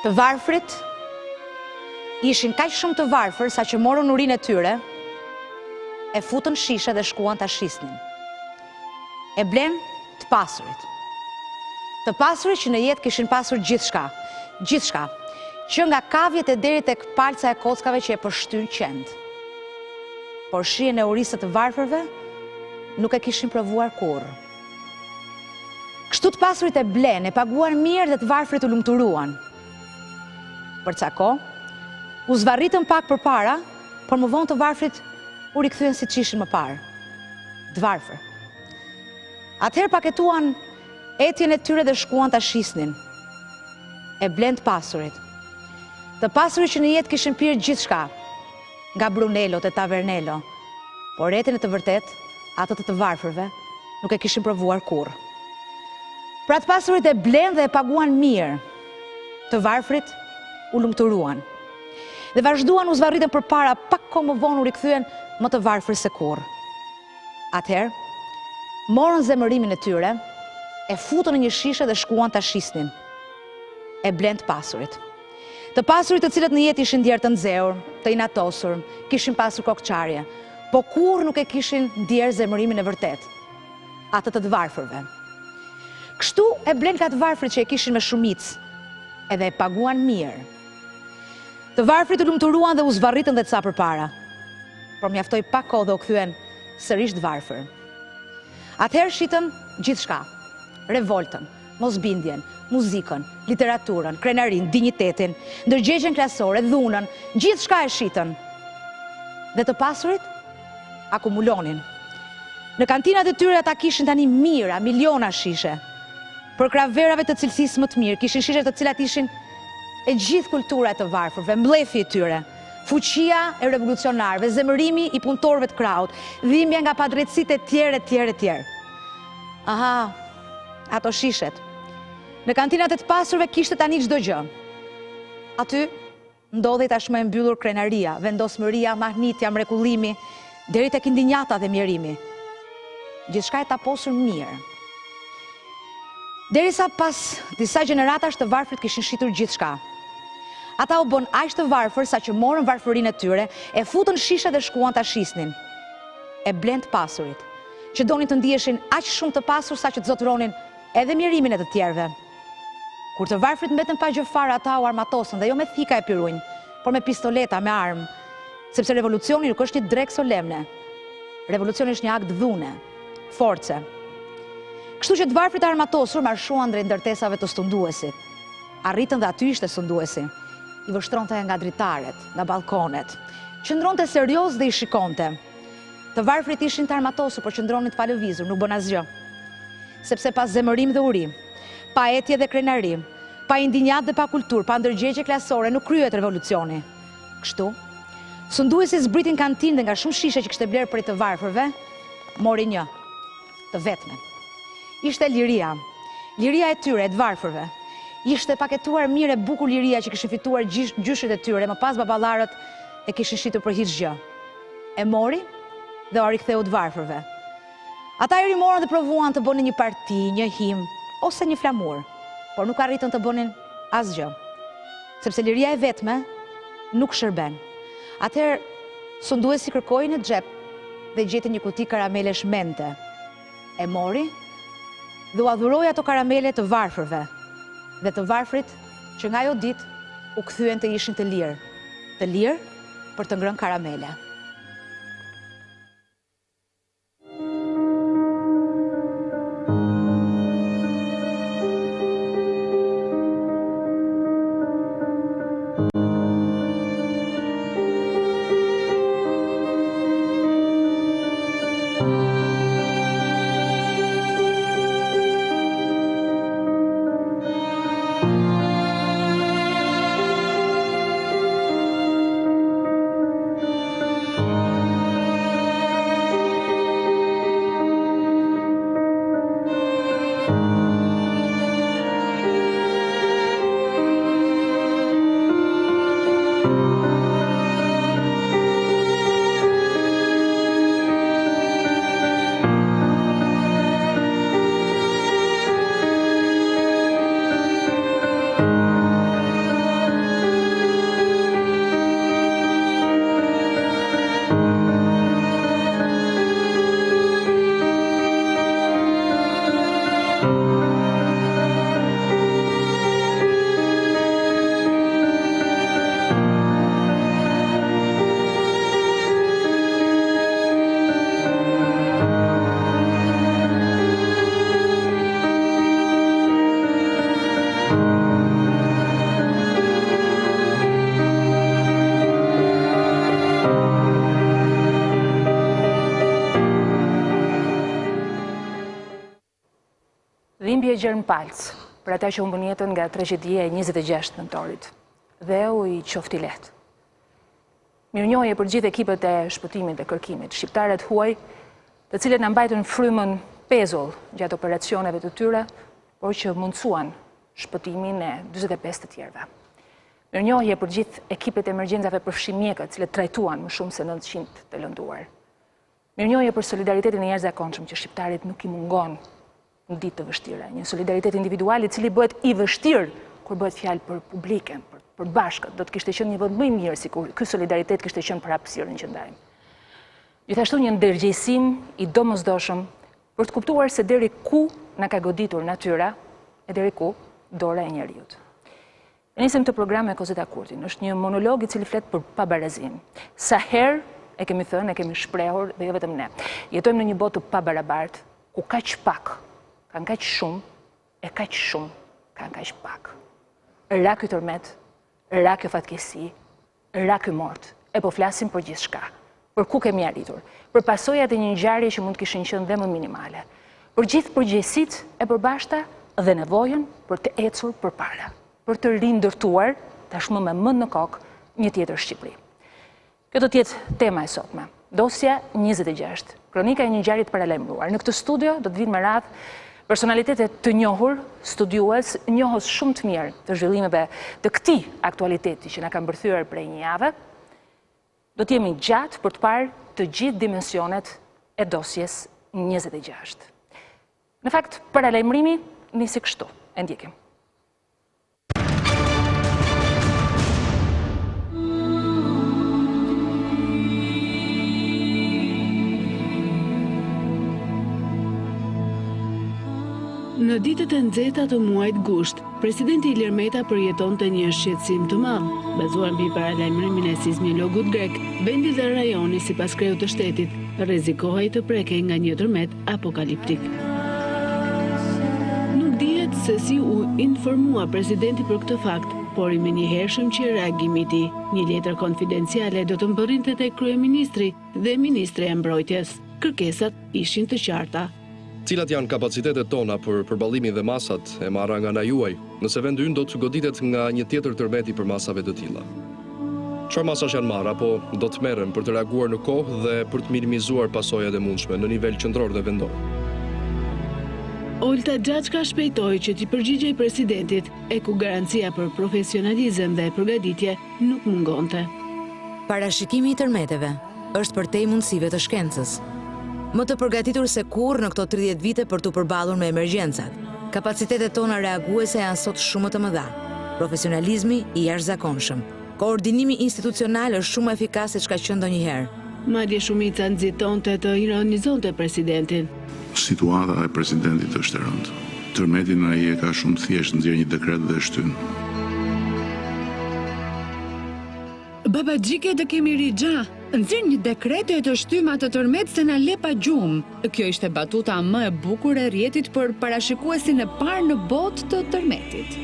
Të varfrit ishin kaq shumë të varfër sa që morën urinë e tyre, e futën shishe dhe shkuan ta shisnin. E blen të pasurit. Të pasurit që në jetë kishin pasur gjithçka, që nga kavjet e deri tek palca e kockave që e përshtyn qend. Por shijen e urisë të varfërve nuk e kishin provuar kurrë. Kështu të pasurit e blen, e paguan mirë dhe të varfrit u lumturuan. Për ca kohë, u zvarritën pak përpara, por më vonë të varfrit u rikthyen siç ishin më parë. Të varfër. Atëherë paketuan etjen e tyre dhe shkuan ta shisnin. E blen të pasurit. Të pasurit që në jetë kishin pirë gjithçka, nga Brunello te Tavernello, por etjen e të vërtet, ato të varfërve, nuk e kishin provuar kurrë. Pra të pasurit e blen dhe e paguan mirë, të varfrit u lumturuan. Dhe vazhduan u zvarritën përpara, pak kohë më vonë u rikthyen më të varfër se kurrë. Atëherë, morën zemërimin e tyre, e futën në një shishe dhe shkuan ta shisnin. E blen të pasurit. Të pasurit të cilët në jetë ishin ndjerë të nxehur, të inatosur, kishin pasur kokçarje, po kurrë nuk e kishin ndjerë zemërimin e vërtet, atë të varfërve. Kështu e blen ka të varfrit që e kishin me shumicë, edhe e paguan mirë. Të varfrit u lumturuan dhe u zvarritën dhe ca përpara, por mjaftoi pak kohë dhe u kthyen sërish të varfër. Atëherë shitën gjithçka, revoltën, mosbindjen, muzikën, literaturën, krenarin, dinjitetin, ndërgjegjen klasore, dhunën, gjithçka e shitën. Dhe të pasurit akumulonin. Në kantinat e tyre ata kishin tani mira, miliona shishe. Për kraverave të cilësisë më të mirë, kishin shishe të cilat ishin e gjithë kultura e të varfërve, mbledhja e tyre, fuqia e revolucionarëve, zemërimi i punëtorëve të krahut, dhimbja nga padrejtësitë e tjerë. Aha, ato shishet. Në kantinat e të pasurve kishte tani çdo gjë. Aty ndodhej tashmë e mbyllur krenaria, vendosmëria, mahnitja, mrekullimi, deri tek indinjata dhe mjerimi. Gjithçka e taposur mirë. Derisa pas disa gjeneratash të varfrit kishin shitur gjithçka. Ata u bën aq të varfër sa që morën varfërinë e tyre, e futën shishe dhe shkuan ta shisnin. E blen të pasurit, që donin të ndiheshin aq shumë të pasur sa që të zotëronin edhe mjerimin e të tjerëve. Kur të varfrit mbetën pa gjë fare, ata u armatosën dhe jo me thika e pirunj, por me pistoleta, me armë, sepse revolucioni nuk është një drek solemne. Revolucioni është një akt dhune, force. Kështu që të varfrit e armatosur marshuan drejt ndërtesave të studiuesit. Arritën dhe aty ishte studiuesi. I vështronte nga dritaret, nga balkonet. Qëndronte serioz dhe i shikonte. Të varfrit ishin të armatosur, por qëndronin të palëvizur, nuk bën asgjë. Sepse pas zemërim dhe uri, pa etje dhe krenari, pa indinjat dhe pa kultur, pa ndërgjegje klasore, nuk kryhet revolucioni. Kështu, sunduesi zbritin kantinë dhe nga shumë shishe që kishte blerë prej të varfërve, mori një, të vetmen. Ishte liria e tyre, e të varfërve. Ishte paketuar mirë e bukur liria që kishin fituar gjyshit e tyre, më pas baballarët e kishin shitur për hiç gjë. E mori dhe u riktheu të varfërve. Ata i rimorën dhe provuan të bënin një parti, një him, ose një flamur, por nuk arritën të bënin asgjë, sepse liria e vetme nuk shërben. Atëherë, sunduesi kërkoi në xhep dhe gjeti një kuti karamelesh mente. E mori dhe u adhuroi ato karamele të varfërve, dhe të varfrit që nga ajo ditë u kthyen të ishin të lirë për të ngrënë karamele. Dhimbje e gjerë në palcë për ata që humbën jetën nga tragjedia e 26 nëntorit. Dhe u i qofti lehtë. Mirënjohje për gjithë ekipet e shpëtimit dhe kërkimit, shqiptarët huaj, të cilët na mbajtën frymën pezull gjatë operacioneve të tyre, por që mundsuan shpëtimin e 45 të tjerëve. Mirënjohje për gjithë ekipet e emergjencave përfshi mjekët, cilët trajtuan më shumë se 900 të lënduar. Mirënjohje për solidaritetin e jashtëzakonshëm që shqiptarit nuk i mungon në ditë të vështira. Një solidaritet individual i cili bëhet i vështirë kur bëhet fjalë për publiken, për bashkët. Do të kishte qenë një vend më i mirë sikur ky solidaritet kishte qenë për hapësirën që ndajmë. Gjithashtu një ndërgjegjësim i domosdoshëm për të kuptuar se deri ku na ka goditur natyra e deri ku dora e njeriut. Nisem të program me Kozeta Kurtin. Është një monolog i cili flet për pabarazinë. Sa herë e kemi thënë, e kemi shprehur dhe jo vetëm ne. Jetojmë në një botë të pabarabartë, ku kaq pak kanë kaq shumë, e kaq shumë kanë kaq pak. Ra ky tërmet, ra kjo fatkeqësi, ra ky mort. E po flasim për gjithçka. Për ku kemi arritur, për pasojat e një ngjarje që mund të kishin qenë dhe më minimale. Për gjithë përgjegjësitë e përbashkëta dhe nevojën për të ecur përpara, për të rindërtuar tashmë me mend në kokë një tjetër Shqipëri. Kjo do të jetë tema e sotme. Dosja 26, kronika e një ngjarje të paralajmëruar. Në këtë studio do të vinë me radhë personalitetet të njohur, studiues, njohës shumë të mirë të zhvillimeve të këtij aktualiteti që na ka mbërthyer prej një jave. Do të jemi gjatë për të parë të gjithë dimensionet e dosjes 26. Në fakt, paralajmërimi nisi kështu. E ndjekim. Në ditët e nxehta të muajit gusht, presidenti Ilir Meta përjetonte një shqetësim të madh, bazuar mbi paralajmërimin e sismologut grek. Vendi dhe rajoni, sipas kreut të shtetit, rrezikohej të prekej nga një tërmet apokaliptik. Nuk dihet se si u informua presidenti për këtë fakt, por i menjëhershëm që reagimi i tij, një letër konfidenciale do të mbërrinte tek kryeministri dhe ministri e mbrojtjes. Kërkesat ishin të qarta. Cilat janë kapacitetet tona për përballimin dhe masat e marra nga ana juaj, nëse vendi ynë do të goditet nga një tjetër tërmet i përmasave të tilla? Çfarë masash janë marra, apo do të merren për të reaguar në kohë dhe për të minimizuar pasojat e mundshme në nivel qendror dhe vendor? Olta Xhaçka shpejtoi që t'i përgjigjej presidentit, e ku garancia për profesionalizëm dhe përgatitje nuk mungonte. Parashikimi i tërmeteve është përtej mundësive të shkencës. Më të përgatitur se kurrë në këto 30 vite për të përballur me emergjencat. Kapacitetet tona reaguese janë sot shumë të mëdha. Profesionalizmi i jashtëzakonshëm. Koordinimi institucional është shumë efikas se çka qenë ndonjëherë. Madje shumica nxitonte të ironizonte presidentin. Situata e presidentit është e rëndë. Tërmetin ai e ka shumë thjesht nxjerr një dekret dhe shtyn. Baba Xhike të kemi rigja. Nxjerr një dekret e të shtym atë tërmet se na le pa gjumë. Kjo ishte batuta më e bukur e rrjetit për parashikuesin e parë në botë të tërmetit.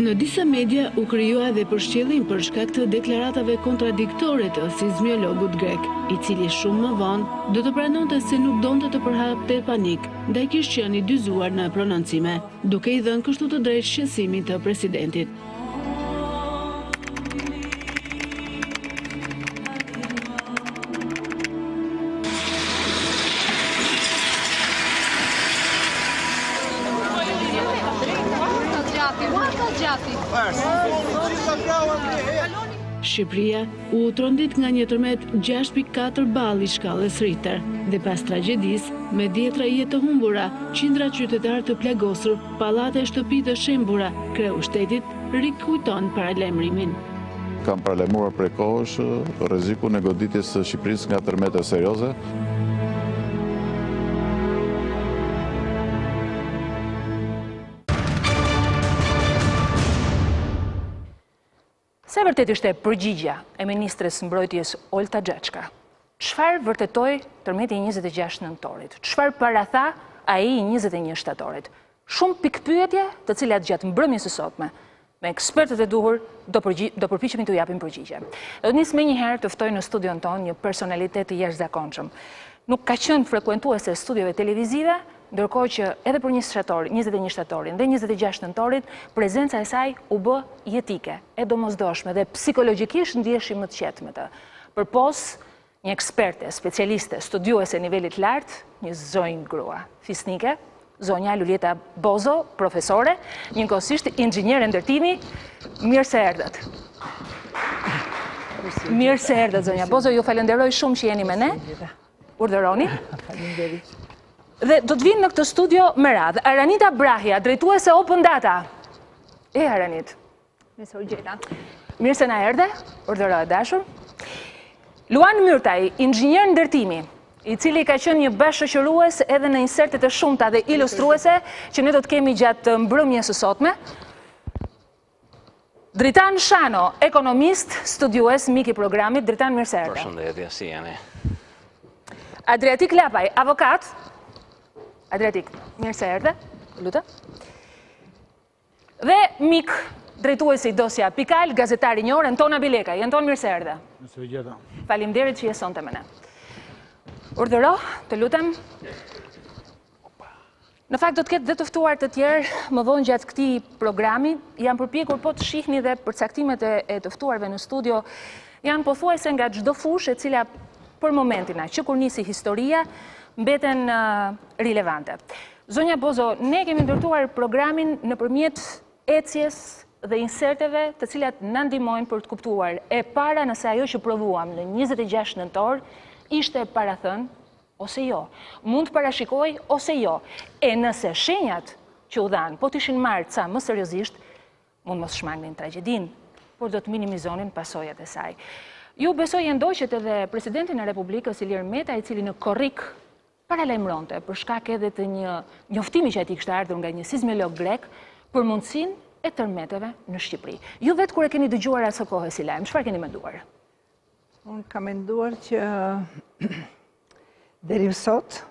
Në disa media u krijua dhe përshqillim për shkak të deklaratave kontradiktore të sismologut grek, i cili shumë më vonë do të pranonte se nuk donte të përhapte panik, ndaj kishte qenë i dyzuar në prononcime, duke i dhënë kështu të drejtë shqetësimit të presidentit. Shqipëria u trondit nga një tërmet 6.4 balli shkallës Richter dhe pas tragjedisë, me dhjetra jetë të humbura, qindra qytetarë të plagosur, pallate e shtëpi të shembura, kreu shtetit rikujton paralajmërimin. Kam paralajmëruar prej kohësh rrezikun e goditjes së Shqipërisë nga tërmete serioze. Sa vërtet ishte përgjigja e ministres mbrojtjes Olta Xhaçka? Çfarë vërtetoi tërmeti i 26 nëntorit? Çfarë paratha ai i 21 shtatorit? Shumë pikpyetje të cilat gjatë mbrëmjes së sotme me ekspertët e duhur do përpiqemi t'u japim përgjigje. Do të nis menjëherë të ftoj në studion tonë një personalitet të jashtëzakonshëm. Nuk ka qenë frekuentuese e studiove televizive, ndërkohë që edhe për 21 shtatorin dhe 26 nëntorit, prezenca e saj u bë jetike, e domosdoshme dhe psikologjikisht ndjeshim më të qetë me të. Përpos një eksperte, specialiste, studiuese nivelit lartë, një zonjë grua fisnike, zonja Luljeta Bozo, profesore, njëkohësisht inxhiniere ndërtimi, mirë se erdhët. Mirë se erdhët, zonja Bozo, ju falenderoj shumë që jeni me ne. Urdhëroni. Dhe do të vinë në këtë studio me radhë. Aranita Brahja, drejtuese Open Data. Aranit. Mirë se na erdhe, urdhëroj dashur. Luan Myrtaj, inxhinier ndërtimi, i cili ka qenë një bashkëshoqërues edhe në insertet e shumta dhe ilustruese që ne do të kemi gjatë mbrëmjes së sotme. Dritan Shano, ekonomist, studiues, mik i programit. Dritan, mirë se erdhe. Përshëndetje, si jeni? Adriatik Lapaj, avokat. Adriatik, mirë se erdhe. Lutë. Dhe mik drejtuesi Dosja Pikal, gazetari i njohur Anton Abilekaj. Anton, mirë se erdhe. Faleminderit që jesonte me ne. Urdhëro, të lutem. Në fakt do të ketë dhe të ftuar të tjerë më vonë gjatë këtij programi. Jam përpjekur po të shihni dhe përcaktimet e të ftuarve në studio janë pothuajse nga çdo fushë e cila për momentin që kur nisi historia mbeten relevante. Zonja Bozo, ne kemi ndërtuar programin nëpërmjet ecjes dhe inserteve të cilat na ndihmojnë për të kuptuar e para nëse ajo që provuam në 26 nëntor ishte parathën ose jo. Mund të parashikoj ose jo. E nëse shenjat që u dhanë po të ishin marrë ca më seriozisht, mund mos shmangnin tragjedin, por do të minimizonin pasojat e saj. Ju besoj e ndoqët edhe presidentin e Republikës Ilir Meta, i cili në korrik paralajmëronte për shkak edhe të një njoftimi që ati kishte ardhur nga një sismolog grek për mundësinë e tërmeteve në Shqipëri. Ju vetë kur e keni dëgjuar atë kohë si lajm, çfarë keni menduar? Unë kam menduar që deri më sot,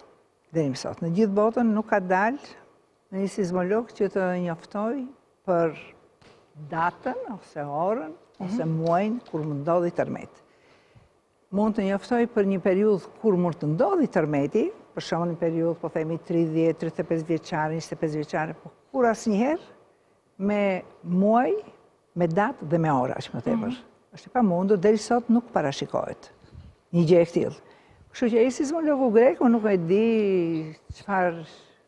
në gjithë botën nuk ka dalë në një sismolog që të njoftoj për datën ose orën ose muajin kur mund ndodhi tërmet. Mund të njoftoj për një periudhë kur mund të ndodhi tërmeti, për shembull një periudhë po themi 30, 35 vjeçare, 25 vjeçare, por kur asnjëherë me muaj, me datë dhe me ora, që më tepër. Është e pamundur, deri sot nuk parashikohet një gjë e tillë. Kështu që ai sismologu grek, unë nuk e di çfarë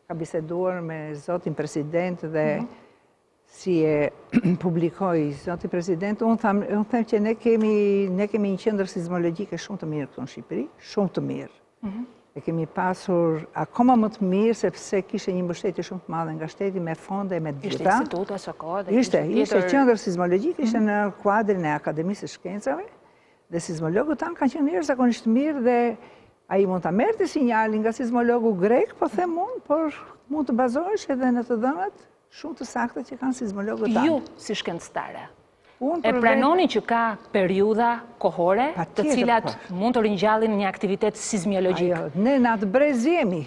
ka biseduar me zotin president dhe si e publikoi zoti president. Unë them që ne kemi një qendër sismologjike shumë të mirë këtu në Shqipëri, shumë të mirë. E kemi pasur akoma më të mirë sepse kishte një mbështetje shumë të madhe nga shteti me fonde me të gjitha. Ishte instituta së kohë. Ishte qendër sismologjike, ishte në kuadrin e Akademisë së Shkencave dhe sismologët tanë kanë qenë jashtëzakonisht mirë dhe ai mund ta merrte sinjalin nga sismologu grek, po them unë, por mund të bazohesh edhe në të dhënat shumë të sakta që kanë sismologët tanë. Ju si shkencëtare e pranoni që ka periudha kohore të cilat mund të ringjallin një aktivitet sismologjik? Ne në atë brez jemi.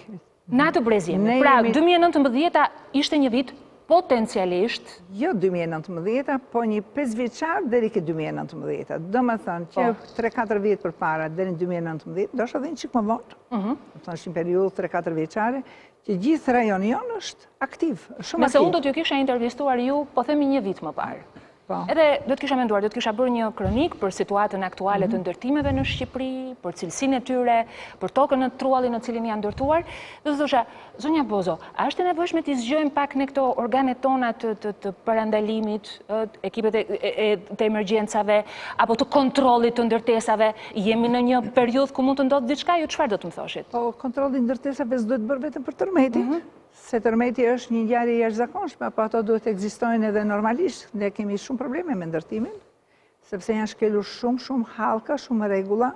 Në atë brez jemi. Pra, 2019 ishte një vit potencialisht... Jo 2019, po një 5 vjeçar deri ke 2019. Do më thënë që 3-4 vjetë për para deri në 2019, do shë dhe një qikë më vonë. Do thënë është një periudhë 3-4 vjeçare, që gjithë rajoni jonë është aktiv, shumë aktiv. Nëse unë do t'ju kisha intervistuar ju, po themi një vit më parë. Edhe do të kisha menduar, do të kisha bërë një kronik për situatën aktuale të ndërtimeve në Shqipëri, për cilësinë e tyre, për tokën në truallin në cilin janë ndërtuar. Dhe të thosha, zonja Bozo, a është e nevojshme të zgjojmë pak në këto organet tona të parandalimit, ekipet të emergjencave, apo të kontrollit të ndërtesave? Jemi në një periudhë ku mund të ndodhë diçka, ju çfarë do të më thoshit? Po, kontrolli ndërtesave s'duhet bërë vetëm për tërmeti. Se tërmeti është një ngjarje jashtëzakonshme, apo ato duhet të ekzistojnë edhe normalisht. Ne kemi shumë probleme me ndërtimin, sepse janë shkelur shumë hallka, shumë rregulla,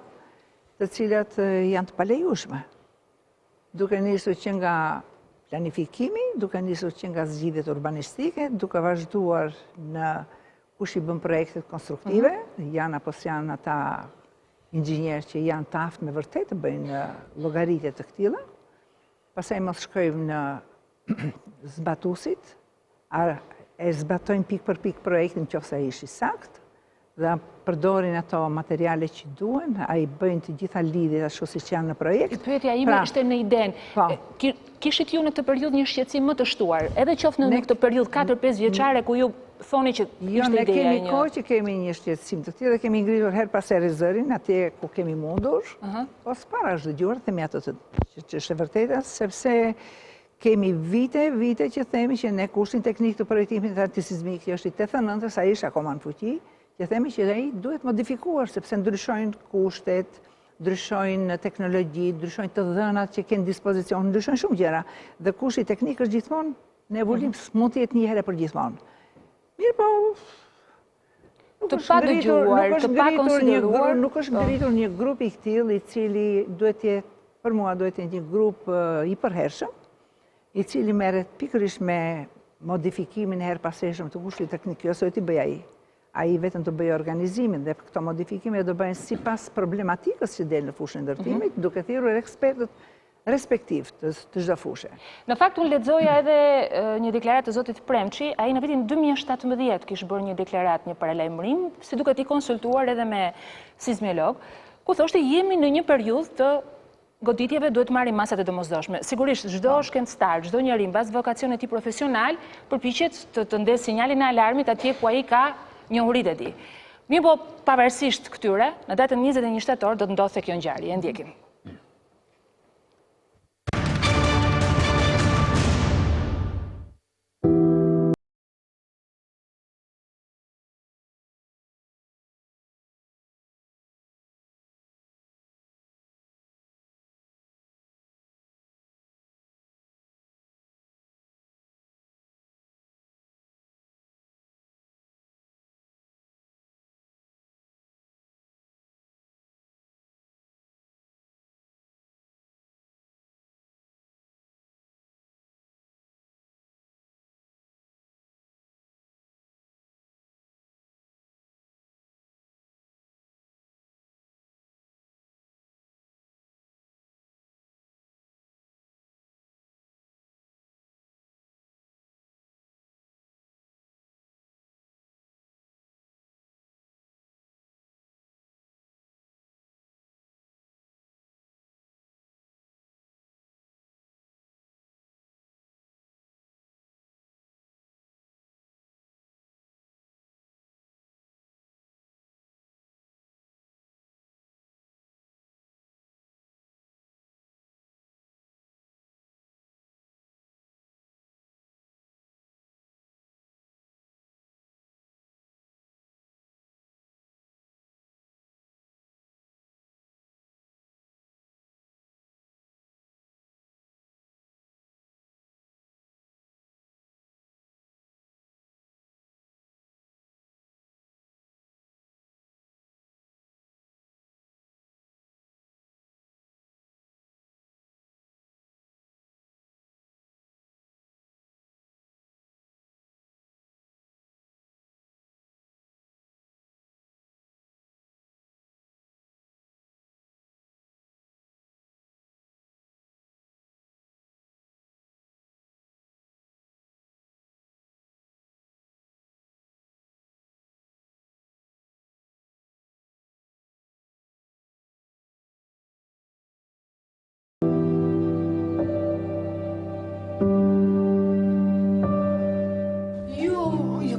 të cilat janë të palejueshme. Duke nisur që nga planifikimi, duke nisur që nga zgjidhjet urbanistike, duke vazhduar në kush i bën projektet konstruktive, janë apo s'janë ata inxhinierë që janë të aftë me vërtet të bëjnë llogaritje të këtilla. Pastaj mos shkojmë në zbatusit, e zbatojmë pik për pik projektin nëse ai është i saktë, dhe përdorin ato materiale që duen, a i bëjnë të gjitha lidhjet ashtu siç janë në projekt. Pyetja ime ishte në idenë. Kishit ju në këtë periudhë një shqetësim më të shtuar, edhe qoftë në këtë periudhë 4-5 vjeçare ku ju thoni që ishte ideja Jo, ne kemi kohë që kemi një shqetësim të tillë dhe kemi ngritur her pas here zërin atje ku kemi mundur, po s'para është dëgjuar, themi ato që është e vërteta, sepse kemi vite që themi që ne kushtin teknik të projektimit antisizmik që është i 89-ës, ai është akoma në fuqi, që themi që ai duhet modifikuar sepse ndryshojnë kushtet, ndryshojnë teknologji, ndryshojnë të dhënat që kanë dispozicion, ndryshojnë shumë gjëra. Dhe kushti teknik është gjithmonë në evolim, s'mund të jetë një herë për gjithmonë. Mirë po, të pa dëgjuar, të pa konsideruar, nuk është ngritur një grup i tillë i cili duhet të jetë, për mua duhet të jetë një grup i përhershëm, i cili merret pikërisht me modifikimin e herpaseshëm të kushtit teknik, jo se ti bëj ai. Ai vetëm të bëjë organizimin dhe këto modifikime do bëhen sipas problematikës që del në fushën e ndërtimit, duke thirrur ekspertët respektiv të çdo fushe. Në fakt unë lexoja edhe një deklaratë të zotit Premçi, ai në vitin 2017 kishte bërë një deklaratë, një paralajmërim, si duket i konsultuar edhe me sismolog, ku thoshte jemi në një periudhë të goditjeve, duhet marrim masat e domosdoshme. Sigurisht çdo shkencëtar, çdo njeri mbas vokacionit i tij profesional përpiqet të ndesë sinjalin e alarmit atje ku ai ka njohuritë e tij. Mirë po, pavarësisht këtyre, në datën 21 shtator do të ndodhte kjo ngjarje. E ndjekim.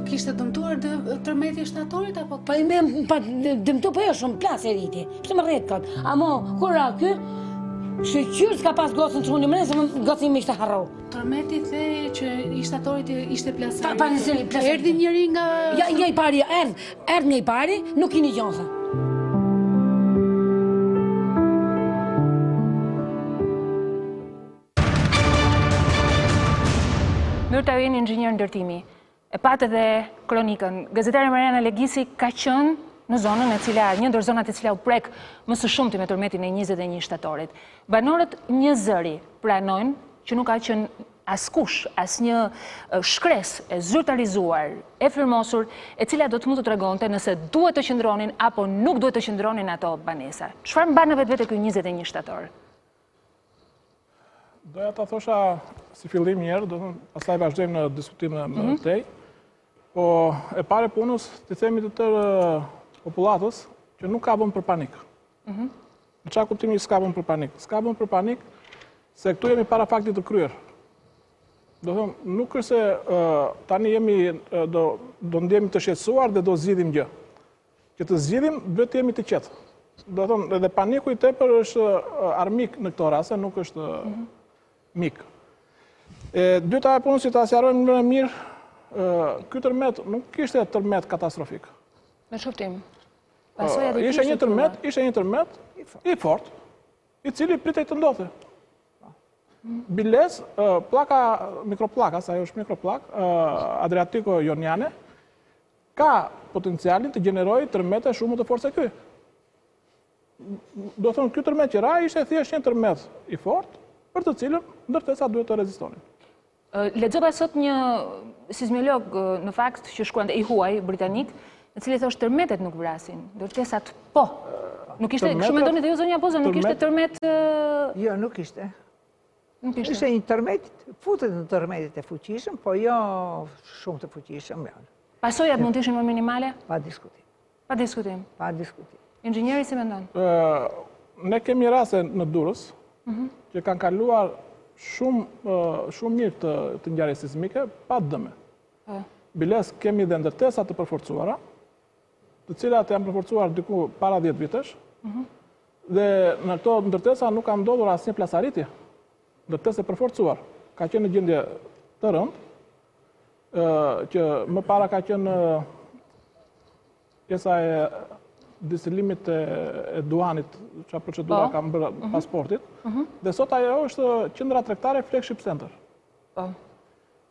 Kishte dëmtuar tërmeti shtatorit apo? Pa dëmtu po jo shumë plas e riti. Pse më rrit kot? Amo kur ra ky shqyr s'ka pas gocën çuni më se gocën më ishte harro. Tërmeti the që i shtatorit ishte plasar. Pa nisëri plasar. Erdhi njëri nga ja një i pari erdhi një i pari, nuk i një gjonsa. Mirë ta vjen inxhinier ndërtimi. E patë edhe kronikën. Gazetare Mariana Legisi ka qenë në zonën e cila, një ndër zonat e cila u prek më së shumti me tërmetin e 21 shtatorit. Banorët një zëri pranojnë që nuk ka qenë askush, asnjë shkresë e zyrtarizuar, e firmosur, e cila do të mund të tregonte nëse duhet të qëndronin apo nuk duhet të qëndronin ato banesa. Çfarë mban në vetvete ky 21 shtator? Doja ta thosha si fillim një herë, pastaj vazhdojmë në diskutime më tej. Po e pare punës, të themi të tërë popullatës që nuk ka bën për panik. Në çfarë kuptimi s'ka bën për panik? S'ka bën për panik se këtu jemi para faktit të kryer. Do thëmë, nuk është se tani do ndjemi të shqetësuar dhe do zgjidhim gjë. Që të zgjidhim, duhet të jemi të qetë. Do thëmë, edhe paniku i tepër është armik në këto raste, nuk është mik. Dyta e punës që ta sqarojmë në mirë, ky tërmet nuk ishte tërmet katastrofik. Me shuftim. Ishte një tërmet i fort, i cili pritej të ndodhte. Biles, mikroplaka, sa ajo është mikroplak, Adriatiko-Joniane, ka potencialin të gjenerojë tërmete shumë të fortë se ky. Do thonë, ky tërmet që ra ishte thjesht një tërmet i fort, për të cilën ndërtesa duhet të rezistonin. Lexova sot një sismolog në fakt që shkruante i huaj britanik, në cili thoshte tërmetet nuk vrasin, ndërtesat po. Nuk ishte, kështu mendoni dhe ju zonja Boza, nuk ishte tërmet. Jo, nuk ishte. Ishte një tërmet, futet në tërmetit e fuqishëm, po jo shumë të fuqishëm. Pasojat mund të ishin më minimale? Pa diskutim. Pa diskutim. Pa diskutim. Inxhinieri si mendon? Ne kemi raste në Durrës që kanë kaluar shumë mirë të ngjarje sismike pa dëme. Biles kemi dhe ndërtesa të përforcuara, të cilat janë përforcuar diku para 10 vitesh, dhe në këto ndërtesa nuk ka ndodhur asnjë plasaritje. Ndërtesë e përforcuar. Ka qenë në gjendje të rëndë, që më para ka qenë pjesa e disëlimit e duanit, që procedura ka bërë pasportit, dhe sot ajo është qendra tregtare Flagship Center.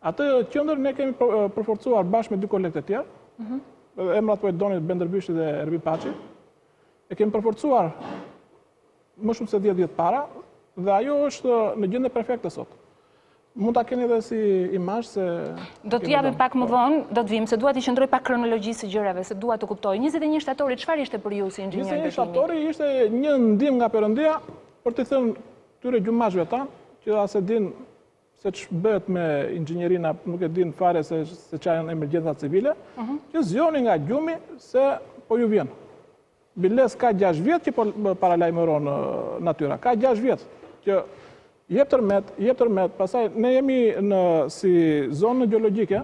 Atë qendër ne kemi përforcuar bashkë me dy kolegë të tjerë, emrat po e Donit Benderbyshi dhe Erbi Paçi, e kemi përforcuar më shumë se 10 vjet para, dhe ajo është në gjendje perfekte sot. Mund ta keni edhe si imazh se do të japim pak më vonë, do të vim se dua të qëndroj pak kronologjisë së gjërave, se dua të kuptoj. 21 shtatori çfarë ishte për ju si inxhinier? 21 shtatori ishte një ndihmë nga Perëndia për të thënë këtyre gjumashëve tanë që as e din se ç'bëhet me inxhinierina, nuk e din fare se çfarë janë emergjenca civile, që zgjoni nga gjumi se po ju vjen. Biles ka 6 vjet që po paralajmëron natyra. Ka 6 vjet që jep tërmet, pastaj ne jemi si zonë gjeologjike,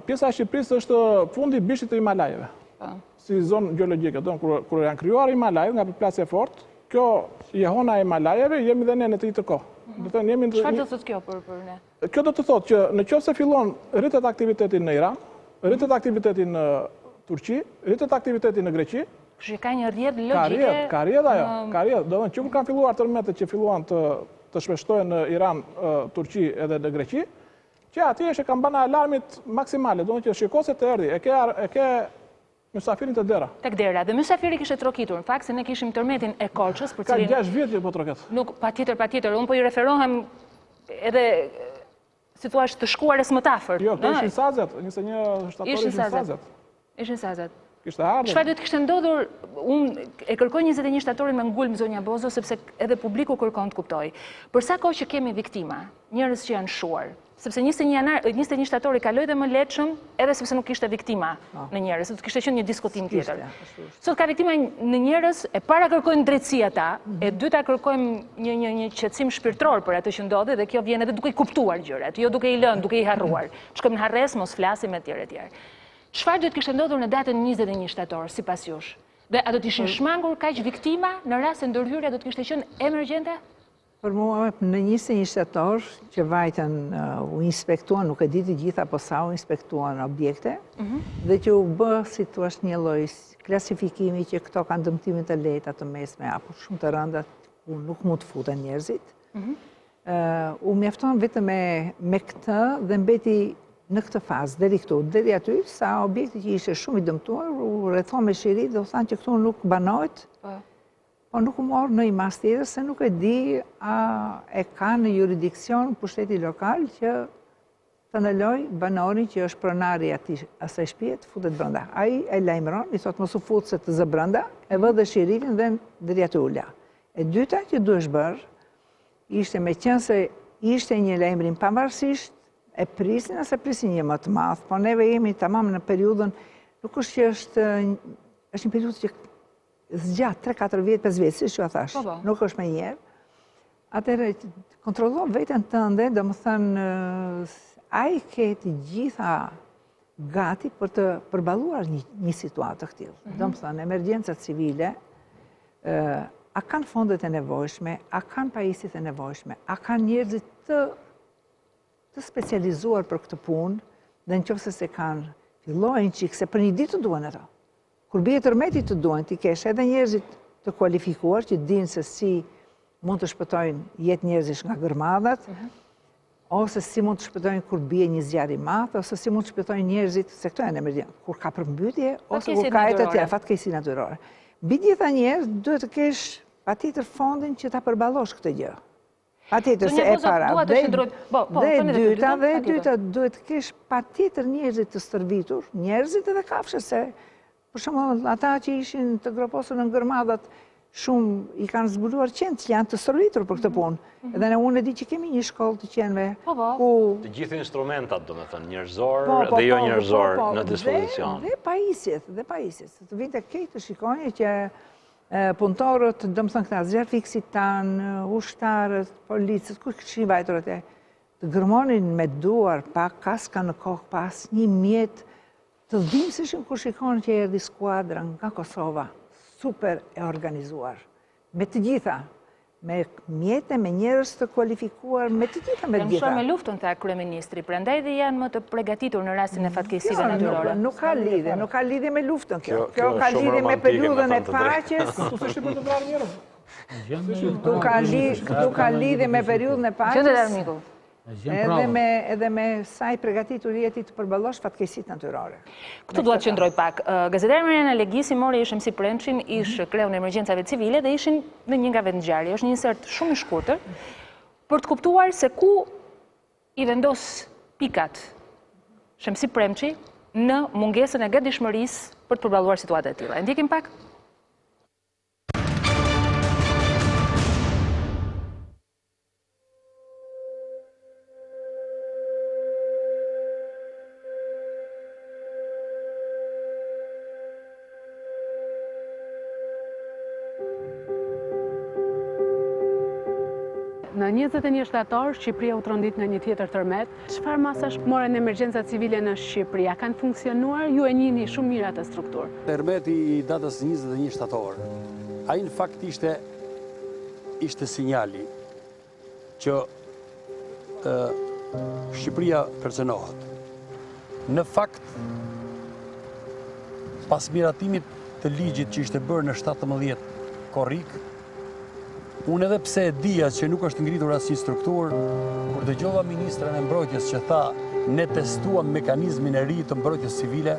pjesa e Shqipërisë është fundi i bishtit të Himalajeve. Si zonë gjeologjike, kur janë krijuar Himalajët nga përplasje fort, kjo jehona e Himalajeve jemi dhe ne në të njëjtën kohë. Çfarë do thotë kjo për ne? Kjo do të thotë që nëse fillon rritet aktiviteti në Iran, rritet aktiviteti në Turqi, rritet aktiviteti në Greqi, që ka një rrjedhë logjike. Ka rrjedhë ajo, ka rrjedhë. Do të thonë që kur kanë filluar tërmetet që filluan të shpeshtohen në Iran, Turqi edhe në Greqi, që atje është kampana e alarmit maksimale, do të thonë që shikose të erdhi, e ke mysafirin të dera. Tek dera, dhe mysafiri kishte trokitur, në fakt se ne kishim tërmetin e Korçës, për cilin ka 6 vjet që po troket. Nuk, patjetër, unë po i referohem edhe si thua të shkuarës më të afërt. Jo, këto ishin sazet, 21 shtatori ishin sazet. Ishin sazet. Çfarë do të kishte ndodhur? Unë e kërkoj 21 shtatorin me ngulm zonja Bozo, sepse edhe publiku kërkon të kuptoj. Për sa kohë që kemi viktima, njerëz që janë shuar, sepse 21 shtatori kaloi dhe më lehtëshëm, edhe sepse nuk kishte viktima në njerëz, do të kishte qenë një diskutim tjetër. Sot ka viktima në njerëz, e para kërkojnë drejtësi ata, e dyta kërkojmë një qetësim shpirtëror për atë që ndodhi, dhe kjo vjen edhe duke i kuptuar gjërat, jo duke i lënë, duke i harruar. Shkojmë në harres, mos flasim etj. Çfarë do të kishte ndodhur në datën 21 shtator, sipas jush? Dhe a do të ishin shmangur kaq viktima në rast se ndërhyrja do të kishte qenë emergjente? Për mua, në 21 shtator që vajtën u inspektuan, nuk e di të gjitha, po sa u inspektuan objekte, dhe që u bë, si thua, një lloj klasifikimi që këto kanë dëmtime të lehta, të mesme, apo shumë të rënda, ku nuk mund të futen njerëzit. U mjafton vetëm me këtë dhe mbeti në këtë fazë, deri këtu, deri aty, sa objekti që ishte shumë i dëmtuar, u rrethon me shiri dhe u thanë që këtu nuk banohet, po nuk u morë në imaz tjetër, se nuk e di a e ka në juridiksion pushteti lokal që të ndaloj banorin që është pronari asaj shtëpie të futet brenda. Ai e lajmëron, i thotë mos u fut se të zë brenda, e vë dhe shiritin dhe deri aty u la. E dyta që duhesh bërë, ishte me qenë se ishte një lajmërim pavarësisht e prisin ose prisin një më të madh, po neve jemi tamam në periudhën, nuk është që është është një periudhë që zgjat 3-4 vjet, 5 vjet, siç ju thash. Nuk është më njerë. Atëherë kontrollo veten tënde, domethënë ai ke të gjitha gati për të përballuar një situatë të tillë. Domethënë emergjencat civile a kanë fondet e nevojshme, a kanë pajisjet e nevojshme, a kanë njerëzit të specializuar për këtë punë, dhe nëse se kanë, fillojnë çik se për një ditë të duhen ato. Kur bie tërmeti të duhen, ti kesh edhe njerëzit të kualifikuar që dinë se si mund të shpëtojnë jetë njerëzish nga gërmadhat, ose si mund të shpëtojnë kur bie një zjarr i madh, ose si mund të shpëtojnë njerëzit, se këto janë emergjencë, kur ka përmbytje ose kur ka të tjera, fatkeqësi natyrore. Mbi gjitha njerëz duhet të kesh patjetër fondin që ta përballosh këtë gjë. Patjetër se e para. Dhe dyta duhet të kesh patjetër njerëzit të stërvitur, njerëzit edhe kafshë, se për shembull ata që ishin të groposur në gërmadhat, shumë i kanë zbuluar qenë që janë të stërvitur për këtë punë. Edhe unë e di që kemi një shkollë të qenëve ku të gjithë instrumentat, domethënë, njerëzor dhe jo njerëzor në dispozicion. Dhe pajisjet, të vinte këtë të shikoni që punëtorët, domethënë këta zjarfiksit tanë, ushtarët, policët, ku kishin vajtur atë, të gërmonin me duar, pa kaska në kokë, pas një mjet, të dhimbshëm kur shikon që erdhi skuadra nga Kosova, super e organizuar, me të gjitha, me mjete, me njerëz të kualifikuar, me të gjitha, me të gjitha. Janë me luftën, tha kryeministri, prandaj dhe janë më të përgatitur në rastin e fatkeqësive natyrore. Nuk ka lidhje me luftën kjo. Kjo ka lidhje me periudhën e paqes. Nuk ka lidhje me periudhën e paqes. Edhe me sa i përgatitur jeti të përballosh fatkeqësitë natyrore. Këtu dua të qëndroj pak. Gazetari Mariana Legisi mori ish MC Premçin, ish kreun e emergjencave civile dhe ishin në një nga vendngjarje. Është një insert shumë i shkurtër për të kuptuar se ku i vendos pikat MC Premçi në mungesën e gatishmërisë për të përballuar situata të tilla. E ndjekim pak. Në 21 shtator, Shqipëria u trondit në një tjetër tërmet. Çfarë masash morën emergjencat civile në Shqipëri? A kanë funksionuar? Ju e njihni shumë mirë atë strukturë. Tërmeti i datës 21 shtator, ai në fakt ishte sinjali që Shqipëria kërcënohet. Në fakt, pas miratimit të ligjit që ishte bërë në 17 korrik, unë edhe pse e dija që nuk është ngritur asnjë strukturë, kur dëgjova ministrën e mbrojtjes që tha ne testuam mekanizmin e ri të mbrojtjes civile,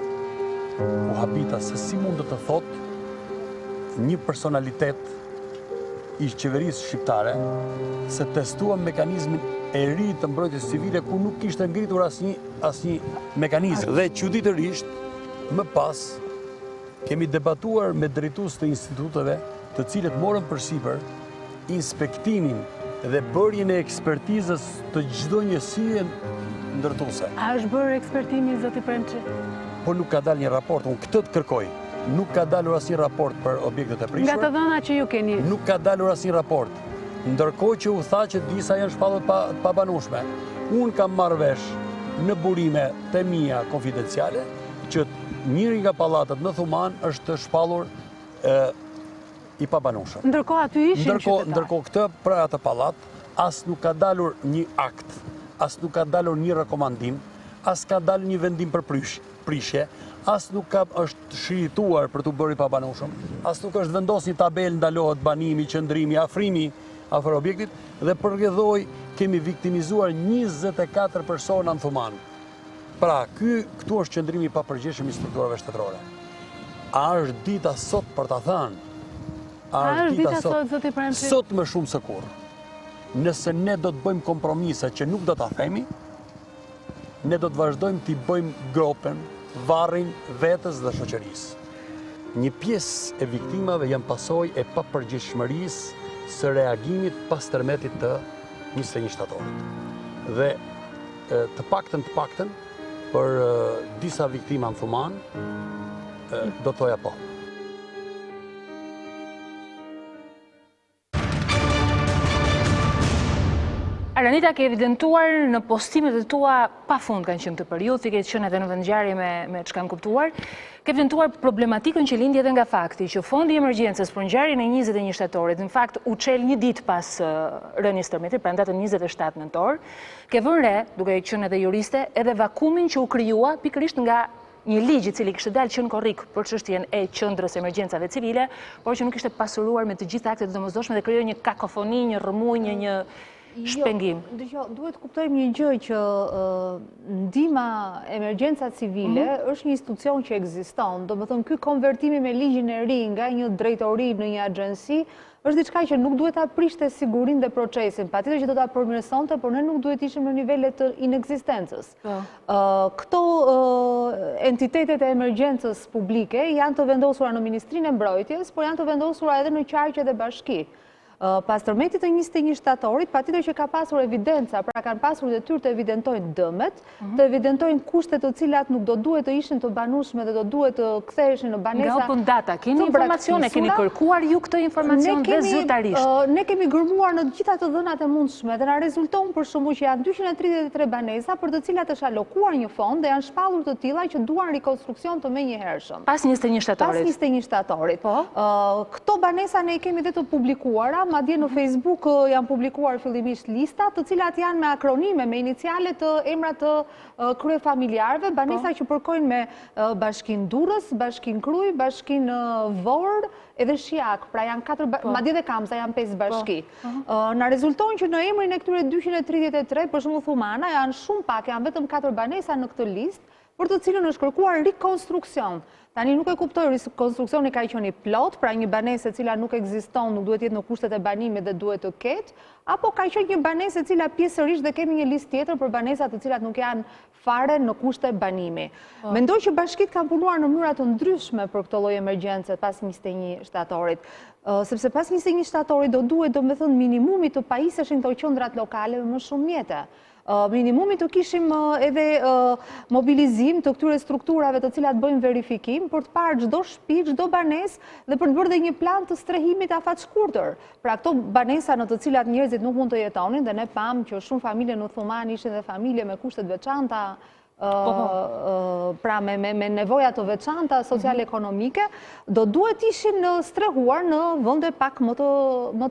u habita se si mund të thotë një personalitet i qeverisë shqiptare se testuam mekanizmin e ri të mbrojtjes civile ku nuk kishte ngritur asnjë mekanizëm. Dhe çuditërisht, më pas kemi debatuar me drejtues të instituteve, të cilët morën përsipër inspektimin dhe bërjen e ekspertizës të çdo njësie ndërtuese. A është bërë ekspertimi, zoti Premçi? Po nuk ka dalë një raport, unë këtë të kërkoj. Nuk ka dalur asnjë raport për objektet e prishur. Nga të dhëna që ju keni. Nuk ka dalur asnjë raport. Ndërkohë që u tha që disa janë shpallur pa banueshme. Unë kam marrë vesh në burime të mia konfidenciale që njëri nga pallatet në Thuman është shpallur i pabanueshëm. Ndërkohë aty ishin qytetarë. Ndërkohë këtë pra atë pallat as nuk ka dalur një akt, as nuk ka dalur një rekomandim, as ka dalur një vendim për prishje, as nuk është shirituar për të bërë i pabanueshëm, as nuk është vendosur një tabelë ndalohet banimi, qëndrimi, afrimi afër objektit dhe për rrjedhoj kemi viktimizuar 24 persona në Thuman. Pra, këtu është qëndrimi i papërgjeshëm i strukturave shtetërore. A është dita sot për ta thënë? A është dita sot, zoti Premçi? Sot më shumë se kur. Nëse ne do të bëjmë kompromise që nuk do ta themi, ne do të vazhdojmë t'i bëjmë gropen, varrin vetes dhe shoqërisë. Një pjesë e viktimave janë pasojë e papërgjegjshmërisë së reagimit pas tërmetit të 21 shtatorit. Dhe të paktën për disa viktima në Thuman, do të thoja po. Aranita, ke evidentuar në postimet e tua pa fund kanë qenë këtë periudhë, ke qenë edhe në vendngjarje me çka kam kuptuar, ke evidentuar problematikën që lindi edhe nga fakti që Fondi i Emergjencës për ngjarjen e 21 shtatorit, në fakt u çel një ditë pas rënies tërmetit, pra datën 27 nëntor, ke vënë re, duke qenë edhe juriste, edhe vakumin që u krijua pikërisht nga një ligj i cili kishte dalë qenë korrik për çështjen e qendrës emergjencave civile, por që nuk ishte pasuruar me të gjitha aktet e domosdoshme dhe krijoi një kakofoni, një rrëmujë, një shpengim. Duhet kuptojmë një gjë që ndihma emergjenca civile është një institucion që ekziston. Domethënë ky konvertimi me ligjin e ri nga një drejtori në një agjenci është diçka që nuk duhet ta prishte sigurinë dhe procesin. Patjetër që do ta përmirësonte, por ne nuk duhet ishim në nivele të inekzistencës. Këto entitetet e emergjencës publike janë të vendosura në Ministrinë e Mbrojtjes, por janë të vendosura edhe në qarqe dhe bashki. Pas tërmetit të 21 shtatorit, patjetër që ka pasur evidenca, pra kanë pasur detyrë të evidentojnë dëmet, të evidentojnë kushtet të cilat nuk do duhet të ishin të banueshme dhe do duhet të ktheheshin në banesa. Nga open data, keni informacione, keni kërkuar ju këtë informacion dhe zyrtarisht? Ne kemi gërmuar në gjitha të dhënat e mundshme dhe na rezulton për shembull që janë 233 banesa për të cilat është alokuar një fond dhe janë shpallur të tilla që duan rikonstruksion të menjëhershëm. Pas 21 shtatorit. Pas 21 shtatorit. Këto banesa ne i kemi dhe të publikuara. Madje në Facebook janë publikuar fillimisht lista, të cilat janë me akronime, me iniciale të emra të kryefamiljarëve, banesa që përkojnë me Bashkinë Durrës, Bashkinë Krujë, Bashkinë Vorë, edhe Shiak, pra janë 4, madje dhe Kamza janë 5 bashki. Na rezulton që në emrin e këtyre 233, për shembull Thumana, janë shumë pak, janë vetëm 4 banesa në këtë listë, për të cilën është kërkuar rikonstruksion. Tani nuk e kuptoj, rikonstruksioni ka qenë i plot, pra një banesë e cila nuk ekziston, nuk duhet jetë në kushtet e banimit dhe duhet të ketë, apo ka qenë një banesë e cila pjesërisht dhe kemi një listë tjetër për banesat të cilat nuk janë fare në kushte banimi. Mendoj që bashkitë kanë punuar në mënyra të ndryshme për këtë lloj emergjence pas 21 shtatorit. Sepse pas 21 shtatorit do duhet, domethënë, minimumi të pajiseshin këto qendrat lokale me më shumë mjete. Minimumi të kishim edhe mobilizim të këtyre strukturave të cilat bëjmë verifikim për të parë çdo shtëpi, çdo banesë dhe për të bërë dhe një plan të strehimit afaqshkurtër. Pra këto banesa në të cilat njerëzit nuk mund të jetonin dhe ne pam që shumë familje në Thuman ishin dhe familje me kushtet veçanta, pra me nevoja të veçanta social-ekonomike, do duhet ishin strehuar në vende pak më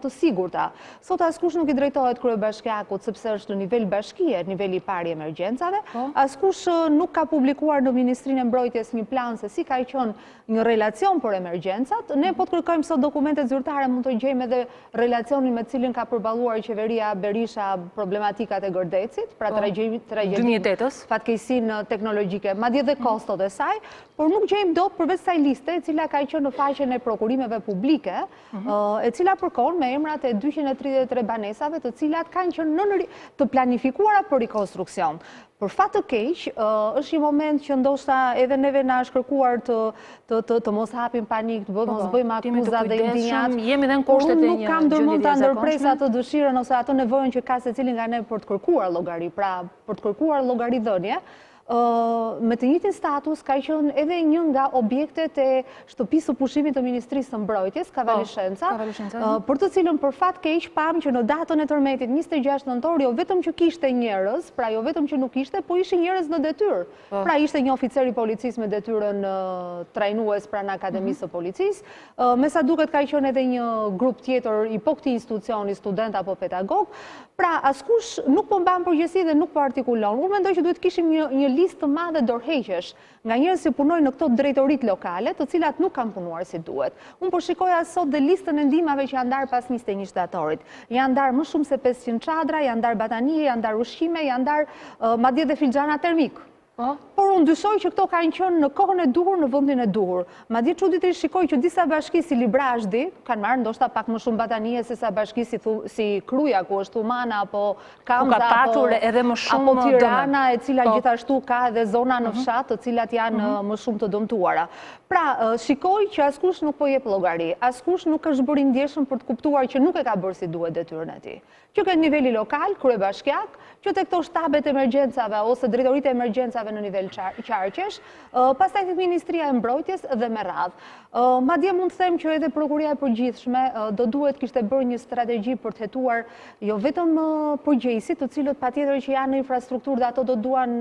të sigurta. Sot askush nuk i drejtohet kryebashkiakut sepse është në nivel bashkie, niveli i parë i emergjencave, askush nuk ka publikuar në Ministrinë e Mbrojtjes një plan se si ka qenë një relacion për emergjencat. Ne po të kërkojmë sot dokumentet zyrtare, mund të gjejmë edhe relacionin me cilin ka përballuar qeveria Berisha problematikat e Gërdecit, pra tragjedi fatkeqësinë teknologjike, madje dhe kostot e saj, por nuk gjejmë dot përveç kësaj liste, e cila ka qenë në faqen e prokurimeve publike, e cila përkon me emrat e 233 banesave, të cilat kanë qenë të planifikuara për rikonstruksion. Për fat të keq, është një moment që ndoshta edhe neve na është kërkuar të mos hapim panik, të mos bëjmë akuzat dhe indinjat. Jemi dhe në kushtet e një nuk kam ndërmend ta ndërpres atë dëshirën ose atë nevojën që ka secili nga ne për të kërkuar llogari, pra për të kërkuar llogaridhënie. Me të njëjtin status ka qenë edhe një nga objektet e shtëpisë së pushimit të Ministrisë së Mbrojtjes, Kavaleshenca, për të cilën për fat keq pam që në datën e tërmetit 26 nëntor jo vetëm që kishte njerëz, pra jo vetëm që nuk ishte, po ishin njerëz në detyrë. Pra ishte një oficer i policisë me detyrën trajnues pranë Akademisë së Policisë, me sa duket ka qenë edhe një grup tjetër i po këtij institucioni, student apo pedagog. Pra askush nuk po mban përgjegjësi dhe nuk po artikulon. Unë mendoj që duhet kishim një listë të madhe dorëheqësh nga njerëz që punojnë në këto drejtoritë lokale, të cilat nuk kanë punuar si duhet. Unë po shikoja sot dhe listën e ndihmave që janë ndarë pas 21 shtatorit. Janë ndarë më shumë se 500 çadra, janë ndarë batanije, janë ndarë ushqime, janë ndarë madje dhe filxhana termik. Por unë dyshoj që këto kanë qenë në kohën e duhur, në vendin e duhur. Madje çuditërisht shikoj që disa bashki si Librazhdi kanë marrë ndoshta pak më shumë batanije se sa bashki si Kruja, ku është Thumana apo Kamza apo Tirana, e cila gjithashtu ka edhe zona në fshat, të cilat janë më shumë të dëmtuara. Pra, shikoj që askush nuk po jep llogari, askush nuk është bërë i ndjeshëm për të kuptuar që nuk e ka bërë si duhet detyrën e tij. që këtë nivelli lokal, kryebashkiak, që të këto shtabet emergjencave ose drejtoritë e emergjencave në nivel qarqesh, pastaj tek Ministria e Mbrojtjes dhe me radhë. Madje mund të them që edhe Prokuria e Përgjithshme do duhet kishte bërë një strategji për të hetuar jo vetëm përgjegjësit, të cilët patjetër që janë në infrastrukturë dhe ato do duan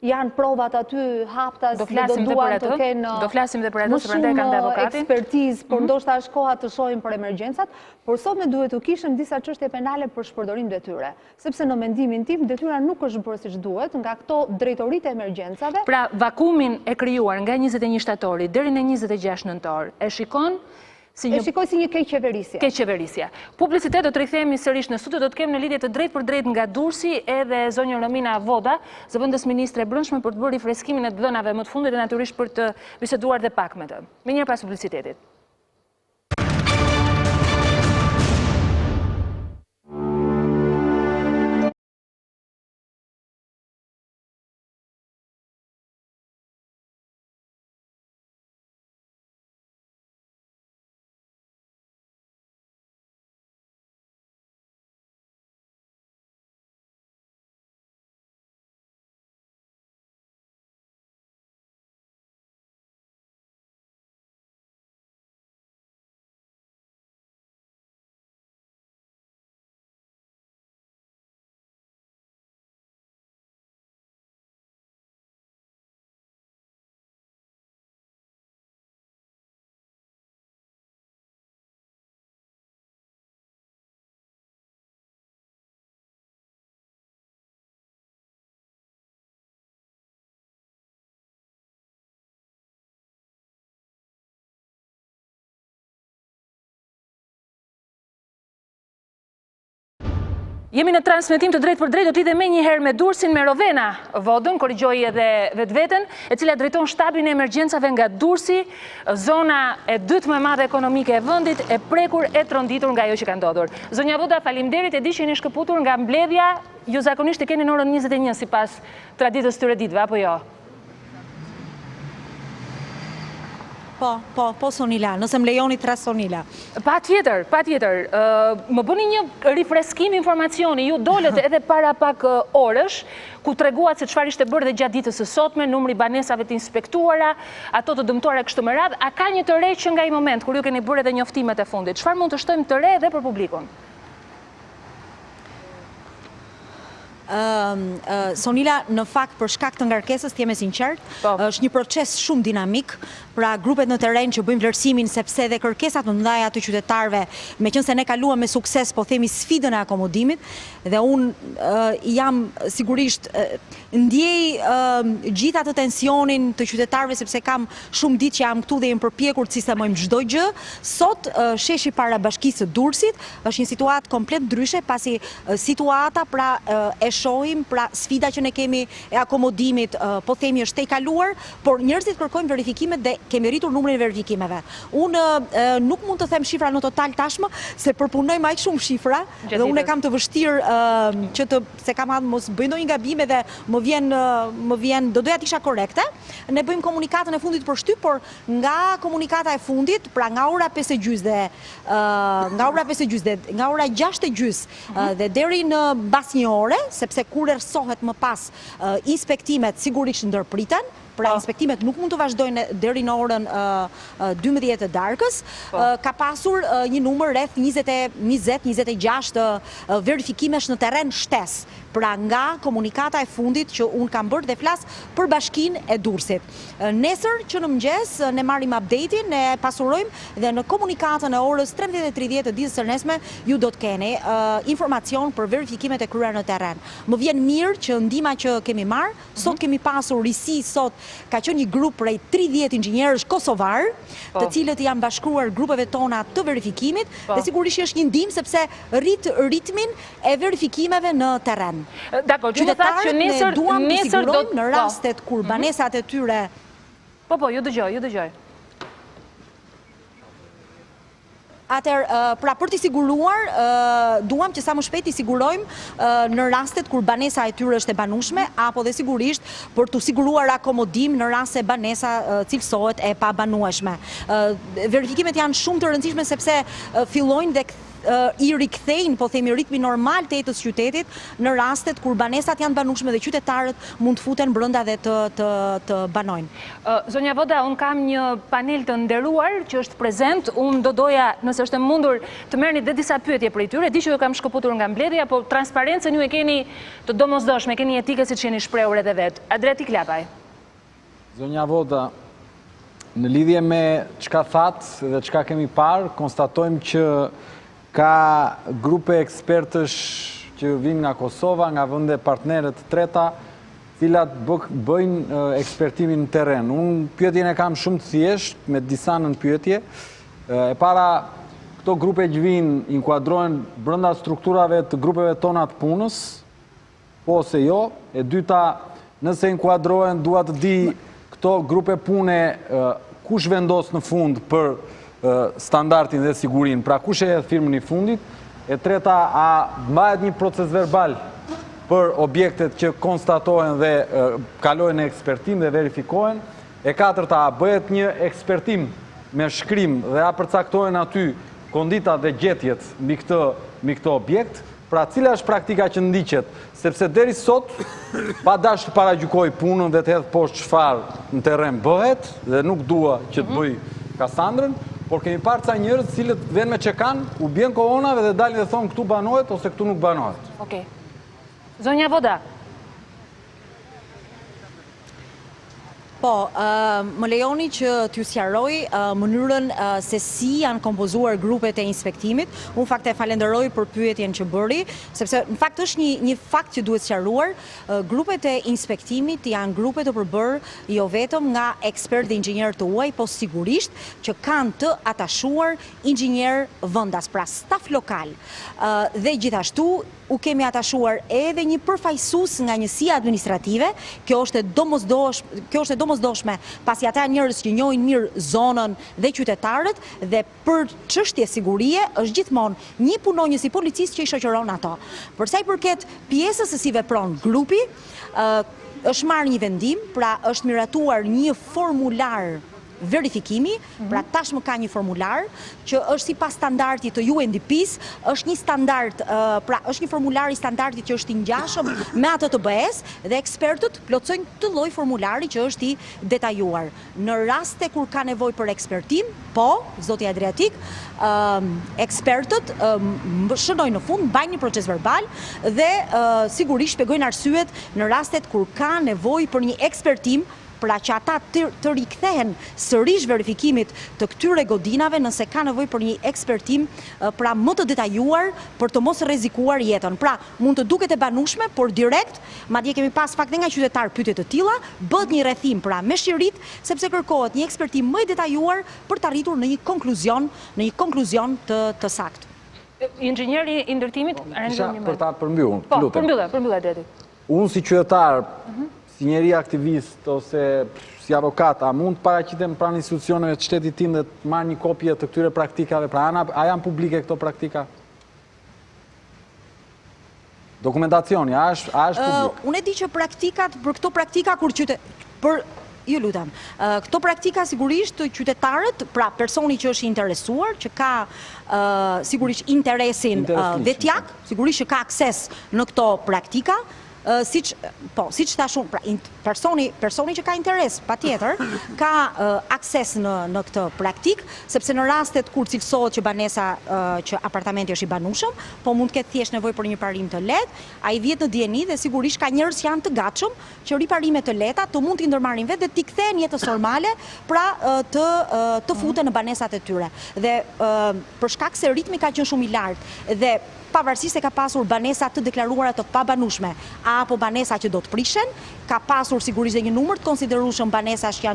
janë provat aty haptas dhe do duan të kenë më shumë ekspertizë, por ndoshta është koha të shohim për emergjencat, por sot ne duhet të kishim disa çështje penale për shpërdorim detyre, sepse në mendimin tim detyra nuk është bërë siç duhet nga këto drejtoritë e emergjencave. Pra vakumin e krijuar nga 21 shtatori deri në 26 nëntor e shikon si një keqqeverisje. Keqqeverisje. Publicitet do të rikthehemi sërish në studio, do të kemi në lidhje të drejtë për drejtë nga Durrësi edhe zonja Romina Voda, zëvendës ministre e Brendshme, për të bërë rifreskimin e dhënave më të fundit dhe natyrisht për të biseduar dhe pak me të. Mirë pas publicitetit. Jemi në transmetim të drejtë për drejtë, do të lidhem menjëherë me Durrësin, me Rovena Vodën, korrigjoj edhe vetveten, e cila drejton shtabin e emergjencave nga Durrësi, zona e dytë më e madhe ekonomike e vendit, e prekur e tronditur nga ajo që ka ndodhur. Zonja Voda, faleminderit, e di që jeni shkëputur nga mbledhja, ju zakonisht e keni në orën 21 sipas traditës tyre ditëve, apo jo? Po, Sonila, nëse më lejoni tras Sonila. Pa tjetër. Më bëni një rifreskim informacioni, ju dolet edhe para pak orësh, ku treguat se çfarë ishte bërë dhe gjatë ditës së sotme, numri banesave të inspektuara, ato të dëmtuara kështu me radhë, a ka një të re që nga i moment, kur ju keni bërë edhe njoftimet e fundit, çfarë mund të shtojmë të re edhe për publikun? Sonila, në fakt për shkak të ngarkesës, t'jeme sinqert, është një proces shumë dinamik, pra grupet në terren që bëjmë vlerësimin sepse dhe kërkesat më ndaja të qytetarëve, meqense ne kaluam me sukses, po themi sfidën e akomodimit, dhe unë jam sigurisht ndjej gjitha të tensionin të qytetarëve sepse kam shumë ditë që jam këtu dhe jem përpjekur të sistemojmë çdo gjë. Sot sheshi para Bashkisë së Durrësit është një situatë komplet ndryshe, pasi situata pra e shohim, pra sfida që ne kemi e akomodimit, po themi është e kaluar, por njerëzit kërkojnë verifikimet dhe kemi rritur numrin e verifikimeve. Unë nuk mund të them shifra në total tashmë, se përpunojmë aq shumë shifra, dhe unë e kam të vështirë që se kam hadh mos bëj ndonjë gabim dhe më vjen do doja të isha korekte. Ne bëjmë komunikatën e fundit për shtyp, por nga komunikata e fundit, pra nga ora 5:30 dhe nga ora 6:30 dhe deri në mbas një ore, sepse kur erësohet më pas inspektimet sigurisht ndërpriten, pra inspektimet nuk mund të vazhdojnë deri në orën 12 të darkës, ka pasur një numër rreth 20-26 verifikimesh në terren shtes, pra nga komunikata e fundit që unë kam bërë dhe flas për Bashkinë e Durrësit. Nesër që në mëngjes ne marrim update-in, ne pasurojmë dhe në komunikatën e orës 13:30 të ditës së nesme ju do të keni informacion për verifikimet e kryer në terren. Më vjen mirë që ndihma që kemi marrë, sot kemi pasur risi, sot ka qenë një grup prej 30 inxhinierësh kosovar, të cilët janë bashkruar grupeve tona të verifikimit, dhe sigurisht është një ndihmë sepse rrit ritmin e verifikimeve në terren. Dakor, ju do thatë që nesër të sigurojmë në rastet kur banesat e tyre. Po, ju dëgjoj. Pra për t'i siguruar, duam që sa më shpejt t'i sigurojmë në rastet kur banesa e tyre është e banueshme, apo dhe sigurisht për t'u siguruar akomodim në rast se banesa cilësohet e pa banueshme. Verifikimet janë shumë të rëndësishme sepse fillojnë dhe i rikthejnë, po themi, ritmi normal të jetës qytetit në rastet kur banesat janë banueshme dhe qytetarët mund të futen brenda dhe të banojnë. Zonja Voda, unë kam një panel të nderuar që është prezent. Unë do doja, nëse është e mundur, të merrni dhe disa pyetje për tyre. Di që ju kam shkëputur nga mbledhja, po transparencën ju e keni të domosdoshme, keni etike siç jeni shprehur edhe vet. Adreti Klapaj. Zonja Voda, në lidhje me çka thatë dhe çka kemi parë, konstatojmë që ka grupe ekspertësh që vinë nga Kosova, nga vende partnerët të treta, cilat bëjnë ekspertimin në terren. Unë pyetjen e kam shumë të thjesht, me disa nën pyetje. E para, këto grupe që vinë inkuadrohen brenda strukturave të grupeve tona të punës, po ose jo. E dyta, nëse inkuadrohen, dua të di këto grupe pune kush vendos në fund për standardin dhe sigurinë, pra kush e hedh firmën i fundit. E treta, a mbahet një proces verbal për objektet që konstatohen dhe kalojnë në ekspertim dhe verifikohen. E katërta, a bëhet një ekspertim me shkrim dhe a përcaktohen aty konditat dhe gjetjet mbi këtë objekt. Pra, cila është praktika që ndiqet, sepse deri sot, pa dash të paragjykoj punën dhe të hedh poshtë çfarë në terren bëhet, dhe nuk dua që të bëj Kasandrën, por kemi parë ca njerëz cilët vjen me çekan, u bjen kohonave dhe dalin dhe thonë këtu banohet ose këtu nuk banohet. Okej. Zonja Voda. Po, më lejoni që t'ju sqaroj mënyrën se si janë kompozuar grupet e inspektimit. Unë fakt e falenderoj për pyetjen që bëri, sepse në fakt është një fakt që duhet sqaruar. Grupet e inspektimit janë grupe të përbërë jo vetëm nga ekspertë dhe inxhinierë të huaj, po sigurisht që kanë të atashuar inxhinierë vendas, pra staf lokal. Dhe gjithashtu u kemi atashuar edhe një përfaqësues nga njësia administrative. Kjo është e domosdoshme, pasi ata njerëz që njohin mirë zonën dhe qytetarët, dhe për çështje sigurie është gjithmonë një punonjës i policisë që i shoqëron ato. Për sa i përket pjesës se si vepron grupi, është marrë një vendim, pra është miratuar një formular verifikimi, pra tashmë ka një formular që është sipas standardit të UNDP-s, është një standard, pra është një formular i standardit që është i ngjashëm me atë të BE-s dhe ekspertët plotësojnë këtë lloj formulari që është i detajuar. Në raste kur ka nevojë për ekspertim, po, zoti Adriatik, ekspertët shënojnë në fund, bajnë një proces verbal dhe sigurisht shpjegojnë arsyet në rastet kur ka nevojë për një ekspertim, pra që ata të rikthehen sërish verifikimit të këtyre godinave nëse ka nevojë për një ekspertim pra më të detajuar për të mos rrezikuar jetën. Pra mund të duket e banueshme, por direkt, madje kemi pas fakt nga qytetar pyetje të tilla, bëhet një rrethim pra me shqirit, sepse kërkohet një ekspertim më i detajuar për të arritur në një konkluzion të saktë. Inxhinieri i ndërtimit, për ta përmbyllur, lutem. Po, përmbyll Adreti. Unë si qytetar, si njeri aktivist ose si avokat, a mund të paraqitem pranë institucioneve të shtetit tim dhe të marr një kopje të këtyre praktikave? Pra, a janë publike këto praktika? Dokumentacioni, a është publik? Unë e di që për këto praktika ju lutem. Këto praktika sigurisht qytetarët, pra personi që është interesuar, që ka sigurisht interesin vetjak, sigurisht që ka akses në këto praktika, siç thashun, pra personi që ka interes, patjetër, ka akses në këtë praktik, sepse në rastet kur cilësohet që banesa, që apartamenti është i banueshëm, po mund të ketë thjesht nevojë për një parim të lehtë, ai vjet në dieni dhe sigurisht ka njerëz që janë të gatshëm që riparimet të lehta të mund t'i ndërmarrin vetë dhe t'i kthehen jetës normale, pra të futen në banesat e tyre. Dhe për shkak se ritmi ka qenë shumë i lartë dhe pavarësisht se ka pasur banesa të deklaruara të pabanueshme apo banesa që do të prishen, ka pasur sigurisht dhe një numër të konsiderueshëm banesash që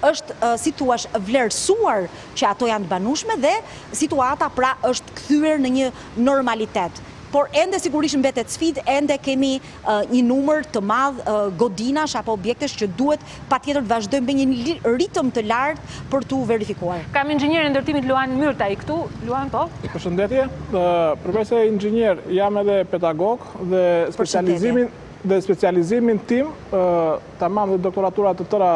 është si thua vlerësuar që ato janë të banueshme dhe situata pra është kthyer në një normalitet. Por ende sigurisht mbetet sfidë, ende kemi një numër të madh godinash apo objektesh që duhet patjetër të vazhdojmë me një ritëm të lartë për tu verifikuar. Kam inxhinierin e ndërtimit Luan Myrtaj këtu. Luan, po? Përshëndetje. Përveç se inxhinier, jam edhe pedagog dhe specializimin tim, tamam dhe doktoraturat të tëra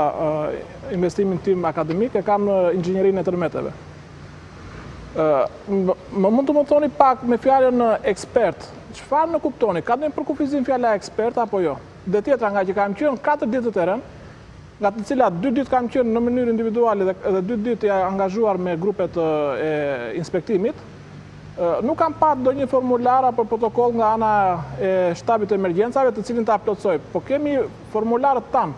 investimin tim akademik, e kam në inxhinierinë e tërmeteve. Më mund të më thoni pak me fjalën ekspert, çfarë në kuptoni? Ka ndonjë përkufizim fjala ekspert apo jo? Dhe tjetra nga që kam qenë 4 ditë të terren, nga të cilat 2 ditë kam qenë në mënyrë individuale dhe 2 ditë angazhuar me grupet e inspektimit, nuk kam pat ndonjë formular apo protokoll nga ana e shtabit të emergjencave të cilin ta plotësoj, po kemi formularët tanë,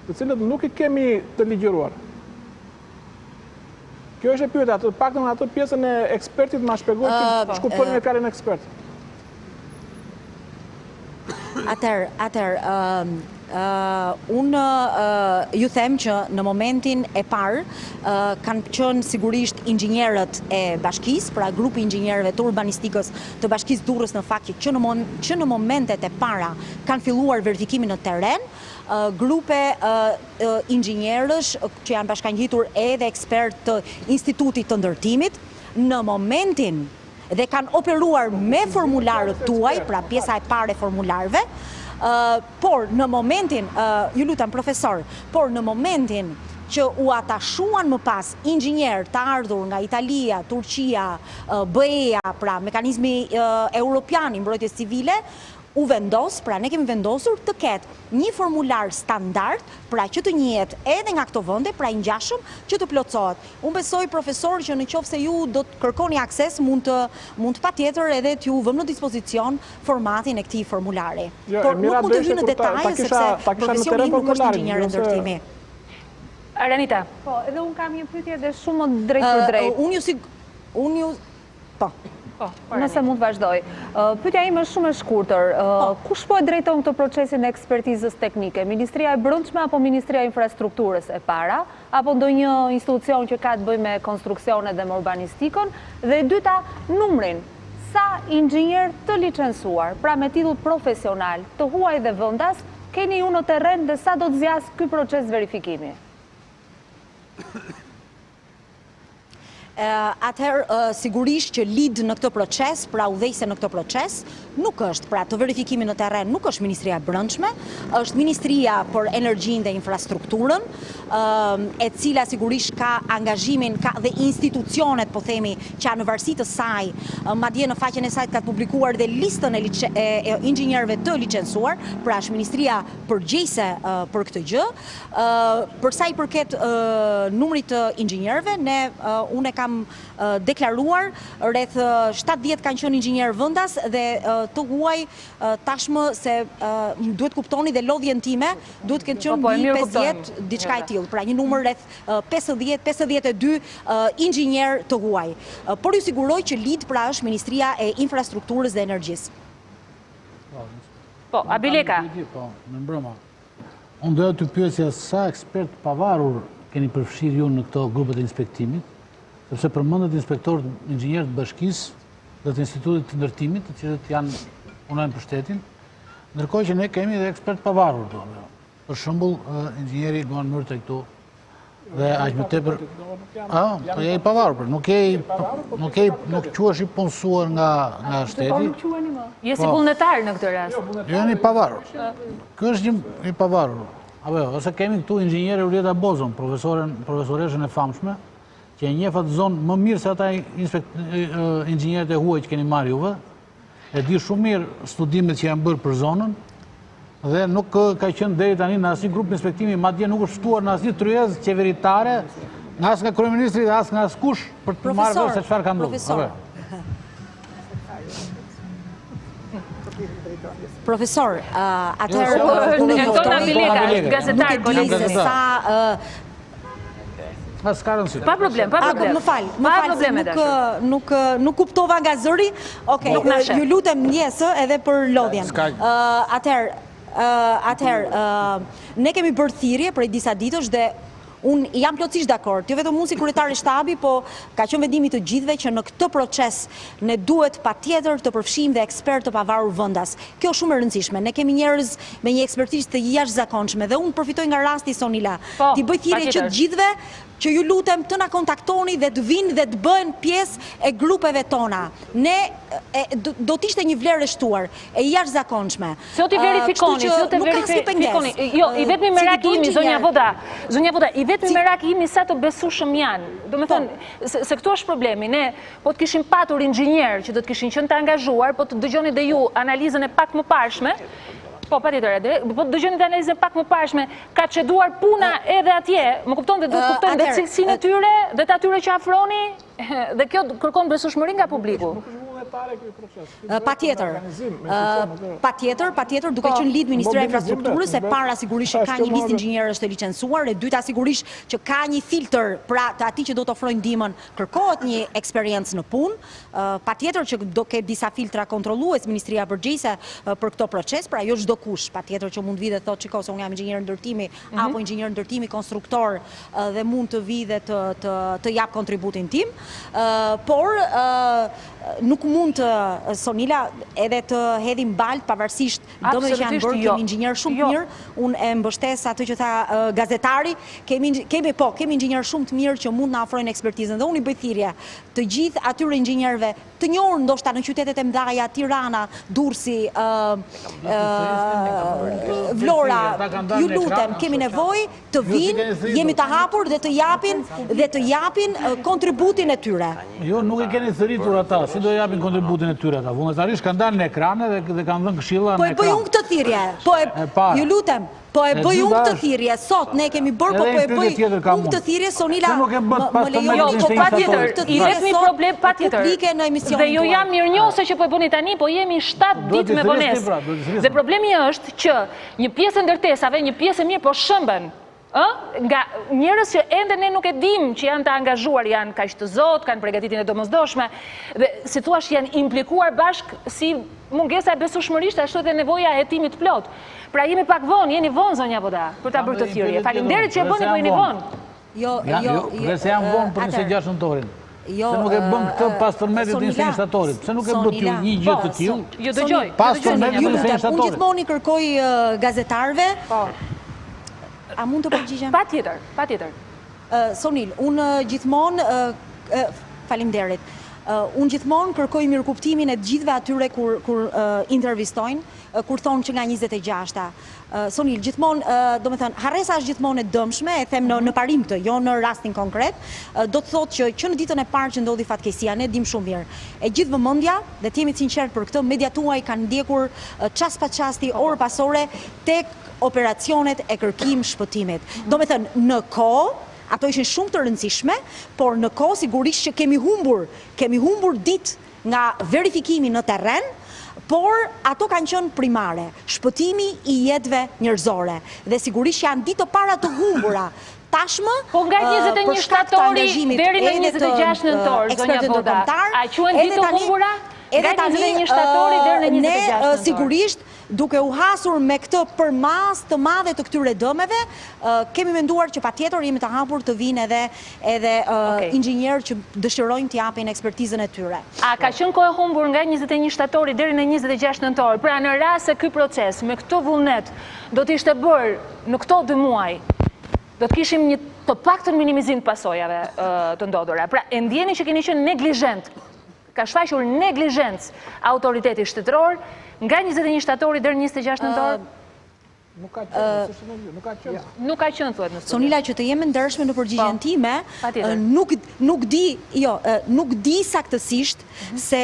të cilët nuk I kemi të ligjëruar. Kjo është e pyetja, të paktën atë pjesën e ekspertit ma shpjegoj që kuptoni me fjalën ekspert. Unë ju them që në momentin e parë kanë qenë sigurisht inxhinierët e bashkisë, pra grupi inxhinierëve të urbanistikës të bashkisë Durrës në fakt që në momentet e para kanë filluar verifikimin në terren, grupe inxhinierësh që janë bashkangjitur edhe ekspert të Institutit të Ndërtimit, në momentin dhe kanë operuar me formularët tuaj, pra pjesa e parë e formularëve, por në momentin, ju lutem profesor, por në momentin që u atashuan më pas inxhinierë të ardhur nga Italia, Turqia, BE-ja, pra mekanizmi europian I mbrojtjes civile, u vendos, pra ne kemi vendosur të ketë një formular standard, pra që të njihet edhe nga këto vende, pra I ngjashëm që të plotësohet. Unë besoj profesor që në qoftë se ju do të kërkoni akses, mund të patjetër edhe t'ju vëmë në dispozicion formatin e këtij formulari. Por nuk mund të hyj në detaje sepse profesioni im nuk është inxhinier ndërtimi. Aranita. Po, edhe unë kam një pyetje dhe shumë drejt për drejt. Nëse mund të vazhdoj. Pyetja ime është shumë e shkurtër. Kush po e drejton këtë procesin e ekspertizës teknike? Ministria e Brendshme apo Ministria e Infrastrukturës e para? Apo ndonjë institucion që ka të bëjë me konstruksionet dhe me urbanistikën? Dhe e dyta, numrin. Sa inxhinier të licencuar, pra me titull profesional, të huaj dhe vendas, keni ju në terren dhe sa do të zjas ky proces verifikimi? Atëherë sigurisht që lid në këtë proces, pra udhëheqëse në këtë proces, nuk është, pra të verifikimi në terren nuk është Ministria e Brendshme, është Ministria për Energjinë dhe Infrastrukturën, e cila sigurisht ka angazhimin dhe institucionet, po themi, që në varësi të saj, madje në faqen e saj ka publikuar dhe listën e inxhinierëve të licencuar, pra është Ministria përgjegjëse për këtë gjë. Për sa I përket numrit të inxhinierëve, unë kam deklaruar rreth 70 kanë qenë inxhinier vendas dhe të huaj tashmë se duhet kuptoni dhe lodhjen time duhet të ketë qenë mbi 50 diçka e tillë, pra një numër rreth 50-52 inxhinier të huaj. Por ju siguroj që lid pra është Ministria e Infrastrukturës dhe Energjisë. Po, Abileka. Po, në mbrëma. Unë doja të pyesja sa ekspert pavarur keni përfshirë ju në këto grupet e inspektimit, sepse përmendet inspektorët inxhinierë të bashkisë dhe të Institutit të Ndërtimit, të cilët janë punojnë për shtetin, ndërkohë që ne kemi edhe ekspert pavarur. Për shembull, inxhinieri Luan Myrte këtu dhe aq më tepër, po je I pavarur, nuk quhesh I punësuar nga shteti. Je si vullnetar në këtë rast. Jo, jeni I pavarur. Ky është I pavarur. Apo jo, ose kemi këtu inxhiniere Ulieta Bozon, profesoreshën e famshme, që e njeh atë zonë më mirë se ata inxhinierët e huaj që keni marrë juve, e di shumë mirë studimet që janë bërë për zonën, dhe nuk ka qenë deri tani në asnjë grup inspektimi, madje nuk është ftuar në asnjë tryezë qeveritare, as nga kryeministri dhe as nga askush për të marrë vesh se çfarë ka ndodhur. Profesor, atëherë unë gazetar kolegë sa Pa problem. Më fal, nuk kuptova nga zëri. Okej, ju lutem ndjesë edhe për lodhjen. Atëherë, ne kemi bërë thirrje prej disa ditësh dhe unë jam plotësisht dakord, jo vetëm unë si kryetari I shtabi, po ka qenë vendimi të gjithëve që në këtë proces ne duhet patjetër të përfshijmë dhe ekspert të pavarur vendas. Kjo është shumë e rëndësishme. Ne kemi njerëz me një ekspertizë të jashtëzakonshme dhe unë përfitoj nga rasti Sonila. Ti bëj thirrje që të gjithëve që ju lutem të na kontaktoni dhe të vinë dhe të bëhen pjesë e grupeve tona. Ne do t'ishte një vlerë e shtuar, e jashtëzakonshme. Se o t'i verifikoni, se o t'i verifikoni. Jo, i vetëmi merak imi, zonja Voda, i vetëmi merak imi sa të besueshëm janë. Do me thënë, se këtu është problemi, ne po të kishim patur inxhinierë që do të kishin qenë të angazhuar, po të dëgjoni dhe ju analizën e pak më parshme, po, pa tjetër, po të dëgjoni dhe analizën e pak më parshme, ka çeduar puna edhe atje, më kupton dhe do të kuptojnë dhe cilësinë e tyre, dhe të atyre që afroni, dhe kjo kërkon besueshmëri nga publiku. Patjetër, duke qenë lidh Ministria e Infrastrukturës, e para sigurisht që ka një listë inxhinierësh të licencuar, e dyta sigurisht që ka një filtr pra të atij që do të ofrojnë ndihmën, kërkohet një eksperiencë në punë. Patjetër që do ketë disa filtra kontrollues Ministria e Përgjegjëse për këto proces, pra jo çdo kush, patjetër që mund vi dhe thotë shikoj se unë jam inxhinier ndërtimi apo inxhinier ndërtimi konstruktor dhe mund të vi dhe të jap kontributin tim, por nuk mund të, Sonila, edhe të hedhim balt pavarësisht domethënë që janë bërë, kemi inxhinier shumë të mirë, unë e mbështes atë që tha gazetari, kemi inxhinier shumë të mirë që mund na ofrojnë ekspertizën dhe unë i bëj thirrje të gjithë atyre inxhinierëve të njohur ndoshta në qytetet e mëdha, Tirana, Durrësi, Vlora, ju lutem, kemi nevojë të vinë, jemi të hapur dhe të japin kontributin e tyre. Jo, nuk e keni thëritur ata, si do japin kontributin e tyre ata. Vullnetarisht kanë dalë në ekrane dhe kanë dhënë këshilla në ekran. Po e bëj unë këtë thirrje, ju lutem, po e bëj unë këtë thirrje, sot ne kemi bërë, po e bëj unë këtë thirrje, Sonila, më lejoni që patjetër, i vetmi problem patjetër. Dhe ju jam mirënjohëse që po e bëni tani, po jemi 7 ditë me vonesë. Dhe problemi është që një pjesë e ndërtesave, një pjesë e mirë po shëmben. Nga njerëz që ende ne nuk e dim që janë të angazhuar, janë kaq të zotë, kanë përgatitjen e domosdoshme dhe si thua janë implikuar bashkë si mungesa e besueshmërisë, ashtu edhe nevoja e hetimit plot. Pra jemi pak vonë, jeni vonë zonja Voda për ta bërë të thirrje. Faleminderit që e bëni, po jeni vonë. Jo, se janë vonë për 26 nëntorin. Se nuk e bën këtë pas tërmetit të 21 shtatorit. Pse nuk e bën ti një gjë të tillë? Jo dëgjoj. Pas tërmetit të 21 shtatorit. Unë gjithmonë i kërkoj gazetarëve. A mund të përgjigjem? Patjetër. Sonil, unë gjithmonë, faleminderit, unë gjithmonë kërkoj mirëkuptimin e të gjithëve atyre kur intervistojnë, kur thonë që nga 26-ta. Sonil, gjithmonë, do me thënë, harresa është gjithmonë e dëmshme, e them në parim këtë, jo në rastin konkret, do të thotë që në ditën e parë që ndodhi fatkeqësia, ne dim shumë mirë. E gjithë vëmendja, dhe të jemi të sinqertë për këtë, media tuaj kanë ndjekur çast pas çasti, orë pas ore, tek operacionet e kërkim shpëtimit. Do me thënë, në kohë, ato ishin shumë të rëndësishme, por në kohë sigurisht që kemi humbur ditë nga verifikimi në terren, por ato kanë qenë primare, shpëtimi i jetëve njerëzore. Dhe sigurisht janë ditë të para të humbura. Tashmë, po nga 21 shtatori deri në 26 nëntor, zonja Voda, a quhen ditë të humbura? Edhe tani, ne sigurisht, duke u hasur me këtë përmas të madhe të këtyre dëmeve, kemi menduar që patjetër jemi të hapur të vinë edhe inxhinierë që dëshirojnë të japin ekspertizën e tyre. A ka qenë kohë humbur nga 21 shtatori deri në 26 nëntor? Pra në rast se ky proces me këtë vullnet do të ishte bërë në këto 2 muaj, do të kishim një të paktën minimizim të pasojave të ndodhura. Pra e ndjeni që keni qenë neglizhent, ka shfaqur neglizhencë autoriteti shtetëror nga 21 shtatori deri 26 nëntor? Nuk ka qenë, thuhet në studim. Sonila, që të jemi ndershme në përgjigjen time, nuk di saktësisht se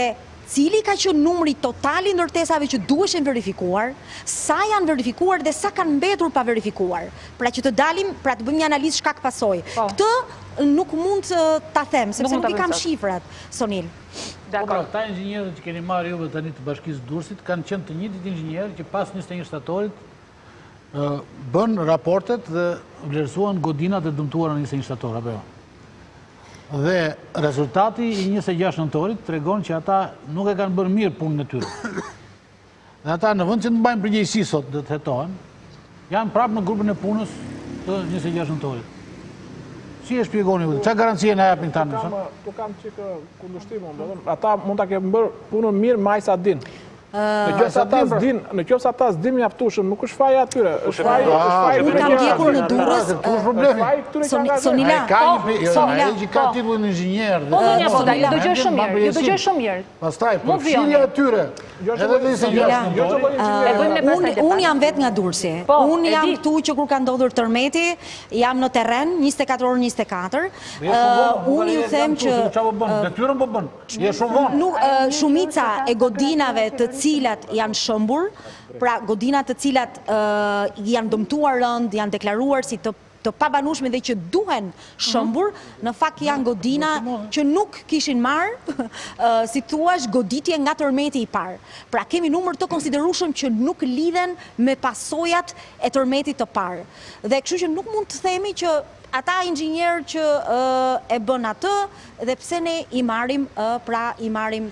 cili ka qenë numri total i ndërtesave që duheshin verifikuar, sa janë verifikuar dhe sa kanë mbetur pa verifikuar. Pra që të dalim, pra të bëjmë një analizë shkak pasojë. Këtë nuk mund ta them, sepse nuk i kam shifrat, Sonil. Ta inxhinierët që keni marrë juve tani të Bashkisë Durrësit kanë qenë të njëjtit inxhinierë që pas 21 shtatorit bën raportet dhe vlerësuan godinat e dëmtuara në 21 shtator, apo jo? Dhe rezultati i 26 nëntorit tregon që ata nuk e kanë bërë mirë punën e tyre. Dhe ata në vend që të mbajnë përgjegjësi sot dhe të hetohen, janë prapë në grupin e punës të 26 nëntorit. Si e shpjegoni, çfarë garancie na japin tani? Tu kam çik kundërshtim, ata mund ta kenë bërë punën mirë më sa din. Në qoftë ata s'dim mjaftueshëm, nuk është faji atyre. Është faji Unë kam ndjekur në Durrës. Sonila, ai ka titullin inxhinier. Po zonja Voda, ju dëgjoj shumë mirë, ju dëgjoj shumë mirë. Pastaj përfshirja atyre. Unë jam vetë nga Durrësi. Unë jam këtu që kur ka ndodhur tërmeti, jam në terren 24 orë 24. Unë ju them që detyrën po bën. Je shumë vonë. Shumica e godinave të cilat janë shëmbur, pra godinat të cilat janë dëmtuar rënd, janë deklaruar si të pabanueshme dhe që duhen shëmbur, në fakt janë godina që nuk kishin marrë, si thuash, goditje nga tërmeti i parë. Pra kemi numër të konsiderueshëm që nuk lidhen me pasojat e tërmetit të parë. Dhe kështu që nuk mund të themi që ata inxhinierë që e bën atë dhe pse ne i marrim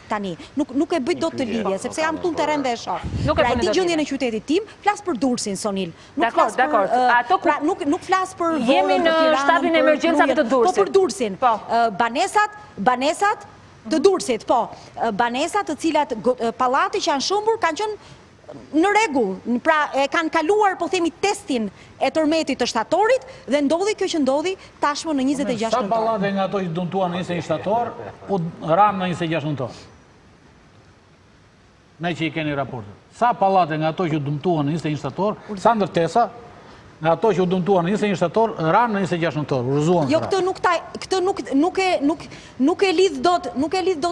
tani. Nuk e bëj dot të lidhje, sepse jam këtu në terren dhe e shoh. Pra e di gjendjen e qytetit tim, flas për Durrësin, Sonil. Nuk flas për jemi në shtabin e emergjencave të Durrësit. Po për Durrësin. Banesat të Durrësit, po. Banesat të cilat pallati që janë shëmbur kanë qenë në rregull, pra e kanë kaluar, po themi, testin e tërmetit të shtatorit dhe ndodhi kjo që ndodhi tashmë në 26 nëntor. Sa pallate nga ato që dëmtuan në 21 shtator, u ranë në 26 nëntor? Ne që i keni raportet. Sa pallate nga ato që dëmtuan në 21 shtator, sa ndërtesa, nga ato që u dëmtuan në 21 shtator, ranë në 26 nëntor, urzuan. Jo, këtë nuk e lidh dot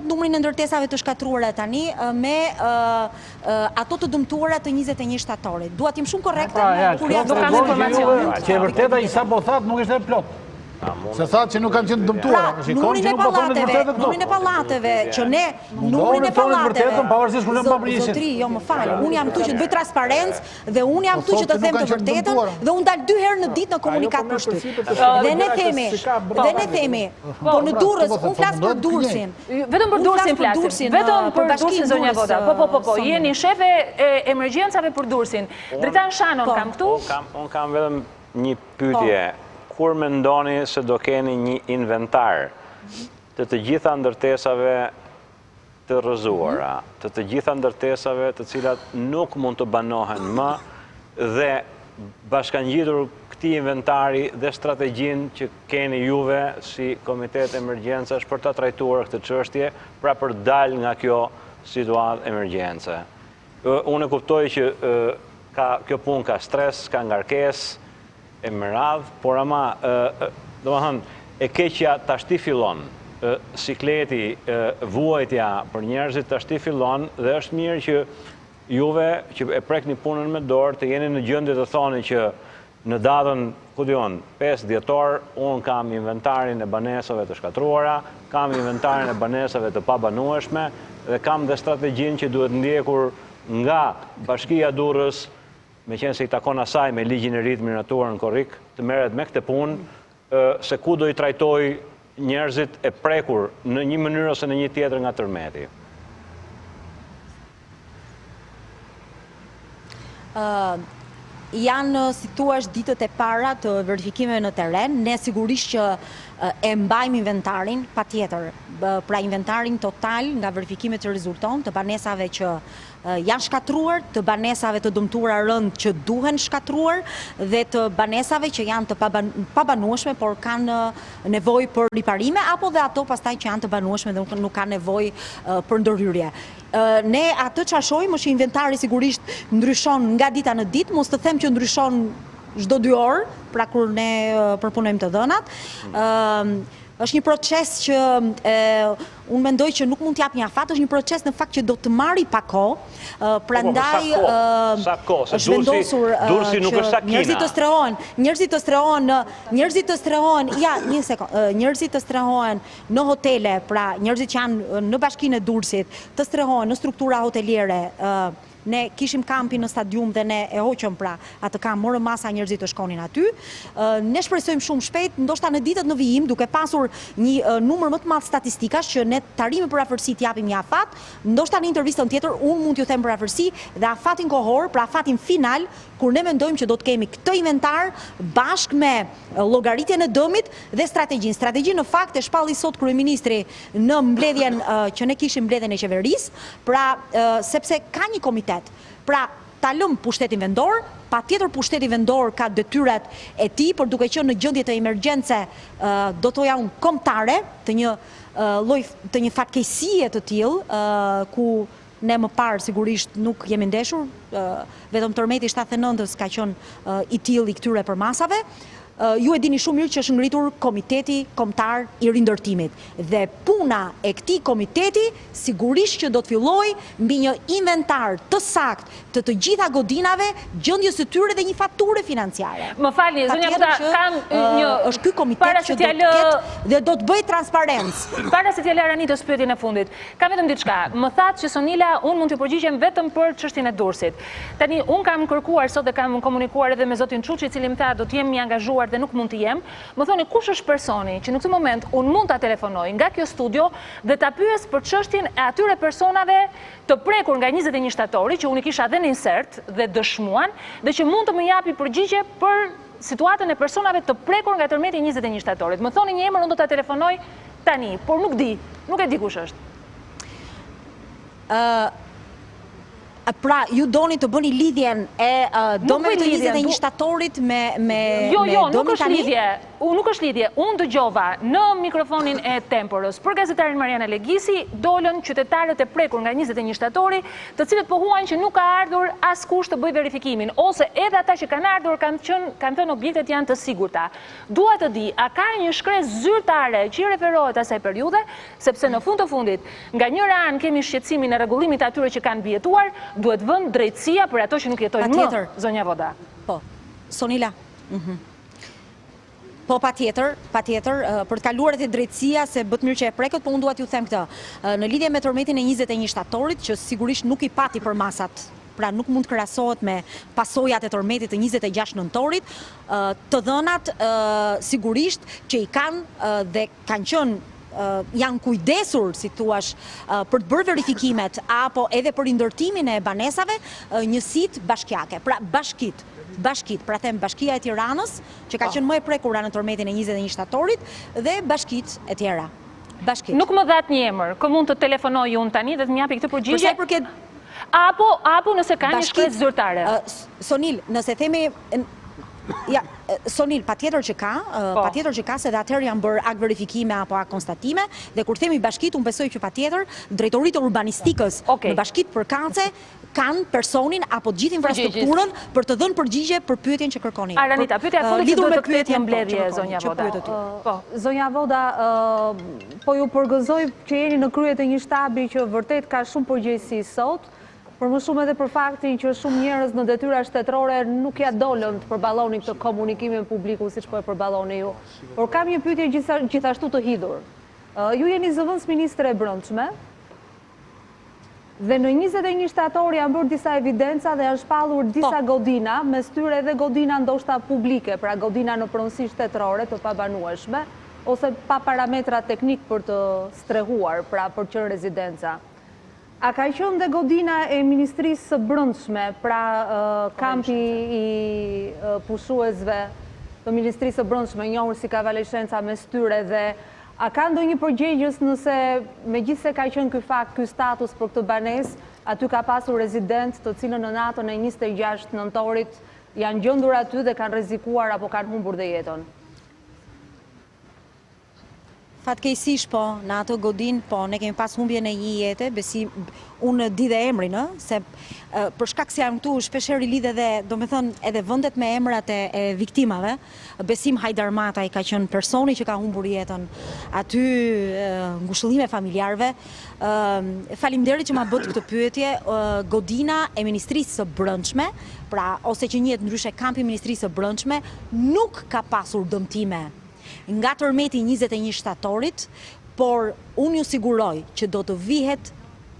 numrin e ndërtesave të shkatruara tani me ato të dëmtuara të 21 shtatorit. Dua të jem shumë korrekte kur jam të kam informacion. Që e vërteta i sa po thatë nuk ishte plot. Se thatë që nuk kanë qenë dëmtuara. Numrin e pallateve, që ne, numrin e pallateve, zotri, jo më falë, unë jam tu që të bëj transparencë dhe unë jam tu që të them të vërtetën dhe unë dal 2 herë në ditë në komunikat për shtyp. Dhe ne themi, po në Durrës, unë flas për Durrësin. Vetëm për Durrësin flasim, vetëm për Durrësin, zonja Voda. Po, jeni shefe e emergjencave për Durrësin. Dritan Shanon kam këtu? Unë kam vetëm një pyetje. Kur mendoni se do keni një inventar të gjitha ndërtesave të rrëzuara, të gjitha ndërtesave të cilat nuk mund të banohen më dhe bashkangjitur këtij inventari dhe strategjinë që keni juve si Komitet Emergjencash për ta trajtuar këtë çështje, pra për dal nga kjo situatë emergjence. Unë e kuptoj që kjo punë ka stres, ka ngarkesë, e më radhë, por ama, do më thënë, e keqja tashti fillon, sikleti, vuajtja për njerëzit tashti fillon, dhe është mirë që juve, që e prekni punën me dorë, të jeni në gjendje të thoni që në datën, ku dion, 5 dhjetor, unë kam inventarin e banesave të shkatruara, kam inventarin e banesave të pabanueshme, dhe kam dhe strategjinë që duhet ndjekur nga Bashkia Durrës, me qenë se i takon asaj me ligjin e ri të miratuar në korrik, të merret me këtë punë, se ku do i trajtoj njerëzit e prekur në një mënyrë ose në një tjetër nga tërmeti. Janë, si thuash, ditët e para të verifikimeve në terren, ne sigurisht që e mbajmë inventarin, patjetër, pra inventarin total nga verifikimet që rezulton të banesave që janë shkatruar, të banesave të dëmtuara rënd që duhen shkatruar dhe të banesave që janë të pabanueshme, por kanë nevojë për riparime, apo dhe ato pastaj që janë të banueshme dhe nuk kanë nevojë për ndërhyrje. Ne atë që shohim është që inventari sigurisht ndryshon nga dita në ditë, mos të them që ndryshon çdo 2 orë, pra kur ne përpunojmë të dhënat. Është një proces që unë mendoj që nuk mund t'jap një afat, është një proces në fakt që do të marri pa kohë, prandaj është vendosur që njerëzit të strehojnë, njerëzit të strehojnë në hotele, pra njerëzit që janë në Bashkinë e Durrësit, të strehojnë në struktura hoteliere ne kishim kampin në stadium dhe ne e hoqëm pra atë kam, morëm masa njerëzit të shkonin aty. Ne shpresojmë shumë shpejt, ndoshta në ditët në vijim, duke pasur një numër më të madh statistikash që ne tarimi për afërsi t'japim një afat, ndoshta në intervistën tjetër unë mund t'ju them për afërsi dhe afatin kohor, pra afatin final, kur ne mendojmë që do të kemi këtë inventar bashkë me llogaritjen e dëmit dhe strategjinë. Strategjinë në fakt e shpalli sot kryeministri në mbledhjen që ne kishim mbledhjen e qeverisë, pra sepse ka një komitet. Pra ta lëm pushtetin vendor, patjetër pushteti vendor ka detyrat e tij, por duke qenë në gjendje të emergjence, do thoja unë kombëtare, të një lloj të një fatkeqësie të tillë, ku ne më parë sigurisht nuk jemi ndeshur, vetëm tërmeti 79-ës ka qenë i tillë i këtyre përmasave. Ju e dini shumë mirë që është ngritur Komiteti Kombëtar i Rindërtimit. Dhe puna e këtij komiteti sigurisht që do të fillojë mbi një inventar të saktë të gjitha godinave, gjendjes së tyre dhe një faturë financiare. Më falni, zonja Buda, kam një është ky komitet që do të ketë dhe do të bëjë transparencë. Para se t'ja lë Ranitës pyetjen e fundit, kam vetëm diçka. Më thatë që Sonila, unë mund të përgjigjem vetëm për çështjen e Durrësit. Tani unë kam kërkuar sot dhe kam komunikuar edhe me zotin Çuçi, i cili më tha do të jem i angazhuar dhe nuk mund të jem. Më thoni kush është personi që në këtë moment unë mund ta telefonoj nga kjo studio dhe ta pyes për çështjen e atyre personave të prekur nga 21 shtatori që unë kisha dhe në insert dhe dëshmuan dhe që mund të më japi përgjigje për situatën e personave të prekur nga tërmeti 21 shtatorit. Më thoni një emër, unë do ta telefonoj tani, por nuk e di kush është. Pra, ju doni të bëni lidhjen e dëmeve të 21 shtatorit me nuk është lidhje. Nuk është lidhje. Unë dëgjova në mikrofonin e Temporës për gazetarin Mariana Legisi dolën qytetarët e prekur nga 21 shtatori, të cilët pohuan që nuk ka ardhur askush të bëjë verifikimin, ose edhe ata që kanë ardhur kanë thënë objektet janë të sigurta. Dua të di, a ka një shkresë zyrtare që i referohet asaj periudhe, sepse në fund të fundit, nga njëra anë kemi shqetësimin e rregullimit të atyre që kanë bjetuar, duhet vënë drejtësia për ato që nuk jetojnë më, zonja Voda. Po, Sonila. Po, patjetër, për të kaluaret e drejtësia, se bët mirë që e prekët, po unë duat ju them këtë. Në lidhje me tërmetin e 21 shtatorit, që sigurisht nuk i pati për masat, pra nuk mund të krahasohet me pasojat e tërmetit të 26 nëntorit, të dhënat sigurisht që i kanë dhe kanë qenë janë kujdesur, si thuash, për të bërë verifikimet apo edhe për indërtimin e banesave, njësit bashkiake. Pra bashkit, pra them Bashkia e Tiranës, që ka qenë më e prekura në tërmetin e 21 shtatorit, dhe bashkit e tjera. Nuk më dhat një emër, kë mund të telefonoj unë tani dhe të më japi këtë përgjigje? Apo nëse ka një shkresë zyrtare? Sonil, nëse themi... Ja, Sonil, patjetër që ka, se dhe atëherë janë bërë ak verifikime apo ak konstatime, dhe kur themi bashkit, unë besoj që patjetër, drejtoritë e urbanistikës në bashkit përkatëse kanë personin apo gjithë infrastrukturën për të dhënë përgjigje për pyetjen që kërkoni. Aranita, pyetja e fundit që do të kthehet në mbledhje, zonja Voda. Zonja Voda, po ju përgëzoj që jeni në krye të një shtabi që vërtet ka shumë përgjegjësi sot, por më shumë edhe për faktin që shumë njerëz në detyra shtetërore nuk ja dolën të përballoni këtë komunikimin publiku siç po e përballoni ju. Por kam një pyetje gjithashtu të hidhur. Ju jeni zëvendës ministre e brendshme dhe në 21 shtator janë bërë disa evidenca dhe janë shpallur disa godina, mes tyre edhe godina ndoshta publike, pra godina në pronësi shtetërore të pabanueshme ose pa parametra teknik për të strehuar, pra për qenë rezidenca. A ka qenë dhe godina e Ministrisë së Brendshme, pra kampi i pushuesve të Ministrisë së Brendshme, njohur si kavaleshenca mes tyre, dhe a ka ndonjë përgjegjës nëse megjithse ka qenë ky fakt, ky status për këtë banesë, aty ka pasur rezident të cilën në natën e 26 nëntorit janë gjendur aty dhe kanë rrezikuar apo kanë humbur dhe jetën? Fatkeqësisht po, në ato godin, po, ne kemi pas humbjen e një jete, besim, unë di dhe emrin, se për shkak se janë këtu shpeshherë i lidhe dhe, do me thënë, edhe vendet me emrat e viktimave, Besim Hajdarmata i ka qenë personi që ka humbur jetën aty, ngushëllime familjarve. Faleminderit që ma bët këtë pyetje, godina e Ministrisë së Brendshme, pra, ose që njihet ndryshe kampi i Ministrisë së Brendshme, nuk ka pasur dëmtime nga tërmeti 21 shtatorit, por unë ju siguroj që do të vihet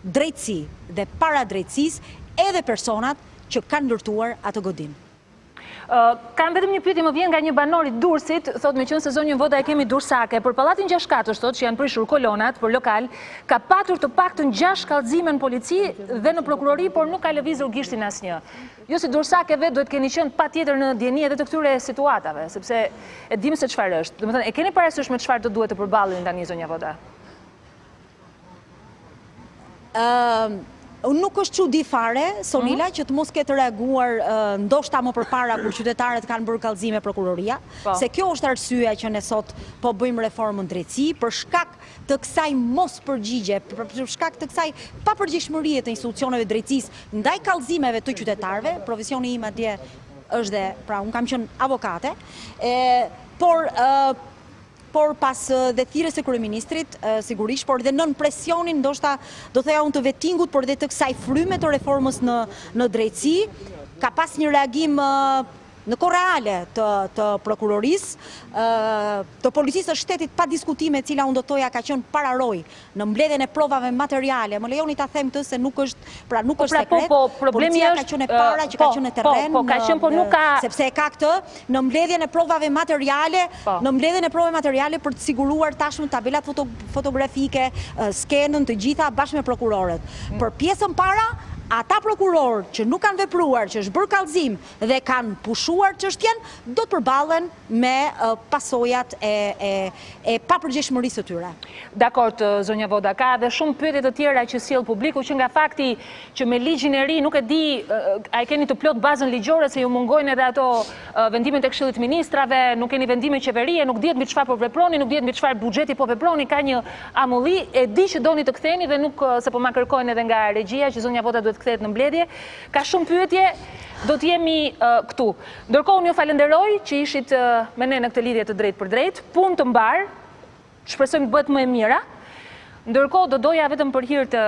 drejtësi dhe para drejtësisë edhe personat që kanë ndërtuar atë godinë. Kam vetëm një pyetje më vjen nga një banor i Durrësit, thot me qenë se zonjën Voda e kemi Durrësake, për pallatin 6 thot që janë prishur kolonat për lokal, ka patur të paktën 6 kallëzime në polici dhe në prokurori, por nuk ka lëvizur gishtin asnjë. Jo si Durrësakeve duhet keni qenë patjetër në dieni edhe të këtyre situatave, sepse e dim se çfarë është. Domethënë, e keni parasysh me çfarë do duhet të përballeni tani zonja Voda? Nuk është çudi fare, Sonila, që të mos ketë reaguar ndoshta më përpara kur qytetarët kanë bërë kallëzime prokuroria, se kjo është arsyeja që ne sot po bëjmë reformën drejtësi për shkak të kësaj mos përgjigje, për shkak të kësaj papërgjegjshmërie të institucioneve drejtësisë ndaj kallëzimeve të qytetarëve. Profesioni im atje është dhe, pra, unë kam qenë avokate, por pas dhe thirrjes së kryeministrit, sigurisht, por dhe nën presionin, ndoshta do theja unë të vettingut, por dhe të kësaj fryme të reformës në drejtësi, ka pas një reagim në kohë reale të prokurorisë, të policisë së shtetit pa diskutime, e cila unë do thoja ka qenë pararoj në mbledhjen e provave materiale. Më lejoni ta them këtë se nuk është, pra nuk është sekret. Policia ka qenë e para që ka qenë në terren, sepse e ka këtë në mbledhjen e provave materiale, për të siguruar tashmë tabelat fotografike, skenën, të gjitha bashkë me prokurorët. Për pjesën para, ata prokurorë që nuk kanë vepruar, që është bërë kallëzim dhe kanë pushuar çështjen, do të përballen me pasojat e papërgjegjshmërisë së tyre. Dakord, zonja Voda, ka edhe shumë pyetje të tjera që sjell publiku që nga fakti që me ligjin e ri nuk e di a e keni të plot bazën ligjore se ju mungojnë edhe ato vendimet e Këshillit të Ministrave, nuk keni vendime qeverie, nuk dihet mbi çfarë po veproni, nuk dihet mbi çfarë buxheti po veproni, ka një amulli, e di që doni të ktheni dhe nuk se po ma kërkojnë edhe nga regjia që zonja Voda duhet kthehet në mbledhje. Ka shumë pyetje, do të jemi këtu. Ndërkohë unë ju falenderoj që ishit me ne në këtë lidhje të drejtë për drejtë, punë të mbar, shpresojmë të bëhet më e mira. Ndërkohë do doja vetëm për hir të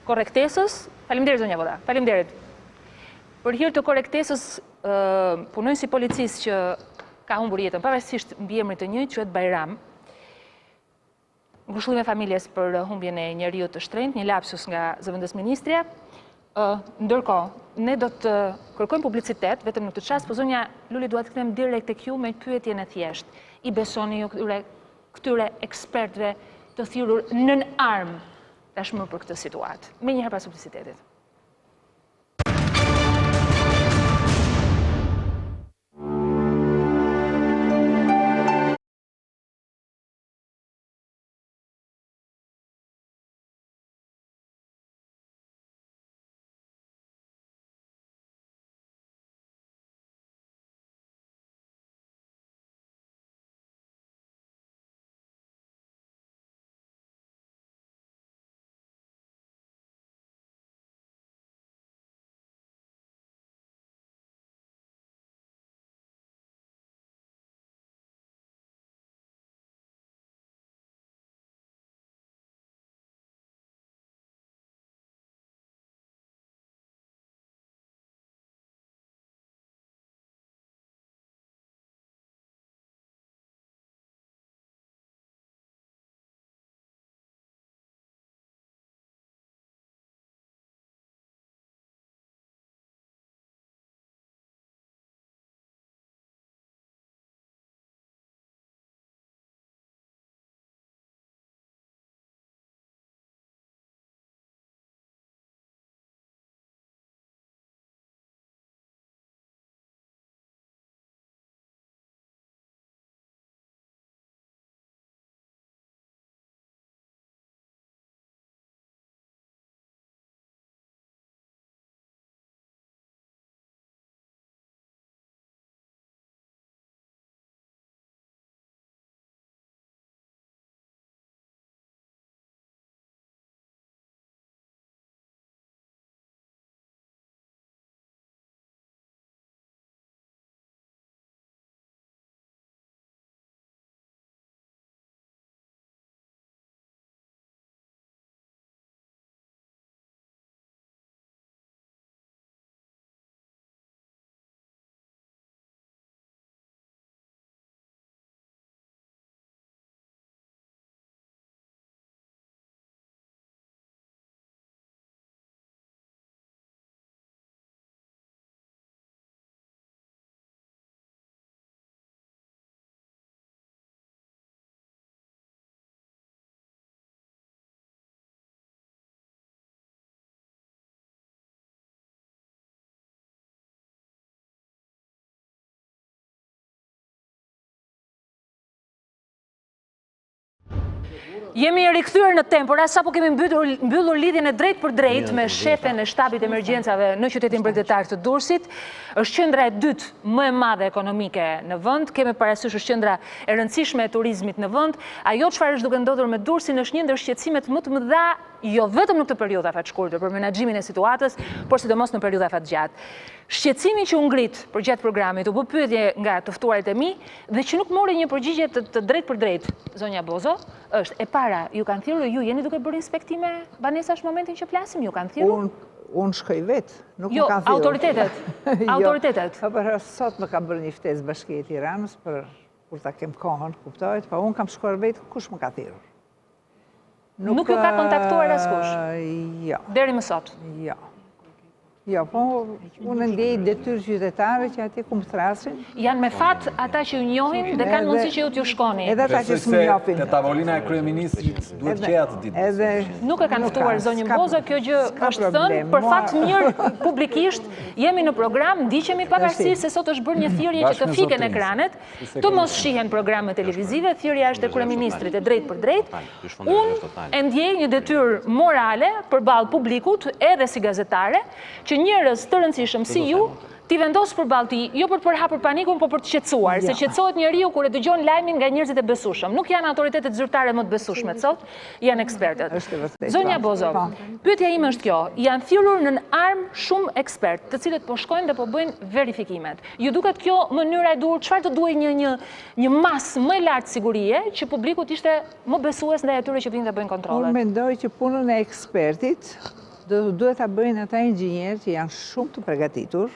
korrektesës, faleminderit zonja Voda, faleminderit. Për hir të korrektesës, punonjësi policisë që ka humbur jetën, pavarësisht mbiemrit të njëjtë, quhet Bajram. Ngushëllime familjes për humbjen e njeriut të shtrenjtë, një lapsus nga zëvendës ministrja. Ndërkohë, ne do të kërkojmë publicitet, vetëm në këtë çast, po zonja Luli dua të kthem direkt tek ju me pyetjen e thjeshtë. I besoni ju këtyre ekspertëve të thirrur nën armë tashmë për këtë situatë? Me njëherë pas publicitetit. Jemi rikthyer në Tempora, sapo kemi mbyllur lidhjen e drejt për drejt me shefen e shtabit emergjencave në qytetin bregdetar të Durrësit. Është qendra e dytë më e madhe ekonomike në vend, kemi parasysh është qendra e rëndësishme e turizmit në vend. Ajo çfarë është duke ndodhur me Durrësin është një ndër shqetësimet më të mëdha, jo vetëm në këtë periudhë afat shkurtër për menaxhimin e situatës, por sidomos në periudhë afat gjatë. Shqetësimi që u ngrit për gjatë programit, u bë pyetje nga të ftuarit e mi dhe që nuk mori një përgjigje të drejt për drejt, zonja Bozo, është e para, ju kanë thirrur, ju jeni duke bërë inspektime banesash momentin që flasim, ju kanë thirrur? Unë shkoj vetë, nuk më jo, kanë thirrur. Autoritetet. Autoritetet. Për sot më ka bërë një ftesë Bashkia e Tiranës për kur ta kem kohën, kuptohet, pa unë kam shkuar vetë, kush më ka thirrur? Nuk ju ka kontaktuar askush? Jo. Deri më sot? Jo. Jo, po unë ndjej detyrë qytetare që atje ku më thrasin. Janë me fat ata që ju njohin dhe kanë mundësi që ju t'ju shkoni. Edhe ata që s'më njohin. Te tavolina e kryeministrit duhet qeja të ditë. Nuk e kanë ftuar zonjën Bozo, kjo gjë është thënë për fat mirë publikisht. Jemi në program, ndiqemi pavarësisht se sot është bërë një thirrje që të fiken ekranet, të mos shihen programe televizive, thirrja është e kryeministrit e drejt për drejt. Unë e ndjej një detyrë morale përballë publikut edhe si gazetare, që njerëz të rëndësishëm si ju t'i vendosë përballë ti, jo për të përhapur panikun, por për të qetësuar, se qetësohet njeriu kur e dëgjon lajmin nga njerëzit e besueshëm. Nuk janë autoritetet zyrtare më të besueshme sot, janë ekspertët. Zonja Bozo, pyetja ime është kjo, janë thirrur në armë shumë ekspert, të cilët po shkojnë dhe po bëjnë verifikimet. Ju duket kjo mënyra e duhur, çfarë të duhej një masë më e lartë sigurie që publiku ishte më besues ndaj atyre që vinë dhe bëjnë kontrollet? Unë mendoj që punën e ekspertit duhet ta bëjnë ata inxhinierë që janë shumë të përgatitur,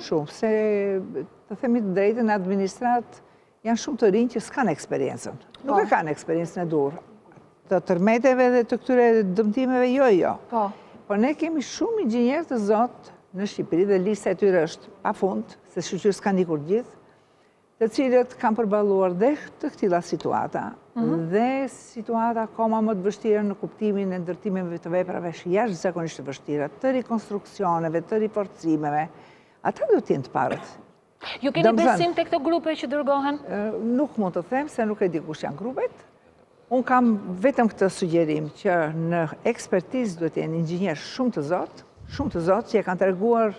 shumë, se të themi të drejtën, administrat janë shumë të rinj që s'kanë eksperiencën. Nuk e kanë eksperiencën e dur. Të tërmeteve dhe të këtyre dëmtimeve, jo. Po ne kemi shumë inxhinierë të zotë në Shqipëri dhe lista e tyre është pafund, se shqyqyrë s'kanë ikur gjithë, të cilët kanë përballuar dhe të këtilla situata, dhe situata akoma më të vështira në kuptimin e ndërtimeve të veprave jashtëzakonisht të vështira, të rikonstruksioneve, të riforcimeve. Ata duhet të jenë të parët. Ju keni besim te këto grupe që dërgohen? Nuk mund të them se nuk e di kush janë grupet. Unë kam vetëm këtë sugjerim që në ekspertizë duhet të jenë inxhinier shumë të zotë që e kanë treguar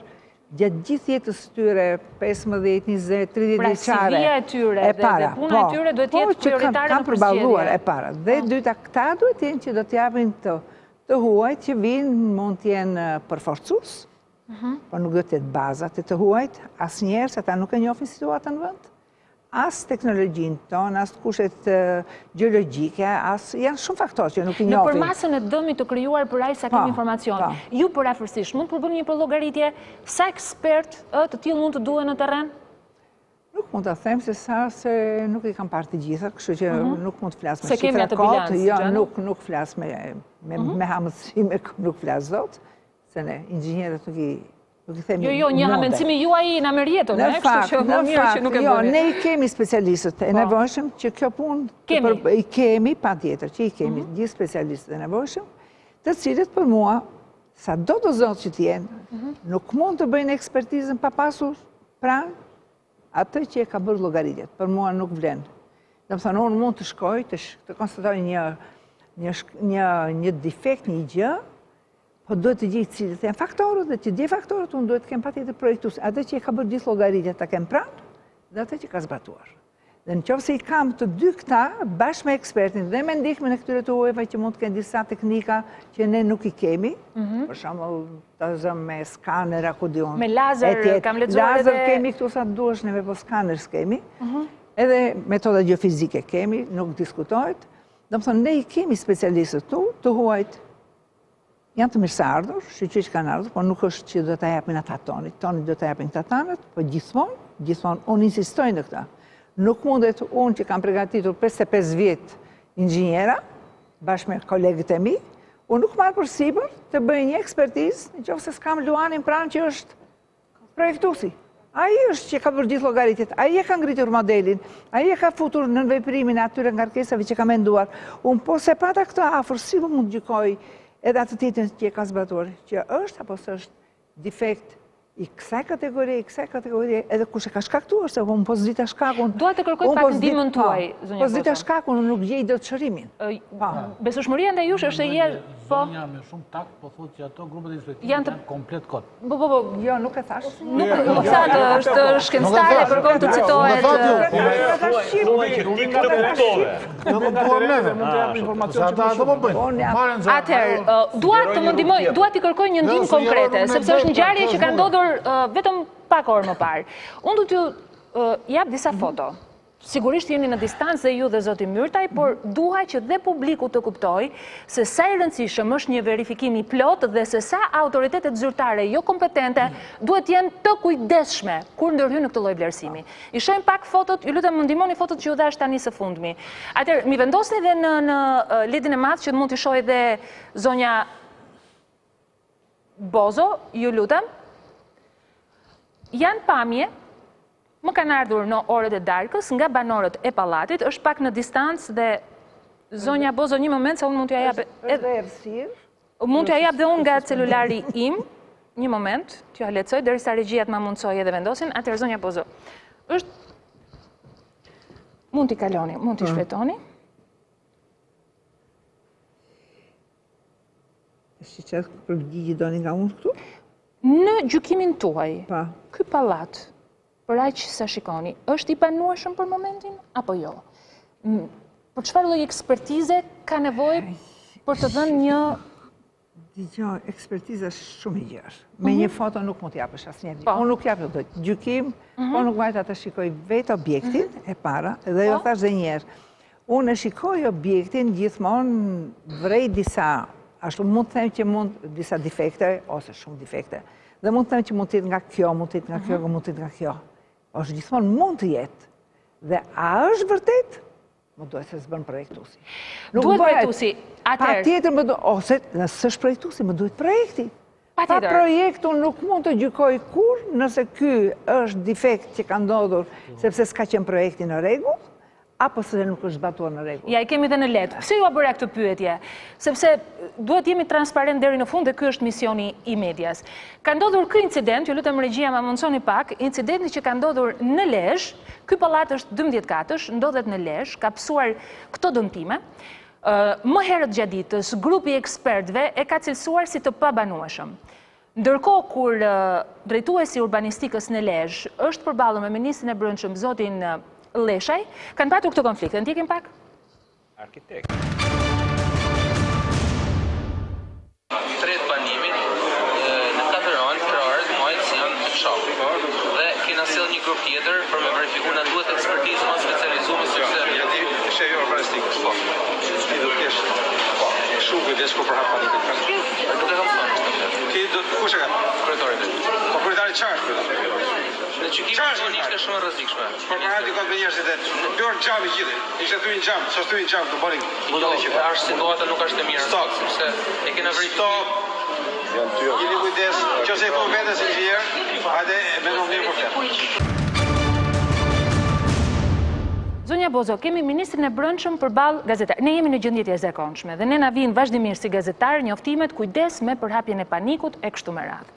gjatë gjithë jetës tyre, 15, 20, 30 vjeçare. Pra sivia e tyre dhe puna e tyre duhet jetë prioritare në përzgjedhje. E para. Dhe dyta, këta duhet jenë që do t'japin të huajt që vinë, mund t'jenë përforcus, por nuk do t'jetë bazat e të huajt, asnjëherë se ata nuk e njohin situatën në vend, as teknologjinë tonë, as kushet gjeologjike, janë shumë faktorë që nuk i njohin. Në përmasën e dëmit të krijuar për aq sa kemi informacion, ju parafërsisht mund të bëni një llogaritje sa ekspert të tillë mund të duhen në terren? Nuk mund të them se nuk i kam parë të gjitha, kështu që nuk mund të flas me shifra kotë. Jo, nuk flas me hamësi, nuk flas dot, se ne inxhinierët nuk i Jo, një hamendësimi juaj në merjeton, në fakt, ne i kemi specialistët e nevojshëm që kjo punë i kemi, pa tjetër, që i kemi gjithë specialistët e nevojshëm, të cilët për mua, sa do të zotë që t'jenë, nuk mund të bëjnë ekspertizën pa pasur pranë atë që e ka bërë llogaritjet. Për mua nuk vlen. Do të thonë, unë mund të shkoj, të konstatoj një defekt, një gjë, po duhet të gjithë cilët janë faktorët, dhe që gjithë faktorët unë duhet të kem patjetër projektus. Atë që e ka bërë gjithë llogaritjet ta kem pranë, dhe atë që ka zbatuar. Dhe nëse i kam të dy këta, bashkë me ekspertin dhe me ndihmën e këtyre të huajve që mund të kenë disa teknika që ne nuk i kemi, për shembull të zëm me skanera, ku diun. Me lazer, kam lexuar edhe. Lazer kemi këtu sa duash neve, po skaner s'kemi. Edhe metoda geofizike kemi, nuk diskutohet. Domethënë ne i kemi specialistët tu, të huajt. Janë të mirëseardhur, shqyqyr që kanë ardhur, por nuk është që do të japin ata tonit. Tonit do të japin këta tanët, po gjithmonë, unë insistoj në këta. Nuk mundet unë që kam përgatitur 55 vjet inxhiniera, bashkë me kolegët e mi, unë nuk marrë përsipër të bëj një ekspertizë, nëse s'kam Luanin pranë që është projektuesi. Ai është që ka bërë gjithë llogaritjet, ai e ka ngritur modelin, ai e ka futur në veprimin e atyre ngarkesave që ka menduar. Unë po se pata këto afër, si mund të gjykoj edhe atë tjetrin që e ka zbatuar, që është apo s'është defekt i kësaj kategorie, edhe kush e ka shkaktuar, se unë po zita shkakun. Dua të kërkoj pak ndihmën tuaj, zonja Bozo. Po zita shkakun, unë nuk gjej dot çrimin. Besueshmëria ndaj jush është e jerë, po. Zonja me shumë takt po thotë që ato grupet e inspektimit janë komplet kot. Po. Jo, nuk e thash. Nuk thatë, është shkencëtare, kërkon të citohet. Atëherë, dua të më ndihmoj, dua t'i kërkoj një ndihmë konkrete, sepse është ngjarje që ka ndodhur vetëm pak orë më parë. Unë do t'ju jap disa foto. Sigurisht jeni në distancë dhe ju dhe zoti Myrtaj, por dua që dhe publiku të kuptoj se sa i rëndësishëm është një verifikim i plot dhe se sa autoritetet zyrtare jo kompetente duhet jenë të kujdesshme kur ndërhyjnë në këtë lloj vlerësimi. I shohim pak fotot, ju lutem më ndihmoni fotot që ju dhash tani së fundmi. Atëherë, mi vendosni edhe në lidin e madh që mund t'i shohë edhe zonja Bozo, ju lutem. Janë pamje, më kanë ardhur në orët e darkës nga banorët e pallatit, është pak në distancë dhe zonja Bozo, një moment, se unë mund t'ja jap mund t'ja jap dhe unë nga celulari im, një moment, t'ja lehtësoj, derisa regjia ma mundsoj edhe vendosin. Atëherë zonja Bozo, mund t'i kaloni, mund t'i shpejtoni. Shqiptar përgjigje doni nga unë këtu? Në gjykimin tuaj, ky pallat, për aq sa shikoni, është i panueshëm për momentin apo jo? Për çfarë lloj ekspertize ka nevojë për të dhënë një Dgjoj, ekspertiza shumë e gjerë. Me një foto nuk mund t'japësh asnjë. Unë nuk jap dot gjykim, po nuk vajta të shikoj vetë objektin e para, dhe jo thash edhe një herë. Unë e shikoj objektin gjithmonë vrej disa, ashtu mund të them që mund disa defekte ose shumë defekte. Dhe mund të them që mund të jetë nga kjo, mund të jetë nga kjo, mund të jetë nga kjo. Është gjithmonë mund të jetë. Dhe a është vërtet? Më duhet se s'bën projektuesi. Duhet projektuesi, atëherë. Patjetër ose nëse është projektuesi, më duhet projekti. Pa projektu nuk mund të gjykoj kur nëse ky është defekt që ka ndodhur sepse s'ka qenë projekti në rregull, apo se nuk është zbatuar në rregull. Ja, i kemi dhe në letë. Pse ju a bëra këtë pyetje? Sepse duhet jemi transparent deri në fund dhe ky është misioni i medias. Ka ndodhur ky incident, ju lutem regjia ma mundsoni pak, incidenti që ka ndodhur në Lezhë, ky pallat është 12 katësh, ndodhet në Lezhë, ka psuar këto dëmtime. Më herët gjatë ditës, grupi ekspertëve e ka cilësuar si të pabanueshëm. Ndërkohë kur drejtuesi urbanistikës në Lezhë është përballur me ministrin e Brendshëm zotin Leshaj, kanë patur këtë konflikte. Ndjekim pak? Arkitekt. Tret banimin në 4 orë, 3 orë, mojnë si janë të fshaku. Dhe kena sjell një grup tjetër për me verifikuar na duhet ekspertizë më specializuar sepse ishe jo urbanistikës. Po. Ti do të kesh shumë kujdes kur përhap panikin. Nuk e kam thënë. Ti do të kush e ka? Kryetari. Po kryetari çfarë? Në gjykimin ishte shumë rrezikshme. Por para di kanë njerëzit e dorë xhami gjithë. Ishte thyen xham, çfarë thyen xham të bënin. Është situata nuk është e mirë. Sepse e kena verifikuar. Jeni kujdes, nëse e po vetes inxhinier, hajde me ndonjë për të. Zonja Bozo, kemi ministrin e Brendshëm përballë gazetarë. Ne jemi në gjendje të jashtëzakonshme dhe ne na vijnë vazhdimisht si gazetarë njoftimet kujdes me përhapjen e panikut e kështu me radhë.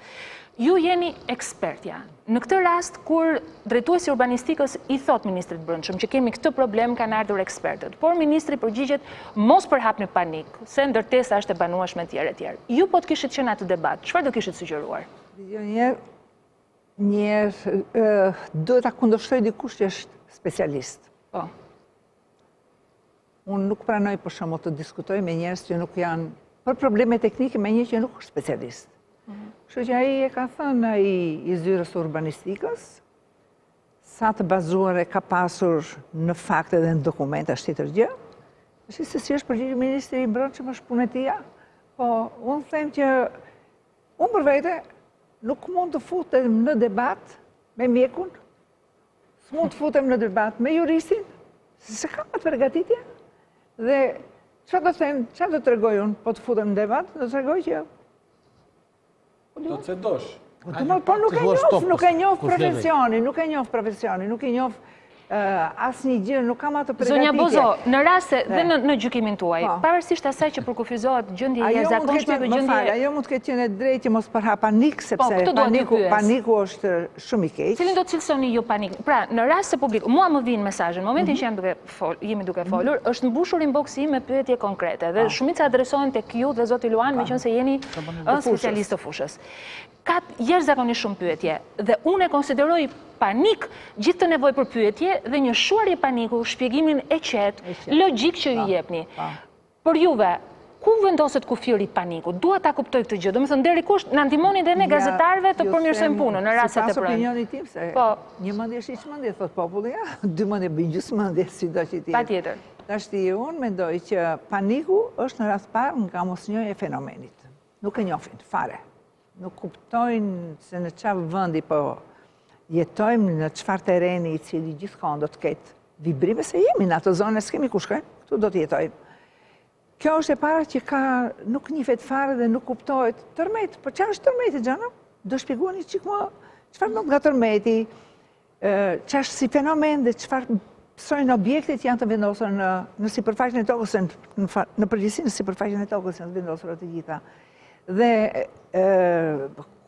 Ju jeni ekspertja. Në këtë rast, kur drejtuesi urbanistikës i thot ministrit Brendshëm që kemi këtë problem, kanë ardhur ekspertët, por ministri përgjigjet mos përhapni panik, se ndërtesa është e banueshme etj. Ju po të kishit qenë atë debat, çfarë do kishit sugjeruar? Duhet ta kundërshtoj dikush që është specialist. Po. Unë nuk pranoj për shembull të diskutoj me njerëz që nuk janë për probleme teknike me një që nuk është specialist. Kështu që ai e ka thënë ai i zyrës urbanistikës, sa të bazuar e ka pasur në fakte dhe në dokumenta është tjetër gjë. Se si është përgjigjur ministri i Brendshëm është punë e tij. Po unë them që unë për vete nuk mund të futem në debat me mjekun, s'mund të futem në debat me juristin, se kam atë përgatitje. Dhe çfarë do them, çfarë do t'rregoj unë, po të futem në debat, do të tregoj që do të cedosh. Po nuk e njoh profesionin, nuk e njoh asë një gjë, nuk kam atë pregatitje. Zonja Bozo, në rast se dhe në gjykimin tuaj, pavarësisht asaj që përkufizohet gjendje e jashtëzakonshme dhe gjendje... Ajo mund të ketë qenë drejt që mos përha panik, sepse paniku është shumë i keq. Cilin do të cilësoni ju panik? Pra, në rast se publik, mua më vinë mesazhin, në momentin që jemi duke folur, është mbushur inboxi me pyetje konkrete dhe shumica adresohen tek ju dhe zoti Luan, meqense jeni specialistë të fushës. Ka jashtëzakonisht shumë pyetje dhe unë e konsideroj panik gjithë të nevojë për pyetje dhe një shuarje paniku, shpjegimin e qetë, logjik që ju jepni. Për juve, ku vendoset kufiri i panikut? Dua ta kuptoj këtë gjë. Domethënë deri kush na ndihmoni dhe ne gazetarëve të përmirësojmë punën në rastet e pranë. Opinioni tim se një mendje është çmendje, thot populli, dy mendje bëjnë gjysmendje, sido që ti. Patjetër. Tashti unë mendoj që paniku është në rast parë nga mosnjohja e fenomenit. Nuk e njohin fare. Nuk kuptojnë se në çfarë vendi po jetojmë, në çfarë terreni i cili gjithkohon do të ketë vibrime, se jemi në ato zonë, s'kemi ku shkojmë, këtu do të jetojmë. Kjo është e para që nuk njihet fare dhe nuk kuptohet tërmet. Po çfarë është tërmeti, Xhana? Do shpjegoni çik më çfarë do nga tërmeti, çfarë është si fenomen dhe çfarë pësojnë objektet janë të vendosur në sipërfaqen e tokës, në përgjithësi në sipërfaqen e tokës janë të vendosura të gjitha. Dhe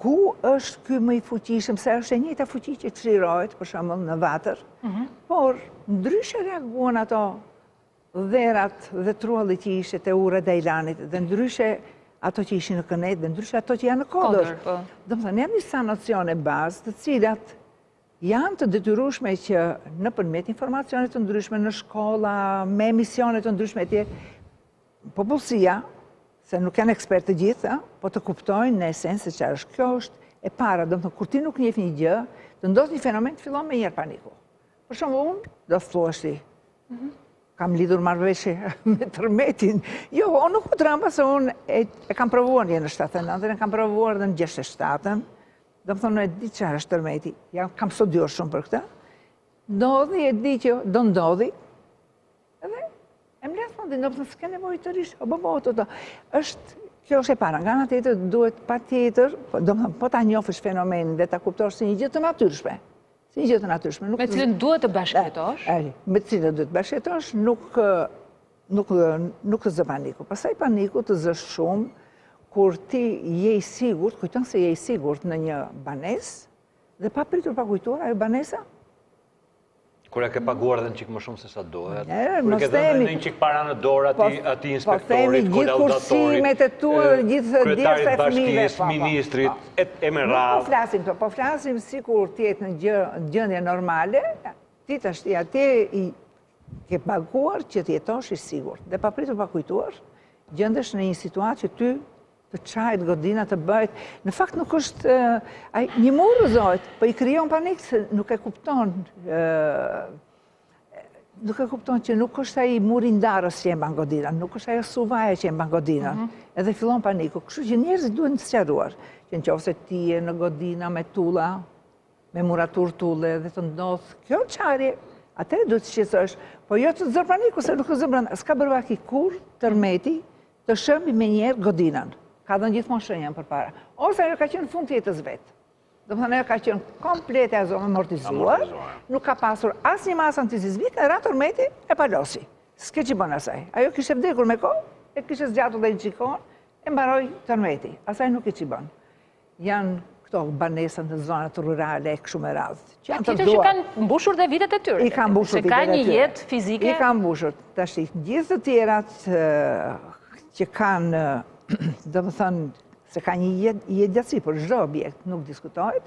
ku është ky më i fuqishëm, se është e njëjta fuqi që çlirohet për shembull në vatër, por ndryshe reaguan ato dherat dhe trullit që ishte te ura e Ilanit, dhe ndryshe ato që ishin në Kënet, dhe ndryshe ato që janë në Kodër. Domethënë janë disa nocione bazë, të cilat janë të detyrueshme që nëpërmjet informacione të ndryshme në shkolla, me emisione të ndryshme etj, popullsia, se nuk janë ekspertë të gjithë, po të kuptojnë në esencë se çfarë është. Kjo është e para, domethënë kur ti nuk njeh një gjë, të ndodh një fenomen, fillon me njëherë paniku. Për shembull, unë do të thuash ti, kam lidhur marrëveshje me tërmetin. Jo, unë nuk u tramba se unë e kam provuar në 79-ën, e kam provuar edhe në 67-ën. Domethënë e di çfarë është tërmeti. Ja kam studiuar shumë për këtë. Ndodhi, e di që do ndodhi. Edhe e mbledh mendin, domethënë s'ka nevojë të rish. Kjo është e para. Nga ana tjetër duhet patjetër, domethënë po ta njohësh fenomenin dhe ta kuptosh si një gjë të natyrshme. Si një gjë të natyrshme. Me cilën duhet të bashkëjetosh? Me cilën duhet të bashkëjetosh, nuk të zë paniku. Pastaj paniku të zë shumë kur ti je i sigurt, kujton se je i sigurt në një banesë dhe pa pritur pa kujtuar ajo banesa. Kur e ke paguar edhe një çik më shumë se sa duhet. Kur ke dhënë një çik para në dorë atij inspektorit, kursimet e tua, gjithë djersa e fëmijëve, ministrit, e me radhë. Po flasim sikur ti je në gjendje normale, ti tash atje i ke paguar që të jetosh i sigurt. Dhe pa pritur pa kujtuar, gjendesh në një situatë që ty të çajt godina të bëhet. Në fakt nuk është një më urrëzohet, po i krijon panik se nuk e kupton që nuk është ai muri ndarës që e mban godinën, nuk është ajo suvaja që e mban godinën. Edhe fillon paniku. Kështu që njerëzit duhen të sqaruar që nëse ti je në godina me tulla, me muratur tulle dhe të ndodh kjo çarje, atëherë duhet të shqetësohesh, po jo të zër paniku se nuk të zë brenda. S'ka bërë vaki kur tërmeti të shëmbi me njerë godinën. Ka dhënë gjithmonë shenjën përpara. Ose ajo ka qenë fund jetës vetë. Domethënë ajo ka qenë komplet amortizuar, nuk ka pasur asnjë masë antisizmike, ra tërmeti e palosi. S'ke që bën asaj. Ajo kishte vdekur me kohë, e kishte zgjatur dhe një qikon, e mbaroi tërmeti. Asaj nuk i që bën. Janë këto banesat në zonat rurale e kështu me radhë. Që kanë mbushur dhe vitet e tyre. I kanë mbushur vitet e tyre. Se ka një jetë fizike. I kanë mbushur. Tash gjithë të tjerat që kanë do të thënë se ka një jetë gjatësi për çdo objekt, nuk diskutohet,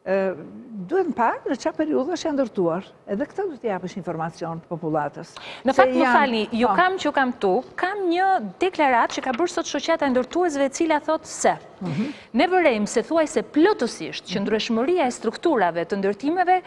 duhet në parë në çfarë periudhë është ndërtuar, edhe këtë duhet të japësh informacion të popullatës. Në fakt, më falni, ju kam që kam tu, kam një deklaratë që ka bërë sot shoqata e ndërtuesve e cila thotë se ne vërejmë se thuajse plotësisht që ndryshmëria e strukturave të ndërtimeve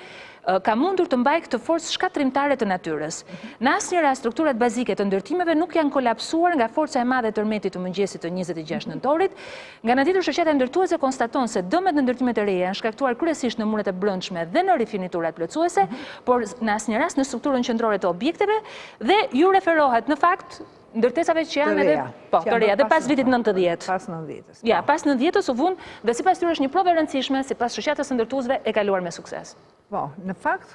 ka mundur të mbajë këtë forcë shkatrimtare të natyrës. Në asnjë rast strukturat bazike të ndërtimeve nuk janë kolapsuar nga forca e madhe e tërmetit të mëngjesit të 26 nëntorit. Nga ana tjetër, shoqata e ndërtuese konstaton se dëmet në ndërtimet e reja janë shkaktuar kryesisht në muret e brendshme dhe në rifiniturat plotësuese, por në asnjë rast në strukturën qendrore të objekteve dhe ju referohet në fakt ndërtesave që janë edhe të reja, dhe pas vitit 90. Pas 90-s. Ja, pas 90-s u vun dhe sipas tyre është një provë e rëndësishme, sipas shoqatës së ndërtuesve e kaluar me sukses. Po, në fakt,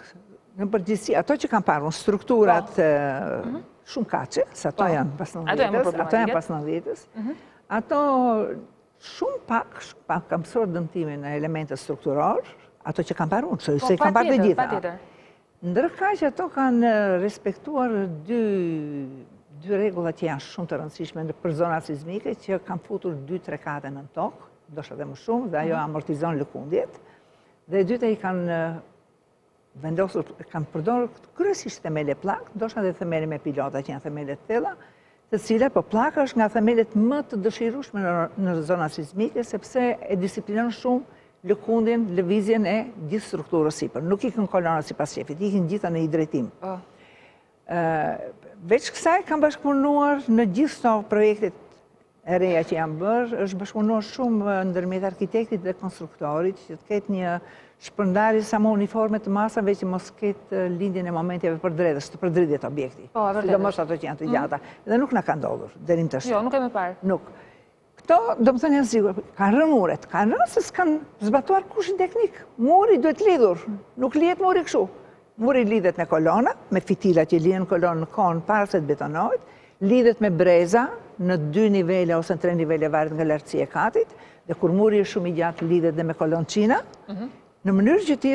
Në përgjithësi, ato që kanë parë, strukturat shumë kaçe, se ato janë pas 90-s, ato shumë pak kanë mësuar dëmtimin në elemente strukturor, ato që kanë parë unë, se kanë parë të gjitha. Ndërka që ato kanë respektuar dy rregulla që janë shumë të rëndësishme për zonat sismike, që kanë futur 2-3 kate në tokë, ndoshta edhe më shumë, dhe ajo amortizon lëkundjet. Dhe e dyta i kanë vendosur, kanë përdorur kryesisht themele plak, ndoshta edhe themele me pilota që janë themele të thella, të cilat po plaka është nga themelet më të dëshirueshme në zonat sismike, sepse e disiplinon shumë lëkundjen, lëvizjen e gjithë strukturës sipër. Nuk ikën kolonat sipas shefit, ikën gjitha në një drejtim. Veç kësaj kanë bashkëpunuar në gjithë këto projektet e reja që janë bërë, është bashkëpunuar shumë ndërmjet arkitektit dhe konstruktorit, që të ketë një shpërndarje sa më uniforme të masave, që mos ketë lindjen e momenteve përdredhës, të përdridhjet objekti. Sidomos ato që janë të gjata. Dhe nuk na ka ndodhur deri më tash. Jo, nuk kemi parë. Nuk. Këto, do më thënë janë sigur, kanë rënë muret, kanë rënë se s'kanë zbatuar kushin teknik. Muri duhet lidhur, nuk lihet muri kështu. Muri lidhet me kolona, me fitilat që lihen kolonë në konë para se të betonohet, lidhet me breza në 2 nivele ose në 3 nivele varet nga lartësia e katit, dhe kur muri është shumë i gjatë lidhet dhe me kolonë qina, në mënyrë që të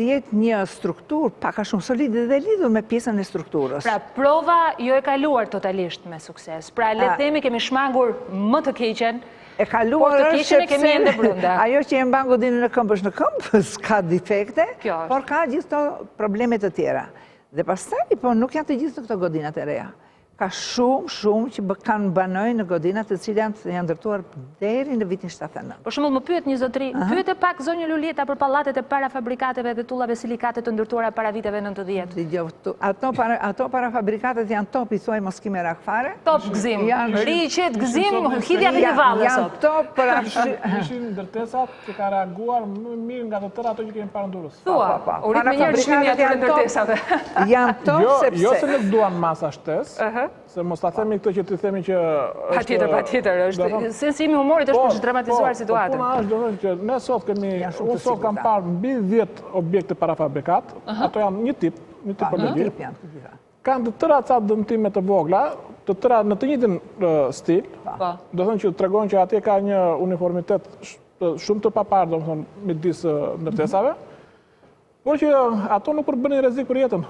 jetë një strukturë pak a shumë solide dhe lidhur me pjesën e strukturës. Pra, prova jo e kaluar totalisht me sukses. Pra, le të themi kemi shmangur më të keqen, e kaluar është sepse ajo që e mban godinë në këmbë është në këmbë, s'ka defekte, por ka gjithë to problemet të tjera. Dhe pastaj, po nuk janë të gjithë këto godinat e reja. Ka shumë që kanë banoj në godinat të cilat janë ndërtuar deri në vitin 79. Për shembull, më pyet një zotëri, pyet e pak zonjë Lulieta për pallatet e parafabrikative dhe tullave silikate të ndërtuara para viteve 90. Ato parafabrikatet janë top, i thuaj mos kimë rak fare. Top gzim. Riqet gzim, hidhja dhe valle sot. Janë top për ishin ndërtesat që kanë reaguar më mirë nga të tëra ato që kemi parë në Durrës. Thua, u rit me njëherë çmimi aty ndërtesave. Janë top sepse jo se nuk duan masa shtesë. Se mos ta themi këtë që të themi që është... Patjetër, është... Sensimi humorit është për që dramatizuar situatën. Puna është do thënë që ne sot kemi... Unë sot kam parë mbi 10 objekte parafabrikat, ato janë një tip për kanë të tëra ca dëmtime të vogla, të tëra në të njëjtin stil, do thënë që tregojnë që atje ka një uniformitet shumë të paparë, do thënë, midis ndërtesave, por që ato nuk përbënin rrezik për jetën.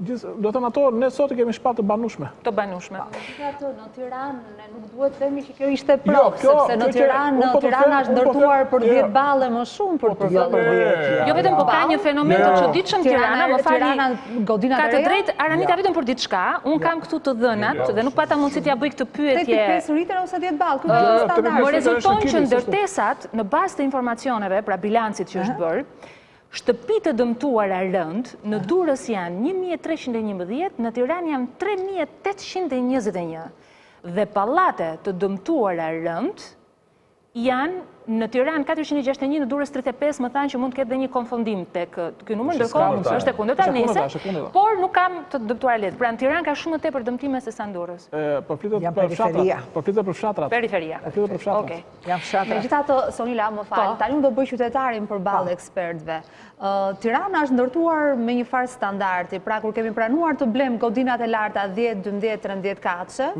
Do thënë ato, ne sot i kemi shpatë të banushme. Të banushme. Në Tiranë, ne nuk duhet themi që kjo ishte provë, sepse në Tiranë është ndërtuar për 10 balle më shumë për përvëllë. Jo vetëm, po ka një fenomen të çuditshëm Tirana, më fali, ka të drejtë Aranita vetëm për diçka, unë kam këtu të dhënat dhe nuk pata mundësi t'ja bëj këtë pyetje. 5 litra ose 10 ballë, ky është standard. Më rezulton që ndërtesat në bazë të informacioneve, pra bilancit që është bërë, shtëpitë të dëmtuara rënd në Durrës janë 1311, në Tiranë janë 3821 dhe pallate të dëmtuara rënd janë në Tiranë 461, në Durrës 35, më thanë që mund të ketë dhe një konfundim tek ky numër, ndërkohë është e kundërta nëse, por nuk kam të dëmtuara lehtë. Pra në Tiranë ka shumë më tepër dëmtime se sa në Durrës. Po flitet për fshatrat. Po flitet për fshatrat. Periferia. Po flitet për fshatrat. Okej. Janë fshatrat. Megjithatë, Sonila, më fal, tani unë do bëj qytetarin përballë ekspertëve. Tirana është ndërtuar me një farë standardi, pra kur kemi pranuar të blem godinat e larta 10, 12, 13 kaçe,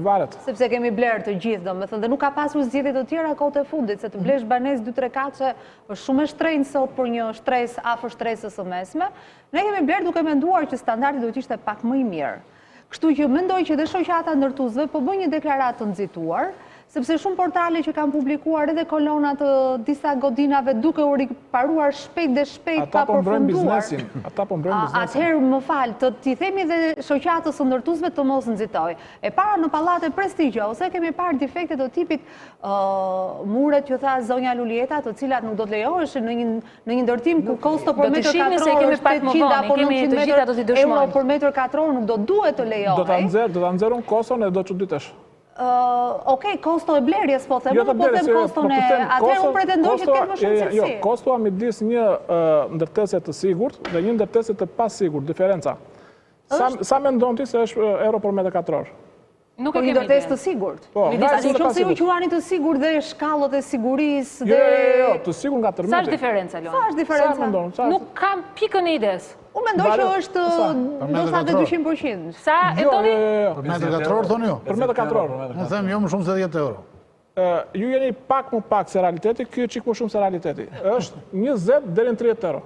sepse kemi bler të gjithë, domethënë, dhe nuk ka pasur zgjedhje të tjera kohët e fundit, se të blesh banes 2-3 kaçe është shumë e shtrenjtë sot për një shtresë afër shtresës së mesme. Ne kemi bler duke menduar që standardi duhet ishte pak më i mirë. Kështu që mendoj që dhe shoqata ndërtuesve po bëjnë një deklaratë të nxituar, sepse shumë portale që kanë publikuar edhe kolonat të disa godinave duke u riparuar shpejt dhe shpejt pa përfunduar. Ata po mbrojnë biznesin. Atëherë më fal, t'i themi dhe shoqatës së ndërtuesve të mos nxitoj. E para në pallate prestigjë, ose kemi parë defekte të tipit muret që tha zonja Lulieta, të cilat nuk do të lejoheshin në një ndërtim ku kosto për metër katror është 800 apo 900 euro për metër katror, nuk do duhet të lejohej. Do ta nxjerrun koston e do çuditesh. Okej, kosto e blerjes, po them, po them koston e... Atëherë unë pretendoj që të ketë më shumë cilësi. Jo, kosto midis një ndërtese të sigurt dhe një ndërtese të pasigurt, diferenca. Sa mendon ti se është euro për metër katror? Nuk e kemi ndërtesë të sigurt. Nëse ju quani të sigurt dhe shkallët e sigurisë dhe... Jo, të sigurt nga tërmeti. Sa është diferenca, Lona? Sa është diferenca? Nuk kam pikën e ides. Unë mendoj që është ndoshta dhe 200%. Sa e toni? Për metër katror, thoni ju? Për metër katror. Në them, jo më shumë se 10 euro. Ju jeni pak më pak se realiteti, kjo qik më shumë se realiteti. Është 20 deri në 30 euro.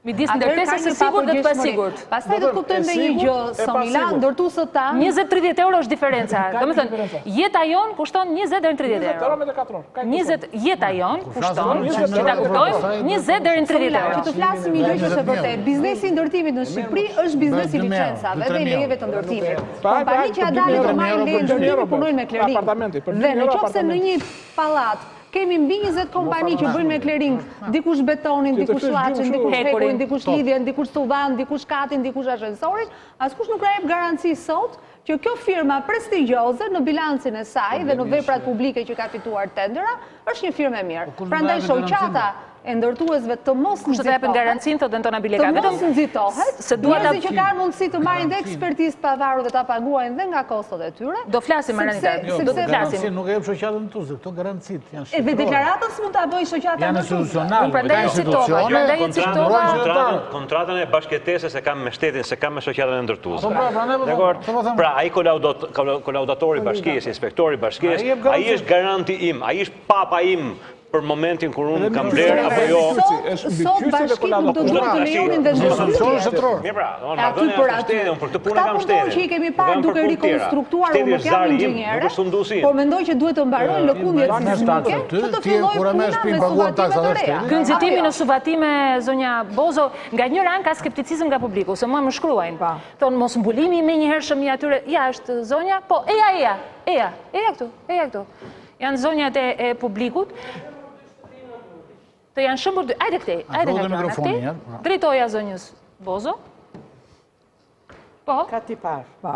Midis ndërtesës së sigurt dhe të pasigurt. Pastaj do të kuptojmë dhe një gjë, Somila, ndërtuesët tanë. 20-30 euro është diferenca. Domethënë, jeta jon kushton 20 deri në 30 euro. 20 euro metër katror. 20 jeta jon kushton, që ta kuptojmë, 20 deri në 30 euro. Që të flasim një gjë që është e vërtetë. Biznesi i ndërtimit në Shqipëri është biznesi i licencave dhe lejeve të ndërtimit. Kompani që dalin të marrin leje ndërtimi punojnë me clearing. Dhe nëse në një pallat kemi mbi 20 kompani që bëjnë me clearing, dikush betonin, dikush llaçin, dikush hekurin, dikush lidhjen, dikush stuvan, dikush katin, dikush ashensorin, askush nuk ka jep garanci sot që kjo firma prestigjioze në bilancin e saj dhe në veprat publike që ka fituar tendera, është një firmë e mirë. Prandaj shoqata e ndërtuesve të mos nxitohet. Kushtet e japin garancinë, thotë Antona Bileka. Të mos nxitohet. Njerëzit që kanë mundësi të marrin dhe ekspertizë të pavarur dhe ta paguajnë dhe nga kostot e tyre. Do flasim Maranita. Do të flasim. Nuk e jep shoqata ndërtuese, këto garancitë janë. Edhe deklaratën s'mund ta bëjë shoqata ndërtuese. Prandaj citova. Kontratën e bashkëtesës e kam me shtetin, se kam me shoqatën e ndërtuesve. Pra ai kolaudatori i bashkisë, inspektori i bashkisë, ai është garanti im, ai është papa im për momentin kur unë kam blerë apo jo. Sot bashkit nuk do duhet të lejonin dhe Mirë pra, aty për këtë punë kam shtetin. Që i kemi parë duke rikonstruktuar, unë nuk jam inxhinierë, por mendoj që duhet të mbarojnë lëkundjet sistemike, që të fillojë puna me suvatime të reja. Ky nxitimi në suvatime, zonja Bozo, nga një ran ka skepticizëm nga publiku, se mua më shkruajnë. Thonë mos mbulimi me njëhershëm i atyre, ja është zonja, po eja këtu. Janë zonjat e publikut. Të janë shëmbur... Ajde këtej. Drejtoja zonjës Bozo. Po? Ka t'i parë. Po.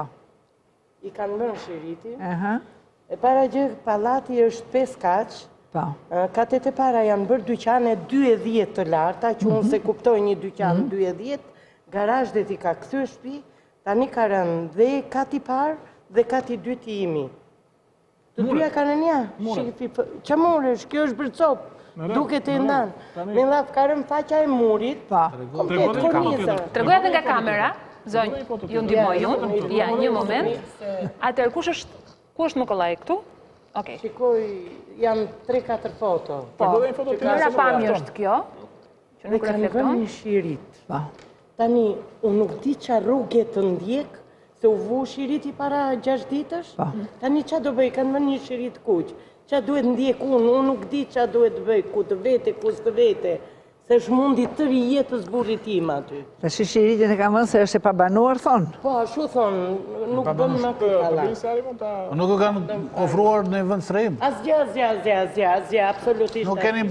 I kanë mërë shiriti. E para gjë, palati është 5 kaq. Po. Katet e para janë bërë dyqane 2.10 të larta, që unë se kuptoj një dyqan 2.10, garazh dhe t'i ka këthyr shpi, tani ka rënë dhe ka t'i parë dhe ka t'i dytë i imi. Të dyja ka në nja. Qa muresh, kjo është bërë copë. Duke të ndanë. Me lafë karën faqa e murit, komplet kornizë. Tregojat nga kamera, zonjë, ju ndihmoj unë, ja, një moment. Atër, ku është më kollaj këtu? Shikoj, janë 3-4 foto. Nëra pamjë është kjo, që nuk reflekton. Dhe kanë vënë një shirit. Tani, unë nuk di qa rrugë të ndjek, se u vu shiriti para 6 ditësh, tani qa do bëj, kanë vënë një shirit kuq. Qa duhet ndjek unë nuk di qa duhet bëj, ku të vete, ku së të vete, se është mundi tëri jetës burrit tim aty. Dhe shiritin e ka mënë se është e pabanuar, thonë? Po, ashu thonë, nuk bëmë në këtala. Nuk e kanë ofruar në vënd srejmë? Asgja, absolutisht. Nuk keni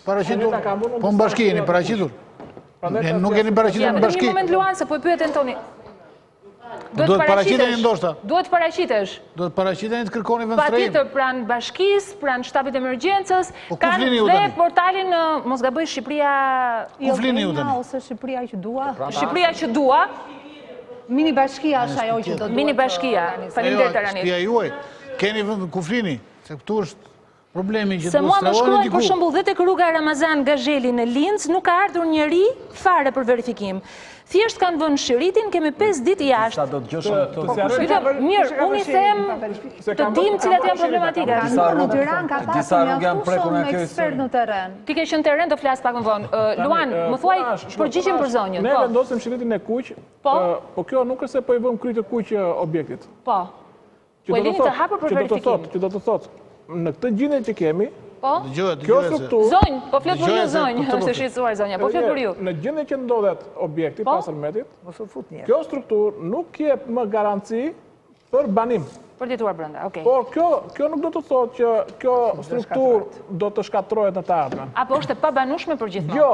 paraqitur, po në bashki jeni paraqitur? Nuk keni paraqitur në bashki? Një moment Luan, se po e pyet Antoni. Duhet paraqiteni ndoshta. Duhet paraqitesh. Duhet paraqiteni të kërkoni vend shtrim. Patjetër pranë bashkisë, pranë shtabit emergjencës, kanë dhe portalin mos gaboj Shqipëria ose Shqipëria që dua. Shqipëria që dua. Mini bashkia është ajo që do duhet. Mini bashkia. Faleminderit Aranit. Shtëpia juaj. Keni vend ku flini, se këtu është problemi që se mua më shkruajnë për shembull dhe tek rruga Ramazan Gazheli në Linz nuk ka ardhur njëri fare për verifikim. Thjesht kanë vënë shiritin, kemi 5 ditë jashtë. Sa do të gjoshëm Mirë, unë i them të dim cilat janë problematika. Në Tiranë ka pasur mjaftueshëm ekspert në terren. Ti ke qenë në terren, do flas pak më vonë. Luan, më thuaj përgjigjen për zonjën. Ne vendosim shiritin e kuq, po kjo nuk është se po i vëmë kryt të kuq objektit. Po. Po e lini të hapur për verifikim. Që do të thotë, në këtë gjendje që kemi, kjo strukturë... Zonjë, po flet për ju zonjë, është e shqetësuar zonja, po flet për ju. Në gjendje që ndodhet objekti pas armetit, kjo strukturë nuk jep më garanci për banim. Për dituar brenda, okej. Por kjo nuk do të thotë që kjo strukturë do të shkatrohet në të ardhmen. Apo është e pabanueshme për gjithmonë? Jo,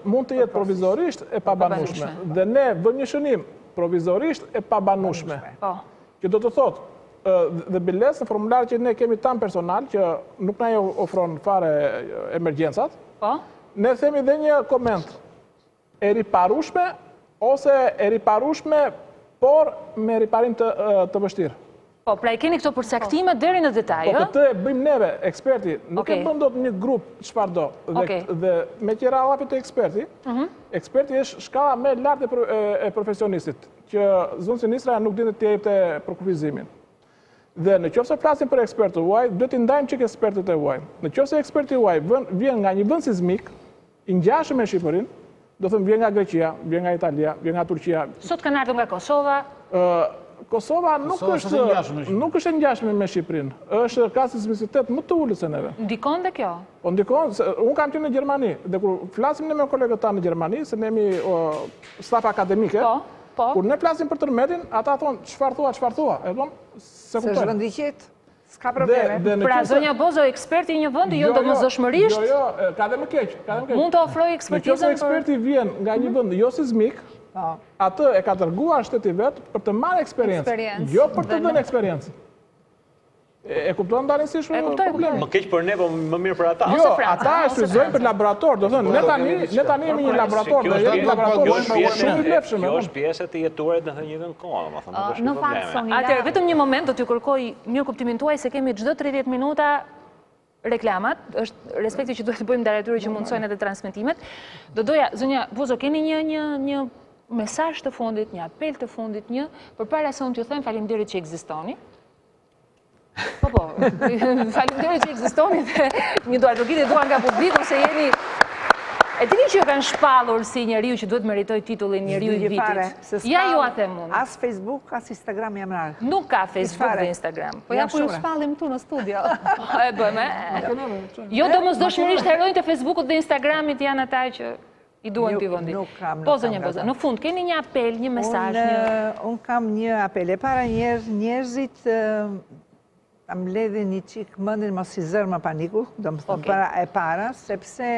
mund të jetë provizorisht e pabanueshme. Dhe ne vëmë një shënim provizorisht e pabanueshme. Që do të thotë, dhe biles në formular që ne kemi tam personal që nuk na ofron fare emergjencat, ne themi dhe një koment e riparushme ose e riparushme por me riparim të vështirë. Po, pra i keni këto përcaktime deri në detaj, Po këtë e bëjmë neve, eksperti, nuk e bëm dot një grup çfarë do. Dhe me qira hapi të eksperti, eksperti është shkalla më e lartë e profesionistit, që zonë sinistra nuk dinë të jepte për kufizimin. Dhe në qoftë se flasim për ekspertë huaj, duhet të ndajmë çik ekspertët e huaj. Në qoftë se eksperti huaj vjen nga një vend sismik, i ngjashëm me Shqipërinë, do thëmë vjen nga Greqia, vjen nga Italia, vjen nga Turqia. Sot kanë ardhur nga Kosova. Kosova nuk është e ngjashme me Shqipërinë. Është ka sismicitet më të ulët se neve. Ndikon dhe kjo? Po ndikon, unë kam qenë në Gjermani, dhe kur flasim ne me kolegët tanë në Gjermani, se ne jemi staf akademike, kur ne flasim për tërmetin, ata thonë, çfarë thua? E thonë, se kuptojnë. Se zhvëndiqet, s'ka probleme. Pra, zonja Bozo, eksperti i një vendi, jo domosdoshmërisht? Jo, ka dhe më keq. Mund të ofroj ekspertizën për... Nëse eksperti vjen nga një vend jo sismik, atë e ka dërguar shteti vet për të marrë eksperiencë, jo për të dhënë eksperiencë. E kupton dalin si shumë problem. Më keq për ne, po më mirë për ata. Jo, ata e shfrytëzojnë për laborator, do thënë, ne tani jemi një laborator, dhe jemi laborator shumë i vlefshëm. Kjo është pjesë e të jetuarit në një vend kohë, më thënë, nuk është një probleme. Atëherë, vetëm një moment do t'ju kërkoj mirë kuptimin tuaj se kemi çdo 30 minuta reklamat, është respekti që duhet të bëjmë ndaj atyre që mundsojnë edhe transmetimet. Do doja, zonja Bozo, keni një mesazh të fundit, një apel të fundit, përpara se unë t'ju them faleminderit që ekzistoni. Po, faleminderit që ekzistoni dhe një duartëgite dua nga publiku se jeni... E dini që ju kanë shpallur si njeriu që duhet meritoj titullin njeriu i vitit? Ja ju a them unë. As Facebook, as Instagram jam rarë. Nuk ka Facebook dhe Instagram. Po ja ku ju shpallim tu në studio. E bëjmë. Jo domosdoshmërisht heronjtë të Facebookut dhe Instagramit janë ata që i duan t'i vendit. Po zonja Boza, në fund, keni një apel, një mesazh? Unë kam një apel. E para njerëzit ta mbledhin një qik mëndin mos i zërë më paniku, do më thëmë para e para, sepse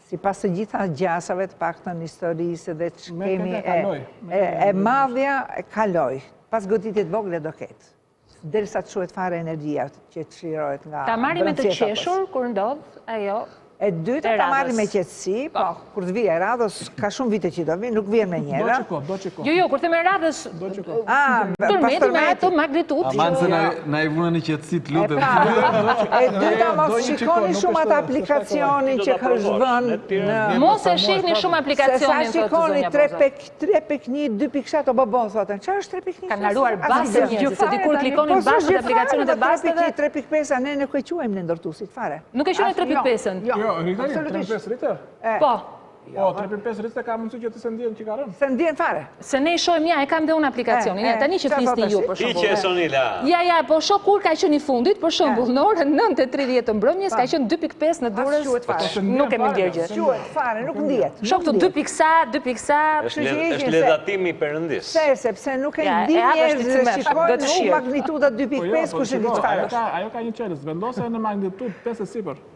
si pas të gjitha gjasave të pak të në historisë dhe që kemi e madhja e kaloj, pas goditjet vogle do ketë, derisa të shuhet fare energjia që të shirojt nga... Ta marri me të qeshur, kur ndodh, ajo... E dyta ta marri me qetësi, po, kur të vije radhës, ka shumë vite që do vi, nuk vjen me njëra. Jo, kur të me radhës, tërmeti me ato magnituд. Aman se na i vunën një qetësi të lutem. E dyta mos shikoni shumë atë aplikacionin që ka zhvën në... Mos e shihni shumë aplikacionin, thotë zonja Boza. Se sa shikoni 3.1, 2.7 o bëbo, thotë. Qa është 3.1? Kanë haruar bastën njerëzit, se dikur klikonin bastët aplikacionet e bastëve. 3.5, a ne nuk e quajmë në ndërtusit, fare. Nuk e quajmë 3.5-ën? Jo, rritari, 3.5 rritër? Po. Po, 3.5 rritër ka mundësi që të se ndjenë që ka rënë? Se ndjenë fare. Se ne i shojmë, ja, e kam dhe unë aplikacionin, tani që flisni ju, për shumë. I që e Sonila. Ja, po shok kur ka qenë i fundit, për shumë, në orën 9:30 të mbrëmjes, ka qenë 2.5 në durës, nuk kemi ndjergje. Quhet fare, nuk ndjet. Shok të 2.sa, është ledhatimi i Perëndis. Sepse nuk e ndi njerëz dhe shikojnë nuk magnituda 2.5 kush e di çfarë. Ajo ka një qelës, vendose në magnitud 5 e sipër.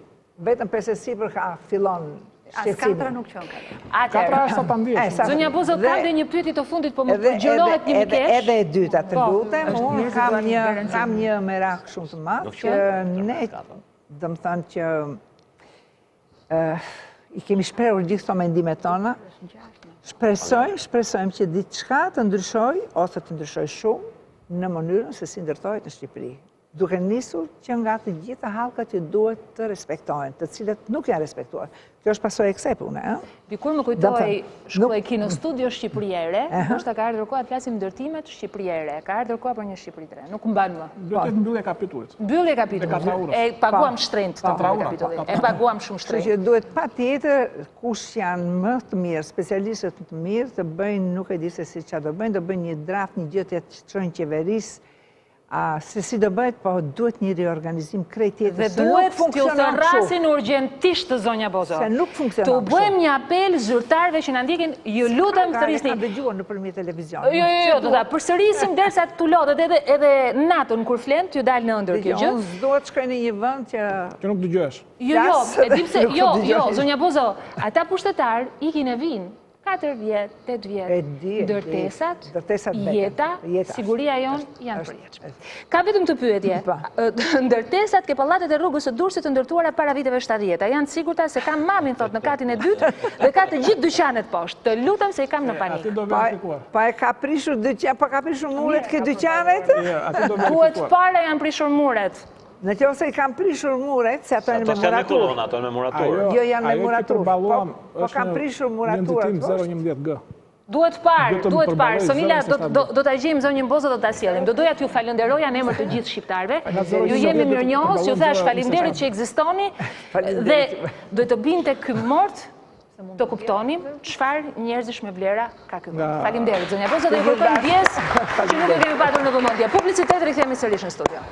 Vetëm 5 e sipër ka fillon shqetësimi. Katra nuk qënë katra. Katra është sa të ndjesh. Zonja Bozo, ka dhe një pyetje të fundit, po më gjërohet një mikesh. Edhe e dyta të lutem, unë kam një merak shumë të madh, që ne, do më thënë që i kemi shprehur gjithë këto mendimet tona, shpresojmë që diçka të ndryshoj, ose të ndryshoj shumë, në mënyrën se si ndërtohet në Shqipëri. Duke nisur që nga të gjitha hallkat që duhet të respektohen, të cilët nuk janë respektuar. Kjo është pasojë e kësaj pune, Dikur më kujtoi shkruaj kino studio Shqipërinë, ndoshta ka ardhur koha të flasim ndërtimet Shqipërinë, ka ardhur koha për një Shqipëri të re. Nuk mban më. Duhet mbyllje e kapitulit. Mbyllje e kapitullit. E paguam shtrenjtë të kapitullit. E paguam shumë shtrenjtë. Kështu që duhet patjetër kush janë më të mirë, specialistët më të mirë të bëjnë, nuk e di se si çfarë do bëjnë, do bëjnë një draft, një gjë të çojnë qeverisë. Se si do bëhet, po duhet një reorganizim krejt tjetër. Dhe duhet t'ju thërrasin urgjentisht të zonja Bozo. Se nuk funksionon kështu. T'u bëjmë një apel zyrtarëve që na ndjekin, ju lutem thërrisni. Ka dëgjuar nëpërmjet televizionit. Jo, do ta përsërisim derisa t'u lodhet edhe natën kur flen, t'ju dalë në ëndër kjo gjë. Unë s'dua të shkoj në një vend që nuk dëgjohesh. Jo, e dim se jo, zonja Bozo, ata pushtetar ikin e vinë. Ka 4 vjet, 8 vjet, ndërtesat, jeta, siguria jonë janë përjetshme. Ka vetëm të pyetje. Ndërtesat ke pallatet e rrugës së Durrësit të ndërtuara para viteve 70, janë të sigurta se kam mamin thot në katin e dytë dhe ka të gjithë dyqanet poshtë. Të lutem se i kam në panik. Pa e ka prishur dyqanet, pa ka prishur muret ke dyqanet? Tuet para janë prishur muret. Në që ose i kam prishur muret, se ato janë me muratur. Ato janë me muratur. Jo, janë me muratur. Po kam prishur muraturat. Duhet parë. Sonila, do të gjejmë zonjën Bozo, do të asjellim. Do doja t'ju falenderoja në emër të gjithë shqiptarëve. Ju jemi mirënjohës, ju thash faleminderit që ekzistoni dhe do të binte ky mort të kuptonim çfarë njerëzish me vlera ka ky mort. Faleminderit zonja Bozo, dhe ju kërkoj ndjes që nuk e kemi patur në vëmendje. Publicitet, rikthehemi sërish në studio.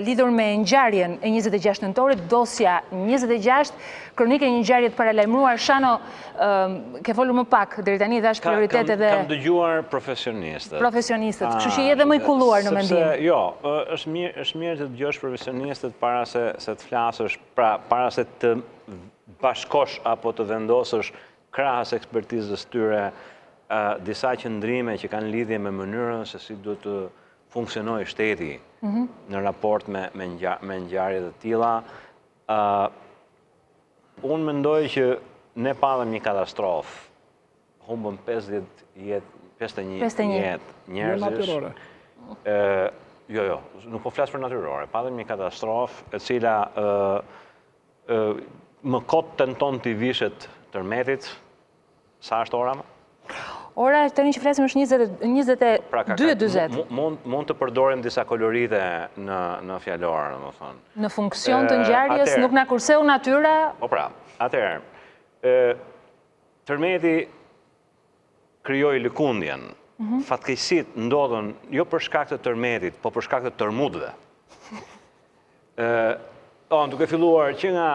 Lidhur me ngjarjen e 26 nëntorit, dosja 26, kronikë e një ngjarje të paralajmëruar. Shano, ke folur më pak, deri tani dhash prioritet edhe... Kam dëgjuar profesionistët, kështu që je edhe më i kulluar në mendim. Jo, është mirë të dëgjosh profesionistët para se të flasësh, para se të bashkosh apo të vendosësh krahas ekspertizës tyre disa qëndrime që kanë lidhje me mënyrën se si duhet të funksionoj shteti në raport me ngjarje të tilla. Unë mendoj që ne padëm një katastrofë. Humbëm 51 jetë njerëzish. Jo, nuk po flas për natyrore. Padëm një katastrofë e cila më kot tenton t'i vishet tërmetit. Sa është ora më? Ora, tani që flasim është 22:40. Mund të përdorim disa kolorite në fjalor, domethënë. Në funksion të ngjarjes, nuk na kurseu natyra. Po pra, atëherë, tërmeti krijoi lëkundjen. Fatkeqësitë ndodhen jo për shkak të tërmetit, po për shkak të tërmutëve. Duke filluar që nga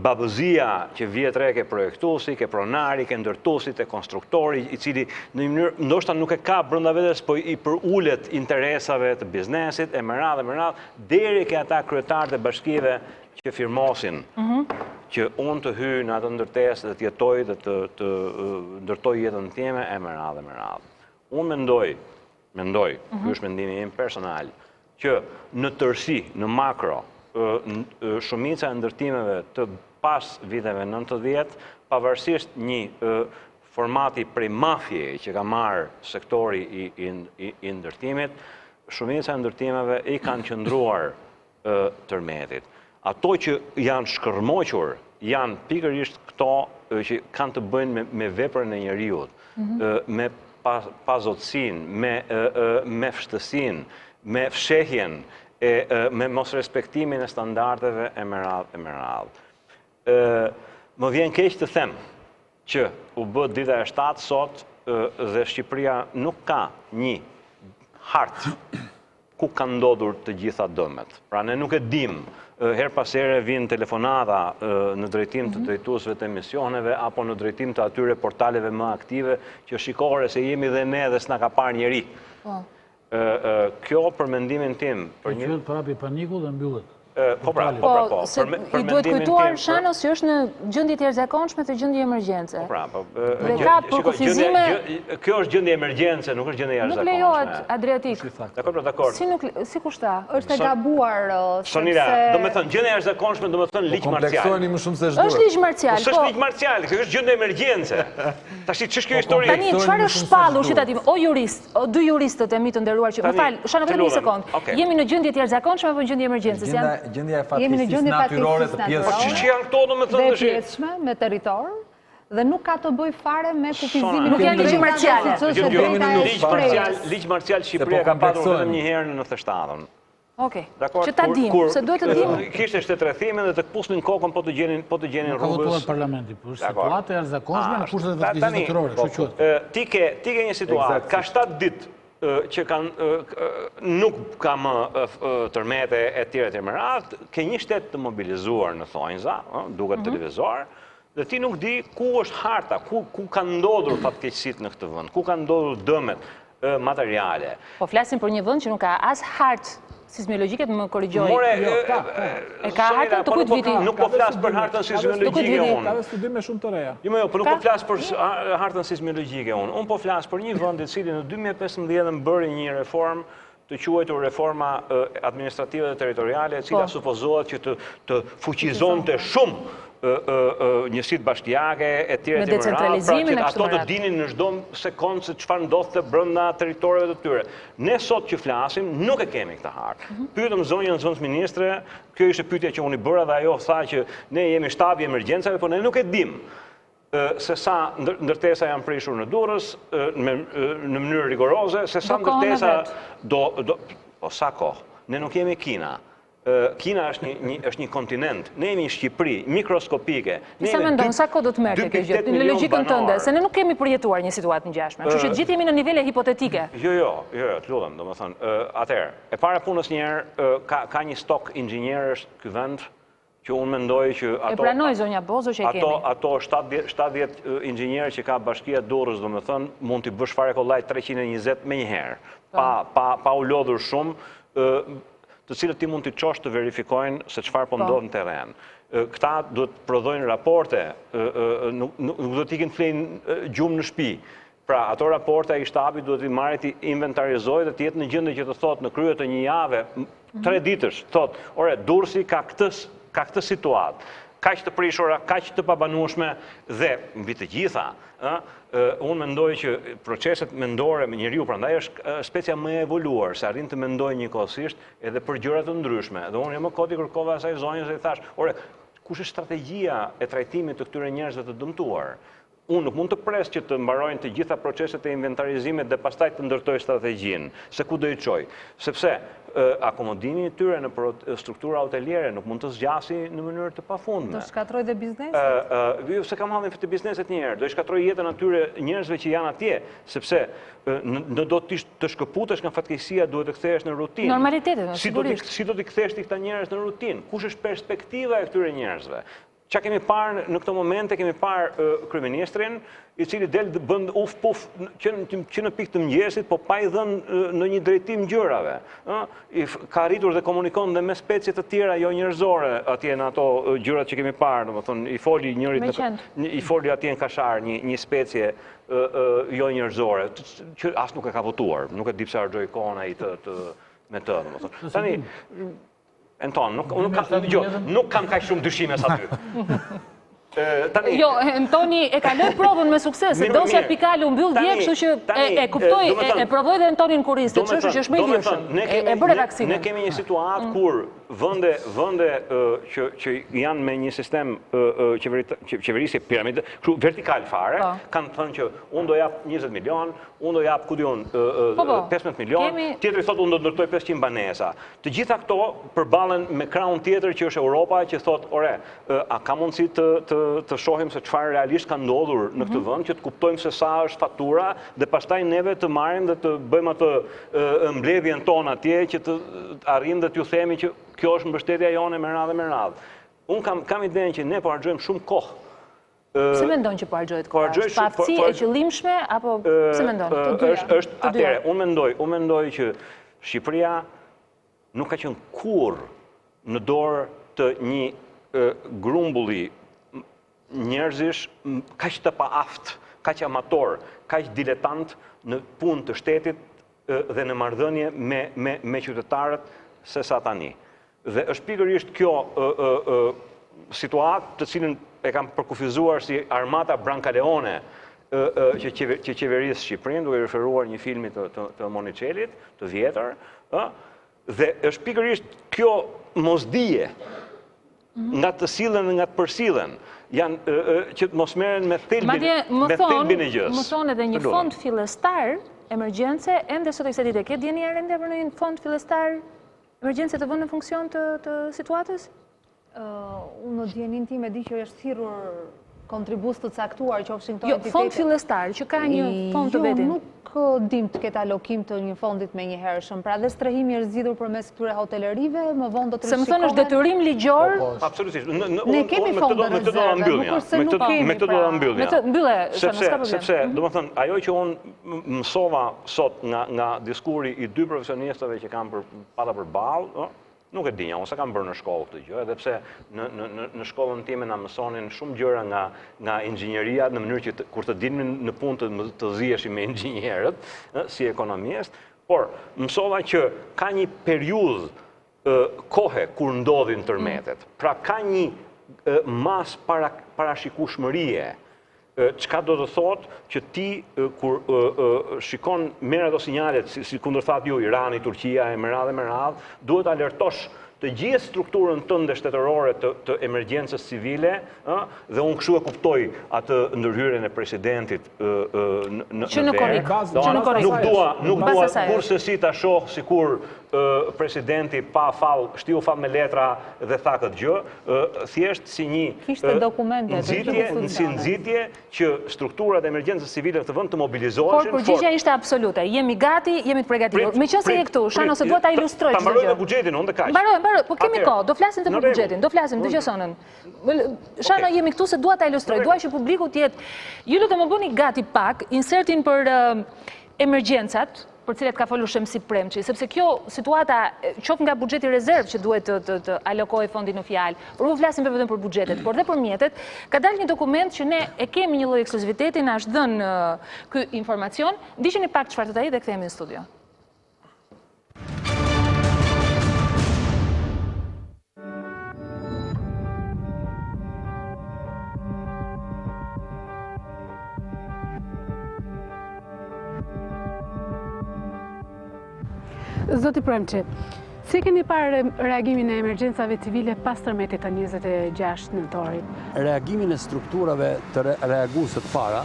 babëzia që vjet re ke projektuesi, ke pronari, ke ndërtuesi, ke konstruktori, i cili në një mënyrë ndoshta nuk e ka brenda vetes, po i përulet interesave të biznesit, e më radhë, deri ke ata kryetarët e bashkive që firmosin që unë të hyj në atë ndërtesë dhe të jetoj dhe të ndërtoj jetën time, e më radhë. Unë mendoj, ky është mendimi im personal, që në tërësi, në makro, shumica e ndërtimeve të pas viteve 90, pavarësisht një formati prej mafje që ka marrë sektori i ndërtimit, shumica e ndërtimeve i kanë qëndruar tërmetit. Ato që janë shkërmoqur, janë pikërisht këto që kanë të bëjnë me veprën e njeriut, me pazotësinë, me fshtësinë, me fshehjen, me mos respektimin e standardeve e më radhë. Më vjen keq të them që u bë dita e 7 sot dhe Shqipëria nuk ka një hartë ku kanë ndodhur të gjitha dëmet. Pra ne nuk e dim, her pas here vinë telefonata në drejtim të drejtuesve të emisioneve apo në drejtim të atyre portaleve më aktive që shikore se jemi dhe ne dhe s'na ka parë njeri. Kjo për mendimin tim... Për një prapi paniku dhe mbyllet. Po, I duhet kujtuar Shanos që është në gjendje të jashtëzakonshme të gjendje emergjence. Dhe ka përkufizime... Kjo është gjendje emergjence, nuk është gjendje jashtëzakonshme. Nuk lejohet, Adriatik. Dakor. Si kushta? Është e gabuar, Sonira, do me thënë, gjendje jashtëzakonshme do me thënë ligj marcial. Kompleksojni më shumë se ç'duhet. Është ligj marcial, po. Është ligj marcial, kjo është gjendje emergjence. Tash ç'është kjo histori? Tani çfarë është shpallur shitatim? O jurist, o dy juristët e mi të nderuar që, më fal, Shano vetëm një sekond. Jemi në gjendje të jashtëzakonshme apo gjendje emergjencës? Gjendja e fatkeqësisë natyrore të pjesës. Që janë këto domethënë dhe pjesëshme me territor dhe nuk ka të bëj fare me kufizimin. Nuk janë ligj marciale. Ligj marcial Shqipëria ka patur vetëm një herë në 97-ën. Okej. Që ta dim, se duhet të dim. Kishte shtetërrethimin dhe të kpusnin kokën po të gjenin rrugës. Ka votuar parlamenti, por situatë e jashtëzakonshme në kushtet e fatkeqësisë natyrore, kështu quhet. Ti ke një situatë, ka 7 ditë që nuk ka më tërmete e tjere të merat, ke një shtet të mobilizuar në thonjza, duket televizor, dhe ti nuk di ku është harta, ku ka ndodhur fatkeqësitë në këtë vend, ku ka ndodhur dëmet materiale. Po flasim për një vend që nuk ka as hartë sismologjike, më korrigjoj. E ka hartën të kujt viti? Nuk po flas për hartën sismologjike unë. Ka dhe studime shumë të reja. Jo, po nuk po flas për hartën sismologjike unë. Unë po flas për një vend i cili në 2015 bëri një reformë të quajtur reforma administrative dhe territoriale, e cila supozohet që të fuqizonte shumë njësitë bashkiake e tjere të mëra, pra që ato të dinin në çdo sekondë se çfarë ndodhte brenda territoreve të tyre. Ne sot që flasim, nuk e kemi këtë hartë. Pyetëm zonjën zëvendësministre, kjo ishte pyetja që unë i bëra dhe ajo tha që ne jemi shtabi i emergjencave, por ne nuk e dim se sa ndërtesa janë prishur në Durrës në mënyrë rigoroze, se sa ndërtesa po sa kohë. Ne nuk jemi Kina. Kina është një kontinent, ne jemi një Shqipëri, mikroskopike. Sa mendon, sa kohë do të merrte kjo gjë? Në logjikën tënde, se ne nuk kemi përjetuar një situatë ngjashme, kështu që gjithë jemi në nivele hipotetike. Jo, të lutem, domethënë, atëherë, e para punës një herë ka një stok inxhinierësh ky vend që unë mendoj që ato... E pranoj zonja Bozo që e kemi. Ato 70 inxhinierë që ka Bashkia Durrës, domethënë, mund t'i bësh fare kollaj 320 me një herë, pa u lodhur shumë, të cilët ti mund t'i qosh të verifikojnë se çfarë po ndodh në terren. Këta duhet të prodhojnë raporte, nuk do t'ikin flejnë gjumë në shtëpi. Pra, ato raporte ai shtabi duhet t'i marrë t'i inventarizojë dhe t'jetë në gjendje që të thotë në krye të një jave, 3 ditësh, thotë, ore, Durrësi ka këtë situatë, kaq të prishura, kaq të pabanueshme dhe mbi të gjitha, unë mendoj që proceset mendore me njeriu prandaj është specia më e evoluar, se arrin të mendojë njëkohësisht edhe për gjëra të ndryshme. Dhe unë më koti kërkova asaj zonjës dhe i thash, ore, kush është strategjia e trajtimit të këtyre njerëzve të dëmtuar? Unë nuk mund të pres që të mbarojnë të gjitha proceset e inventarizimit dhe pastaj të ndërtoj strategjinë, se ku do i çoj. Sepse akomodimi i tyre në struktura hoteliere nuk mund të zgjasi në mënyrë të pafundme. Do shkatroj dhe bizneset? Se kam hallin të bizneset njerë, do i shkatroj jetën atyre njerëzve që janë atje, sepse në do të shkëputesh nga fatkeqësia duhet të kthehesh në rutinë. Normalitetin, sigurisht. Si do t'i kthesh ti këta njerëz në rutinë? Kush është perspektiva e këtyre njerëzve? Qa kemi parë në këto momente, kemi parë kryeministrin, i cili del bën uf puf që në pikë të mëngjesit, po pa i dhënë në një drejtim gjërave. Ka arritur dhe komunikon dhe me specie të tjera jo njerëzore atje në ato gjërat që kemi parë, domethënë i foli atje në Kashar një specie jo njerëzore, që as nuk e ka votuar, nuk e di pse harxhoi kohën ai me të, domethënë. Tani Anton, nuk kam kaq shumë dyshime sa ty. Jo, Antoni e kaloi provën me sukses, se Dosja Pikalu mbyll dje, kështu që e kuptoj, e provoj dhe Antonin Kuriste, çështja që është më e lirshëm. E bëre vaksinën. Ne kemi një situatë kur vënde që janë me një sistem qeverisje piramide, vertikal fare, kanë thënë që unë do jap 20 milion, unë do jap 15 milion, tjetëri thotë unë do ndërtoj 500 banesa. Të gjitha këto përballen me krahun tjetër që është Europa, që thotë, ore, a ka mundësi të shohim se çfarë realisht ka ndodhur në këtë vend, që të kuptojmë se sa është fatura dhe pastaj neve të marrim dhe të bëjmë atë mbledhjen tonë atje që të arrijmë dhe t'ju themi që kjo është mbështetja jone me radhë. Unë kam idenë që ne po harxojmë shumë kohë. Se mendon që po harxohet kohë? Paftësi e qëllimshme apo se mendon? Të dyja. Atëherë, unë mendoj që Shqipëria nuk ka qenë kurrë në dorë të një grumbulli njerëzish kaq të paaft, kaq amator, kaq diletant në punë të shtetit dhe në marrëdhënie me qytetarët se sa tani. Dhe është pikërisht kjo situatë të cilën e kam përkufizuar si armata Brancaleone që qeverisë Shqipërinë, duke referuar një filmi të Monicellit, të dhjetor, dhe është pikërisht kjo mosdije nga të sillen dhe nga të përsillen, janë që mos merren me thelbin e gjës. Më thonë edhe një fond fillestar emergjence, ende sot e kësaj dite, ke dieni ende për një fond fillestar emergjence të vënë në funksion të situatës? Unë në djenin tim e di që është thirrur kontribus të caktuar që ofshin këto entitete. Jo, fond fillestar, që ka një fond të vetin. Jo, nuk dim të ketë alokim të një fondit me një herëshëm. Pra dhe strehimi është zgjidhur përmes këtyre hotelerive, më vonë do të rishikohet. Se më thonë është detyrim ligjor? Absolutisht. Ne kemi fondë rezerve, nuk është se nuk kemi. Me këtë do ta mbyllja. Mbylle, sepse, do të thënë, ajo që unë mësova sot nga diskuri i dy profesionistëve që kam pata përballë, nuk e dinja, unë se kam bërë në shkollë këtë gjë, edhe pse në shkollën time na mësonin shumë gjëra nga inxhinieria, në mënyrë që kur të dilnin në punë të ziheshim me inxhinierët, si ekonomistë, por mësova që ka një periudhë kohe kur ndodhin tërmetet. Pra ka një mas parashikueshmërie. Çka do të thotë që ti kur shikon merr ato sinjalet, si kundër thatë ju, Irani, Turqia, me radhë, duhet alertosh të gjithë strukturën tënde shtetërore të emergjencës civile, dhe unë kështu e kuptoj atë ndërhyrjen e presidentit në vend. Nuk dua kurse si ta shoh sikur presidenti pa fal, shtiu fal me letra dhe tha këtë gjë, thjesht si një nxitje që strukturat e emergjencës civile të vend të mobilizohen. Por përgjigjja ishte absolute. Jemi gati, jemi të përgatitur. Meqense je këtu, Shano, se dua ta ilustroj çdo gjë. Ta mbaroj me buxhetin, unë të kaq. Po kemi kohë, do flasim të për buxhetin, do flasim, dëgjosonën. Shano, jemi këtu se dua ta ilustroj, dua që publiku të jetë. Ju lutem më bëni gati pak insertin për emergjencat, për cilet ka folur Shemsi Premçi, sepse kjo situata qof nga buxheti rezerv që duhet të alokojë fondi në fjalë, por u flasim vetëm për buxhetet, por dhe për mjetet, ka dalë një dokument që ne e kemi një lloj ekskluziviteti, na është dhënë ky informacion. Ndiqeni pak çfarë thotë ai dhe kthehemi në studio. Zoti Premçi, si keni parë reagimin e emergjencave civile pas tërmetit të 26 nëntorit? Reagimin e strukturave të reaguese të para,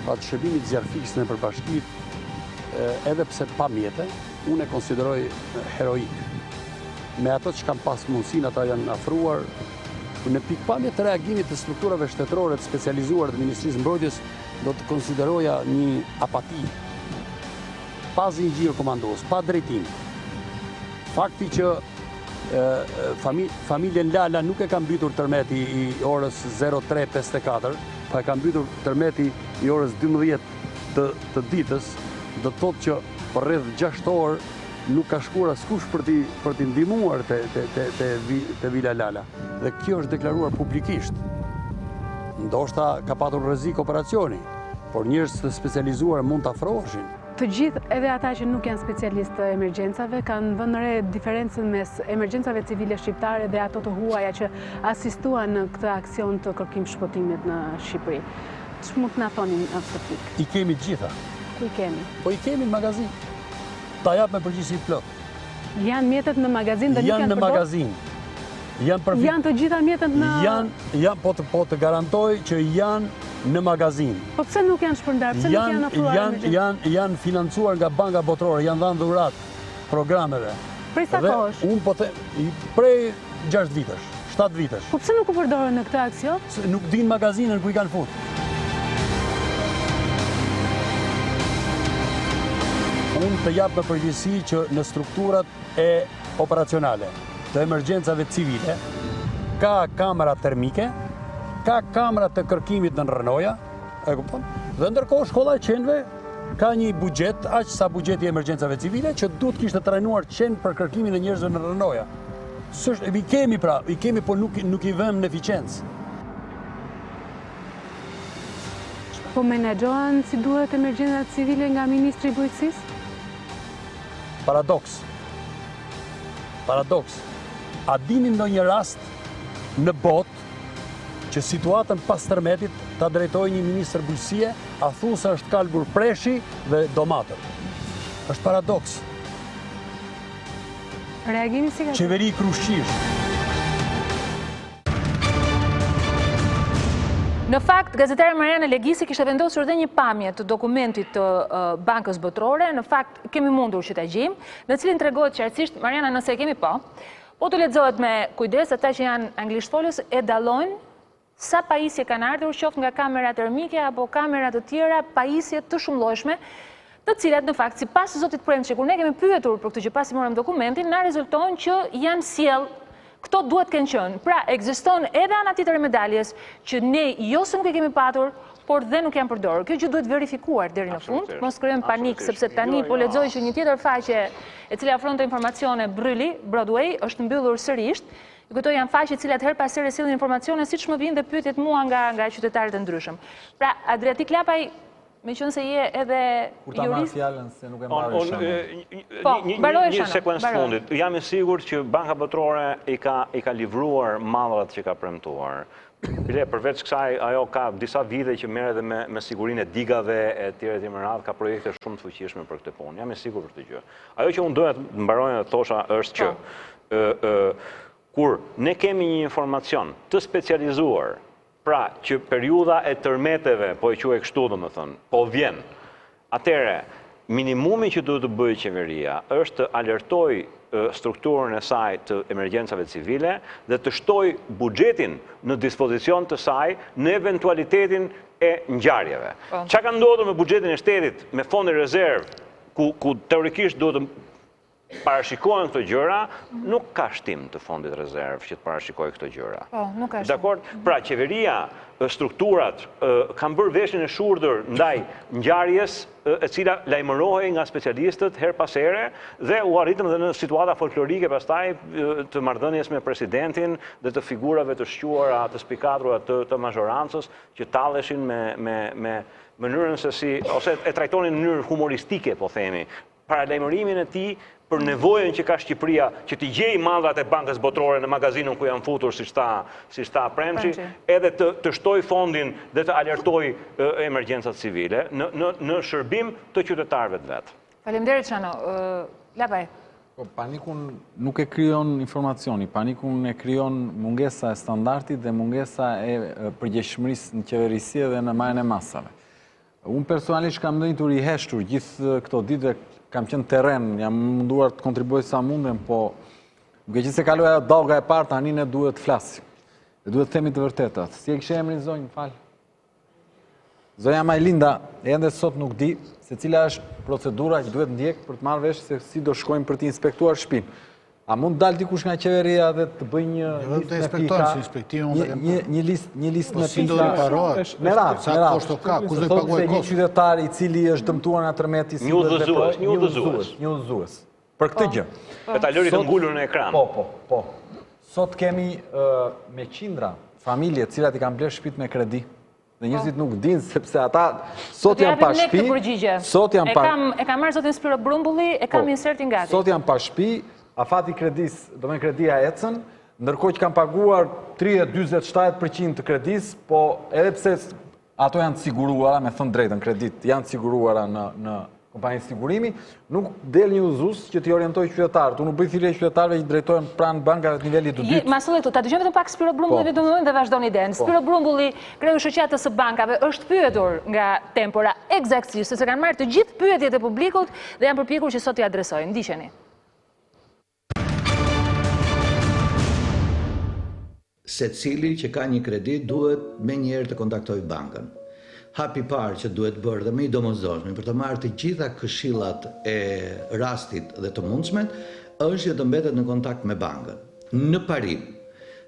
pa të shërbimit zjarfikës në përbashkit, edhe pse pa mjete, unë e konsideroj heroik. Me ato që kam pas mundësin, ata janë afruar, në pikpamje të reagimit të strukturave shtetërore të specializuar të Ministrisë Mbrojtjes, do të konsideroja një apati, pa zinxhir komandos, pa drejtim. Fakti që familjen Lala nuk e ka mbytur tërmeti i orës 03:54, pa e ka mbytur tërmeti i orës 12 të ditës, do të thotë që për rreth 6 orë nuk ka shkuar askush për t'i ndihmuar te Vila Lala. Dhe kjo është deklaruar publikisht. Ndoshta ka patur rrezik operacioni, por njerëz të specializuar mund të afroheshin. Të gjithë, edhe ata që nuk janë specialistë të emergjencave, kanë vënë re diferencën mes emergjencave civile shqiptare dhe ato të huaja që asistuan në këtë aksion të kërkim shpëtimit në Shqipëri. Që mund të na thoni në këtë pikë? I kemi gjitha. Ku i kemi? Po i kemi në magazin. Ta jap me përgjegjësi plot. Janë mjetet në magazin dhe nuk janë në magazin. Janë të gjitha mjetët në... Po të garantoj që janë në magazin. Po pse nuk janë shpërndarë? Pse nuk janë ofruar? Janë financuar nga banka botërore, janë dhënë dhurat programeve. Prej sa kohësh? Unë po të... Prej 6 vitesh, 7 vitesh. Po pse nuk u përdorën në këtë aksion? Nuk din magazinën ku i kanë fut. Unë të japë me përgjithësi që në strukturat e operacionale të emergjencave civile ka kamera termike, ka kamera të kërkimit në rënoja, dhe ndërkohë shkolla e qenve ka një buxhet, aq sa buxheti i emergjencave civile, që duhet kishte trajnuar qenë për kërkimin e njerëzve në rënoja. I kemi, po nuk i vëmë në eficiencë. Po menaxhohen si duhet emergjencat civile nga Ministri i Bujqësisë? Paradoks. A dini ndonjë rast në botë që situatën pas tërmetit ta drejtojë një ministër bujqësie, a thu se është kalbur preshi dhe domatër? Është paradoks. Reagimi si ka? Qeveri krushqish. Në fakt, gazetare Mariana Legisi kishte vendosur dhe një pamje të dokumentit të Bankës Botërore, në fakt kemi mundur që ta gjejmë, në cilin tregohet qartësisht, Mariana, nëse e kemi po të lexohet me kujdes, ata që janë anglisht folës e dallojnë sa pajisje kanë ardhur qoftë nga kamera termike apo kamera të tjera, pajisje të shumëllojshme, të cilat në fakt sipas zotit Premçi, kur ne kemi pyetur për këtë që pasi morëm dokumentin, na rezulton që janë sjell këto duhet kënë qënë. Pra, ekziston edhe ana tjetër e medaljes që ne jo se nuk e kemi patur, por dhe nuk janë përdorur. Kjo gjë duhet verifikuar deri në fund, mos krijojmë panik, sepse tani po lexoj që një tjetër faqe e cila ofronte informacione brylli, Broadway, është mbyllur sërish. Këto janë faqe të cilat her pas here sillin informacione siç më vinë dhe pyetjet mua nga qytetarët e ndryshëm. Pra, Adriatik Lapaj, me qënë se je edhe jurist... Kur ta marrë fjallën se nuk e marrë Një sekuencë fundit. Jam i sigurt që Banka Botërore i ka livruar mallrat që ka premtuar. Përveç kësaj, ajo ka disa vite që merret edhe me sigurinë e digave e tjera të radhë, ka projekte shumë të fuqishme për këtë punë. Jam i sigurt për këtë gjë. Ajo që unë doja të mbaroja të thosha është që kur ne kemi një informacion të specializuar, pra që periudha e tërmeteve, po e quaj kështu domethënë, po vjen. Atëre, minimumi që duhet të bëjë qeveria është të alertoj strukturën e saj të emergjencave civile dhe të shtoj buxhetin në dispozicion të saj në eventualitetin e ngjarjeve. Çka ka ndodhur me buxhetin e shtetit, me fonde rezervë, ku teorikisht duhet të parashikohen këto gjëra, nuk ka shtim të fondit rezervë që të parashikojë këto gjëra. Nuk ka shtim. Dakor? Pra, qeveria, strukturat kanë bërë veshjen e shurdhër ndaj ngjarjes e cila lajmërohej nga specialistët her pas here dhe u arritëm dhe në situata folklorike pastaj të marrëdhënies me presidentin dhe të figurave të shquara, të spikatura të mazhorancës që talleshin me mënyrën se si ose e trajtonin në mënyrë humoristike, po themi, paralajmërimin e tij për nevojën që ka Shqipëria që t'i gjejë mallrat e Bankës Botërore në magazinën ku janë futur siç tha Premçi, edhe të shtoj fondin dhe të alertoj emergjencat civile në shërbim të qytetarëve të vet. Faleminderit Çano. Lapaj. Panikun nuk e krijon informacioni, panikun e krijon mungesa e standardit dhe mungesa e përgjegjshmërisë në qeverisi dhe në marrjen e masave. Unë personalisht kam ndënitur i heshtur gjithë këto ditë, kam qenë terren, jam munduar të kontribuoj sa mundem, po duke qenë se kaloja dallga e parë, tani ne duhet të flasim. Dhe duhet të themi të vërtetat. Si e kishe emrin zonjë, fal? Zonja Majlinda ende sot nuk di se cila është procedura që duhet ndjek për të marrë vesh se si do shkojmë për të inspektuar shtëpinë. A mund dalë dikush nga qeveria dhe të bëj një listë me pika? Me radhë. Thotë se një qytetar i cili është dëmtuar nga tërmeti si një udhëzues. Për këtë gjë. E ta lëri të ngulur në ekran. Po. Sot kemi me qindra familje të cilat i kanë blerë shtëpitë me kredi. Dhe njerëzit nuk dinë sepse ata sot janë pa shtëpi. E kam marrë zotin Spiro Brumbulli, e kam insertin gati. Sot janë pa shtëpi. Afati kredis, do me kredia ecën, ndërkohë që kanë paguar 30-47% të kredis, po edhe pse ato janë të siguruara, me thënë drejtën kredit, janë të siguruara në kompaninë sigurimi, nuk del një udhëzues që t'i orientoj qytetarët. Unë bëj thirrje qytetarëve që drejtohen pranë bankave të nivelit të dytë. Masoj këtu, ta dëgjojmë vetëm pak Spiro Brumbullin dhe vazhdoni idenë. Spiro Brumbulli, kreu shoqatës së bankave, është pyetur nga Tempora eksaktësisht, sepse kanë marrë të gjithë pyetjet e publikut dhe janë përpjekur që sot i adresojnë. Ndiqeni. Secili që ka një kredi duhet me njëherë të kontaktoj bankën. Hapi parë që duhet bërë dhe me i domosdoshme për të marrë të gjitha këshillat e rastit dhe të mundshmet është që të mbetet në kontakt me bankën. Në parim,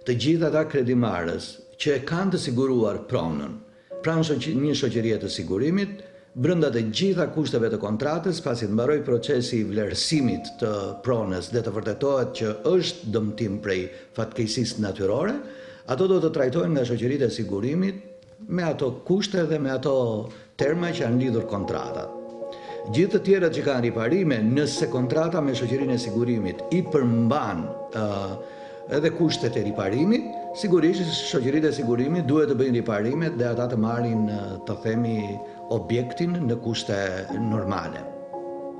të gjitha ata kredimarrës që e kanë të siguruar pronën pranë një shoqërie të sigurimit, brenda të gjitha kushteve të kontratës, pasi të mbaroj procesi i vlerësimit të pronës dhe të vërtetohet që është dëmtim prej fatkeqësisë natyrore, ato do të trajtohen nga shoqëritë e sigurimit me ato kushte dhe me ato terma që janë lidhur kontratat. Gjithë të tjerët që kanë riparime, nëse kontrata me shoqërinë e sigurimit i përmban edhe kushtet e riparimit, sigurisht shoqëritë e sigurimit duhet të bëjnë riparimet dhe ata të marrin, të themi, objektin në kushte normale.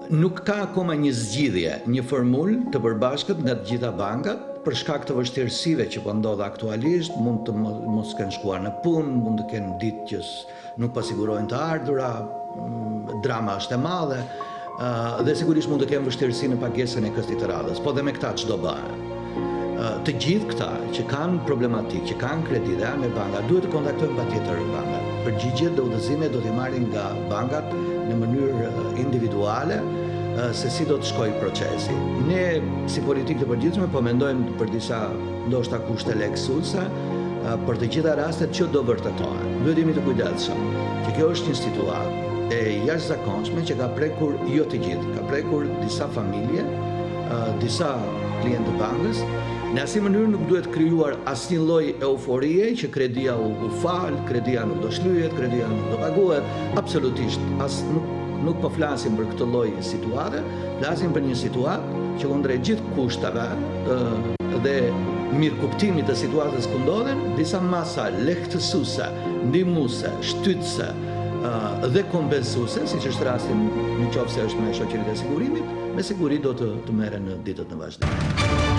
Nuk ka akoma një zgjidhje, një formulë të përbashkët nga të gjitha bankat, për shkak të vështirësive që po ndodh aktualisht, mund të mos kenë shkuar në punë, mund të kenë ditë që nuk pasigurojnë të ardhura, drama është e madhe, dhe sigurisht mund të kenë vështirësi në pagesën e këtij të radhës, po dhe me këta çdo bëhet. Të gjithë këta që kanë problematikë, që kanë kredi dhe janë me banka, duhet të kontaktojnë patjetër bankat. Përgjigjet dhe udhëzimet do t'i marrin nga bankat në mënyrë individuale, se si do të shkojë procesi. Ne, si politikë të përgjithshme, po mendojmë për disa ndoshta kushte leksuese për të gjitha rastet që do vërtetohen. Duhet jemi të kujdesshëm që kjo është një situatë e jashtëzakonshme që ka prekur jo të gjithë, ka prekur disa familje, disa klientë të bankës. Në asnjë mënyrë nuk duhet krijuar asnjë lloj euforie që kredia u fal, kredia nuk do shlyhet, kredia nuk do paguhet. Absolutisht, nuk po flasim për këtë lloj situate, flasim për një situatë që kundrejt gjithë kushtave dhe mirëkuptimit të situatës ku ndodhen, disa masa lehtësuese, ndihmuese, shtytëse dhe kompensuese, siç është rasti nëse është me shoqëritë e sigurimit, me siguri do të merren në ditët në vazhdim.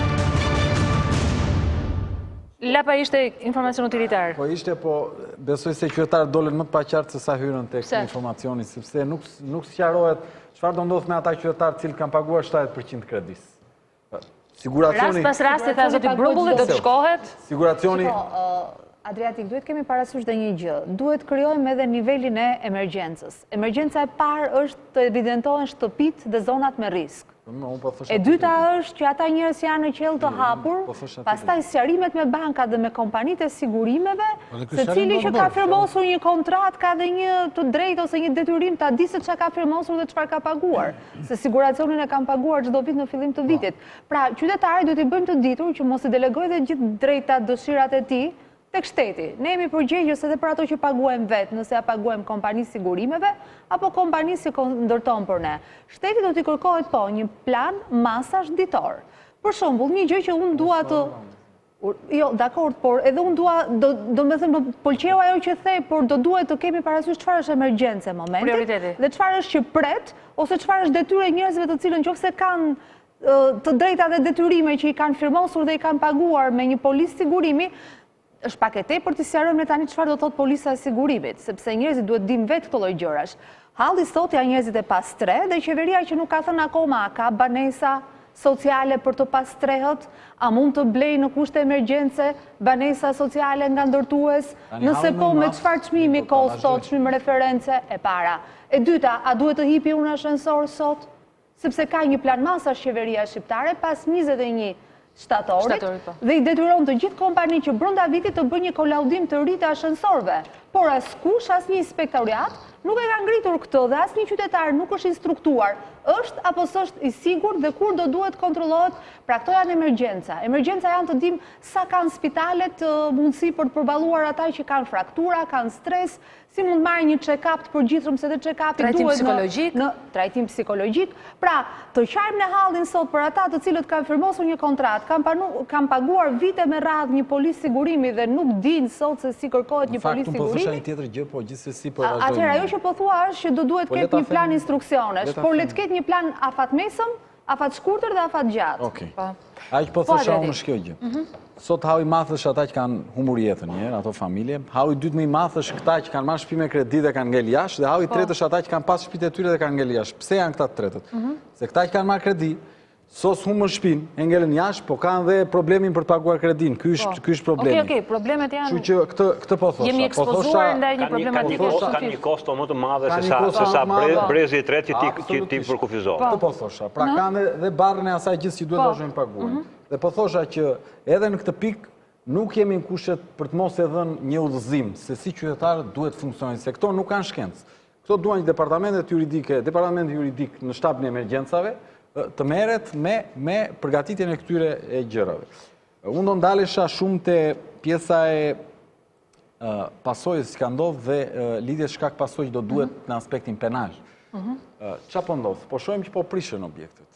Lapa ishte informacion utilitar. Po ishte, po besoj se qytetarët dolen më të paqartë se sa hyrën tek informacioni, sepse nuk sqarohet çfarë do ndodh me ata qytetarë që kanë paguar 70% kredis. Siguracioni. Rast pas rasti tha zoti Brumbulli do të shkohet. Siguracioni. Adriatik, duhet kemi parasysh dhe një gjë. Duhet krijojmë edhe nivelin e emergjencës. Emergjenca e parë është të evidentohen shtëpitë dhe zonat me risk. E dyta është që ata njerëz janë në qell të hapur, pastaj sqarimet me bankat dhe me kompanitë e sigurimeve, secili që ka firmosur një kontratë ka dhe një të drejtë ose një detyrim ta di se çka ka firmosur dhe çfarë ka paguar, se siguracionin e kanë paguar çdo vit në fillim të vitit. Pra, qytetari duhet i bëjmë të ditur që mos i delegojë dhe gjithë drejtat, dëshirat e tij tek shteti. Ne jemi përgjegjës edhe për ato që paguajmë vetë, nëse ja paguajmë kompanisë sigurimeve, apo kompanisë që ndërton për ne. Shteti do t'i kërkohet po një plan masash ditor. Për shembull, një gjë që unë dua të... Jo, dakord, por edhe unë dua, do me thëmë, pëlqeu ajo që the, por do duhet të kemi parasysh çfarë është emergjencë e momentit, dhe çfarë është që pret, ose çfarë është detyre njerëzve të cilën nëse kanë të drejta dhe detyrime që i kanë firmosur dhe i kanë paguar me një polisë sigurimi, është pak e tepër të sqarojmë ne tani çfarë do thotë polisa e sigurimit, sepse njerëzit duhet dinë vetë këto lloj gjërash. Halli sot janë njerëzit e pastre dhe qeveria që nuk ka thënë akoma a ka banesa sociale për të pastrehët, a mund të blejë në kushte emergjence banesa sociale nga ndërtues, nëse po me çfarë çmimi kosto, çmim reference e para. E dyta, a duhet të hipi unë ashensor sot? Sepse ka një plan masash qeveria shqiptare pas 21 shtatorit dhe i detyron të gjithë kompani që brenda vitit të bëjnë një kolaudim të ri të ashensorëve. Por askush, asnjë inspektoriat nuk e ka ngritur këtë dhe asnjë qytetar nuk është instruktuar. Është apo s'është i sigurt dhe kur do duhet kontrollohet, pra këto janë emergjenca. Emergjenca janë të dim sa kanë spitalet mundësi për të përballuar ata që kanë fraktura, kanë stres, si mund marrë një check-up të përgjithshëm se dhe check-upi duhet në trajtim psikologjik. Pra, të qajmë në hallin sot për ata të cilët kanë firmosur një kontratë, kanë paguar vite me radhë një polis sigurimi dhe nuk dinë sot se si kërkohet një polis sigurimi. Po thosha një tjetër gjë, po gjithsesi po vazhdojmë. Atëherë ajo që po thua është që do duhet ketë një plan instruksionesh, por le të ketë një plan afat mesëm, afat shkurtër dhe afat gjatë. Okej. Aq po thosha unë shkjo gjë. Sot hau i madh është ata që kanë humbur jetën një herë, ato familje. Hau i dytë më i madh është këta që kanë marrë shtëpi me kredi dhe kanë ngel jashtë, dhe hau i tretë është ata që kanë pas shtëpitë e tyre dhe kanë ngel jashtë. Pse janë këta të tretët? Se këta që kanë marrë kredi, sos humbën shtëpinë, e ngelen jashtë, po kanë dhe problemin për të paguar kredin. Ky është problemi. Okej, problemet janë. Kështu që këtë po thosha. Jemi ekspozuar ndaj një problematike shumë kanë një kosto më të madhe se sa brezi i tretë që ti përkufizohet. Këtë po thosha. Pra kanë dhe barrën e asaj gjithë që duhet vazhdojmë paguajmë. Dhe po thosha që edhe në këtë pikë nuk jemi në kushtet për të mos e dhënë një udhëzim se si qytetarë duhet funksionojnë, se këto nuk kanë shkencë. Këto duan një departament juridik në shtabin e emergjencave të merret me përgatitjen e këtyre e gjërave. Unë do ndalesha shumë te pjesa e pasojës që ka ndodhur dhe lidhjes shkak pasojë do duhet në aspektin penal. Çfarë po ndodh? Po shohim që po prishen objektet.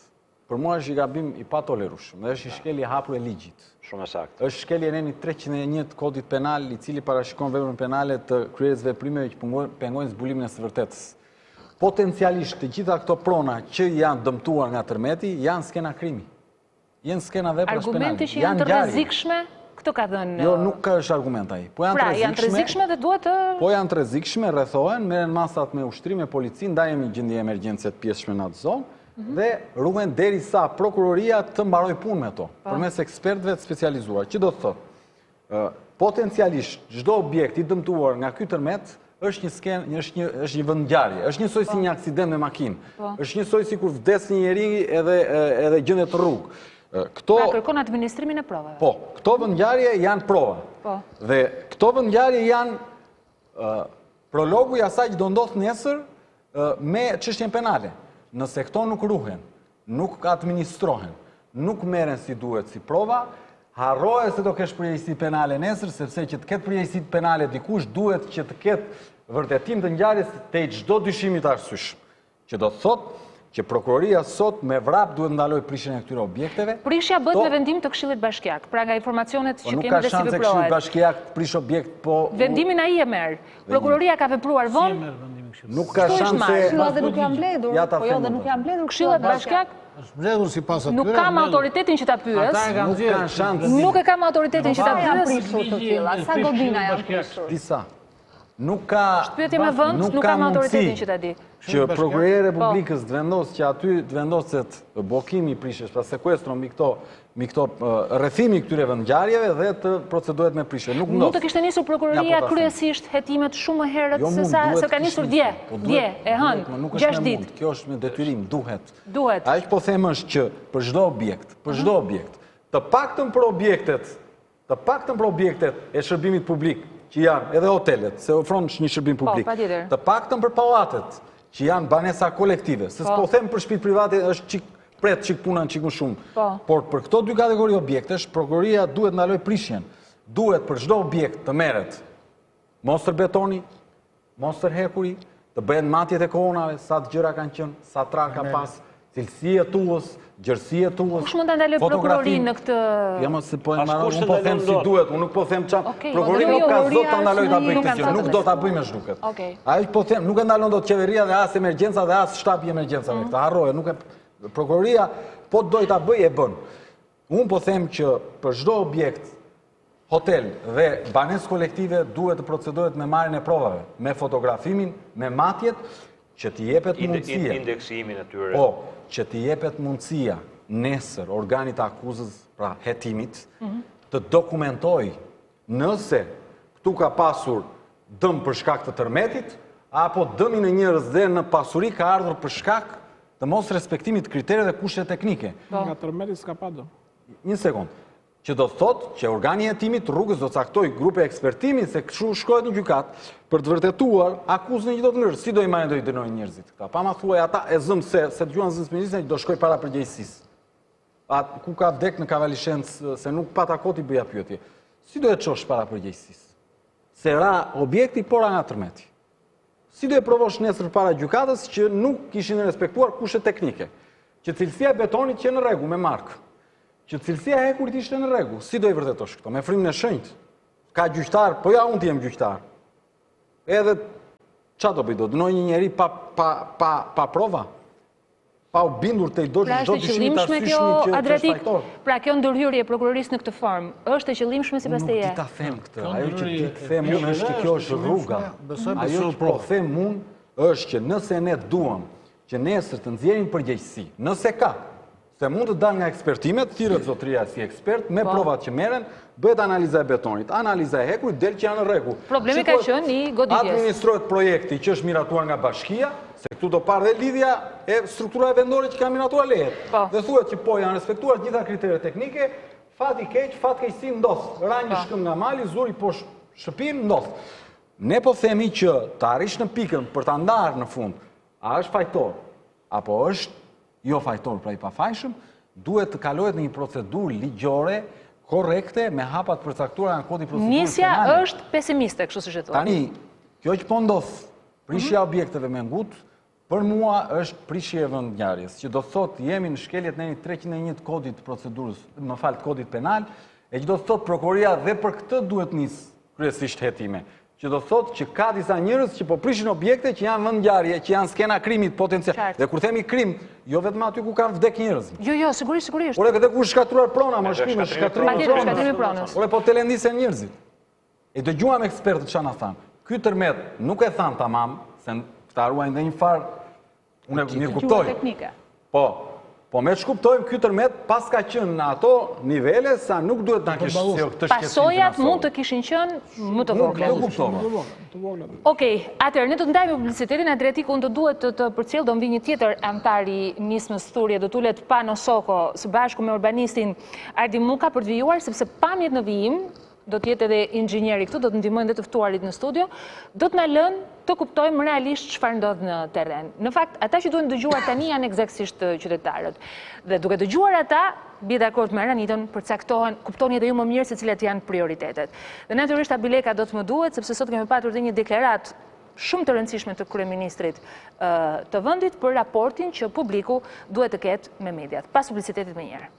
Për mua është një gabim i patolerueshëm dhe është një shkelje e hapur e ligjit. Shumë saktë. Është shkelje e neni 301 të kodit penal, i cili parashikon veprën penale të kryerjes veprimeve që pengojnë zbulimin e së vërtetës. Potencialisht të gjitha këto prona që janë dëmtuar nga tërmeti janë skena krimi. Janë skena veprash penale. Argumenti që janë të rrezikshme, këtë ka dhënë. Jo, nuk ka është argument ai. Po janë të rrezikshme dhe duhet të. Po janë të rrezikshme, rrethohen, merren masat me ushtrim me policin, ndajemi gjendje emergjence të pjesshme në atë zonë dhe ruhen derisa prokuroria të mbarojë punën me to, përmes ekspertëve të specializuar. Që do të thotë, potencialisht çdo objekt i dëmtuar nga ky tërmet është një skenë, është një vendngjarje, është njësoj si një aksident me makinë, është njësoj si kur vdes një njeri edhe gjendet në rrugë. Pra kërkon administrimin e provave. Po, këto vendngjarje janë prova. Dhe këto vendngjarje janë prologu i asaj që do ndodh nesër me çështjen penale. Nëse këto nuk ruhen, nuk administrohen, nuk merren si duhet si prova, harroje se do kesh përgjegjësi penale nesër, sepse që të ketë përgjegjësi penale dikush duhet që të ketë vërtetim të ngjarjes te çdo dyshim i të arsyeshëm. Që do të thotë që prokuroria sot me vrap duhet ndaloj prishjen e këtyre objekteve. Prishja bëhet me vendim të Këshillit Bashkiak, pra nga informacionet që kemi dhe si veprohet. Nuk ka shanse Këshilli Bashkiak të prish objekt, po... Vendimin ai e merr. Prokuroria ka vepruar vonë. Nuk ka shanse... Këshillat dhe nuk janë mbledhur, po jo dhe nuk janë mbledhur Këshillat Bashkiak. Nuk kam autoritetin që ta pyes. Nuk ka shanse. Nuk e kam autoritetin që ta pyes. Sa godina janë prishur? Disa. Nuk ka shpyetje me vend, nuk kam autoritetin që ta di. Që Prokuroria e Republikës të vendosë që aty të vendoset blokimi i prishjes, pra sekuestro mbi këto rrethimi këtyre vendngjarjeve dhe të procedohet me prishje. Nuk mund të kishte nisur prokuroria kryesisht hetimet shumë më herët se ka nisur dje, e hënë, 6 ditë. Kjo është me detyrim, duhet. Ai që po them është që për çdo objekt, të paktën për objektet e shërbimit publik, që janë edhe hotelet, se ofron një shërbim publik, të paktën për pallatet, që janë banesa kolektive, se s'po them për shtëpi private është çik puna çik më shumë. Por për këto dy kategori objektesh, prokuroria duhet ndaloj prishjen. Duhet për çdo objekt të merret mostër betoni, mostër hekuri, të bëhen matjet e kolonave, sa të gjëra kanë qenë, sa trar ka pas, cilësi e tuës, gjërësi e tuës, kush mund ta ndaloj prokurorinë në këtë? Ja mos se po e marrë, unë po them si duhet, unë nuk po them çfarë. Prokuroria nuk ka zot ta ndaloj ta bëj këtë gjë, nuk do ta bëjmë as duket. Ajo po them, nuk e ndalon dot qeveria dhe as emergjenca dhe as shtabi i emergjencave. Këtë harroje, nuk e prokuroria po doj ta bëj e bën. Unë po them që për çdo objekt, hotel dhe banesë kolektive duhet të procedohet me marrjen e provave, me fotografimin, me matjet, që t'i jepet mundësia. Indeksimin e tyre. Po, që t'i jepet mundësia nesër organit akuzës, pra hetimit, të dokumentoj nëse këtu ka pasur dëm për shkak të tërmetit, apo dëmin e njerëz dhe në pasuri ka ardhur për shkak të mos respektimit kriterëve dhe kushte teknike. Nga tërmeti s'ka pa dëm. Një sekond. Që do të thotë që organi hetimit rrugës do caktoj grupe ekspertimi se kështu shkohet në gjykat për të vërtetuar akuzën në gjithë të mënyrë. Si do i marrin do i dënojnë njerëzit këta? Pa ma thuaj ata e zëm se dëgjuan zënës ministrin që do shkoj para përgjegjësisë. Ku ka vdek në kavalishencë se nuk pata kot i bëja pyetje. Si do e çosh para përgjegjësisë? Se ra objekti por nga tërmeti. Si do e provosh nesër para gjykatës që nuk kishin respektuar kushtet teknike? Që cilësia e betonit që në rregull me markë. Që cilësia e hekurit ishte në rregull. Si do i vërtetosh këto? Me frymën e shenjtë. Ka gjyqtar, po ja unë t'jem gjyqtar. Edhe Qa do bëj do? Dënoj një njeri pa prova? Pa u bindur të i do çdo dyshim të arsyeshmi që është fajtor? Pra kjo ndërhyrje e prokurorisë në këtë formë, është e qëllimshme sipas teje? Nuk ti ta them këtë. Ajo që ti të them unë është që kjo është rruga. Ajo që po them unë është që nëse ne duam që nesër të nxjerrim përgjegjësi, nëse ka, se mund të dalë nga ekspertimet, thirrët zotëria si ekspert, me provat që merren, bëhet analiza e betonit, analiza e hekurit, del që janë në rregull. Problemi ka qenë i goditjes. Administrohet projekti që është miratuar nga bashkia, se këtu do parë dhe lidhja e strukturave vendore që ka miratuar lehet. Dhe thuhet që po janë respektuar gjitha kriteret teknike, fati keq, fatkeqësi ndodh. Ra një shkëm nga mali, zuri po shtëpinë ndodh. Ne po themi që të arrish në pikën për ta ndarë në fund, a është fajtor apo është jo fajtor, pra i pafajshëm, duhet të kalohet në një procedurë ligjore korrekte me hapat përcaktuara nga kodi procedurës penale. Nisja është pesimiste, kështu siç e thua. Tani, kjo që po ndodh, prishja objekteve me ngut, për mua është prishje e vendngjarjes, që do thot jemi në shkeljet në 301 të kodit procedurës, më fal, të kodit penal, e që do thot prokuroria dhe për këtë duhet nis kryesisht hetime. Që do thot që ka disa njerëz që po prishin objekte që janë vendngjarje, që janë skena krimit potencial. Dhe kur themi krim, jo vetëm aty ku kanë vdek njerëz. Jo, sigurisht. Ore këtë ku shkatruar prona, më shkrim, shkatrimi pronës. Ore po të lëndisen njerëzit. E dëgjuam ekspertët çana thanë. Ky tërmet nuk e thanë tamam, se ta ruajnë dhe një farë, unë mirë kuptoj. Po me që kuptojmë, ky tërmet pas ka qenë në ato nivele, sa nuk duhet nga kishë këtë shqetësim. Pasojat mund të kishin qenë më të vogla. Okej, atëherë, ne do të ndajmë publicitetin, Adriatiku unë do duhet të përcjell, do mbi një tjetër antar i nismës thurje, do tulet Pano Soko, së bashku me urbanistin Ardi Muka për të vijuar, sepse pamjet në vijim, do t'jetë edhe inxhinieri këtu, do të ndihmojnë dhe të ftuarit në studio, do të na lënë të kuptojmë realisht çfarë ndodh në terren. Në fakt, ata që duhen dëgjuar tani janë eksaktësisht qytetarët. Dhe duke dëgjuar ata, bie dakord me Ranitën, përcaktohen, kuptoni edhe ju më mirë se cilat janë prioritetet. Dhe natyrisht Abileka do të më duhet, sepse sot kemi patur dhe një deklaratë shumë të rëndësishme të kryeministrit të vendit për raportin që publiku duhet të ketë me mediat. Pas publicitetit më njëherë.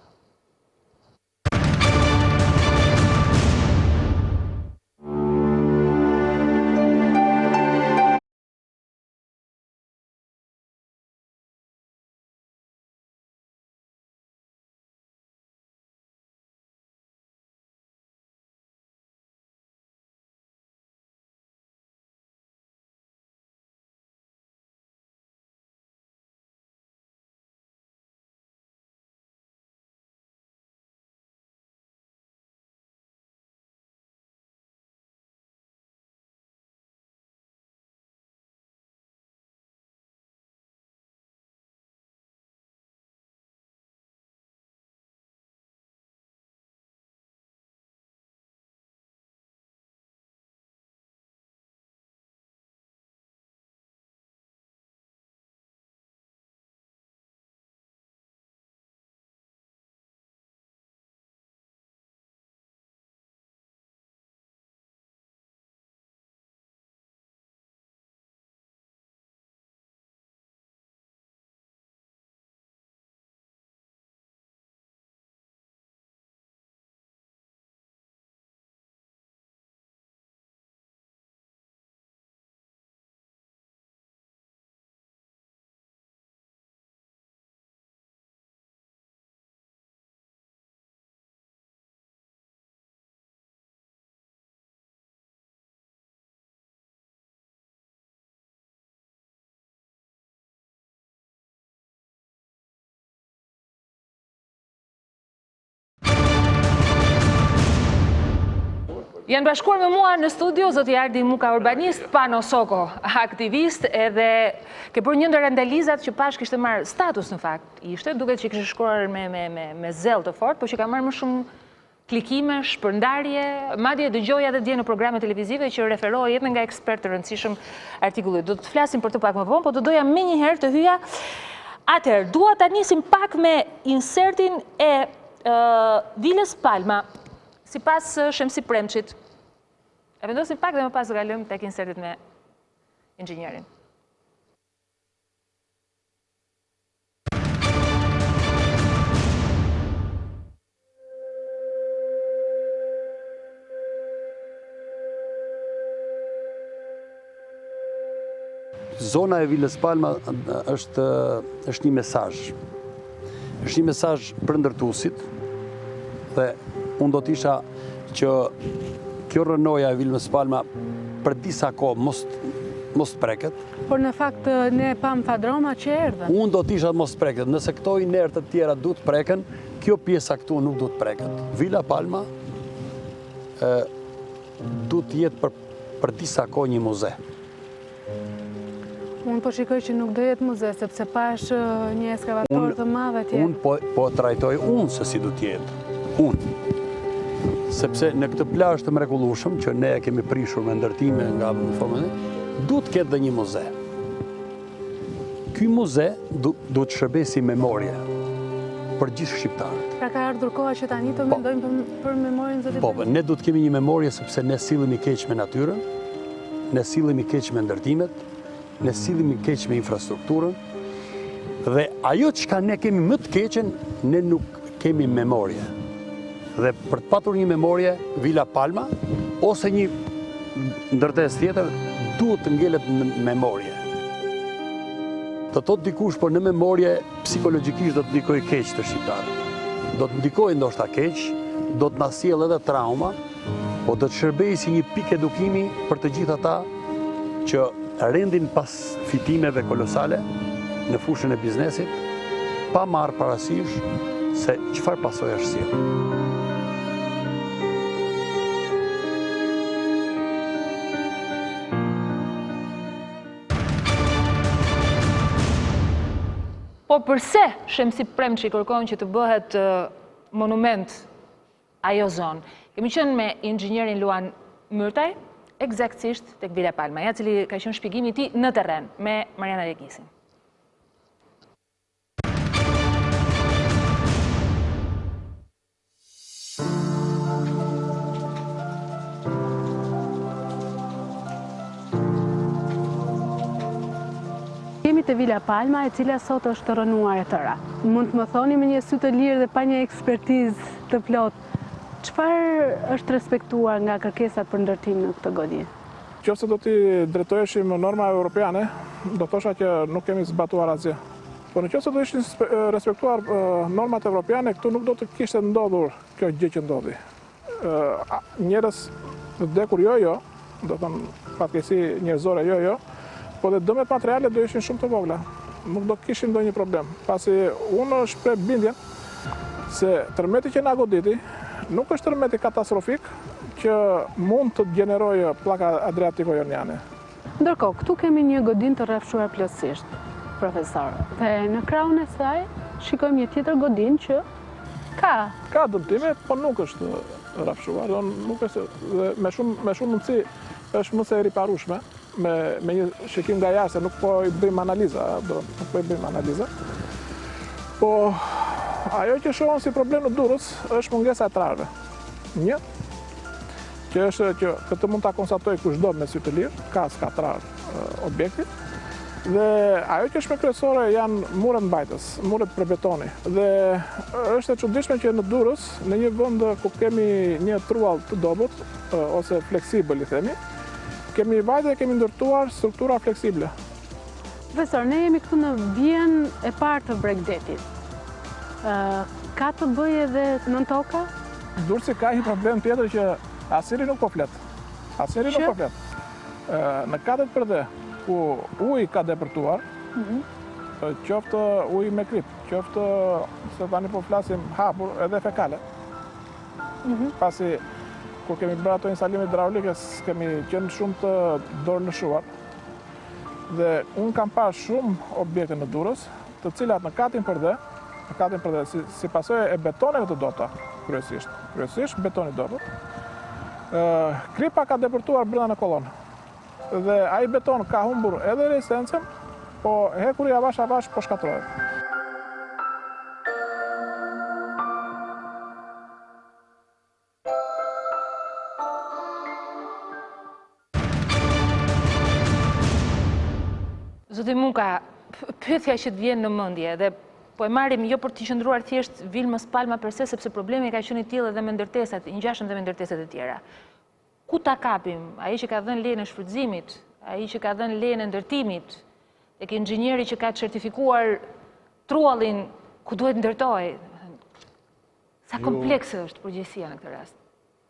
Janë bashkuar me mua në studio zoti Ardi Muka, urbanist, Pano Soko, aktivist, edhe ke bërë një ndër analizat që pash kishte marrë status në fakt, ishte, duket që kishte shkruar me zell të fort, por që ka marrë më shumë klikime, shpërndarje, madje dëgjoja dhe dje në programe televizive që referohet edhe nga ekspert të rëndësishëm artikullit. Do të flasim për të pak më vonë, po do doja më një herë të hyja. Atëherë, dua ta nisim pak me insertin e Vilës Palma. Si pas Shemsi Premçit, e vendosim pak dhe më pas galëm tek insertit me inxhinierin. zona e Vilës Palma është një mesazh. Është një mesazh për ndërtuesit dhe unë do të isha që kjo rënoja e Vilës Palma për disa kohë mos preket. Por në fakt ne pam fadroma që erdhen. Unë do të isha mos preket. Nëse këto inertë të tjera duhet preken, kjo pjesa këtu nuk duhet preket. Vila Palma duhet të jetë për disa kohë një muze. Unë po shikoj që nuk do jetë muze, sepse pash një ekskavator të madhe tjetë. Unë po trajtoj unë se si du t'jetë. Unë. Sepse në këtë plazh të mrekullueshëm, që ne e kemi prishur me ndërtime nga formën, du të ketë dhe një muze. Ky muze du të shërbesi memorie për gjithë shqiptarët. Pra ka ardhur koha që tani të mendojmë për memorien zotit? Po, ne du të kemi një memorie sepse ne sillemi keq me natyrën, ne sillemi keq me ndërtimet, ne sillemi keq me infrastrukturën, dhe ajo çka ne kemi më të keqen, ne nuk kemi memorie. Dhe për të patur një memorie, Vila Palma, ose një ndërtesë tjetër, duhet të ngelet në memorie. Të thotë dikush, por në memorie psikologjikisht do të ndikoj keq të shqiptarët. Do të ndikoj ndoshta keq, do të na sjellë edhe trauma, po do të shërbejë si një pikë edukimi për të gjithë ata që rendin pas fitimeve kolosale në fushën e biznesit, pa marrë parasysh se çfarë pasojë është sjellë. Po përse Shemsi Premçi kërkon që të bëhet monument ajo zonë? Kemi qenë me inxhinierin Luan Myrtaj, eksaktësisht tek Vila Palma, ja cili ka qenë shpjegimi i tij në terren me Mariana Legisin. Kemi të Vila Palma, e cila sot është rënuar e tëra. Mund të më thoni me një sy të lirë dhe pa një ekspertizë të plotë, çfarë është respektuar nga kërkesat për ndërtim në këtë goditje? Nëse do t'i drejtoheshim norma europiane, do thosha që nuk kemi zbatuar asgjë. Por nëse do ishin respektuar normat europiane, këtu nuk do të kishte ndodhur kjo gjë që ndodhi. Njerëz të vdekur jo, do thonë fatkeqësi njerëzore jo, po dhe dëmet materiale do ishin shumë të vogla. Nuk do kishin ndonjë problem. Pasi unë shpreh bindjen se tërmeti që na goditi nuk është tërmeti katastrofik që mund të gjenerojë pllaka adriatiko-joniane. Ndërkohë, këtu kemi një godinë të rrafshuar plotësisht, profesor. Dhe në krahun e saj shikojmë një tjetër godinë që ka dëmtime, po nuk është rrafshuar, nuk është me shumë mundësi është më se e riparueshme. Me një shikim nga jashtë, nuk po i bëjmë analiza. Po ajo që shohim si problem në Durrës është mungesa e trarëve. Një, që është që këtë mund ta konstatoj kushdo me sy të lirë, ka trarë objekti. Dhe ajo që është më kryesore janë muret mbajtës, muret për betoni. Dhe është e çuditshme që në Durrës, në një vend ku kemi një truall të dobët ose fleksibël i themi, kemi vajtë dhe kemi ndërtuar struktura fleksible. Profesor, ne jemi këtu në vijën e parë të Bregdetit. Ka të bëjë edhe nën toka? Durrësi ka një problem tjetër që asnjëri nuk po flet. Në katet përde, ku uji ka depërtuar, qoftë uji me krip, qoftë se tani po flasim hapur edhe fekale. Pasi kur kemi bërë ato instalime hidraulike, kemi qenë shumë të dorënëshuar. Dhe unë kam parë shumë objekte në Durrës, të cilat në katin përde, si pasojë e betoneve të dopta, kryesisht betoni dobët, kripa ka depërtuar brenda në kolonë. Dhe ai beton ka humbur edhe rezistencën, po hekuri avash po shkatërrohet. Zoti Muka, pyetja që të vjen në mendje dhe po e marrim jo për të qëndruar thjesht Vilmës Palma përse, sepse problemi ka qenë i tillë edhe me ndërtesat, i ngjashëm dhe me ndërtesat e tjera. Ku ta kapim? Ai që ka dhënë lejen e shfrytëzimit, ai që ka dhënë lejen e ndërtimit, tek inxhinieri që ka certifikuar truallin ku duhet ndërtoj. Sa komplekse është përgjegjësia në këtë rast?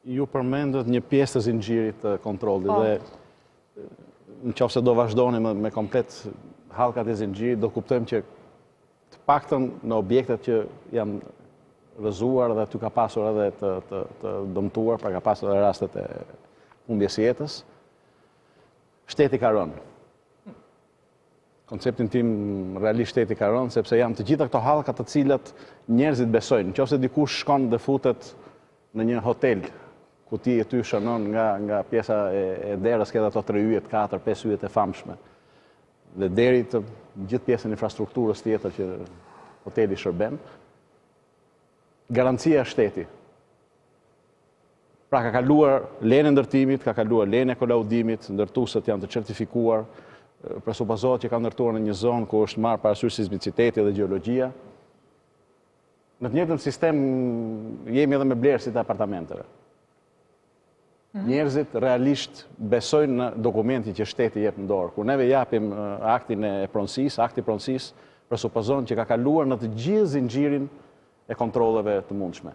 Ju përmendët një pjesë të zinxhirit të kontrollit dhe nëse do vazhdoni me komplet hallkat e zinxhirit, do kuptojmë që të paktën në objektet që janë rrëzuar dhe aty ka pasur edhe të dëmtuar, pra ka pasur edhe rastet e humbjes jetës, shteti ka rënë. Konceptin tim realisht shteti ka rënë, sepse janë të gjitha këto hallka të cilat njerëzit besojnë. Nëse dikush shkon dhe futet në një hotel, ku ti e ty shënon nga pjesa e derës, këtë ato 3 yjet, 4, 5 yjet e famshme, dhe deri të gjithë pjesën infrastrukturës tjetër që hoteli shërben, garancia shteti. Pra ka kaluar lejen e ndërtimit, ka kaluar lejen e kolaudimit, ndërtuesit janë të certifikuar, presupozohet që ka ndërtuar në një zonë ku është marrë parasysh sismiciteti dhe gjeologjia. Në të njëjtën sistem jemi edhe me blerësit e apartamenteve. Njerëzit realisht besojnë në dokumentin që shteti jep në dorë. Kur neve japim aktin e pronësisë, akti pronësisë, presupozon që ka kaluar në të gjithë zinxhirin e kontrolleve të mundshme.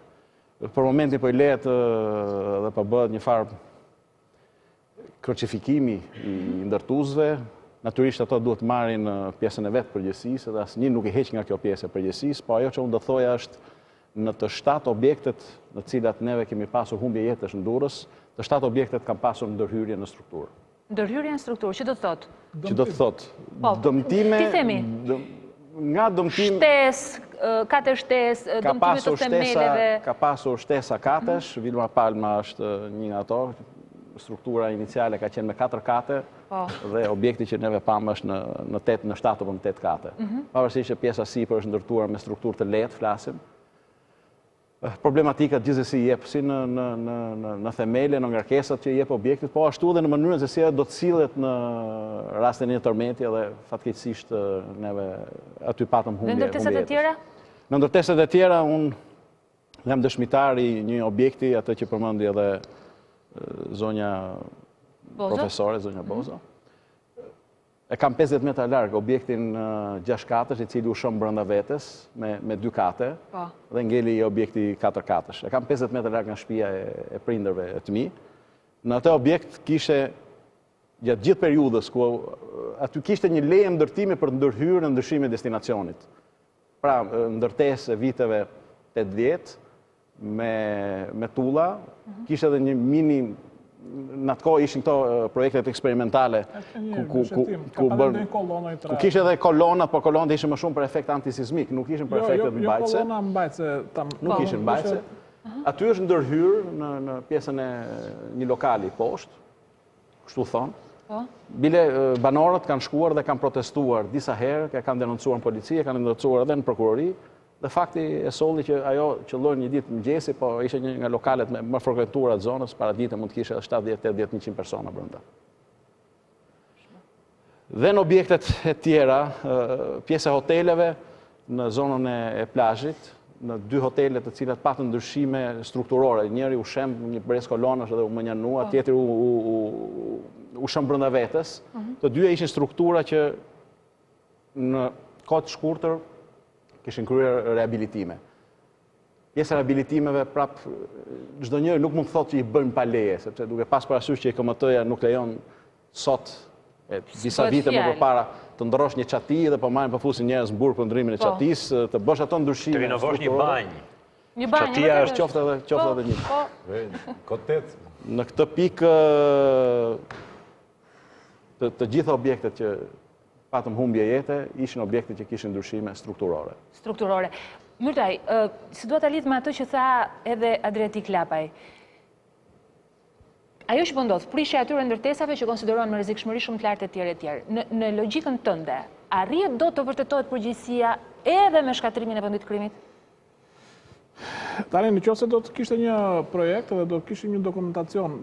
Për momentin po i lehet dhe po bëhet një farë krucifikimi i ndërtuesve. Natyrisht ato duhet marrin pjesën e vetë përgjegjësisë, dhe asnjë nuk i heq nga kjo pjesë e përgjegjësisë, po ajo që unë do thoja është në të 7 objektet në cilat neve kemi pasur humbje jetësh në Durrës, të 7 objektet kanë pasur ndërhyrje në strukturë. Ndërhyrje në strukturë, që do të thotë? Që do të thotë dëmtime, ti themi, nga dëmtim katër shtesë, dëmtime të themeleve. Ka pasur shtesa katesh, Vilma Palma është një nga ato. Struktura iniciale ka qenë me 4 kate dhe objekti që neve pamë është në 7 apo në 8 kate. Pavarësisht që pjesa sipër është ndërtuar me strukturë të lehtë, flasim. Problematika gjithsesi jep si në themele, në ngarkesat që jep objektit, po ashtu edhe në mënyrën se si do të sillet në rastin e një tërmeti, dhe fatkeqësisht neve aty patëm humbje. Në ndërtesat e tjera? Në ndërtesat e tjera unë jam dëshmitar i një objekti, atë që përmendi edhe zonja profesore, zonja Bozo. E kam 50 metra larg objektin 6 katësh, i cili ushon brenda vetes me 2 kate, dhe ngeli i objekti 4 katësh. E kam 50 metra larg nga shtëpia e prindërve të mi. Në atë objekt kishte gjatë gjithë periudhës ku aty kishte një leje ndërtimi për të ndërhyrë në ndryshimin e destinacionit. Pra, ndërtesë e viteve 80 me tulla, kishte edhe një mini, në atë kohë ishin këto projektet eksperimentale ku kishte edhe kolona, po kolonat ishin më shumë për efekt antisizmik, nuk ishin për efektet mbajtëse. Jo kolona mbajtëse. Nuk ishin mbajtëse. Aty është ndërhyrë në pjesën e një lokali poshtë, kështu thonë. Bile banorët kanë shkuar dhe kanë protestuar disa herë, kanë denoncuar në polici, kanë denoncuar edhe në prokurori. Dhe fakti e solli që ajo qëlloi një ditë mëngjesi, po ishte një nga lokalet më frekuentuara të zonës, para dite mund të kishte 70-80-100 persona brenda. Dhe në objektet e tjera, pjesë e hoteleve në zonën e plazhit, në 2 hotele të cilat patën ndryshime strukturore, njëri u shem një brez kolonash dhe u mënjanua, tjetri u shem brenda vetes. Të dyja ishin struktura që në kohë të shkurtër kishin kryer rehabilitime. Pjesa e rehabilitimeve prap çdo njeri nuk mund të thotë që i bëjmë pa leje, sepse duke pas parasysh që KMT-ja nuk lejon sot disa vite më përpara të ndrosh një çati dhe po marrin përfusin njerëz në burg për ndrimin e çatisë, të bësh ato ndryshime. Të rinovosh një banjë. Një banjë. Çatia është qoftë edhe një. Kotet. Në këtë pikë të gjitha objektet që patëm humbje jete, ishin objekte që kishin ndryshime strukturore. Strukturore. Myrtaj, si duhet ta lidh me atë që tha edhe Adriatik Lapaj. Ajo që po ndodh, prishja e atyre ndërtesave që konsiderohen me rrezikshmëri shumë të lartë etj. Në logjikën tënde, arrihet do të vërtetohet përgjegjësia edhe me shkatrimin e vendit të krimit? Tani nëse do të kishte një projekt dhe do të kishte një dokumentacion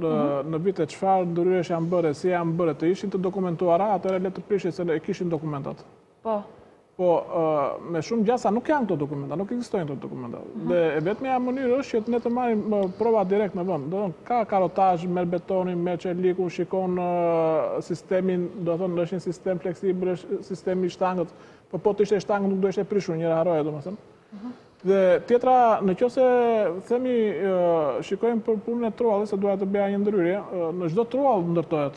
në vite çfarë ndryrësh janë bërë, si janë bërë, të ishin të dokumentuara, atëherë le të prishin se e kishin dokumentat. Po. Po, me shumë gjasa nuk janë këto dokumenta, nuk ekzistojnë këto dokumenta. Dhe e vetmja mënyrë është që ne të marrim prova direkt në vend. Do të ka karotazh, merr betonin, merr çeliku, shikon sistemin, do të thonë është një sistem fleksibël, sistemi i shtangët, po të ishte shtangë nuk do ishte prishur, njëra haroja domethënë. Dhe tjetra, nëse themi shikojmë për punën e truallit, se duhet të bëja një ndryrje, në çdo truall ndërtohet.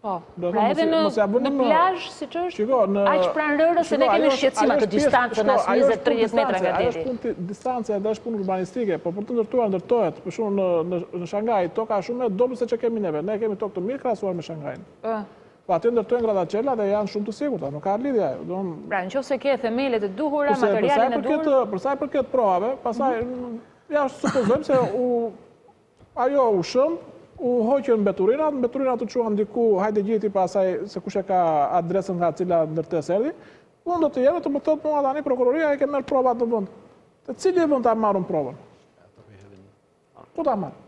Po, pra edhe në plazh, siç është, aq pranë rërës se ne kemi shqetësim atë distancën as 20-30 metra nga deri. Ajo është punë distancë edhe është punë urbanistike, po për të ndërtuar ndërtohet, për shembull në Shangaj toka shumë e dobët se çka kemi neve. Ne kemi tokë të mirë krahasuar me Shangajin. Po aty ndërtojnë gradacela dhe janë shumë të sigurta, nuk ka lidhje ajo. Pra nëse ke themelet e duhura, materialin e duhur. Për sa i përket provave, pastaj ja supozojmë se ajo u shëm, u hoqën mbeturinat të quan diku, hajde gjeti pasaj se kush e ka adresën nga cila ndërtes erdhi, unë do të jemi të më thotë mua tani prokuroria e ke merr provat në vend. Të cili vend ta marrën provën? Ku ta marrën?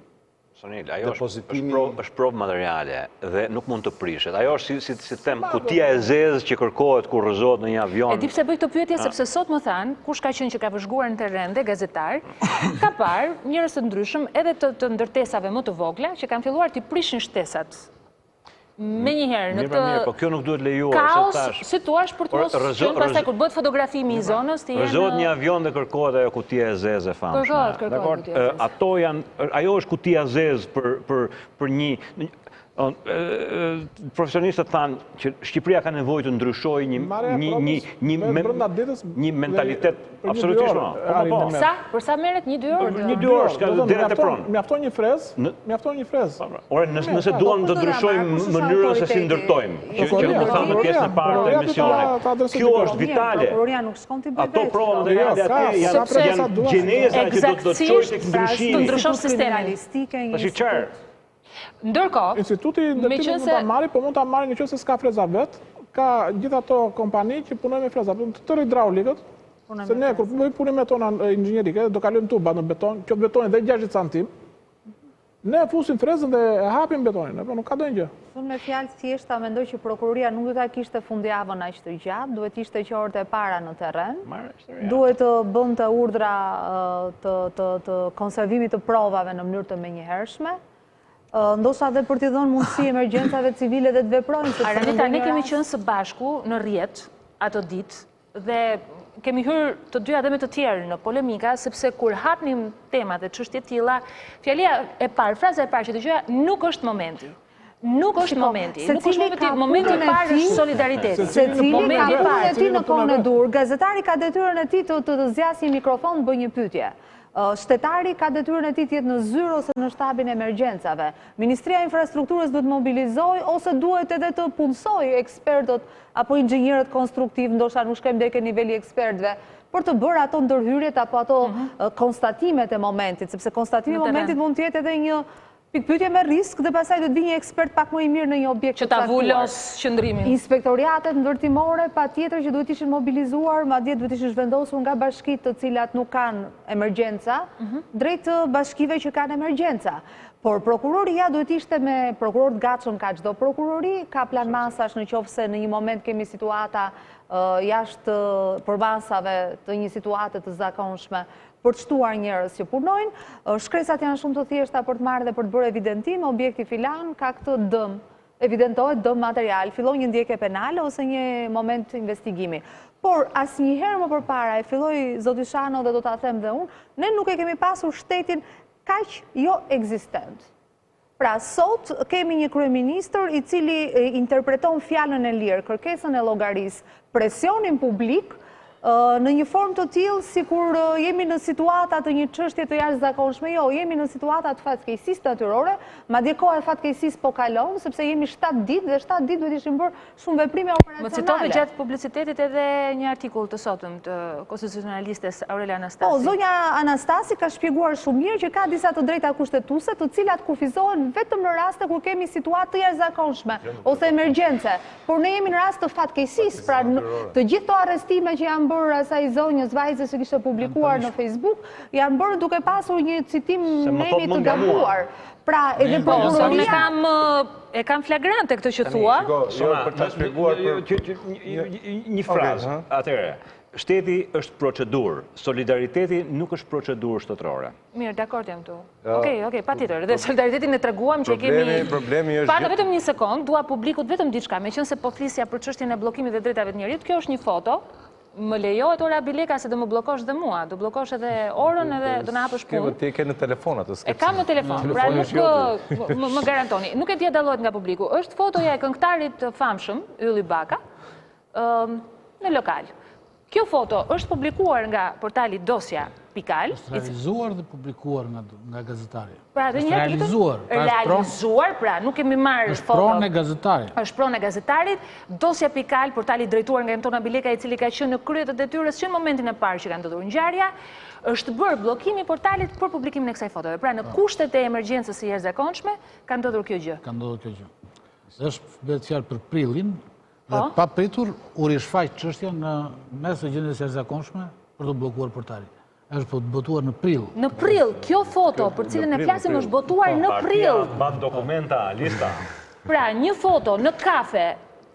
Sonil, ajo është provë materiale dhe nuk mund të prishet. Ajo është si them, kutia e zezë që kërkohet kur rrëzohet në një avion. E di pse bëj këtë pyetje sepse sot më thanë, kush ka qenë që ka vëzhguar në terren dhe gazetar, ka parë njerëz të ndryshëm edhe të ndërtesave më të vogla që kanë filluar të prishin shtesat. Me njëherë në po kjo nuk duhet lejuar. Kaos, si thua, për të mos qenë pastaj kur bëhet fotografimi i zonës të jenë. Rrëzohet një avion dhe kërkohet ajo kutia e zezë e famshme. Kërkohet kutia e zezë. Ato janë, ajo është kutia zezë për një profesionistët thanë që Shqipëria ka nevojë të ndryshojë një mentalitet absolutisht. Për sa merret 1-2 orë? 1-2 orë, s'ka deri te pronë. Mjafton një frezë. Ore, nëse duam të ndryshojmë mënyrën se si ndërtojmë, që nuk thamë në pjesën e parë të emisionit. Kjo është vitale. Ato prova materiale atje janë gjeneza që do të çojë tek ndryshimi. Të ndryshon sistemin. Tash çfarë? Ndërkohë, instituti ndërtimi mund ta marrë, po mund ta marrë nëse s'ka freza vet, ka gjithë ato kompani që punojnë me freza, të tërë hidraulikët, se ne kur bëjmë punën me tona inxhinierike, do kalojmë tuba në beton, që betonin dhe 60 cm. Ne fusim frezën dhe e hapim betonin, apo nuk ka ndonjë gjë. Unë me fjalë thjeshta mendoj që prokuroria nuk duhet ta kishte fundjavën aq të gjatë, duhet ishte qorte e para në terren. Duhet të bënte urdhra të konservimit të provave në mënyrë të menjëhershme. Ndoshta edhe për t'i dhënë mundësi emergjencave civile dhe të veprojnë. Aranita, ne kemi qenë së bashku në rrjet ato ditë dhe kemi hyrë të dyja dhe me të tjerë në polemika, sepse kur hapnim temat dhe çështje të tilla, fjalia e parë, fraza e parë që dëgjoja, nuk është momenti. Nuk është momenti. Nuk është momenti i parë është solidariteti. Secili ka punën e tij në kohën e dur. Gazetari ka detyrën e tij të zgjasë një mikrofon, të bëjë një pyetje. Shtetari ka detyrën e tij të jetë në zyrë ose në shtabin e emergjencave. Ministria e Infrastrukturës duhet mobilizoj ose duhet edhe të punësoj ekspertët apo inxhinierët konstruktiv, ndoshta nuk shkojmë deri ke niveli ekspertëve, për të bërë ato ndërhyrjet apo ato konstatimet e momentit, sepse konstatimi i momentit mund të jetë edhe një pikpyetje me risk dhe pastaj do të vijë një ekspert pak më i mirë në një objekt që ta vulos qëndrimin. Inspektoriatet ndërtimore patjetër që duhet ishin mobilizuar, madje duhet ishin zhvendosur nga bashkitë të cilat nuk kanë emergjenca, drejt bashkive që kanë emergjenca. Por prokuroria duhet ishte me prokuror të gatshëm ka çdo prokurori, ka plan masash në qoftë se në një moment kemi situata jashtë përmasave të një situate të zakonshme për të shtuar njerëz që punojnë. Shkresat janë shumë të thjeshta për të marrë dhe për të bërë evidentim, objekti filan ka këtë dëm, evidentohet dëm material, fillon një ndjekje penale ose një moment investigimi. Por asnjëherë më përpara e filloi zoti Shano dhe do ta them dhe unë, ne nuk e kemi pasur shtetin kaq jo ekzistent. Pra, sot kemi një kryeministër i cili interpreton fjalën e lirë, kërkesën e llogarisë, presionin publik, në një formë të tillë sikur jemi në situata të një çështje të jashtëzakonshme. Jo, jemi në situata të fatkeqësisë natyrore, madje koha e fatkeqësisë po kalon, sepse jemi 7 ditë dhe 7 ditë duhet ishin bërë shumë veprime operacionale. Më citove gjatë publicitetit edhe një artikull të sotëm të konstitucionalistes Aurelia Anastasi. Po, zonja Anastasi ka shpjeguar shumë mirë që ka disa të drejta kushtetuese, të cilat kufizohen vetëm në raste kur kemi situatë të jashtëzakonshme ose emergjence. Por ne jemi në rast të fatkeqësisë, pra të gjithë ato arrestime që janë bërë asaj zonjës vajzës që kishte publikuar në Facebook, janë bërë duke pasur një citim nemi të gabuar. Pra, edhe prokuroria... E kam flagrante këtë që thua. Një frazë, atëre. Shteti është procedurë, solidariteti nuk është procedurë shtetërore. Mirë, dakord jam tu. Okej, patjetër. Dhe solidaritetin e treguam që kemi... Problemi është... Pa, vetëm një sekond, dua publikut vetëm diçka, meqense po flisja për çështjen e bllokimit dhe drejtave të njerit, kjo është një foto. Më lejohet ora bileka se do më blokosh dhe mua, do blokosh edhe orën edhe do na hapësh punë. Ti ke në telefon atë sketch. E kam në telefon, pra nuk më garantoni. Nuk e dia dallohet nga publiku. Është fotoja e këngëtarit të famshëm, Ylli Baka, në lokal. Kjo foto është publikuar nga portali Dosja. Është realizuar dhe publikuar nga gazetari. Pra, është realizuar, pra, nuk kemi marrë foto. Është pronë e gazetarit. Është pronë e gazetarit. Dosja.al, portali drejtuar nga Antona Bileka, i cili ka qenë në krye të detyrës që në momentin e parë që ka ndodhur ngjarja, është bërë bllokimi i portalit për publikimin e kësaj fotove. Pra, në kushtet e emergjencës së jashtëzakonshme, ka ndodhur kjo gjë. Ka ndodhur kjo gjë. Është bëhet fjalë për prillin, dhe pa pritur u rishfaq çështja në mes të gjendjes së jashtëzakonshme për të bllokuar portalin. Është botuar në prill. Në prill, kjo foto për cilën e flasim është botuar në prill. Partia ban dokumenta, lista. Pra, një foto në kafe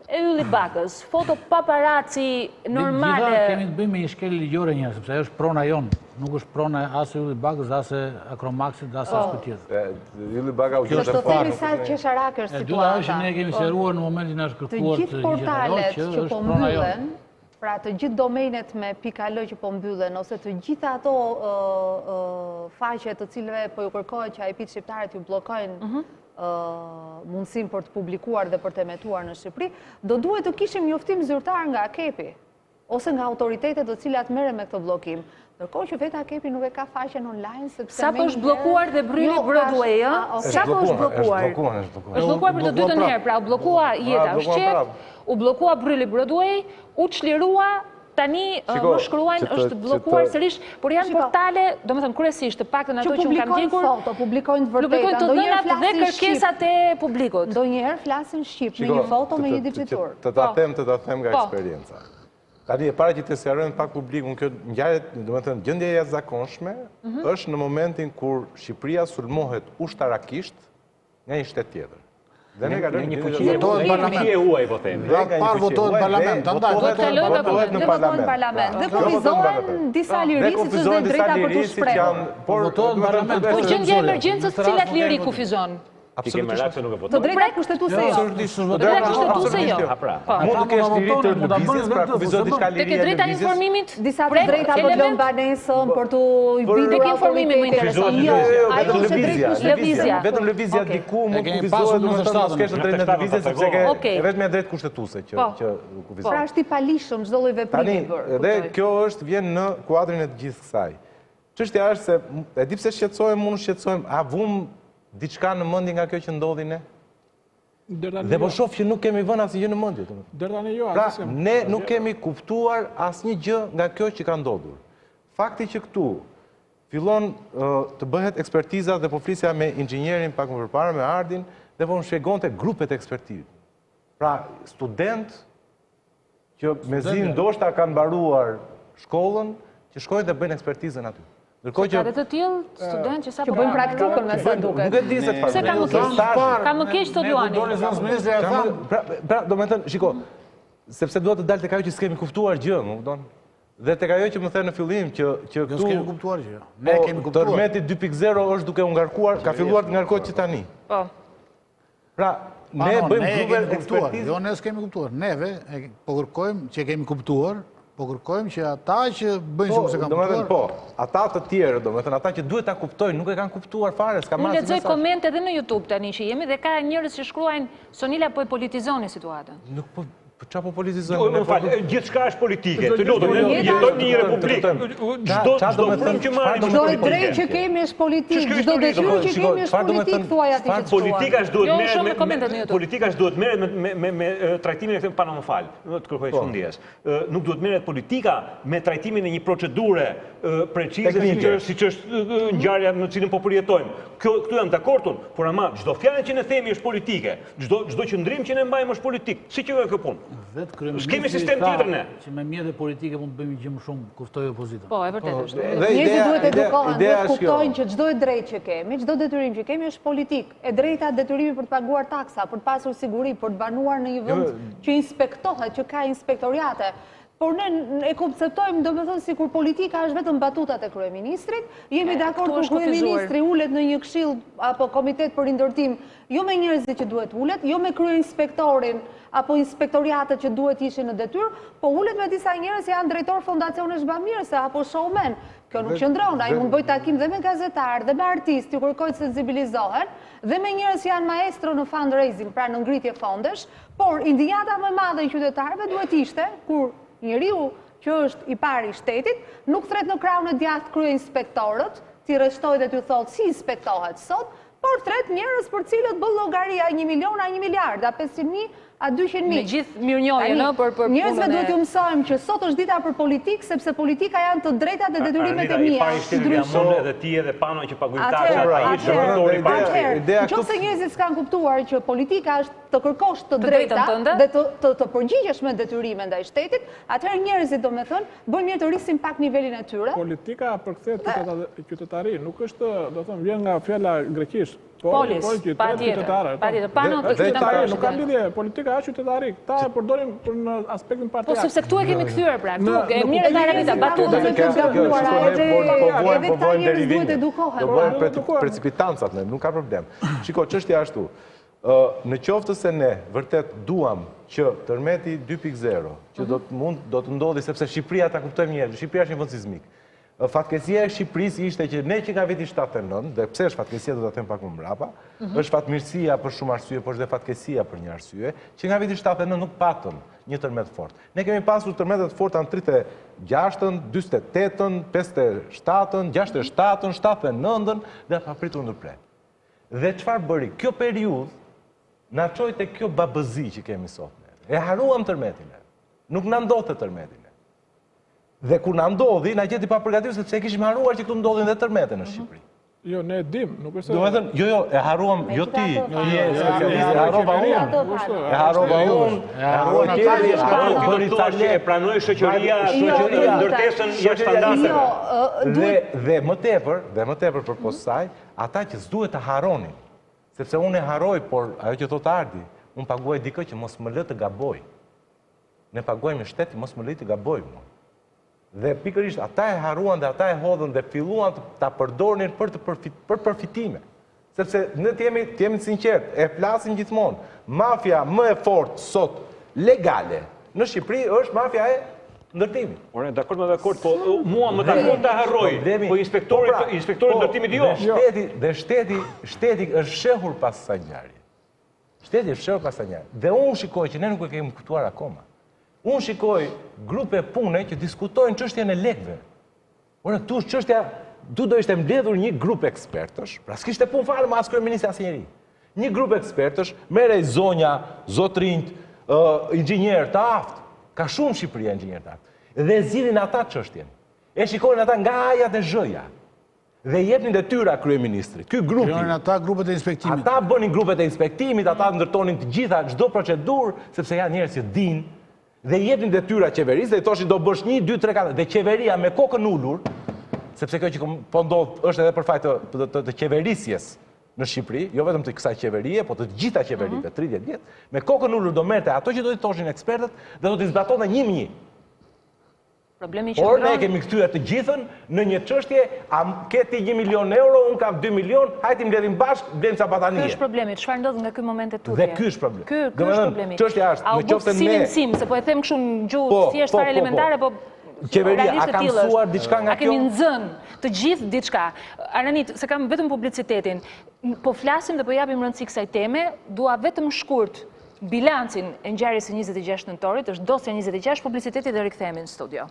e Ylli Bakës, foto paparazzi normale. Gjitha kemi të bëjmë me një shkelje ligjore një, sepse ajo është prona jonë. Nuk është prona as e Ylli Bakës, as e Akromaksit, as as për tjetër. Ylli Baka u gjë të parë. Sa qesharak është situata. Dyta është ne kemi sqaruar në momentin e kërkuar të gjithë portalet që po mbyllen, pra të gjithë domenet me .al që po mbyllen, ose të gjitha ato faqe të cilëve po ju kërkohet që IP-t shqiptarët ju bllokojnë mundësim për të publikuar dhe për të emetuar në Shqipëri, do duhet të kishim njoftim zyrtar nga AKEP-i, ose nga autoritetet të cilat merren me këtë bllokim. Ndërkohë që vetë AKEP-i nuk e ka faqen online, sepse... Sa po është bllokuar dhe Bryli Broadway, Sa po është bllokuar? Është bllokuar për të dytën herë, pra u bllokua Jeta Shqep, u bllokua Bryli Broadway, u çlirua, tani më shkruajnë është bllokuar sërish, por janë portale, domethënë kryesisht të paktën ato që un kam ndjekur, publikojnë të vërteta, të dhënat dhe kërkesat e publikut. Ndonjëherë flasin shqip me një foto me një digjitur. Të ta them nga eksperjenca. Tani e para që të sqarojmë pak publikun, kjo ngjarje, domethënë gjendja e jashtëzakonshme është në momentin kur Shqipëria sulmohet ushtarakisht nga një shtet tjetër. Dhe ne kalojmë një fuqi e huaj, po themi. Parë votohet në parlament, votohet në parlament. Dhe kufizohen disa lirisë që s'është drejta për të shprehur. Votohet në parlament. Po gjendja e emergjencës cilat liri kufizon? Të drejta kushtetuese jo. Të drejta kushtetuese jo. Mund të kesh liri të lëvizjes, pra kufizon diçka liri e lëvizjes. Tek drejta e informimit, disa të drejta për të lënë banesën, për të bidur tek informimi më intereson. Lëvizja. Vetëm lëvizja diku mund të kufizohet, domethënë mos kesh drejtë në lëvizje sepse ke vetëm drejt kushtetuese që kufizon. Pra është i palishëm çdo lloj veprimi i bërë. Dhe kjo është vjen në kuadrin e të gjithë kësaj. Çështja është se e di pse shqetësohem, unë shqetësohem, a vum diçka në mendje nga kjo që ndodhi ne? Dhe po shoh që nuk kemi vënë asnjë gjë në mendje. Pra, ne nuk kemi kuptuar asnjë gjë nga kjo që ka ndodhur. Fakti që këtu fillon të bëhet ekspertiza dhe po flisja me inxhinierin pak më përpara me Ardin dhe po më shpjegonte grupet ekspertiv. Pra, student që mezi ndoshta kanë mbaruar shkollën, që shkojnë dhe bëjnë ekspertizën aty. Ka dhe të tillë student që që bëjnë praktikën me sa duket. Nuk e di se pse ka më keq të Luani. Pra, domethënë, shiko, sepse duhet të dalë tek ajo që s'kemi kuptuar gjë, më kupton? Dhe tek ajo që më thënë në fillim që këtu s'kemi kuptuar gjë. Ne kemi kuptuar. Tërmeti 2.0 është duke u ngarkuar, ka filluar të ngarkohet që tani. Po. Pra, ne bëjmë grupe ekspertizë. Jo, ne s'kemi kuptuar. Neve po kërkojmë që kemi kuptuar. Po kërkojmë që ata që bëjnë shumë se kanë kuptuar. Po, ata të tjerë, domethënë ata që duhet ta kuptojnë, nuk e kanë kuptuar fare, s'ka marrë. Unë lexoj komente edhe në YouTube tani që jemi dhe ka njerëz që shkruajnë Sonila po e politizoni situatën. Nuk po çfarë po politizojnë? Më fal, gjithçka është politike. Të lutem, jetojmë në një republikë. Çdo punë që marrim çdo drejt që kemi është politik, çdo detyrë që kemi është politik, thuaj aty që politika duhet merret me trajtimin e këtij pa më fal. Të kërkoj shumë ndjes. Nuk duhet merret politika me trajtimin e një procedure precize siç është ngjarja në cilën po përjetojmë. Këtu jam dakordun, por ama çdo fjalë që ne themi është politike. Çdo qëndrim që ne mbajmë është politik. Si që kjo punë. Vetë S'kemi kryeministri sistem tjetër ne. që me mjete politike mund të bëjmë gjë më shumë, kuftoj opozitën. Po, e vërtet është. Dhe Njerëzit duhet edukohen, ideja duhet është kjo. kuptojnë që çdo drejt që kemi, çdo detyrim që kemi është politik. E drejta detyrimi për të paguar taksa, për të pasur siguri, për të banuar në një vend që inspektohet, që ka inspektoriate. Por ne e konceptojmë, do me thënë, si kur politika është vetëm batutat e kryeministrit, jemi dakord kur kryeministri ulet në një këshill apo komitet për rindërtim, jo me njerëzit që duhet ulet, jo me kryeinspektorin apo inspektoriatët që duhet ishin në detyrë, po ulet me disa njerëz që janë drejtor fondacionesh bamirëse apo showmen. Kjo nuk qëndron, ai mund bëj takim dhe me gazetarë, dhe me artistë, ju kërkojnë të sensibilizohen, dhe me njerëz që janë maestro në fundraising, pra në ngritje fondesh, por indijata më e madhe e qytetarëve duhet ishte kur njeriu që është i pari i shtetit, nuk thret në krahun e djathtë kryeinspektorët, ti rreshtoj dhe t'ju thotë si inspektohet sot, por thret njerëz për cilët bën llogari a 1 milion, a 1 miliard, a 500.000, a 200.000. Me gjithë mirënjohjen për njerëzve duhet t'ju mësojmë që sot është dita për politikë, sepse politika janë të drejtat dhe detyrimet e mia. Ndryshon edhe ti edhe panon që paguajtarë. Nëse njerëzit s'kan kuptuar që politika është të kërkosh të drejta dhe të përgjigjesh me detyrimet ndaj shtetit, atëherë njerëzit domethënë bëjnë mirë të rrisin pak nivelin e tyre. Politika përkthehet qytetari, nuk është, do të them, vjen nga fjala greqisht. Polis, patjetër, nuk ka lidhje, politika është qytetari, ta e përdorim në aspektin partia. Po sepse këtu e kemi kthyer pra, këtu e mirë e Arabita batuta me këto gabuara, po vojnë derivime. Do bëjmë precipitancat ne, nuk ka problem. Shiko, çështja ashtu. Në qoftë se ne vërtet duam që tërmeti 2.0, që do të ndodhi sepse Shqipëria ta kuptojmë një herë, Shqipëria është një vend sismik. Fatkeqësia e Shqipërisë ishte që ne që nga viti 79, dhe pse është fatkeqësia do ta them pak më mbrapa, është fatmirësia për shumë arsye, por është dhe fatkeqësia për një arsye, që nga viti 79 nuk patëm një tërmet fort. Ne kemi pasur tërmetet forta në 36-ën, 48-ën, 57-ën, 67-ën, 79-ën dhe pa pritur ndërprer. Dhe çfarë bëri? Kjo periudhë na çoi te kjo babëzi që kemi sot. E haruam tërmetin. Nuk na ndodhte tërmeti. Dhe kur na ndodhi, na gjeti pa përgatitur sepse e kishim haruar që këtu ndodhin dhe tërmete në Shqipëri. Jo, ne e dim, nuk është. Do të thënë, jo, e haruam, jo ti, je specialist, e harova unë. E harova unë. E harova tjerë, e harova bëri që e pranoi shoqëria ndërtesën jashtë standardeve. Dhe më tepër për post saj, ata që s'duhet të haronin, sepse unë e haroj, por ajo që thot Ardi, unë paguaj dikë që mos më lë të gaboj. Ne paguajmë shteti mos më lë të gaboj mua. Dhe pikërisht ata e haruan dhe ata e hodhën dhe filluan ta përdornin për përfitime. Sepse ne jemi sinqert, e flasim gjithmonë. Mafia më e fortë sot legale në Shqipëri është mafia e ndërtimit. Ore, dakord, po mua më takon ta harroj, po inspektori ndërtimit jo. Dhe shteti është shehur pas asaj ngjarje. Shteti është shehur pas asaj ngjarje. Dhe unë shikoj që ne nuk e kemi kuptuar akoma. Unë shikoj grupe pune që diskutojnë çështjen e lekëve. Ora, tu çështja, tu do ishte mbledhur një grup ekspertësh, pra s'kishte punë fare me as kryeministri as njeri. Një grup ekspertësh, merrej zonja, zotrinjt, inxhinierë të aftë, ka shumë Shqipëria inxhinierë të aftë, dhe zgjidhin ata çështjen. E shikojnë ata nga A-ja dhe Z-ja. Dhe jepnin detyra kryeministrit. Ky grupi. Bënin ata grupet e inspektimit. Ata bënin grupet e inspektimit, ata ndërtonin të gjitha çdo procedurë, sepse janë njerëz që dinë. Dhe jepnin detyra qeverisë, dhe i thoshin do bësh 1, 2, 3, 4, dhe qeveria me kokën ulur, sepse kjo që po ndodh është edhe për faj të qeverisjes në Shqipëri, jo vetëm të kësaj qeverie, po të gjitha qeverive, 30 vjet, me kokën ulur do merrte ato që do t'i thoshin ekspertët dhe do t'i zbatonte 1-1. Por ne kemi kthyer të gjithën në një çështje, a ke ti 1 milion euro, unë kam 2 milion, hajti mbledhim bashkë, blejmë ca batanie. Ky është problemi, çfarë ndodh nga ky moment e tutje? Dhe ky është problemi. Ky është problemi. Çështja është, nëse ne mësim, se po e them kështu në gjuhë thjesht fare elementare, po qeveria a ka mësuar diçka nga kjo? A kemi nxënë të gjithë diçka. Aranit, se kam vetëm publicitetin, po flasim dhe po japim rëndësi kësaj teme, dua vetëm shkurt bilancin e ngjarjes së 26 nëntorit, është dosja 26, publiciteti dhe rikthehemi në studio.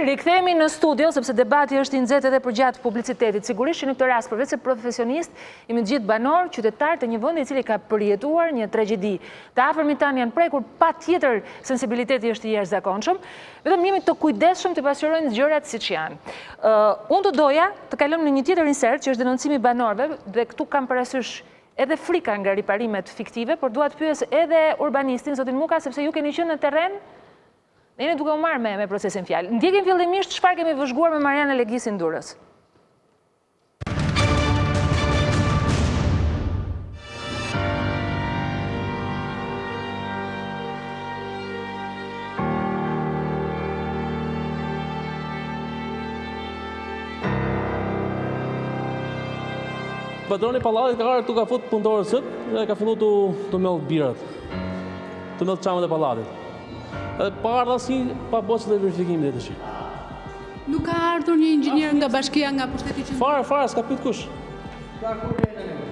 Rikthehemi në studio, sepse debati është i nxehtë edhe për gjatë publicitetit. Sigurisht që në këtë rast, përveç se profesionist, jemi të gjithë banor, qytetar të një vendi i cili ka përjetuar një tragjedi. Të afërmit tanë janë prekur, patjetër sensibiliteti është i jashtëzakonshëm. Vetëm jemi të kujdesshëm të pasqyrojmë gjërat siç janë. Unë do doja të kalojmë në një tjetër insert që është denoncimi i banorëve, dhe këtu kam parasysh edhe frika nga riparimet fiktive, por dua të pyes edhe urbanistin, zotin Muka, sepse ju keni qenë në terren. Ne jemi duke u marrë me procesin fjalë. Ndjekim fillimisht çfarë kemi vëzhguar me Mariana Legisin Durrës. Patroni pallatit ka ardhur tu ka fut punëtorët sot dhe ka filluar të mell birat. Të mell çamët e pallatit. Edhe pa ardhur asnjë pa bosë dhe verifikim dhe të shi. Nuk ka ardhur një inxhinier nga bashkia nga pushteti që... Fare, s'ka pyet kush.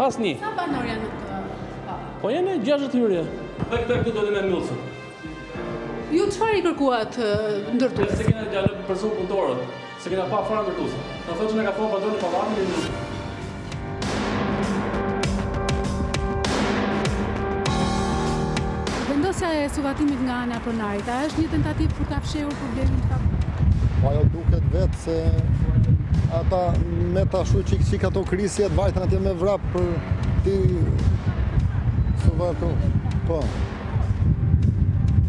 Asnjë. Sa banor janë në këtë? Po janë 60 hyrje. Dhe këtu do të më mbyllsën. Ju çfarë i kërkuat ndërtues? Se kena djalë person punëtorët, se kena pa fare ndërtues. Na thotë që na ka thonë patroni pallatit. Vendosja e suvatimit nga ana e pronarit, a është një tentativë për ta fshehur problemin këta? Po ajo duket vetë se ata me ta shu çik ato krisje të vajtën atje me vrap për ti suvato. Po.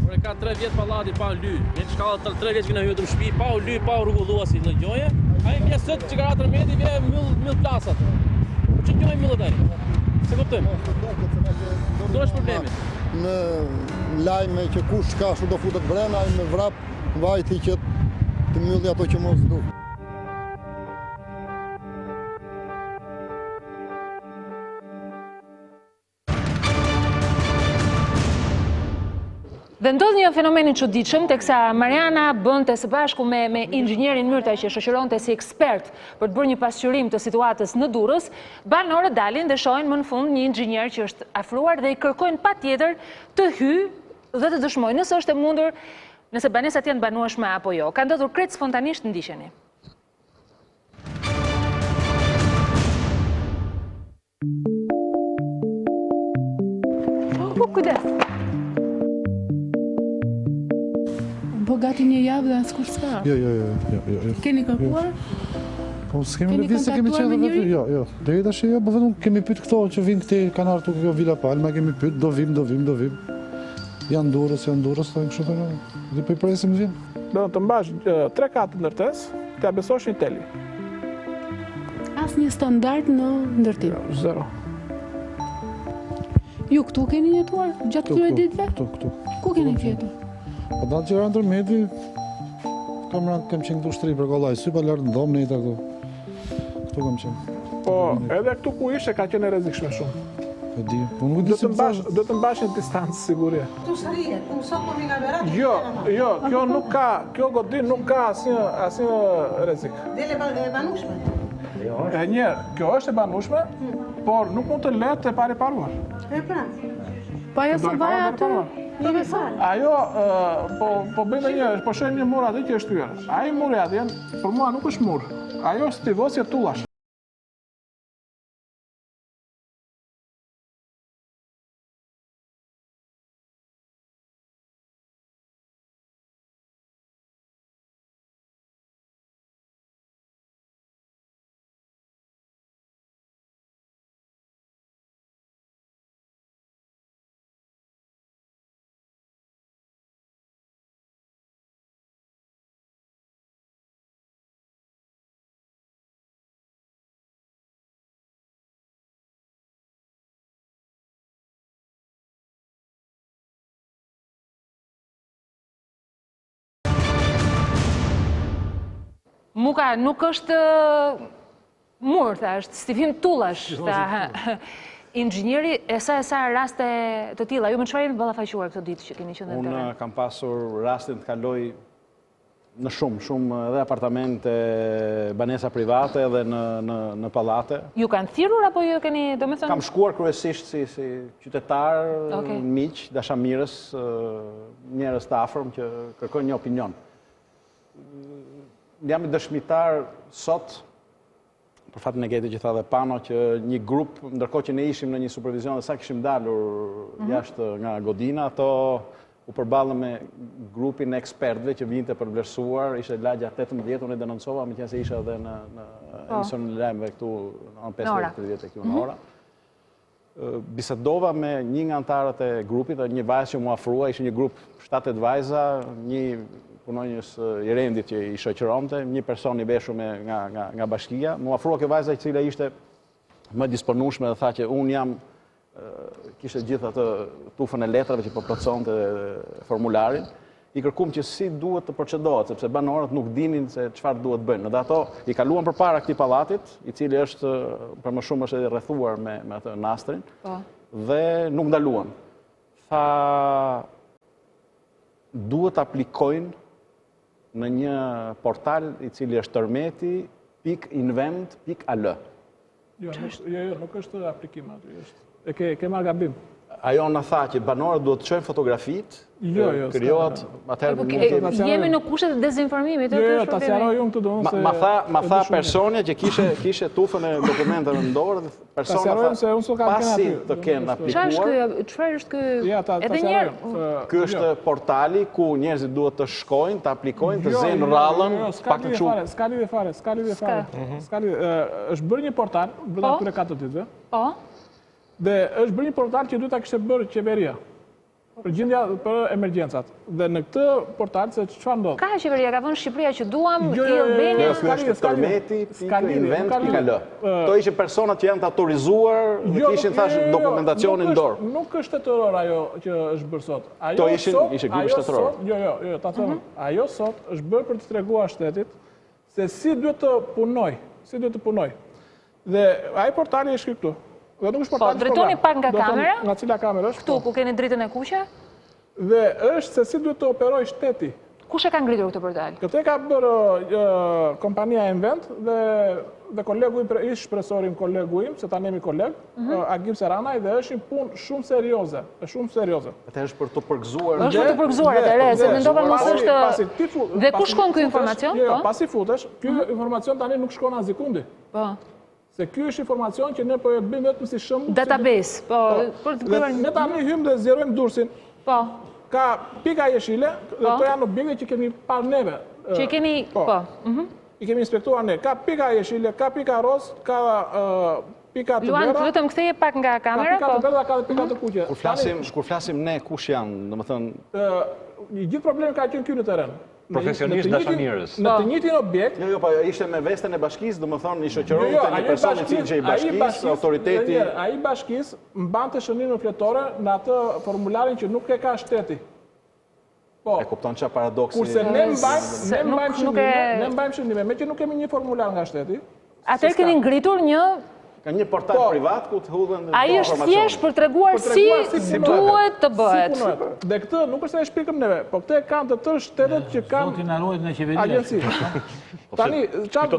Por e ka 3 vjet pallati pa ly. Një shkallë 3 vjet që na hyetur në shtëpi, pa ly, pa rregulluar si në gjoje. Ai vjen sot që ka 13 vjet mbyll plasat. Çi gjoj mbyllet ai? Se kuptojmë. Do është problemi. Në lajme që kush ka shu do futet brenda, ai me vrap vajti që të mbylli ato që mos duk. Dhe ndodh një fenomen i çuditshëm teksa Mariana bënte së bashku me inxhinierin Myrta që shoqëronte si ekspert për të bërë një pasqyrim të situatës në Durrës, banorët dalin dhe shohin më në fund një inxhinier që është afruar dhe i kërkojnë patjetër të hyjë dhe të dëshmojë nëse është e mundur, nëse banesat janë banueshme apo jo. Ka ndodhur krejt spontanisht, ndiqeni. Kujdes. Po gati një javë dhe askush s'ka. Jo. Keni kërkuar? Po s'kemi lëvizje, kemi qenë vetë. Jo. Deri tash jo, po vetëm kemi pyet këto që vinë këtej kanë ardhur këtu Vila Palma, kemi pyet, do vim. Janë Durrës, thonë kështu thonë. Dhe po i presim vin. Do të mbash 3 katë ndërtesë, t'ia besosh një teli. Asnjë standard në ndërtim. Zero. Ju këtu keni jetuar gjatë këtyre ditëve? Këtu. Ku keni jetuar? Po datë që randër medvi, kam qenë këtu shtri për kollaj, sy pa lartë në dhomë në ita këtu. Këtu kam qenë. Po, edhe këtu ku ishe ka qenë e rrezikshme shumë. E di, po nuk di si më thash. Do të mbash një distancë sigurie. Tu shrihet, unë sot po mi nga berat. Jo, kjo nuk ka, kjo godin nuk ka asnjë rrezik. Dele e banueshme. E njerë, kjo është e banueshme, por nuk mund të letë e pari paruar. E pra. Po ajo së vaja aty. Ajo, po bëjmë një, po shohim një mur aty që është hyrë. Ai muri aty, për mua nuk është mur. Ajo është stivosje tullash. Muka, nuk është mur, është stivim tullash. Inxhinieri, e sa raste të tilla, ju me çfarë jeni ballafaqur këtë ditë që keni qenë në terren? Unë kam pasur rastin të kaloj në shumë edhe apartamente, banesa private edhe në pallate. Ju kanë thirrur apo ju keni, domethënë? Kam shkuar kryesisht si qytetar, miq, dashamirës, njerëz të afërm që kërkojnë një opinion. jam i dëshmitar sot, për fatin e keqe që tha dhe Pano, që një grup, ndërkohë që ne ishim në një supervizion dhe sa kishim dalur jashtë nga godina, ato u përballën me grupin e ekspertëve që vinte për vlerësuar, ishte lagja 18, unë e denoncova, me qenë se isha edhe në emisionin e lajmeve këtu në 5:30 këtu në ora. Bisedova me një nga antarët e grupit, dhe një vajzë që mu afrua, ishte një grup 7-8 vajza, një punonjës i rendit që i shoqëronte, një person i veshur nga bashkia. Mu afrua kjo vajza i cila ishte më disponueshme dhe tha që unë jam, kishte gjithë atë tufën e letrave që po plotësonte formularin, i kërkuam që si duhet të procedohet, sepse banorët nuk dinin se çfarë duhet bëjnë. Dhe ato i kaluan përpara këtij pallatit, i cili është për më shumë është edhe rrethuar me atë nastrin, dhe nuk ndaluan. Tha duhet aplikojnë në një portal i cili është tërmeti.invent.al. Jo, nuk është aplikim aty, e ke marrë gabim. Ajo në tha që banorët duhet të çojnë fotografitë, krijohet atëherë jemi në kushte të dezinformimit, ta sqaroj unë këtë domun se ma tha personja që kishte tufën e dokumenteve në dorë, persona pasi të kenë aplikuar. Çfarë është ky? Edhe një herë. Ky është portali ku njerëzit duhet të shkojnë, të aplikojnë, të zenë rrallën, pak të çu. S'ka lidhje fare. Është bërë një portal brenda këtyre 4 ditëve. Po. Dhe është bërë një portal që duhet ta kishte bërë qeveria. Përgjindja për emergjencat. Dhe në këtë portal se çfarë ndodh? Ka qeveria, ka vënë Shqipëria që duam, i Albania. Ky është tërmeti.invent.al. To ishin personat që janë të autorizuar, dhe kishin thash dokumentacionin në dorë. Nuk është shtetëror ajo që është bërë sot. To ishin grup shtetëror. Jo, ta them. Ajo sot është bërë për të treguar shtetit se si duhet të punoj. Dhe ai portali është këtu. Po, drejtoni pak nga kamera. Nga cila kamera është? Këtu, ku keni dritën e kuqe? Dhe është se si duhet të operoj shteti. Kush e ka ngritur këtë portal? Këtë ka bërë kompania Invent dhe kolegu im, ish shpresorim kolegu im, se tani jemi koleg, Agim Seranaj, dhe është një punë shumë serioze. Atë është për të përgëzuar. Është për të përgëzuar atëre, se mendova mos është. Dhe ku shkon ky informacion? Jo, pasi futesh, ky informacion tani nuk shkon as sekundi. Po. Se ky është informacion që ne po e bëjmë vetëm si shembull. Database, po. Ne tani hyjmë dhe zgjerojmë dursin. Po. Ka pika jeshile, dhe to janë objekte që kemi parë neve. Që keni, po. I kemi inspektuar ne. Ka pika jeshile, ka pika roz, ka pika të vera. Luan, vetëm ktheje pak nga kamera, po. Ka pika të vera, ka dhe pika të kuqe. Kur flasim ne kush janë, domethënë, gjithë problemi ka qenë ky në terren. Profesionistë dashamirës. Në të njëjtin objekt. Jo, po ishte me vestën e bashkisë, domethënë i shoqëronte një person i cili i bashkisë, autoriteti. Ai bashkisë mbante shënimin fletore në atë formularin që nuk e ka shteti. Po. E kupton çfarë paradoksi. Kurse ne mbajmë shënime, me që nuk kemi një formular nga shteti. Atëherë keni ngritur një ka një portal privat ku të hudhen informacione. Ai është thjesht për treguar si duhet të bëhet. Dhe këtë nuk është se e shpikëm neve, po këtë e kanë të tërë shtetet që kanë Zoti na ruaj nga qeveria. Agjenci. Tani çfarë do?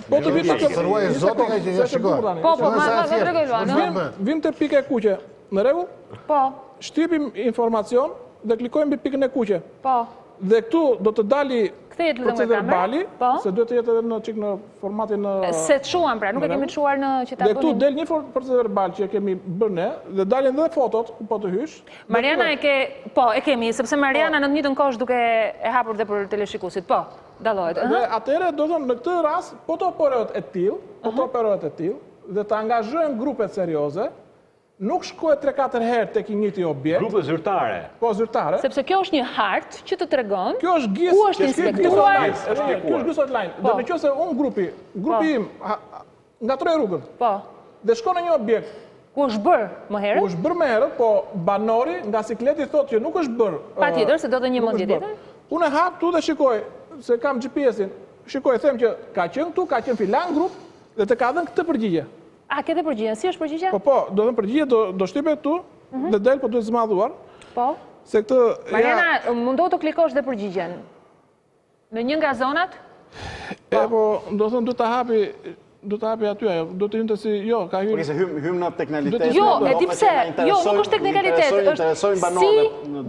Po të vim të ruaj Zoti nga qeveria, shikoj. Po, ma tregoj Luan. Vim te pika e kuqe. Në rregull? Po. Shtypim informacion dhe klikojmë mbi pikën e kuqe. Po. Dhe këtu do të dali verbali, se duhet të jetë edhe në formatin në... Se të shuan, pra, nuk e kemi të shuar në që ta bënim. Dhe këtu del një procedurë verbal që e kemi bërë ne, dhe dalin dhe fotot, ku po të hysh. Mariana e kemi, sepse Mariana në të njëjtën kohë duke e hapur dhe për teleshikuesit, po, dallohet. Dhe atëherë, do të thonë, në këtë rast, po të operohet e tillë, dhe të angazhojnë grupet serioze, nuk shkohet 3-4 herë tek i njëjti objekt. Grupe zyrtare. Po, zyrtare. Sepse kjo është një hartë që të tregon ku është inspektuar. Kjo është gjys online. Dhe nëse unë grupi im ngatroj rrugën. Po. Dhe shkon në një objekt ku është bërë më herët. Ku është bërë më herët, po banori nga sikleti thotë që nuk është bërë. Patjetër, se do të një mendje tjetër. Unë e hap këtu dhe shikoj se kam GPS-in. Shikoj, them që ka qenë këtu, ka qenë filan grup dhe të ka dhënë këtë përgjigje. A, kete përgjigjen? Si është përgjigja? Po, do dhe përgjigje, do shtype këtu, dhe del, po duhet zmadhuar. Po. Se këtë... Mariana, mundohu të klikosh dhe përgjigjen. Në një nga zonat? Po, do thënë, du të hapi do të hapi aty ajo, do të hynte si, jo, ka hyrë. Se hym në teknikalitet. Jo, e di pse, jo, nuk është teknikalitet, është si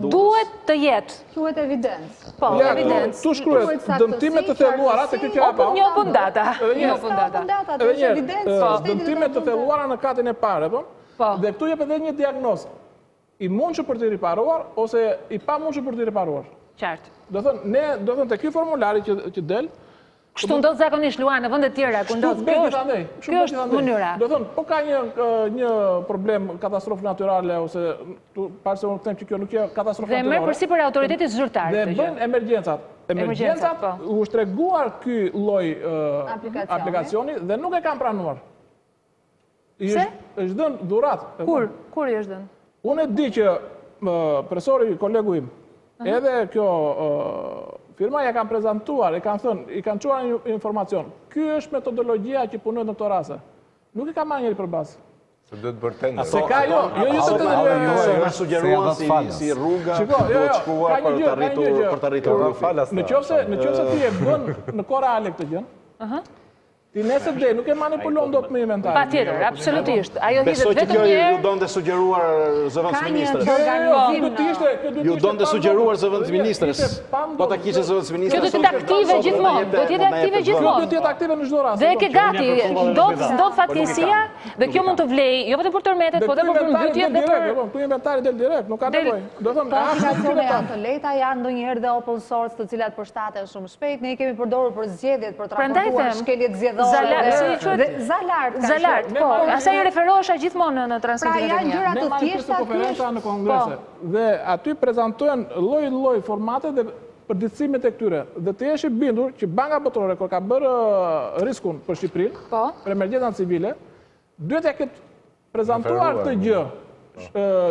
duhet të jetë. Quhet evidencë. Po, Ja, evidencë. tu shkruhet dëmtime të thelluara te kjo qira pa. Një open data. Edhe një, dëmtime të thelluara në katin e parë, po. Dhe këtu jep edhe një diagnozë. I mundshëm për të riparuar ose i pamundshëm për të riparuar. Qartë. Do thënë te ky formulari që del, kështu ndodh zakonisht Luan në vende të tjera ku ndodh. Kjo është mënyra. Do thënë, po ka një problem katastrofë natyrale ose parë se unë them që kjo nuk është katastrofë natyrale. Dhe merr përsipër autoritetit zyrtar. Dhe bën emergjencat. Emergjencat u shtreguar ky lloj aplikacioni dhe nuk e kanë pranuar. Pse? Është dhënë dhuratë. Kur i është dhënë? Unë e di që profesori kolegu im, edhe kjo firma ja kanë prezantuar, i kanë çuar informacion. Ky është metodologjia që punohet në këto raste. Nuk i ka marrë njëri për bazë. Se duhet bërë tender. Se ka jo të sugjeruan si rruga duhet shkuar për të arritur. Në qoftë ti e bën në kohë reale këtë gjë, ti nesër dhe nuk e manipulon dot me inventarin. Patjetër, absolutisht. Ajo hidhet vetëm një herë. Ju donte sugjeruar zëvendës ministrës. Ju donte sugjeruar zëvendës ministrës. Po ta kishte zëvendës ministrës. Kjo do të jetë aktive gjithmonë. Do të jetë aktive gjithmonë. Do të jetë aktive në çdo rast. Dhe e ke gati, ndodh fatkeqësia dhe kjo mund të vlejë jo vetëm për tërmetet, por edhe për mbytyjet dhe për. Po inventari del direkt, nuk ka nevojë. Do thonë aplikacionet janë të lehta, janë ndonjëherë dhe open source, të cilat përshtaten shumë shpejt. Ne i kemi përdorur për zgjedhjet, për të raportuar shkeljet zgjedhore. Zalart, po. Asaj referohesha gjithmonë në transmetimin e mia. Pra janë gjëra të thjeshta konferenca në kongrese. Dhe aty prezantohen lloj formate dhe përditësimet e këtyre. Dhe të jesh i bindur që Banka Botërore kur ka bërë riskun për Shqipërinë, për emergjencën civile, duhet ja ketë prezantuar këtë gjë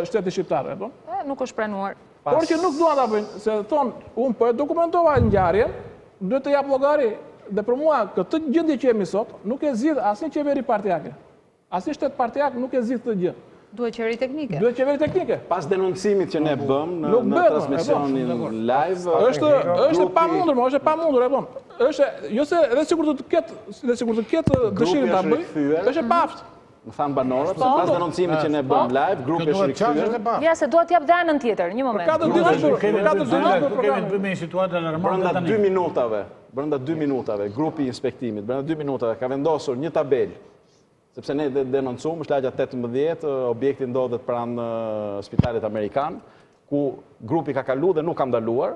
shteti shqiptar, apo? Nuk është pranuar. Por që nuk duan ta bëjnë, se thonë, unë po e dokumentova ngjarjen, duhet të jap llogari. Dhe për mua, këtë gjendje që jemi sot, nuk e zgjidh asnjë qeveri partijake. Asnjë shtet partijak nuk e zgjidh këtë gjë. Duhet qeveri teknike. Duhet qeveri teknike. Pas denoncimit që ne bëm në transmisionin live, është pamundur, është pamundur, e bën. Është jo se edhe sikur të ketë dëshirë ta bëj, është e paftë. Më thanë banorët, se pas denoncimit që ne bëm live, grupi është rikthyer. Ja, se duhet t'jap dhe anën tjetër, një moment. Kemi me një situatë alarmante tani. Brenda 2 minutave, grupi i inspektimit, brenda 2 minutave ka vendosur një tabel, sepse ne denoncum, është lagja 18, objekti ndodhet pranë spitalit amerikan, ku grupi ka kalu dhe nuk ka ndaluar,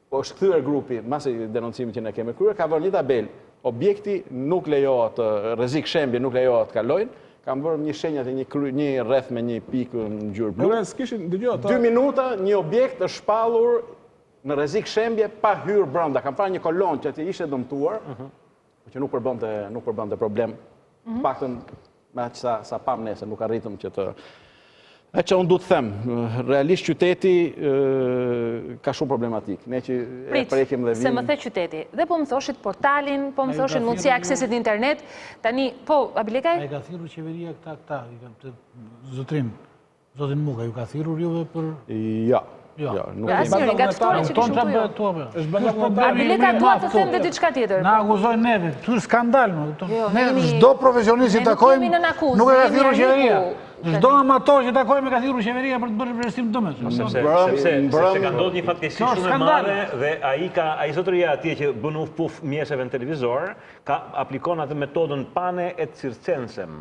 po është kthyer grupi, masi denoncimit që ne kemi kryer, ka vërë një tabel, objekti nuk lejohet, rrezik shembje nuk lejohet kalojnë, kam vërë një shenjat e një rreth me një pikë në ngjyrë blu. 2 minuta, një objekt është shpallur në rrezik shembje pa hyrë brenda. Kam parë një kolon që aty ishte dëmtuar, që nuk përbënte problem. Paktën me aq sa pam nesër, nuk arritëm që të e që unë du të them, realisht qyteti ka shumë problematik. Ne që e prekim dhe vim... Se më the qyteti. Dhe po më thoshit portalin, po më thoshit mundësia aksesit në internet. Tani, po, Abilikaj? A i ka thiru qeveria këta, zotin Muka, ju ka thiru juve për... Ja. Asnjëri nga të ftorit që kishu po jo. Abilika dua të them dhe diçka tjetër. Na akuzojnë neve, tu skandal. Ne çdo profesionist që takojmë nuk e ka thirrur qeveria. Çdo amator që takojmë ka thirrur qeveria për të bërë vlerësim dëmës. Sepse ka ndodhur një fatkeqësi shumë e madhe dhe ai zotëria atje që bën uf mjeseve në televizor, ka aplikon atë metodën pane et circensem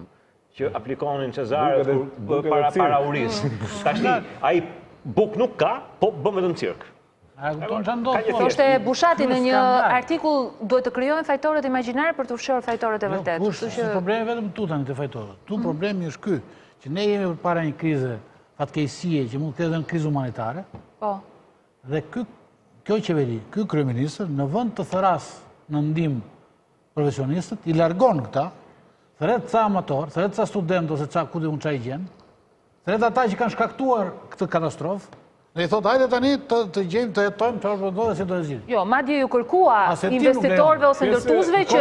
që aplikonin Cezarët para uris. Tashti ai buk nuk ka, po bëm vetëm cirk. Thoshte Bushati në një artikull duhet të krijohen fajtorët imagjinare për të fshirë fajtorët e vërtet. Problemi vetëm tu tani të fajtorët. Tu problemi është ky, që ne jemi përpara një krize fatkeqësie që mund të ketë edhe krizë humanitare. Po. Dhe kjo qeveri, ky kryeminist në vend të thras në ndihmë profesionistët, i largon këta, thret ca amator, thret ca student ose ca ku diun çaj gjën. Thret ata që kanë shkaktuar këtë katastrofë, dhe i thot, hajde tani të gjejmë, të jetojmë, çfarë do të si do të zgjidhim. Jo, madje ju kërkua investitorëve ose ndërtuesve që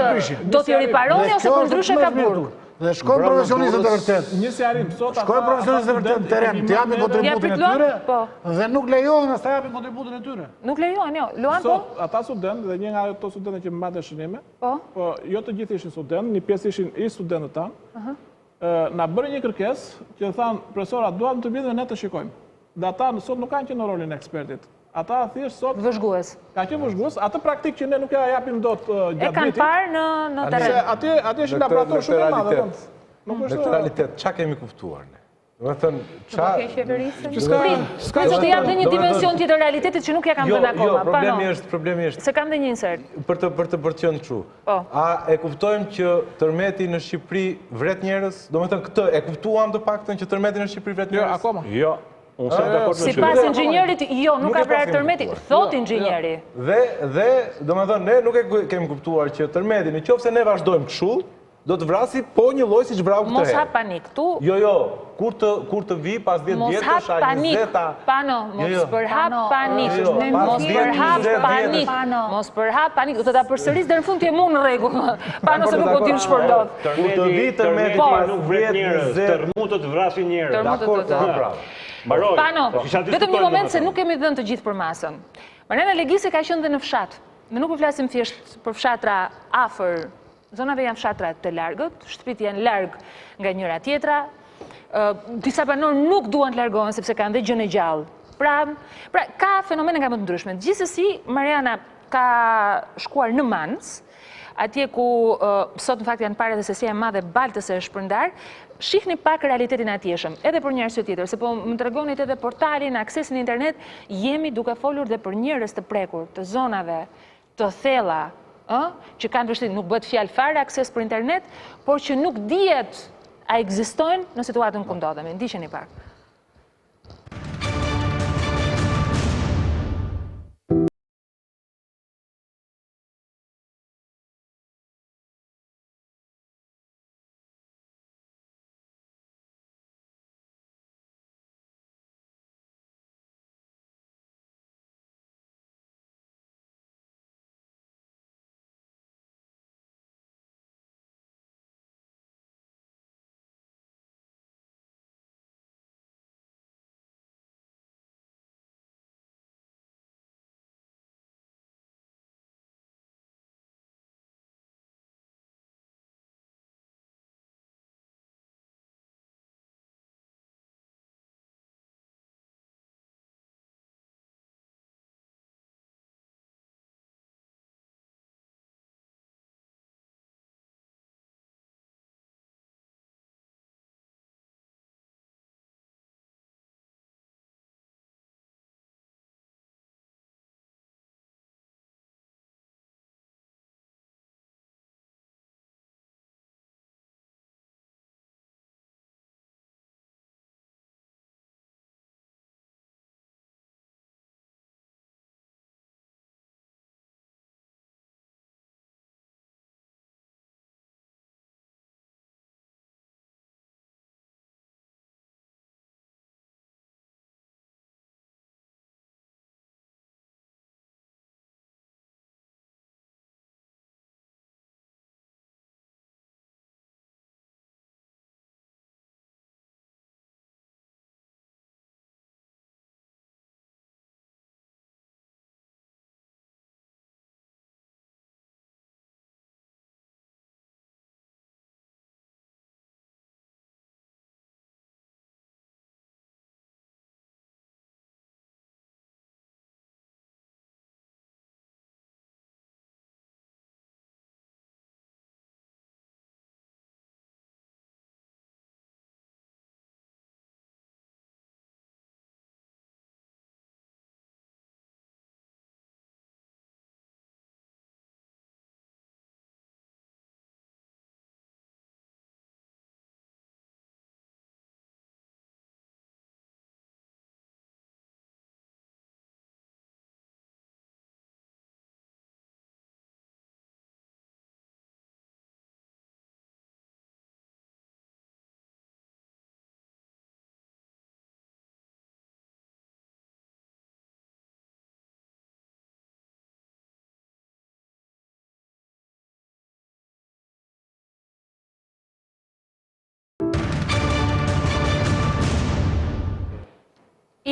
do t'i riparoni ose përndryshe ka burg. Dhe shkojnë profesionistët e vërtet. Shkojnë profesionistët e vërtet në teren, të japin kontributin e tyre, dhe nuk lejohen as të japin kontributin e tyre. Nuk lejohen, jo. Luan, po? Ata studentë, dhe një nga ato studentë që mbate shënime, po jo të gjithë ishin studentë, një pjesë ishin i studentët tanë, na bërë një kërkesë që thanë, profesorat, duam të bidhe ne të shikojmë. Dhe ata sot nuk kanë që në rolin e ekspertit. Ata thjesht sot... Vëzhgues. Ka që vëzhgues, atë praktik që ne nuk ja japim do të gjatë vitit. E kanë parë në teren. Ati është laborator shumë e madhe. Në këtë realitet, qa kemi kuptuar ne? Dhe thënë, qa... Të jam dhe një dimension tjetër realitetit që nuk ja kam dhënë akoma. Jo, problemi është... Se kam dhe një insert. Për të qënë qu. A e kuptojmë që tërmeti në Shqipëri vret njerës? Do me thënë këtë, e kuptuam të paktën që tërmeti në Shqipëri vret njerës? Jo, akoma. Jo. Si pas inxhinierit, jo, nuk ka vrarë tërmeti, thot inxhinieri. Dhe, do me thënë, ne nuk e kemi kuptuar që tërmeti, në qofë se ne vazhdojmë këshu, do të vrasi po një loj si që vrau këtë Mos hap panik, tu... Jo, kur të vi pas 10 vjetësh, a 20-a... Pano, mos përhap panik, mos përhap panik, mos përhap panik, do të ta përsëris dhe në fund t'je mu në regu, pano se nuk po t'ju shpërdot. Kur të vi tërmeti pas 10-20... Tërmutët vrasin njerë. Pano, vetëm një moment se nuk kemi dhënë të gjithë për masën. Marlena Legjisi ka qenë dhe në fshat. Ne nuk po flasim thjesht për fshatra afër, zonave janë fshatra të largët, shtëpit janë larg nga njëra tjetra. Disa banorë nuk duan të largohen sepse kanë dhe gjën e gjallë. Pra ka fenomene nga më të ndryshme. Gjithsesi, Mariana ka shkuar në Mans, atje ku sot në fakt janë parë dhe sesia e madhe baltëse e shpërndar. Shihni pak realitetin atjeshëm, edhe për një arsye tjetër, se po më tregonit edhe portalin, aksesin në internet, jemi duke folur dhe për njerëz të prekur, të zonave, të thella, që kanë vështirësi, nuk bëhet fjalë fare akses për internet, por që nuk dihet a ekzistojnë në situatën ku ndodhemi. Ndiqeni pak.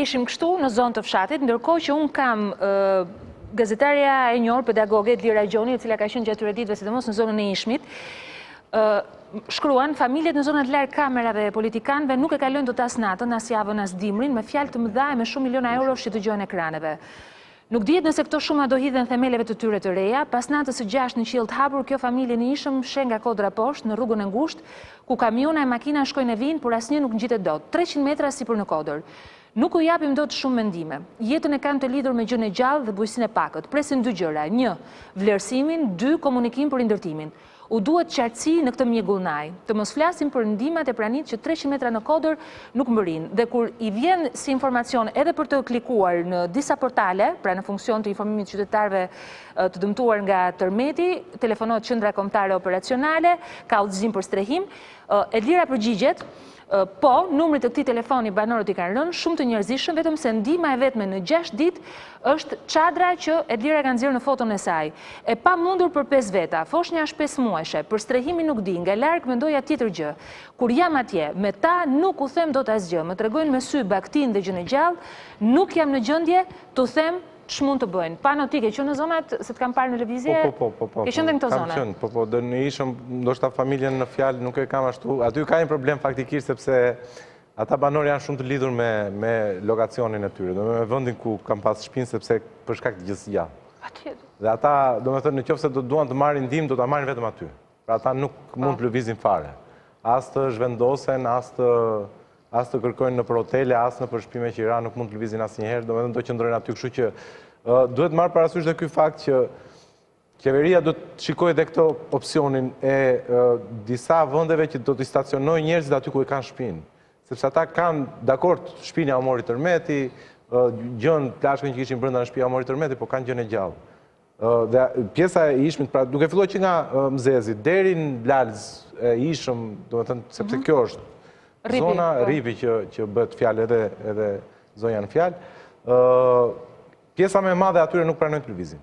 Ishim kështu në zonë të fshatit, ndërkohë që unë kam gazetarja e njohur, pedagoge Lira Gjoni, e cila ka qenë gjatë këtyre ditëve, sidomos në zonën e Inxhinit, shkruan familjet në zonat larg kamerave e politikanëve nuk e kalojnë dot as natën, as javën, as dimrin, me fjalë të mëdha e me shumë miliona euro që dëgjojnë ekraneve. Nuk dihet nëse këto shuma do hidhen themeleve të tyre të reja, pas natës së 6 në qiell të hapur, kjo familje në Ishëm shen nga kodra poshtë në rrugën e ngushtë, ku kamiona e makina shkojnë e vinë, por asnjë nuk ngjitet dot. 300 metra sipër në kodër. Nuk u japim dot shumë mendime. Jetën e kanë të lidhur me gjën e gjallë dhe bujësinë e pakët. Presin dy gjëra: 1. Vlerësimin, 2. Komunikim për ndërtimin. U duhet qartësi në këtë mjegullnaj, të mos flasim për ndihmat e pranit që 300 metra në kodër nuk mbërin. Dhe kur i vjen si informacion edhe për të klikuar në disa portale, pra në funksion të informimit qytetarëve të dëmtuar nga tërmeti, telefonohet qendra kombëtare operacionale, ka udhëzim për strehim, Elira përgjigjet, po, numrit të këtij telefoni banorët i kanë rënë, shumë të njerëzishëm, vetëm se ndihma e vetme në 6 ditë është çadra që Elira ka nxjerrë në foton e saj. E pa mundur për 5 veta, foshnja është 5 muajshe, për strehimin nuk di, nga larg mendoja tjetër gjë. Kur jam atje, me ta nuk u them dot asgjë, më tregojnë me sy baktin dhe gjën e gjallë, nuk jam në gjendje të them ç'mund të bëjnë. Panotike që në zonat, se të kam parë në televizje, ke qenë në këto zona. Po, dhe në Ishëm, ndoshta familjen në fjalë nuk e kam ashtu. Aty ka një problem faktikisht sepse ata banorë janë shumë të lidhur me lokacionin e tyre, me vendin ku kam pas shtëpinë sepse për shkak të gjithësisë. Patjetër. Dhe ata, domethënë, nëse do duan të marrin ndihmë, do ta marrin vetëm aty. Pra ata nuk mund të lëvizin fare. As të zhvendosen, as të kërkojnë në për hotele, as në për shtëpi me qira, nuk mund të lëvizin asnjëherë, domethënë do qëndrojnë aty, kështu që duhet marrë parasysh dhe ky fakt që qeveria do të shikojë edhe këtë opsionin e disa vendeve që do të stacionojë njerëzit aty ku e kanë shtëpinë. Sepse ata kanë, dakord, shtëpinë ja mori tërmeti, gjën plashkën që kishin brenda në shtëpi ja mori tërmeti, po kanë gjën e gjallë. Dhe pjesa e Ishmit, pra duke filluar që nga Mzezi deri në Blalz e Ishëm, domethënë sepse kjo është zona Ripi që bëhet fjalë edhe zonja në fjalë, pjesa më e madhe atyre nuk pranojnë të lëvizin.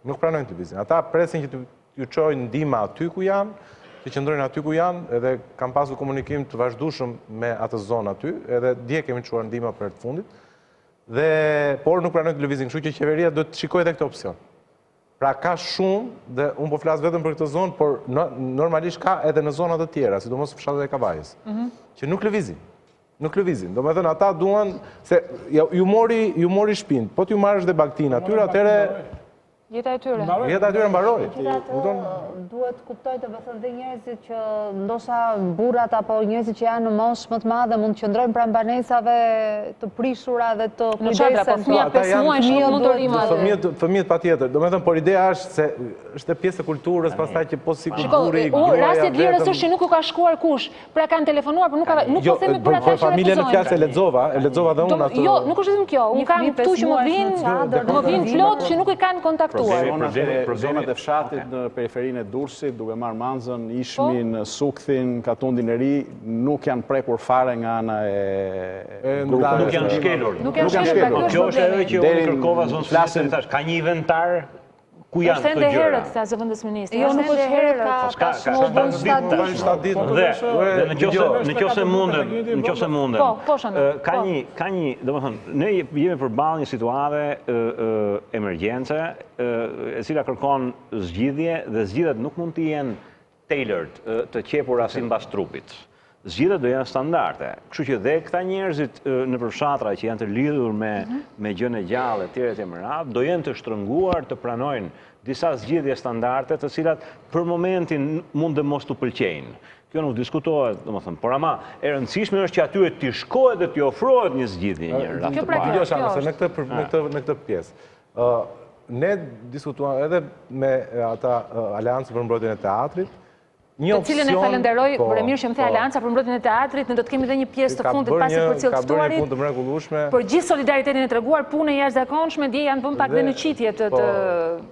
Nuk pranojnë të lëvizin. Ata presin që t'ju çojnë ndihma aty ku janë, që qëndrojnë aty ku janë, edhe kanë pasur komunikim të vazhdueshëm me atë zonë aty, edhe dje kemi çuar ndihma për të fundit. Por nuk pranojnë të lëvizin, kështu që qeveria duhet të shikojë edhe këtë opsion. Pra ka shumë, dhe unë po flas vetëm për këtë zonë, por normalisht ka edhe në zonat të tjera, sidomos fshatet e Kavajës, që nuk lëvizin. Nuk lëvizin. Domethënë ata duan se ju mori shtëpinë, po t'ju marrësh dhe bagtin atyre, atëre Jeta e tyre. Jeta e tyre mbaroi. Duhet kuptoj të vëthën dhe njerëzit që ndoshta burrat apo njerëzit që janë në moshë më të madhe mund të qëndrojnë pranë banesave të prishura dhe të kujdesen. Fëmija 5 muaj shumë mund të rrimë. Fëmijët patjetër. Domethënë, por ideja është se është pjesë e kulturës, pastaj që po si kulturi. Rasti i lirës është që nuk u ka shkuar kush. Pra kanë telefonuar, por nuk po themi për ata që familjen në fjalë se lexova dhe unë atë. Jo, nuk është vetëm kjo. Unë kam këtu që më vinë plot që nuk i kanë kontaktuar. Zonat e fshatit në periferinë e Durrësit, duke marrë Manzën, Ishmin, Sukthin, Katundin e Ri, nuk janë prekur fare nga ana e grupit. Nuk janë shkelur. Kjo është ajo që unë kërkova zonë flasën tash, ka një inventar ku janë këto gjëra. Është ende herët tha zëvendës ministri. Jo, nuk është herët, ka shumë bën 7 ditë. Dhe nëse mundet, ka një, domethënë, ne jemi përballë një situate emergjence e cila kërkon zgjidhje dhe zgjidhjet nuk mund të jenë tailored, të qepura sipas trupit. Zgjidhjet do janë standarde. Kështu që dhe këta njerëzit në përfshatra që janë të lidhur me gjën e gjallë etj etj do jenë të shtrënguar të pranojnë disa zgjidhje standarde të cilat për momentin mund të mos t'u pëlqejnë. Kjo nuk diskutohet, domethënë, por ama e rëndësishme është që aty të shkohet dhe të ofrohet një zgjidhje një rast të parë. Në këtë pjesë. Ne diskutuam edhe me ata Aleancën për mbrojtjen e teatrit. Të cilën e falenderoj, por e mirë që më the Aleanca për mbrojtjen e teatrit, ne do të kemi edhe një pjesë të fundit pasi për cilë të ftuarit. Për gjithë solidaritetin e treguar, punë e jashtëzakonshme, dje janë vënë pak dhe në qitje të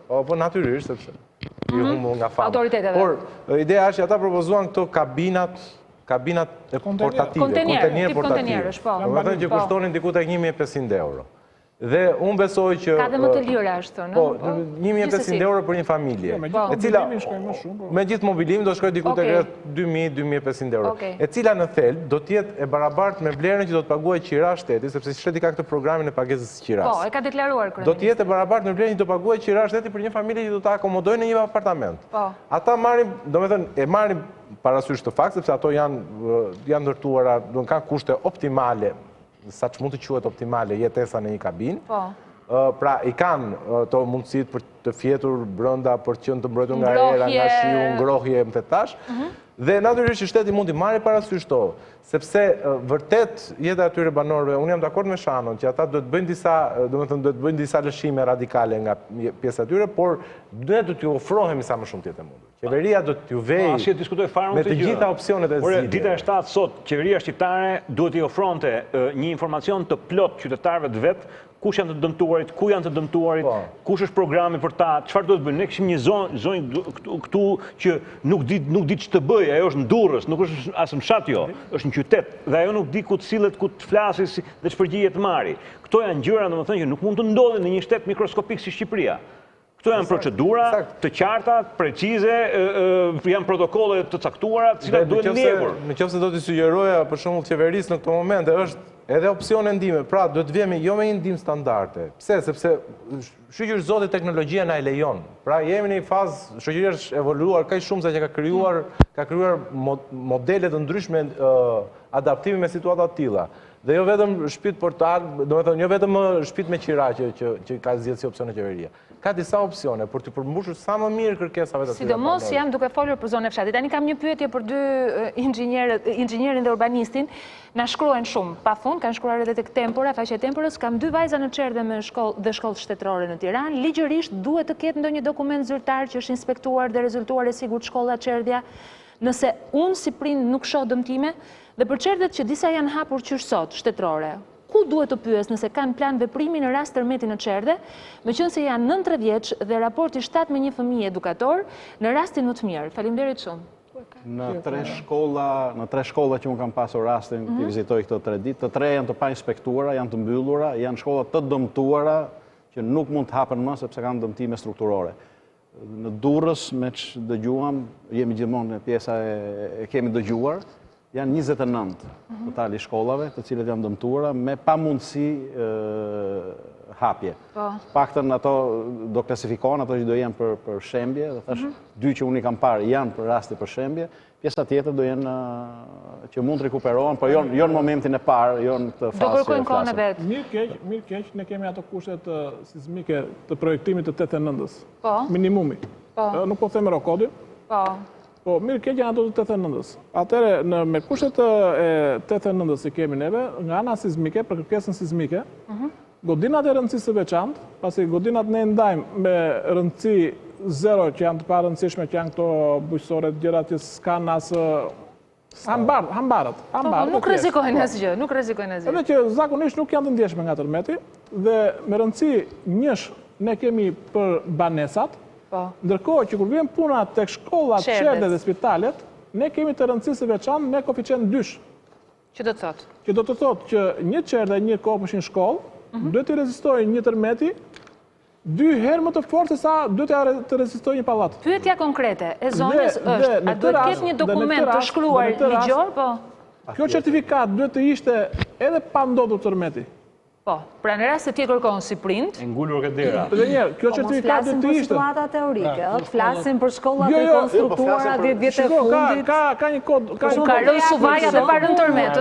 Po natyrisht sepse i humbu nga fama. Autoriteteve. Por ideja është që ata propozuan këto kabinat portative, kontenierë portative. Domethënë që kushtonin diku tek 1500 euro. Dhe unë besoj që... Ka dhe më të lira ashtu, në? Po, 1.500 euro për një familje. E cila, me gjithë mobilim, do shkoj diku të kretë 2.000-2.500 euro. E cila në thelb do tjetë e barabartë me vlerën që do të paguaj qira shteti, sepse shteti ka këtë programin e pagesës qiras. Po, e ka deklaruar kërëministri. Do tjetë e barabartë me vlerën që do të paguaj qira shteti për një familje që do të akomodojnë në një apartament. Po. Ata marrin, do me thënë, e marrin parasysh të fakt, sepse ato janë ndërtuara, do në kanë kushte optimale, sa që mund të quhet optimale jetesa në një kabinë. Pra, i kanë të mundësit për të fjetur brënda, për që në të mbrojtur nga era, nga shiu, ngrohje, më thetash. Dhe natyrisht që shteti mund t'i marrë parasysh to, sepse vërtet jeta atyre banorëve, unë jam dakord me Shanon, që ata duhet bëjnë disa lëshime radikale nga pjesë atyre, por duhet të t'ju ofrohemi sa më shumë tjetë e mundur. Qeveria do t'ju vej me të gjitha opcionet e zgjidhje. Dita e 7 sot, qeveria shqiptare duhet t'i ofronte një informacion të plot qytetarëve të vetë, kush janë të dëmtuarit, ku janë të dëmtuarit, kush është programi për ta, çfarë duhet bëjnë. Ne kishim një zonjë këtu që nuk di ç'të bëj, ajo është në Durrës, nuk është as në fshat jo, është në qytet dhe ajo nuk di ku të sillet, ku të flasë dhe ç'përgjigje të marrë. Këto janë gjëra domethënë që nuk mund të ndodhin në një shtet mikroskopik si Shqipëria. Këto janë procedura të qarta, precize, janë protokolle të caktuara, të cilat duhet ndjekur. Nëse do t'i sugjeroja për shembull qeverisë në këtë moment është edhe opsione ndihme, pra duhet të vjemi jo me një ndihmë standarde. Pse? Sepse shqyqysh zoti teknologjia na e lejon. Pra jemi në një fazë, shoqëria është evoluar kaq shumë sa që ka krijuar modele të ndryshme adaptimi me situata të tilla. Dhe jo vetëm shtëpi portal, domethënë jo vetëm shtëpi me qira që ka zgjedhur si opsione qeveria. Ka disa opsione për të përmbushur sa më mirë kërkesave të tyre. Sidomos jam duke folur për zonën e fshatit. Tani kam një pyetje për dy inxhinierin dhe urbanistin. Na shkruajnë shumë, pafund, kanë shkruar edhe tek Tempora, faqja e Temporës, kam 2 vajza në çerdhe me shkollë shtetërore në Tiranë. Ligjërisht duhet të ketë ndonjë dokument zyrtar që është inspektuar dhe rezultuar e sigurt shkolla çerdhja. Nëse unë si prind nuk shoh dëmtime, dhe për çerdhet që disa janë hapur qysh sot shtetërore, ku duhet të pyes nëse kanë plan veprimi në rast tërmeti në çerdhe, meqense janë 9 vjeç dhe raporti 7 me një fëmijë edukator në rastin më të mirë. Faleminderit shumë. Në 3 shkolla që unë kam pasur rastin të vizitoj këto 3 ditë, të 3 janë të pa inspektuara, janë të mbyllura, janë shkolla të dëmtuara që nuk mund të hapen më sepse kanë dëmtime strukturore. Në Durrës, me që dëgjuam, jemi gjithmonë në pjesa e kemi dëgjuar, janë 29 totali shkollave të cilët janë dëmtuara me pamundësi hapje. Paktën ato do klasifikohen, ato që do jenë për shembje, dhe thash 2 që unë i kam parë janë për rasti për shembje, pjesa tjetër do jenë që mund të rikuperohen, por jo në momentin e parë, jo në këtë fazë. Do kërkojnë kohën e vet. Mirë keq, ne kemi ato kushtet sismike të projektimit të 89-s. Po. Minimumi. Po. Nuk po them Rokodi. Po. Po, mirë keq janë ato të 89-s. Atëherë me kushtet e 89-s që kemi neve, nga ana sismike, për kërkesën sismike, godinat e rëndësisë së veçantë, pasi godinat ne ndajmë me rëndësi 0 që janë të pa rëndësishme, që janë këto bujqësore, gjërat që s'kan asë hambarët. Nuk rrezikojnë asgjë, nuk rrezikojnë asgjë. Edhe që zakonisht nuk janë të ndjeshme nga tërmeti, dhe me rëndësi 1 ne kemi për banesat, ndërkohë që kur vjen puna tek shkollat, çerdhet dhe spitalet, ne kemi të rëndësisë së veçantë me koeficient 2. Që do të thotë? Që do të thotë që një çerdhe, një kopëshin shkollë, duhet të rezistojë një tërmeti 2 herë më të fortë se sa duhet të rezistojë një pallat. Pyetja konkrete e zonës është, a duhet të ketë një dokument të shkruar ligjor, po? Kjo certifikat duhet të ishte edhe pa ndodhur tërmeti. Po, pra në rast se ti kërkon si prind, e ngulur këtë dera. Edhe një herë, kjo certifikat duhet të ishte. Mos flasim për situata teorike, flasim për shkollat e konstruktuara 10 vjet e fundit. Ka një kod, ka rënë suvaja dhe pa rënë tërmet,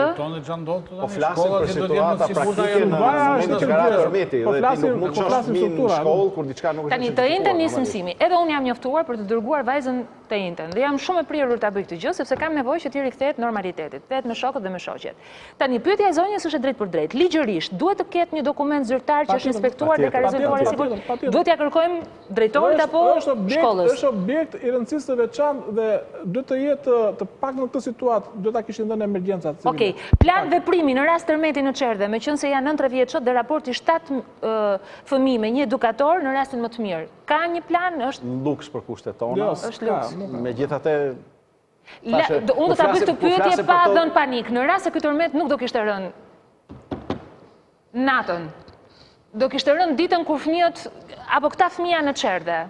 Po flasim për situata praktike në momentin që ka tërmeti dhe ti nuk mund të shosh fëmijën në shkollë kur diçka nuk është. Tani të njëjtën nis mësimi. Edhe unë jam njoftuar për të dërguar vajzën të njëjtën dhe jam shumë e prirur ta bëj këtë gjë sepse kam nevojë që ti rikthehet normalitetit, vetë me shokët dhe me shoqet. Tani pyetja e zonjës është drejt për drejt. Ligjërisht duhet të ketë një dokument zyrtar që është inspektuar dhe ka rezultuar i sigurt. Duhet ja kërkojmë drejtorit apo shkollës? Është objekt i rëndësisë së veçantë dhe duhet të jetë të paktën në këtë situatë, duhet ta kishin dhënë emergjencat civile. Okej, plan veprimi në rast tërmeti në çerdhe, meqense janë 9 vjeçët dhe raporti 7 fëmijë me një edukator në rastin më të mirë. Ka një plan, është luks për kushtet tona. Është luks. Megjithatë unë do ta bëj këtë pyetje pa dhënë panik. Në rast se ky tërmet nuk do kishte rënë natën, do kishte rënë ditën kur fëmijët, apo këta fëmija në çerdhe,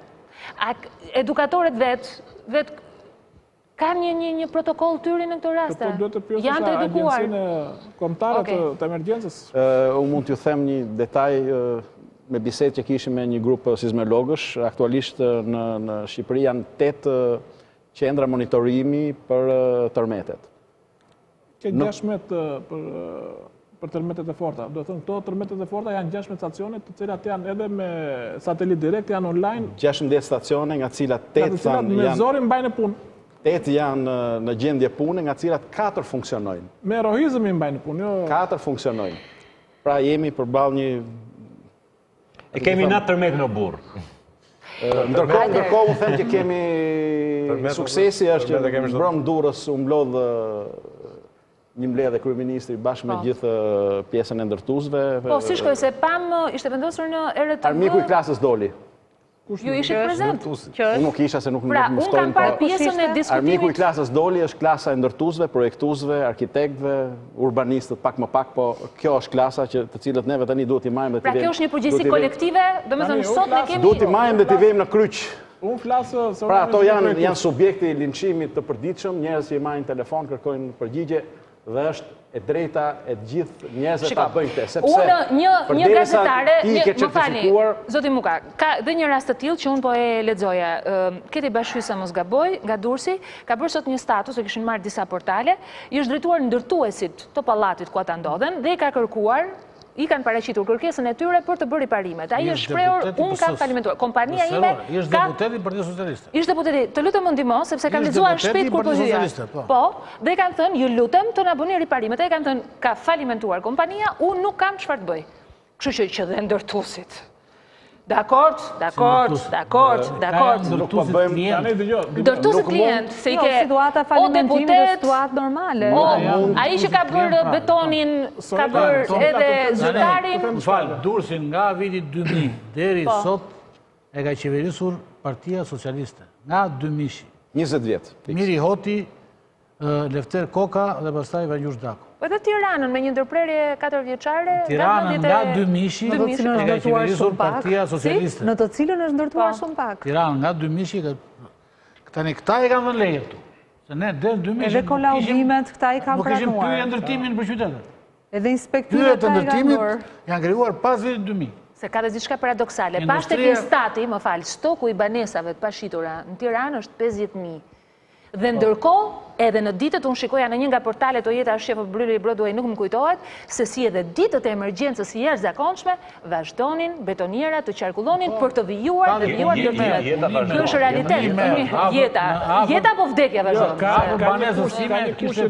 edukatorët vetë kanë një protokoll tyri në këto raste? Janë të edukuar? Agjencinë kombëtare të emergjencës? Unë mund t'ju them një detaj me bisedë që kishim me një grup sismologësh. Aktualisht në Shqipëri janë 8 qendra monitorimi për tërmetet. Ke 16 për tërmetet e forta. Do të thënë, këto tërmetet e forta janë 16 stacione, të cilat janë edhe me satelit direkt, janë online. 16 stacione, nga cilat 8 janë... Me zori mbajnë punë. 8 janë në gjendje pune, nga cilat 4 funksionojnë. Me rohizëm i mbajnë punë, jo... 4 funksionojnë. Pra jemi përballë një... E kemi natë tërmetin o burr. Ndërkohë u them që kemi suksesi është që mbrëm Durrës u mblodh një mbledhje kryeministri bashkë me gjithë pjesën e ndërtuesve. Po, si shkoj se pam ishte vendosur në RTV... Armiku i klasës doli. Ju ishit prezent? Unë nuk isha se nuk pra, më unë kam parë pjesën e diskutimit... Armiku i klasës doli është klasa e ndërtuesve, projektuesve, arkitektëve, urbanistët, pak më pak, po kjo është klasa të cilët neve tani duhet i majmë dhe t'i vejmë... Pra kjo është një përgjegjësi kolektive, do me thënë sot ne kemi... Duhet i majmë dhe t'i vejmë në kryq. Unë flasë... Pra ato janë subjekti i linçimit të përditshëm, njerëz që i majnë telefon, kërkojnë përgjigje, dhe është e drejta e gjithë njerëzve ta bëjnë këtë, sepse një gazetare, më fali, zoti Muka, ka dhe një rast të tillë që unë po e lexoja, Keti Bashhysa mos gaboj, nga Durrësi, ka bërë sot një status, e kishin marrë disa portale, i është drejtuar ndërtuesit të pallatit ku ata ndodhen dhe i ka kërkuar, i kanë paraqitur kërkesën e tyre për të bërë riparimet. Ai është shprehur, unë kam falimentuar. Kompania ime ka deputeti i Partisë Socialiste. Ishte deputeti, të lutem më ndihmo sepse kam lexuar shpejt kur po hyja. Po, dhe kanë thënë, ju lutem të na bëni riparimet. Ai kanë thënë, ka falimentuar kompania, unë nuk kam çfarë të bëj. Kështu që dhe ndërtuesit. Dakord. Ndërtuesit klient, se i ke situata falimentimit dhe situatë normale. Ai që ka bërë betonin, ka bërë edhe zyrtarin. Durrësin nga viti 2000 deri sot e ka qeverisur Partia Socialiste. Nga 2000. 20 vjet. Miri Hoti, Lefter Koka dhe pastaj Vanjush Daku. Po edhe Tiranën me një ndërprerje 4 vjeçare, Tiranën nga 2000 e ka qeverisur Partia Socialiste. Në të cilën është ndërtuar shumë pak. Tiranën nga 2000 këta e kanë dhënë leje këtu. Se ne deri 2000 edhe kolaudimet këta i kanë pranuar. Nuk kishim pyrje ndërtimin për qytetet. Edhe inspektorët të ndërtimit janë krijuar pas vitit 2000. Se ka dhe diçka paradoksale. Pas tek instati, më fal, stoku i banesave të pashitura në Tiranë është 50.000. Dhe ndërkohë, edhe në ditët unë shikoja në një nga portalet o jeta shqefë Bryli i Broadway nuk më kujtohet, se si edhe ditët e emergjencës i jashtëzakonshme vazhdonin betoniera të qarkullonin për të vijuar dhe vijuar ndërtimet. Kjo është realitet. Jeta po vdekja vazhdon. Ka banesës time kishte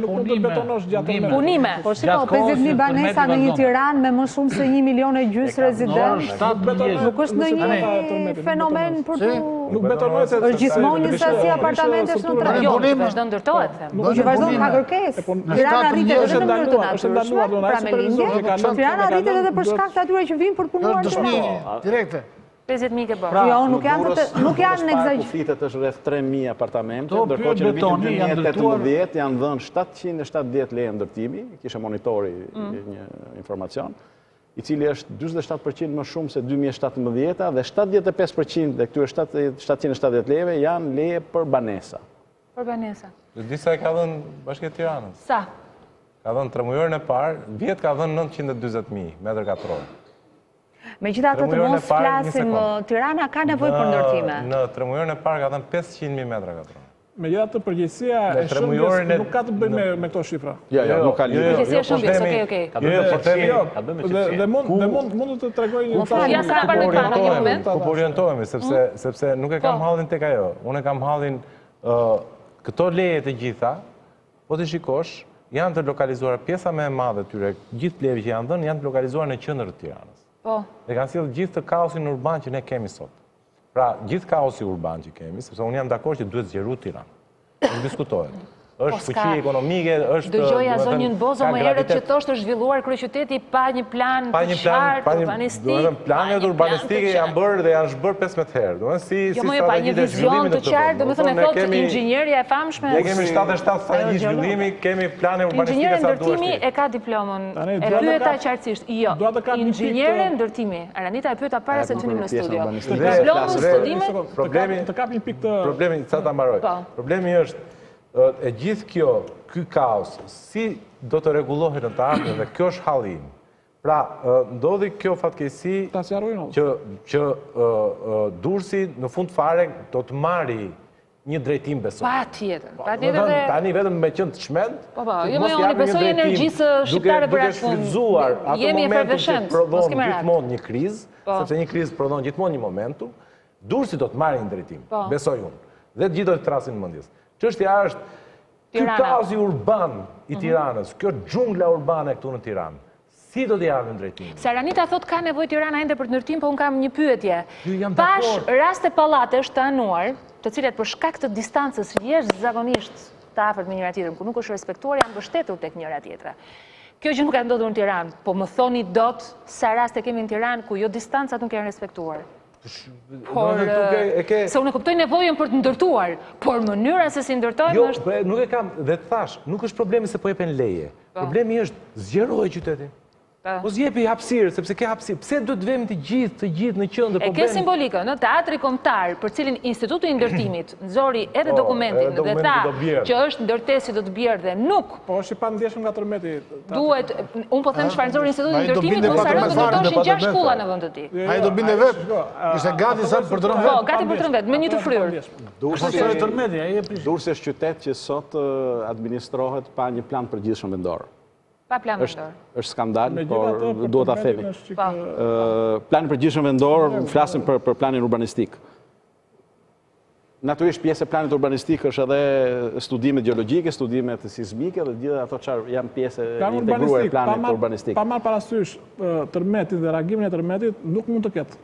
punime. Po shiko, 50.000 banesa në një Tiranë me më shumë se 1,5 milion gjysmë rezident. Nuk është ndonjë fenomen për të... është gjithmonë një sasi apartamentesh në tre. Jo, vazhdon ndërtohet. Që vazhdon ka kërkesë. Tirana rritet edhe në mënyrë të natyrshme, pra me lindje. Tirana rritet edhe për shkak të atyre që vinë për punuar të direkte. 50.000 ke bërë. Jo, nuk janë në egzagjerim. Kufitet është rreth 3.000 apartamente, ndërkohë që në vitin 2018 janë dhënë 770 leje ndërtimi, kishe monitori një informacion, i cili është 47% më shumë se 2017 dhe 75% dhe këtyre 770 lejeve janë leje për banesa. Për banesa. Dhe disa e ka dhënë Bashkia e Tiranës. Sa? Ka dhënë 3 mujorën e parë, vjetë ka dhënë 920.000 metër katror. Megjithatë të mos flasim, Tirana ka nevojë për ndërtime. Në 3 mujorën e parë ka dhënë 500.000 metër katror. Megjithatë përgjegjësia e shëmbjes nuk ka të bëjë me këto shifra. Jo, nuk ka lidhje. Përgjegjësia e shëmbjes, okej. Dhe mund të tregoj një ku orientohemi, sepse nuk e kam hallin tek ajo. Unë e kam hallin këto leje të gjitha, po të shikosh, janë të lokalizuar, pjesa me e madhe tyre, gjithë leje që janë dhënë, janë të lokalizuar në qendër të Tiranës. Dhe kanë sjellë gjithë të kaosin urban që ne kemi sot. Pra, gjithë kaosi urban që kemi, sepse unë jam dakord që duhet zgjeruar Tiranë. Nuk diskutohet. është fuqi ekonomike, është... Dëgjoja zonjën Bozo më herët që thoshtë është zhvilluar kryeqyteti pa një plan të qartë urbanistik. Planet urbanistike janë bërë dhe janë shbërë 15 herë. Jo më pa një vizion të qartë, do më thënë e thotë inxhinierja e famshme. Ne kemi 77 strategji zhvillimi, kemi plane urbanistike sa duhet. Inxhinierë ndërtimi e ka diplomën. E pyeta qartësisht. Jo, inxhinierë ndërtimi. Aranita e pyeta para se të hynim në studio. Diplomën studime. Problemi, sa ta mbaroj. Problemi është e gjithë ky kaos, si do të rregullohet në të ardhmen dhe kjo është hallim. Pra, ndodhi kjo fatkeqësi që Durrësi në fund fare do të marri një drejtim besoj. Patjetër. Tani vetëm me qenë të çmend. Jo më unë besoj energjisë shqiptare për atë fund. Shfrytzuar atë momentin që prodhon gjithmonë një krizë, sepse një krizë prodhon gjithmonë një momentum, Durrësi do të marrë një drejtim, besoj unë. Dhe të gjithë do të trasin mendjes. Çështja është ky kaosi urban i Tiranës, kjo xhungla urbane këtu në Tiranë. Si do t'i japim drejtimin? Se Aranita thot ka nevojë Tirana ende për të ndërtim, po unë kam një pyetje. Pash raste pallatesh të anuar, të cilat për shkak të distancës jashtëzakonisht të afërt me njëra tjetrën, ku nuk është respektuar, janë mbështetur tek njëra tjetra. Kjo gjë nuk ka ndodhur në Tiranë, po më thoni dot sa raste kemi në Tiranë ku jo distancat nuk janë respektuar. Por, se unë kuptoj nevojën për të ndërtuar, por mënyra se si ndërtojmë është... Jo, nuk e kam, dhe të thash, nuk është problemi se po jepen leje. Problemi është zgjeroj qytetin. Po zjepi hapësirë, sepse ke hapësirë. Pse do të vemi të gjithë në qendër? E ke simbolikë, në teatri kombëtar, për cilin Instituti i Ndërtimit nxori edhe dokumentin dhe tha që është ndërtesi do të bjerë dhe nuk. Po është i pandjeshëm nga tërmeti. Duhet, unë po them çfarë nxori Instituti i Ndërtimit, mos harro të ndërtoshin 6 shkolla në vend të tij. Ai do binte vet. Ishte gati sa për të rënë vet. Po, gati për të rënë vet, me një të fryrë. Durrësi është qytet që sot administrohet pa një plan përgjithshëm vendor. Pa plan vendor. Është skandal, por duhet ta themi. Plani përgjithshëm vendor, flasim për planin urbanistik. Natyrisht pjesë e planit urbanistik është edhe studimet gjeologjike, studimet sismike dhe gjithë ato çfarë janë pjesë e integruar e planit urbanistik. Pa marrë parasysh tërmetin dhe reagimin e tërmetit nuk mund të ketë.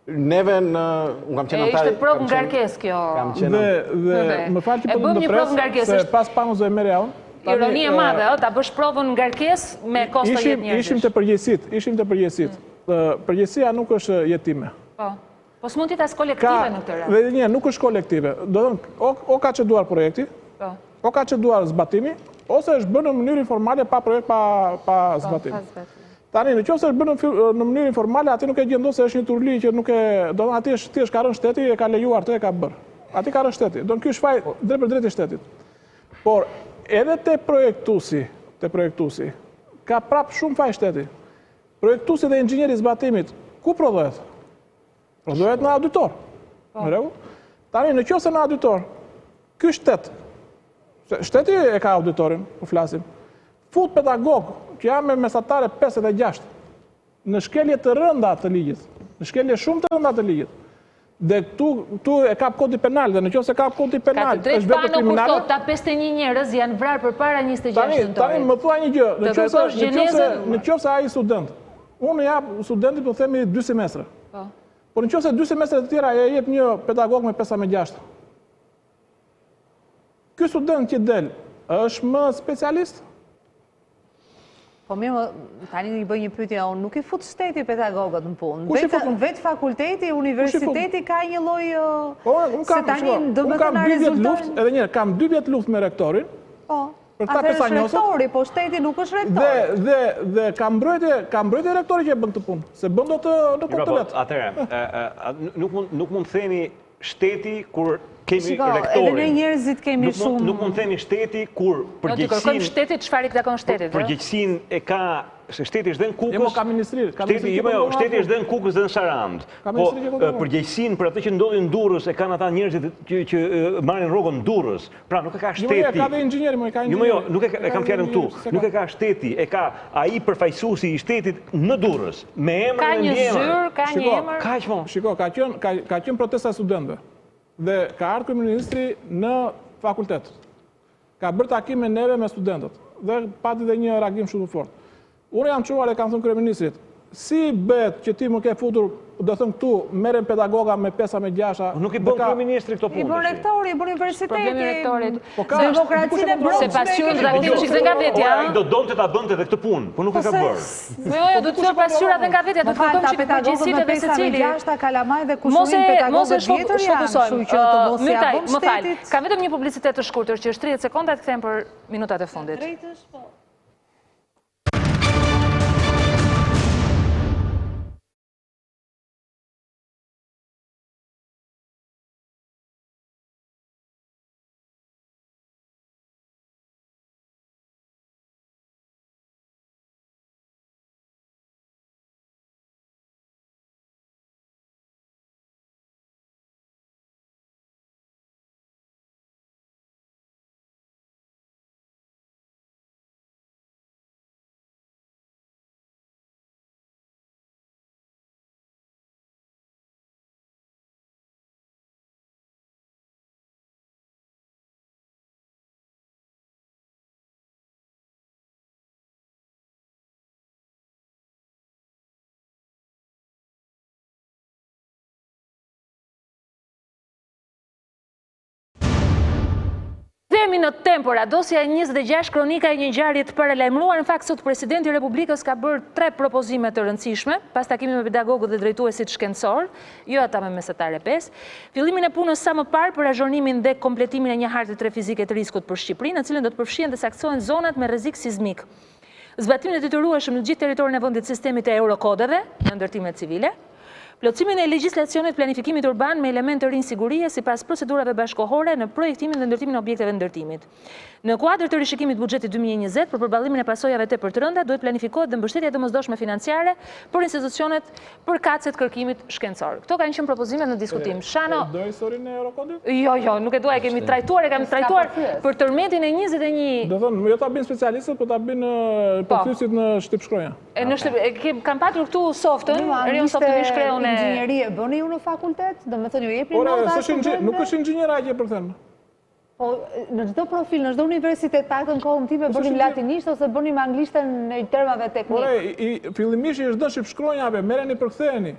Neve unë kam qenë antar. Ishte provë ngarkesë kjo. Dhe më fal që po më pres se pas pamë zë merja unë. Ironi e madhe, ta bësh provën ngarkesë me kosto jetë njerëzish. Ishim të përgjegjësit. Përgjegjësia nuk është jetime. Po. Po s'mund të jetë as kolektive në këtë rast. Dhe një, nuk është kolektive. Do të thonë, o ka çeduar projekti, o ka çeduar zbatimi, ose është bërë në mënyrë informale pa projekt pa zbatim. Tani, nëse është bërë në mënyrë informale, aty nuk e gjendos se është një turli që nuk e, do të thonë aty është thjesht ka rënë shteti e ka lejuar të e ka bërë. Aty ka rënë shteti. Do të ky është faj drejt për drejt i shtetit. Por edhe te projektuesi, ka prap shumë faj shteti. Projektuesi dhe inxhinieri i zbatimit, ku prodhohet? Prodhohet në auditor. Në rregull? Tani, nëse në auditor, ky shtet, shteti e ka auditorin, po flasim, fut pedagog që janë me mesatare 56 në shkelje të rënda të ligjit, në shkelje shumë të rënda të ligjit. Dhe tu e kap kodi penal, dhe nëse kap kodi penal, është vetë kriminale. Ka të drejt pano kur thot, ta 51 njerëz janë vrarë përpara 26 nëntorit. Tani më thua një gjë, nëse ai student, unë jap studentit po themi 2 semestre. Por nëse 2 semestre të tjera e jep një pedagog me 56. Ky student që del, është më specialist? Po mirë, tani i bëj një pyetje, unë nuk i fut shteti pedagogët në punë. Vetë fakulteti, universiteti ka një lloj se tani do të thonë rezultat. Edhe një, kam 2 vjet luftë me rektorin. Po. Atë është rektori, po shteti nuk është rektor. Dhe ka mbrojtje rektori që e bën këtë punë, se bën do të kontrollet. Atëherë, nuk mund të themi shteti kur kemi rektorin. Edhe ne njerëzit kemi shumë. Nuk mund të themi shteti kur përgjegjësinë. Ne kërkojmë shtetit çfarë i takon shtetit. Përgjegjësinë e ka, se shteti është dhe në Kukës. Jo, ka ministri. Shteti është dhe në Kukës dhe në Sarandë. Po përgjegjësinë për atë që ndodhi në Durrës e kanë ata njerëzit që marrin rrogën në Durrës. Pra nuk e ka shteti. Jo, ka dhe inxhinieri, më ka inxhinieri. Jo, nuk e kam fjalën këtu. Nuk e ka shteti, e ka ai përfaqësuesi i shtetit në Durrës, me emrin e ndjenjë. Ka një zyrë, ka një emër. Kaq më. Shiko, ka qenë protesta studentëve. Dhe ka ardhur kryeministri në fakultet. Ka bërë takim me neve me studentët. Dhe pati dhe një reagim shumë të fortë. Unë jam çuar e kam thënë kryeministrit, si bëhet që ti më ke futur do thënë këtu, meren pedagoga me 5 me 6. Nuk i bën kryeministri këto punë. I bën rektori, i bën universiteti. Problemi rektorit. Demokracinë e brendshme. Se pasqyrë do ta kemi çikse nga vetja. Ai do donte ta bënte edhe këtë punë, por nuk e ka bërë. Jo, do të thotë pasqyra edhe nga vetja, do të kërkojmë çik përgjegjësitë edhe secili. Kalamaj dhe kushurin pedagogët vjetër janë, kështu që të mos ia bën shtetit. Kam vetëm një publicitet të shkurtër që është 30 sekonda, të kthejmë për minutat e fundit. Kthehemi në Tempora, dosja 26, kronika e një ngjarje të paralajmëruar. Në fakt, sot presidenti i Republikës ka bërë 3 propozime të rëndësishme, pas takimit me pedagogët dhe drejtuesit shkencor, jo ata me mesatare 5, fillimin e punës sa më parë për azhurnimin dhe kompletimin e një harte 3 fizike të riskut për Shqipërinë, në cilën do të përfshihen dhe saksohen zonat me rrezik sismik. Zbatimin e detyrueshëm në gjithë territorin e vendit sistemit të eurokodeve në ndërtimet civile, plotësimin e legjislacionit planifikimit urban me elemente të rinj sigurie sipas procedurave bashkëkohore në projektimin dhe ndërtimin e objekteve ndërtimit. Në kuadër të rishikimit buxhetit 2020 për përballlimin e pasojave tepër të rënda, duhet planifikohet dhe mbështetja e domosdoshme financiare për institucionet përkatëse të kërkimit shkencor. Këto kanë qenë propozimet në diskutim. Shano, do historinë e Eurokodit? Jo, nuk e dua, kemi trajtuar për tërmetin e 21. Do thonë, jo ta bëjnë specialistët, por ta bëjnë përfysit në shtypshkronja. Kam patur këtu softën, rion softën i shkreun e Inxhinierë bëni ju në fakultet? Do me thënë ju jepni nota studentëve? Nuk është inxhinieragje për thënë. Po, në çdo profil, në çdo universitet, paktën kohën time bënim latinisht ose bënim anglishtën në termave teknik. Fillimisht i çdo shtypshkronjave, merreni përktheheni.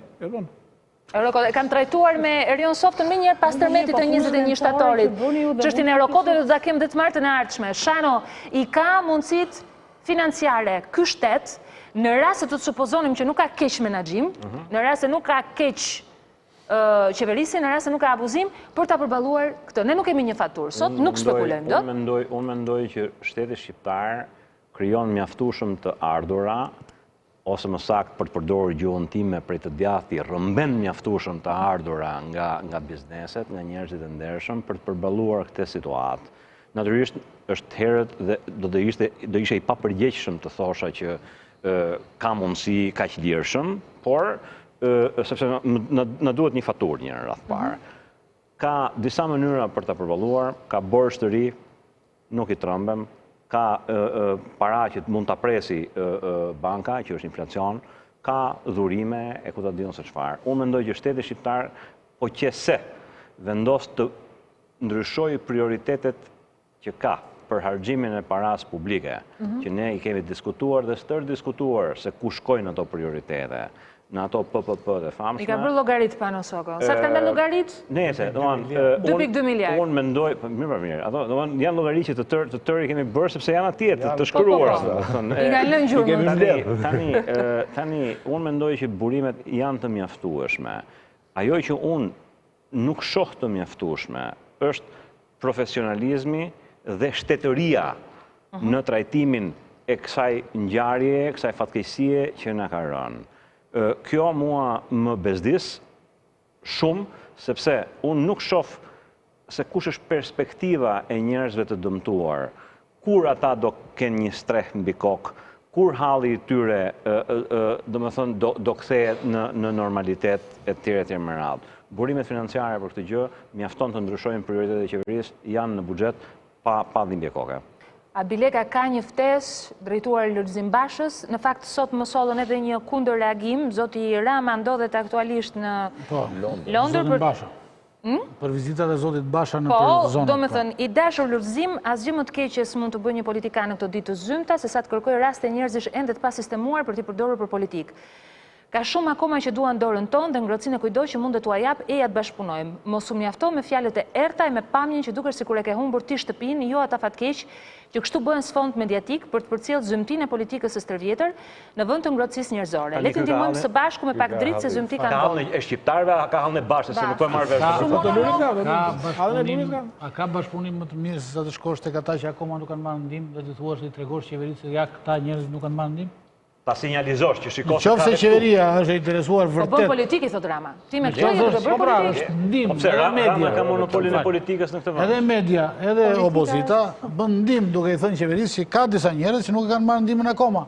Kam trajtuar me Erion Softën më njëherë pas tërmetit të 21 shtatorit. Çështjen e Eurokodit do ta kem dhe të martën e ardhshme. Shano, i ka mundësitë financiare ky shtet në rast se të supozonim që nuk ka keq menaxhim, në rast se nuk ka keq qeverisi, në rast se nuk ka abuzim, për ta përballuar këtë. Ne nuk kemi një faturë sot, nuk spekulojmë dot. Unë mendoj që shteti shqiptar krijon mjaftueshëm të ardhura, ose më saktë për të përdorur gjuhën time prej të djathtë, rrëmben mjaftueshëm të ardhura nga bizneset, nga njerëzit e ndershëm për të përballuar këtë situatë. Natyrisht është herët dhe do ishte i papërgjegjshëm të thosha që ka mundësi kaq lirshëm, por sepse na duhet një faturë një radh parë. Ka disa mënyra për ta përballuar, ka borxh të ri, nuk i trembem, ka para që mund ta presi banka, që është inflacion, ka dhurime e ku ta diun se çfarë. Unë mendoj që shteti shqiptar po qese vendos të ndryshojë prioritetet që ka për harxhimin e paras publike, që ne i kemi diskutuar dhe stërdiskutuar se ku shkojnë ato prioritete, në ato PPP dhe famshme. I ka bërë llogarit Pano Soko. Sa të kanë dhënë llogarit? Nese, 2.2 miliard. Unë mendoj, mirë, ato janë llogari që të tërë i kemi bërë sepse janë atje të shkruar. I kanë lënë gjurmën. Tani, unë mendoj që burimet janë të mjaftueshme. Ajo që unë nuk shoh të mjaftueshme është profesionalizmi dhe shtetëria në trajtimin e kësaj ngjarjeje, kësaj fatkeqësie që na ka rënë. Kjo mua më bezdis shumë, sepse unë nuk shoh se kush është perspektiva e njerëzve të dëmtuar, kur ata do kenë një streh mbi kokë, kur halli i tyre do kthehet në normalitet e tjerë me radhë. Burimet financiare për këtë gjë mjafton të ndryshojnë prioritetet e qeverisë, janë në buxhet pa dhimbje koke. Abileka ka një ftesë drejtuar Lulzim Bashës. Në fakt, sot më sollën edhe një kundër reagim. Zoti Rama ndodhet aktualisht në Londër. Zotin Basha. Për vizitat e zotit Basha në zonën. Po, do me thënë, i dashur Lulzim, asgjë më të keqe s'mund të bëjë një politikan në këto ditë të zymta, se sa të kërkoj raste njerëzish ende të pasistemuar për t'i përdorur për politikë. Ka shumë akoma që duan dorën tonë dhe ngrohtësinë e kujdo që mund të tua jap eja të bashkëpunojmë. Mos u mjafto me fjalët e errta e me pamjen që dukesh sikur e ke humbur ti shtëpinë, jo ata fatkeq që kështu bëhen sfond mediatik për të përcjellë zymtinë e politikës së stërvjetër në vend të ngrohtësisë njerëzore. Le të ndihmojmë së bashku me pak dritë se zymti kanë. Ka hallë e shqiptarëve, ka hallë e bashkë, se nuk po marr vesh. A ka bashkëpunim më të mirë se sa të shkosh tek ata që akoma nuk kanë marrë ndihmë dhe të thuash i tregosh qeverisë se ja këta njerëz nuk kanë marrë ndihmë? Ta sinjalizosh që shikosh. Nëse qeveria është e interesuar vërtet. Po bën politikë thot Rama. Ti me këtë je të bën politikë. Ndihmë. Rama ka monopolin e politikës në këtë vend. Edhe media, edhe opozita bën ndihmë duke i thënë qeverisë që ka disa njerëz që nuk e kanë marrë ndihmën akoma.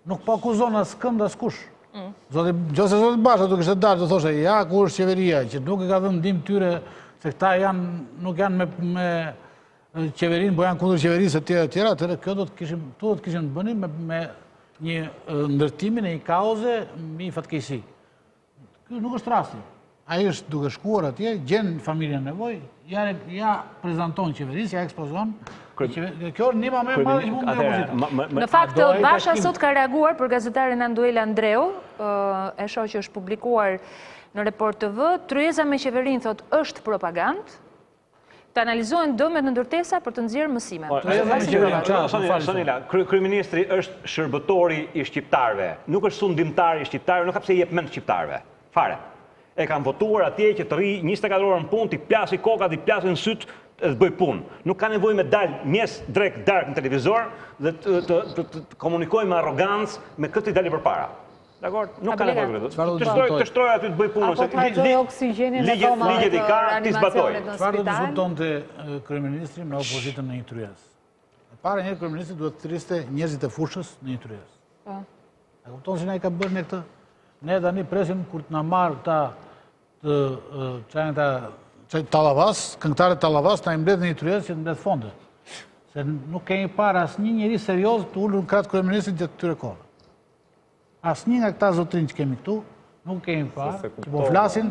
Nuk po akuzon askënd askush. Nëse zoti Basha do kishte dalë të thoshte ja ku është qeveria që nuk e ka dhënë ndihmë tyre se këta nuk janë me qeverinë, po janë kundër qeverisë e tjera, atëherë kjo do të kishim bënim me një ndërtimin e një kauze mbi fatkeqësi. Ky nuk është rasti. Ai është duke shkuar atje, gjen familjen nevojë, ja prezanton qeverisë, ja ekspozon. Kjo është ndihma më e madhe që mund të bëjë. Në fakt Basha sot ka reaguar për gazetarin Anduel Andreu, e shoh që është publikuar në Report TV, tryeza me qeverinë thot është propagandë. Të analizohen dëmet në ndërtesa për të nxjerrë mësime. Sonila, kryeministri është shërbëtori i shqiptarëve, nuk është sundimtar i shqiptarëve, nuk ka pse i jep mend shqiptarëve. Fare. E kanë votuar atje që të rri 24 orë në punë, t'i plasi kokat, t'i plasin syt dhe të bëj punë. Nuk ka nevojë me dal mjes drek dark në televizor dhe të komunikojë me arrogancë me këtë i dali përpara. Dakor? Nuk ka nevojë për këtë. Të shtroj aty të bëj punën se ligjet i ka, ti zbatoj. Çfarë do të zbultonte kryeministri në opozitën në një tryezë? Para një kryeministri duhet të thirriste njerëzit e fushës në një tryezë. Po. E kupton se ai ka bërë ne këtë? Ne tani presim kur të na marr këta tallavas, këngëtarët tallavas na mbledh në një tryezë që të mbledh fonde. Se nuk kemi parë asnjë njerëz serioz të ulur në krah të kryeministrit gjatë këtyre kohëve. Asnjë nga këta zotrinj që kemi këtu, nuk kemi parë, që po flasin,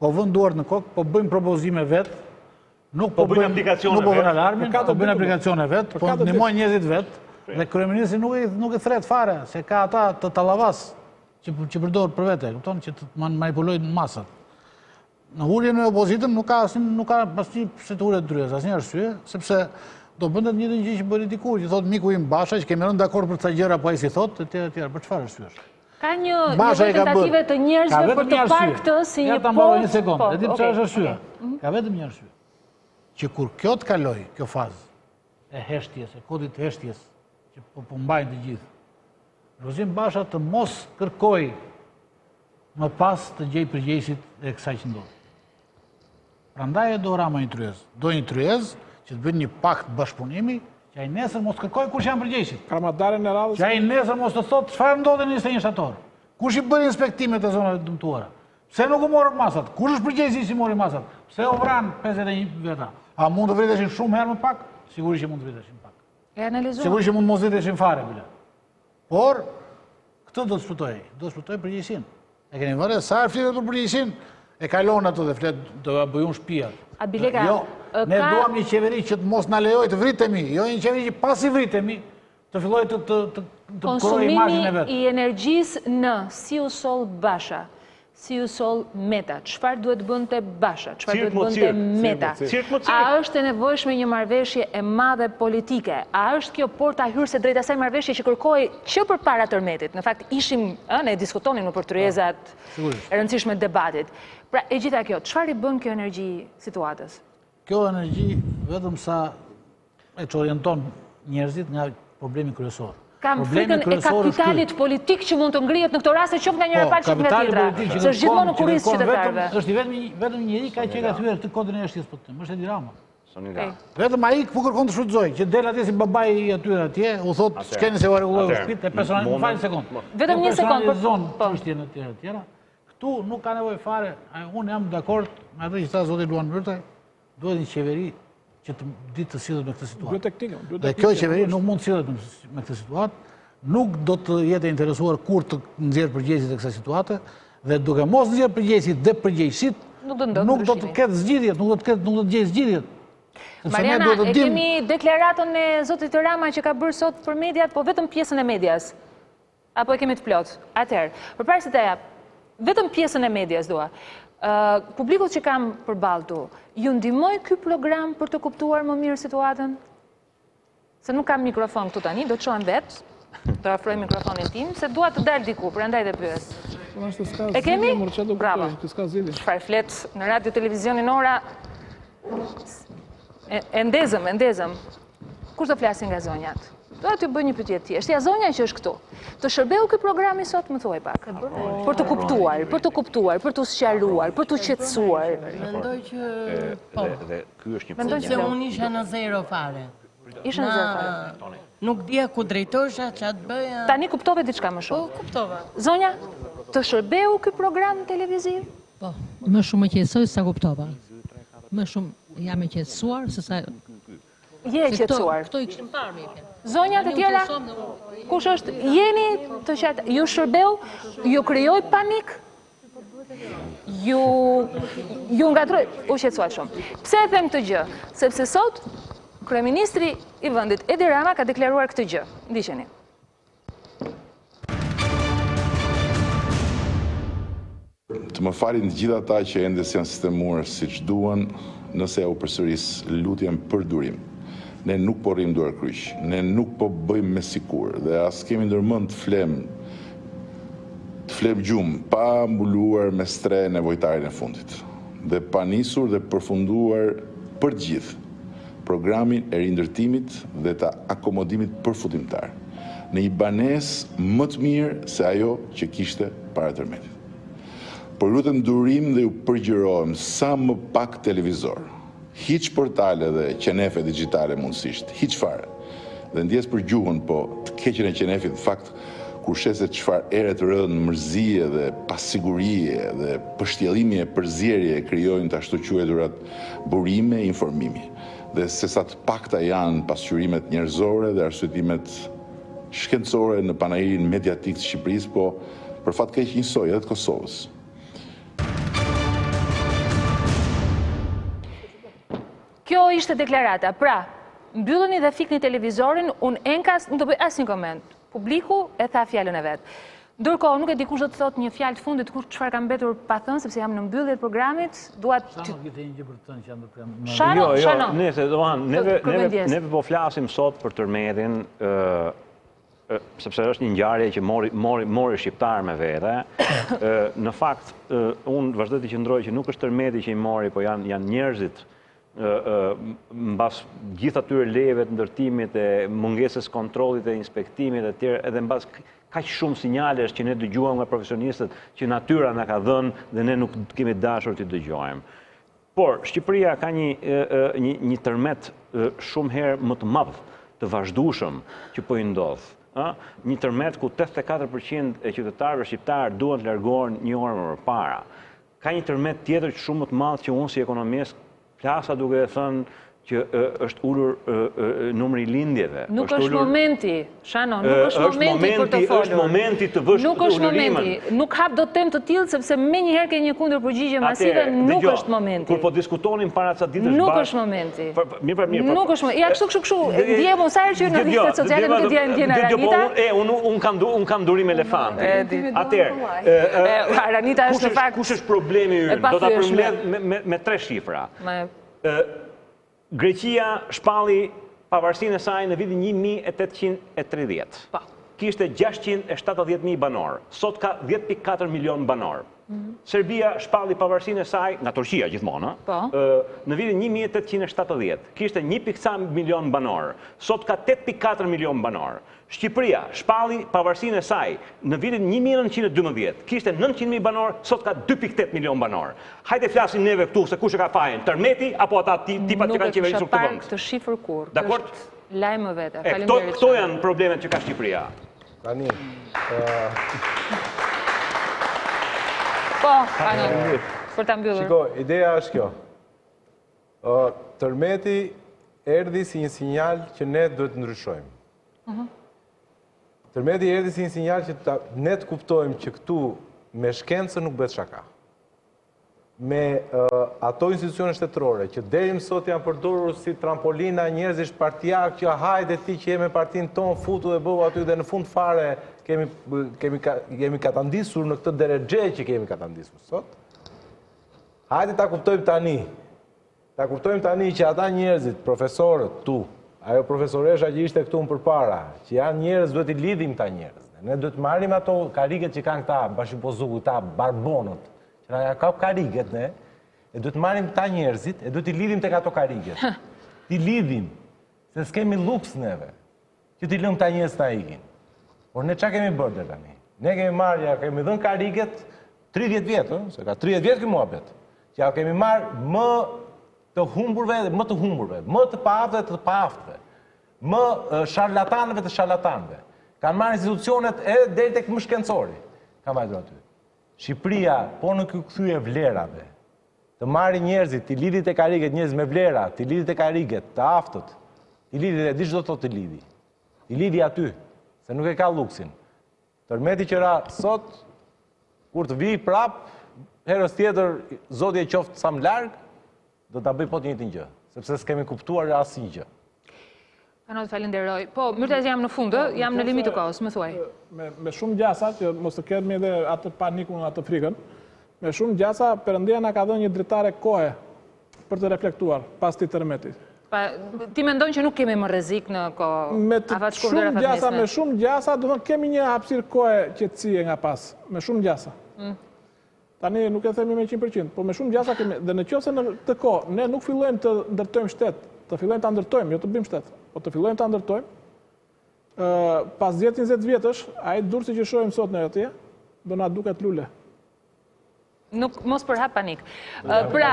po vën duart në kokë, po bëjmë propozime vetë, nuk po bëjnë alarmin, po bëjnë aplikacione vetë, po ndihmojnë njerëzit vetë, dhe kryeministri nuk i thret fare, se ka ata të tallavas që përdor për vete, kupton, që të manipulojnë masat. Në uljen e opozitën nuk ka asnjë pse të ulet dryes, asnjë arsye, sepse do bëndet një gjë që bëri diku, që thotë miku im Basha, që kemi rënë dakord për ca gjëra, po ai si thotë, etj. Për çfarë arsyesh? Ka një tentative të njerëzve për të parë këtë si një një sekond, e di çfarë është arsyeja. Ka vetëm një arsye. Që kur kjo të kaloj, kjo fazë e heshtjes, e kodit të heshtjes, që po mbajnë të gjithë, Rozim Basha të mos kërkoj më pas të gjej përgjegjësit e kësaj që ndodh. Prandaj e do Rama një tryezë. Do një tryezë që të bëjnë një pakt bashkëpunimi, që ai nesër mos kërkoj kush janë përgjegjësit. Kramadaren e radhës. Që ai nesër mos të thotë çfarë ndodhi në 21 shtator. Kush i bëri inspektimet e zonave të dëmtuara? Pse nuk u morën masat? Kush është përgjegjësi si mori masat? Pse u vran 51 veta? A mund të vriteshin shumë herë më pak? Sigurisht që mund të vriteshin pak. E analizoj. Sigurisht që mund mos vriteshin fare bile. Por këtë do të shpëtoj. Do të shpëtoj përgjegjësinë. E keni vënë sa herë flitet për përgjegjësinë? E kalon ato dhe flet do ta bëjun shtëpiat. Jo, ne duam një qeveri që të mos na lejojë të vritemi, jo një qeveri që pasi vritemi të fillojë të kurojë imazhin e vet. Konsumimi i energjisë në si u soll Basha, si u soll Meta, çfarë duhet bënte Basha, çfarë duhet bënte Meta? A është e nevojshme një marrëveshje e madhe politike? A është kjo porta hyrëse drejt asaj marrëveshje që kërkoi që përpara tërmetit? Në fakt ishim, ne diskutonim në për tryezat e rëndësishme të debatit. Pra, e gjitha kjo, çfarë i bën kjo energji situatës? Kjo energji vetëm sa e çorienton njerëzit nga problemi kryesor. Kam frikën e kapitalit politik që mund të ngrihet në këto raste qoftë nga njëra palë qoftë nga tjetra. Se është gjithmonë në kurriz qytetarëve. Është vetëm njëri ka që ka thyer të kodin e shtëpisë për këtë. Është Edi Rama. Vetëm ai ku kërkon të shfrytëzoj, që del atje si babai i atyre atje, u thot s'keni se u rregulloi shtëpitë e personale, më fal një sekond. Vetëm një sekond për zonë çështjen e tjera. Këtu nuk ka nevojë fare. Unë jam dakord me atë që tha zoti Luan Myrtaj, duhet një qeveri që të ditë të sillet me këtë situatë. Dhe kjo qeveri nuk mund të sillet me këtë situatë, nuk do të jetë interesuar kur të nxjerrë përgjegjësit e kësaj situate, dhe duke mos nxjerrë përgjegjësit dhe përgjegjësit, nuk do të ketë zgjidhjet, nuk do të gjejë zgjidhjet. Mariana, e kemi deklaratën e zotit Rama që ka bërë sot për mediat, po vetëm pjesën e medias. Apo e kemi të plot? Atëherë, përpara se ta jap, vetëm pjesën e medias dua. Publikut që kam përballë tu, ju ndihmoi ky program për të kuptuar më mirë situatën? Se nuk kam mikrofon këtu tani, do të shohem vetë, të afroj mikrofonin tim, se dua të dalë diku, prandaj të pyes. E kemi? Bravo. Çfarë flet në radio televizionin ora? E ndezëm. Kush do flasin nga zonjat? Do t'ju bëj një pyetje thjeshtë. Ja zonja që është këtu. Të shërbeu ky programi sot, më thuaj pak. Për të kuptuar, për të sqaruar, për të qetësuar. Mendoj që po. Mendoj se unë isha në zero fare. Isha në zero fare. Nuk dija ku drejtohesha, ç'a të bëja. Tani kuptove diçka më shumë. Po, kuptova. Zonja, të shërbeu ky program televiziv? Po, më shumë më qetësoj se sa kuptova. Më shumë jam e qetësuar se sa... Je e qetësuar. Këto i kishim parë me Zonja të tjera, kush është, jeni të qatë, ju shërbeu, ju krijoi panik, ju ngatroi, u qetësuat shumë. Pse e them këtë gjë? Sepse sot, kryeministri i vendit, Edi Rama, ka deklaruar këtë gjë. Ndiqeni. Të më falin të gjitha ata që ende janë sistemuar siç duan, nëse u përsëris lutjen për durim. Ne nuk po rrim duar kryq, ne nuk po bëjmë me sikur, dhe as kemi ndërmend të flem gjumë, pa mbuluar me stre nevojtarin e fundit, dhe pa nisur dhe përfunduar për gjithë programin e rindërtimit dhe të akomodimit përfutimtar, në një banesë më të mirë se ajo që kishte para tërmetit. Por lutem durim dhe ju përgjërohem sa më pak televizor, hiq portale dhe qenefe digjitale mundësisht, hiq fare. Dhe ndjes për gjuhën, po të keqen e qenefit, në fakt, kur sheset çfarë ere të rëndë, mërzije dhe pasigurie dhe pështjellimi e përzierje krijojnë të ashtu quheturat burime, informimi. Dhe se sa të pakta janë pasqyrimet njerëzore dhe arsyetimet shkencore në panajirin mediatik të Shqipërisë, po për fat keq njësoj edhe të Kosovës. Kjo ishte deklarata. Pra, mbylleni dhe fikni televizorin, unë enkas, nuk të bëj asnjë koment. Publiku e tha fjalën e vet. Ndërkohë, nuk e di kush do të thotë një fjalë të fundit, kush çfarë ka mbetur pa thënë, sepse jam në mbyllje të programit, dua të Shano gjithë një gjë për të thënë që jam të prem. Shano. Nëse neve po flasim sot për tërmetin, sepse është një ngjarje që mori shqiptar me vete. Në fakt, unë vazhdoj të qëndroj që nuk është tërmeti që i mori, po janë njerëzit mbas gjithë atyre lejeve të ndërtimit e mungesës kontrollit e inspektimit e tjerë, edhe mbas kaq shumë sinjalesh që ne dëgjuam nga profesionistët që natyra na ka dhënë dhe ne nuk kemi dashur t'i dëgjojmë. Por Shqipëria ka një tërmet shumë herë më të madh, të vazhdueshëm që po i ndodh. Një tërmet ku 84% e qytetarëve shqiptar duan të largohen një orë më parë. Ka një tërmet tjetër që shumë më të madh që unë si ekonomist plasa duke e thënë që është ulur numri i lindjeve. Nuk është momenti, Shano, nuk është momenti për të folur. Është momenti të vësh Nuk është momenti. Nuk hap dot temë të tillë sepse më njëherë ke një kundërpërgjigje masive, nuk është momenti. Kur po diskutonin para ca ditësh Nuk është momenti. Mirë. Nuk është momenti. Ja kështu. Ndjem unë sa herë që në rrjetet sociale nuk e di ndjen Aranita. Un kam durim elefanti. Atëherë, Aranita është në fakt. Kush është problemi ynë? Do ta përmbledh me 3 shifra. Greqia shpalli pavarësinë e saj në vitin 1830. Kishte 670.000 banor. Sot ka 10.4 milion banor. Serbia shpalli pavarësinë e saj, nga Turqia gjithmonë, në vitin 1870. Kishte 1.4 milion banor. Sot ka 8.4 milion banor. Shqipëria shpalli pavarësinë e saj në vitin 1912. Kishte 900.000 banor, sot ka 2.8 milion banor. Hajde flasim neve këtu se kush e ka fajin, tërmeti apo ata tipat që kanë qeverisur këtë vend. Nuk e kisha parë këtë shifër kur. Dakor? Lajmë vete. Faleminderit. Këto janë problemet që ka Shqipëria. Tani. Po, për ta mbyllur. Shiko, ideja është kjo. Tërmeti erdhi si një sinjal që ne duhet të ndryshojmë. Tërmeti erdhi si një sinjal që ne të kuptojmë që këtu me shkencë nuk bëhet shaka. me ato institucione shtetërore që deri më sot janë përdorur si trampolina njerëzish partijak që hajde ti që jemi partinë tonë, futu dhe bëhu aty dhe në fund fare kemi katandisur në këtë deregje që kemi katandisur sot. Hajde ta kuptojmë tani. Ta kuptojmë tani që ata njerëzit, profesorët tu, ajo profesoresha që ishte këtu më përpara, që janë njerëz, duhet i lidhim ta njerëz. Ne duhet marrim ato kariget që kanë këta, bashkëpozuku, këta barbonët, që na ka kariget ne, e duhet marrim ta njerëzit, e duhet i lidhim tek ato kariget. Ti lidhim, se s'kemi luks neve, që ti lëm ta njerëz ta ikin. Por ne çka kemi bërë deri tani? Ne kemi marrë, kemi dhënë kariget 30 vjet, se ka 30 vjet ky muhabet. Që ja kemi marrë më të humburve dhe më të humburve, më të paaftëve të paaftëve, më sharlatanëve të sharlatanëve. Kanë marrë institucionet edhe deri tek më shkencori. Kanë vajtur aty. Shqipëria, po në kthye vlerave, të marrë njerëzit, të lidhi te kariget njerëz me vlera, të lidhi te kariget, të aftët, të lidhi dhe di çdo të të lidhi. I lidhi aty, se nuk e ka luksin. Tërmeti që ra sot, kur të vi prap, herës tjetër, Zoti e qoftë sa më larg, do ta bëj po të njëjtin gjë, sepse s'kemi kuptuar asnjë gjë. Anot, falenderoj. Po, mërtez jam në fundë, jam në limit të kohës, më thuaj. Me shumë gjasa, që mos të kemi edhe atë panikun, atë frikën, me shumë gjasa, Perëndia na ka dhënë një dritare kohe për të reflektuar pas këtij tërmeti. Ti mendon që nuk kemi më rrezik në kohë? Me shumë gjasa, do të thonë kemi një hapësirë kohe qetësie nga pas, me shumë gjasa. Tani nuk e themi me 100%, por me shumë gjasa kemi, dhe në qoftë se në këtë kohë ne nuk fillojmë të ndërtojmë shtet, të fillojmë ta ndërtojmë, jo të bëjmë shtet, po të fillojmë ta ndërtojmë, pas 10-20 vjetësh, ai dursi që shohim sot në atje, do na duket lule. Mos përhap panik. Pra,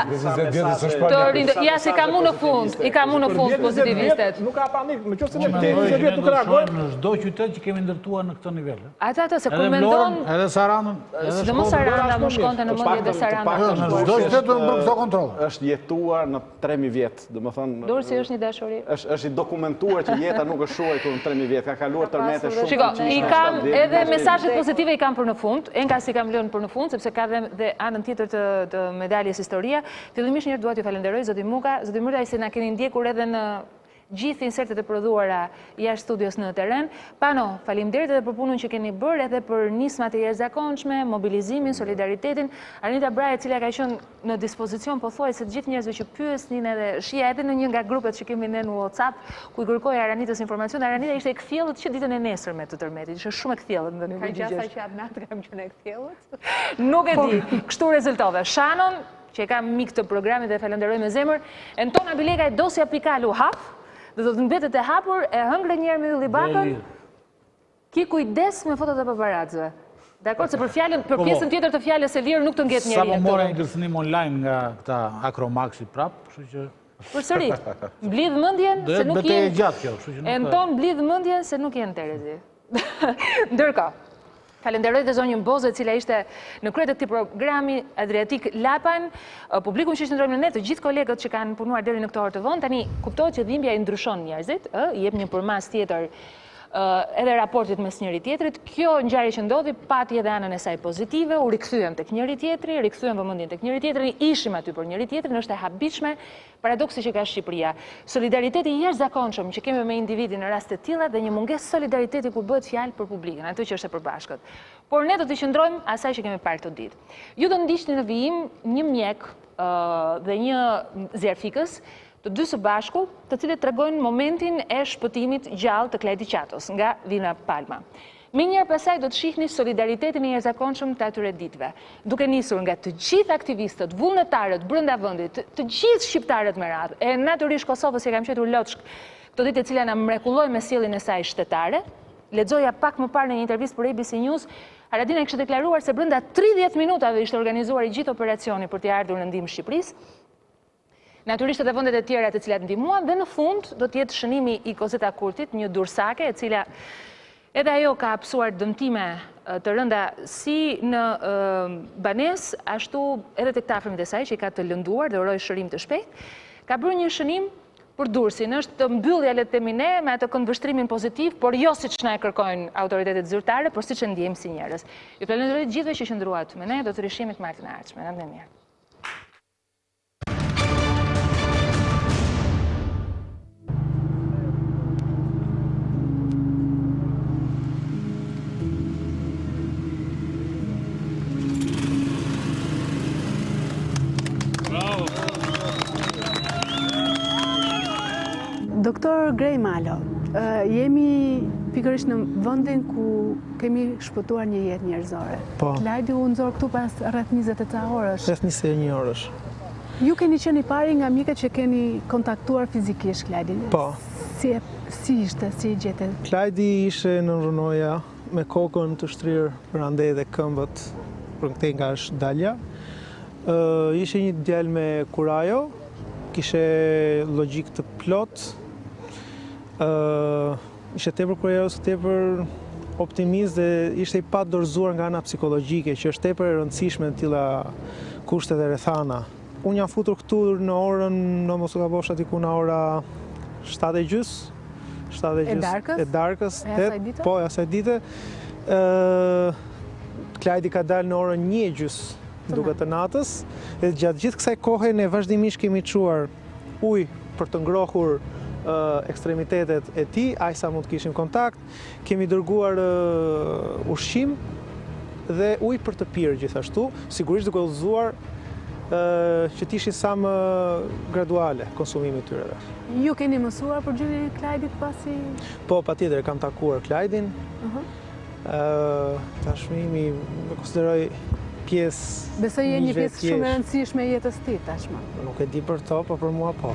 ja se kam unë në fund, i kam unë në fund pozitivistet. Nuk ka panik, në qoftë se ne 10 vjet nuk reagojmë në çdo qytet që kemi ndërtuar në këtë nivel. Atë se kur mendon, edhe Saranën, edhe mos Saranda më shkonte në mendje dhe Saranda. Në çdo qytet do të bëjmë këto kontrolle. Është jetuar në 3000 vjet, domethënë. Dursi është një dashuri. Është i dokumentuar që jeta nuk është shuajtur në 3000 vjet, ka kaluar tërmete shumë. Shiko, i kam edhe mesazhet pozitive i kam për në fund, enkas i kam lënë për në fund sepse ka dhe anën tjetër të medaljes historia. Fillimisht njërë duat ju falenderoj, zoti Muka, zoti Myrtaj se na keni ndjekur edhe në gjithë insertet e prodhuara jashtë studios në teren. Pano, faleminderit edhe për punën që keni bërë, edhe për nismat e jashtëzakonshme, mobilizimin, solidaritetin. Arnita Braja, e cila ka qenë në dispozicion, po thuaj se të gjithë njerëzve që pyesnin edhe shija edhe në një nga grupet që kemi ne në WhatsApp, ku i kërkoi Aranitës informacion. Aranita ishte e kthjellët që ditën e nesërme të tërmetit, ishte shumë e kthjellët në Ka gjasa që atë natë kam qenë e kthjellët. Nuk e di, kështu rezultove. Shannon, që e kam mik të programit dhe falenderoj me zemër, Entona Bileka e Dosja Pikalu hap, dhe do të mbetet e hapur, e hëngre njerë me Ylli Bakën, ki kujdes me fotot e paparazzëve. Dakor, se për pjesën tjetër të fjalës e lirë nuk të nget njeri. Sa më mora një kërcënim online nga këta Akromaxi prap, kështu që... Përsëri, mblidh mendjen se nuk jenë... gjatë kjo, kështu që nuk... Enton mblidh mendjen se nuk jenë Terezi. Ndërkohë, falenderoj dhe zonjën Bozo, e cila ishte në krye të këtij programi, Adriatik Lapan, publikun që ishte ndrojmë në net, të gjithë kolegët që kanë punuar deri në këtë orë të vonë, tani kuptohet që dhimbja i ndryshon njerëzit, i jep një përmas tjetër edhe raportit mes njëri tjetrit. Kjo ngjarje që ndodhi pati edhe anën e saj pozitive, u rikthyem tek njëri tjetri, rikthyem vëmendjen tek njëri tjetri, ishim aty për njëri tjetrin, është e habitshme paradoksi që ka Shqipëria. Solidariteti i jashtëzakonshëm që kemi me individin në raste të tilla dhe një mungesë solidariteti kur bëhet fjalë për publikun, atë që është e përbashkët. Por ne do të qëndrojmë asaj që kemi parë këtë ditë. Ju do ndiqni në vijim një mjek dhe një zjarfikës, të dy së bashku, të cilët tregojnë momentin e shpëtimit gjallë të Klajdi Qatos nga Vina Palma. Me njërë pasaj do të shihni solidaritetin e jashtëzakonshëm të atyre ditëve, duke nisur nga të gjithë aktivistët, vullnetarët brenda vendit, të gjithë shqiptarët me radhë, e natyrisht Kosovës që kam qetur loçk këto ditë e cila na mrekulloi me sjelljen e saj shtetare. Lexoja pak më parë në një intervistë për ABC News, Haradina kishte deklaruar se brenda 30 minutave ishte organizuar i gjithë operacioni për t'i ardhur në ndihmë Shqipërisë. Natyrisht edhe vendet e tjera të cilat ndihmuan dhe në fund do të jetë shënimi i Kozeta Kurtit, një dursake e cila edhe ajo ka hapësuar dëmtime të rënda si në banes, ashtu edhe tek afërmit e saj që i ka të lënduar dhe uroj shërim të shpejt. Ka bërë një shënim për dursin, është mbyllja le të themi ne me atë këndvështrimin pozitiv, por jo siç na e kërkojnë autoritetet zyrtare, por siç e ndjejmë si njerëz. Ju falenderoj gjithëve që qëndruat me ne, do të rishimit martën e ardhshme. Natë mirë. Doktor Grej Malo, jemi pikërisht në vendin ku kemi shpëtuar një jetë njerëzore. Po. Klajdi u nxorë këtu pas rreth 20 orësh. Rreth 21 orësh. Ju keni qenë i pari nga mikët që keni kontaktuar fizikisht Klajdin. Po. Si ishte, si i gjete? Klajdi ishe në rënoja me kokën të shtrirë për ande dhe këmbët për këte nga është dalja. Ishe një djalë me kurajo, kishe logjik të plot, ishe tepër kurajos, tepër optimist dhe ishte i pa dorëzuar nga ana psikologjike, që është tepër e rëndësishme në tilla kushte dhe rrethana. Unë jam futur këtu në orën, në mos u gabosh atiku në ora 7:30. E darkës, po, e asaj dite. Klajdi ka dalë në orën 1:30 duke të natës, dhe gjatë gjithë kësaj kohe ne vazhdimisht kemi çuar ujë për të ngrohur ekstremitetet e tij, aq sa mund të kishim kontakt, kemi dërguar ushqim dhe ujë për të pirë gjithashtu, sigurisht duke udhëzuar që t'ishin sa më graduale konsumimi i tyre. Ju keni mësuar për gjyrin e Klajdit pasi? Po, patjetër, kam takuar Klajdin. Tashmë më konsideroj pjesë. Besoj je një pjesë shumë e rëndësishme e jetës tij tashmë. Nuk e di për to, po për mua po.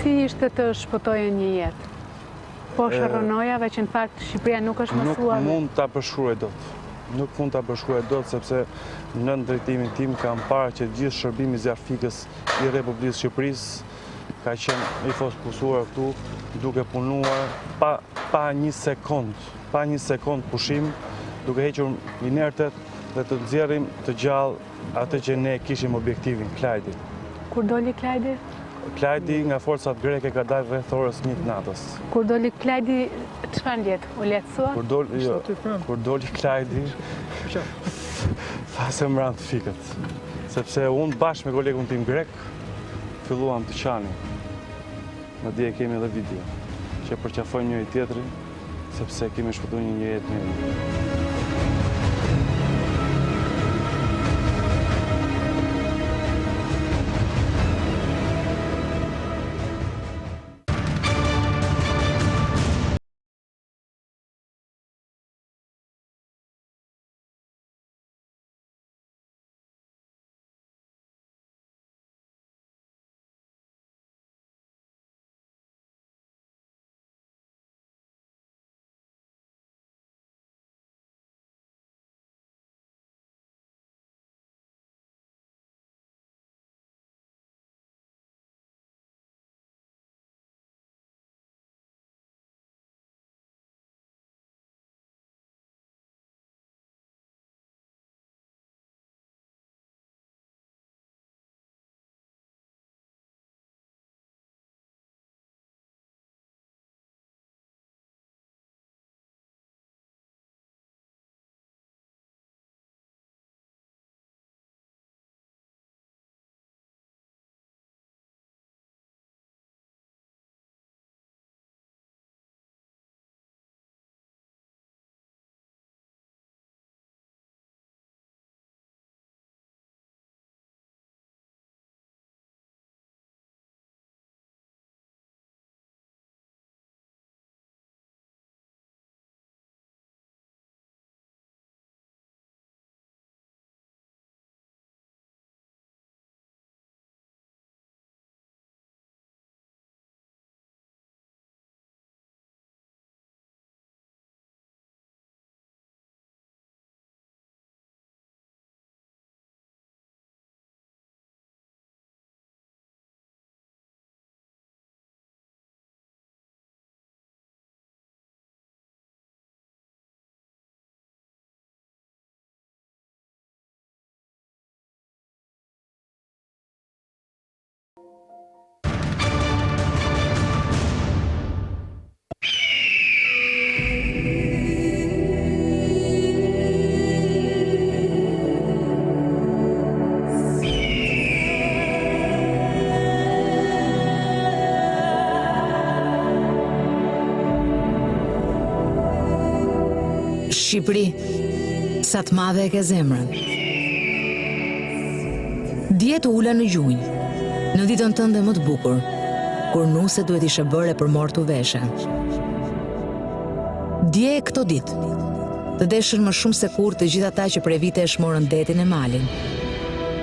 Si ishte të shpëtojë një jetë? Po shërronojave që në fakt Shqipëria nuk është mësuar. Nuk mund ta përshkruaj dot. Nuk mund ta përshkruaj dot sepse në drejtimin tim kam parë që gjithë shërbimi zjarfikës i Republikës Shqipërisë ka qenë i fokusuar këtu duke punuar pa një sekond pushim, duke hequr inertet dhe të nxjerrim të gjallë atë që ne kishim objektivin, Klajdit. Kur doli Klajdi? Klajdi nga forcat greke ka dalë rreth orës 1 të natës. Kur doli Klajdi, çfarë ndjet? U lehtësua? Kur doli Klajdi, se më ranë të fikët. Sepse unë bashkë me kolegun tim grek, filluam të qani. Në dje kemi edhe video, që përqafojmë njëri tjetrin, sepse kemi shpëtuar një jetë mirë. Shqipëri, sa të madhe e ke zemrën. Djetë ula në gjunjë, Në ditën tënde më të bukur, kur nuse duhet ishe bërë për mortu veshe. Dje këto ditë, të deshën më shumë se kur të gjitha ta që prej vite e shmorën detin e malin.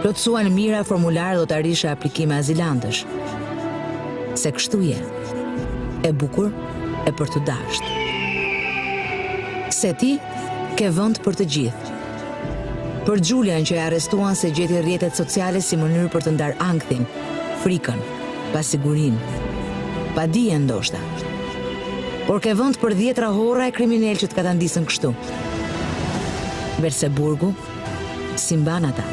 Plotësuan mira formularë lotarishe aplikime azilantësh. Se kështu je, e bukur e për të dasht. Se ti ke vënd për të gjithë. Për Gjulian që e arrestuan se gjeti rrjetet sociale si mënyrë për të ndar ankthin, frikën, pasigurin, pa dije ndoshta. Por ke vënd për 10 horra e kriminal që të ka të ndisën kështu. Berseburgu, si mban ata.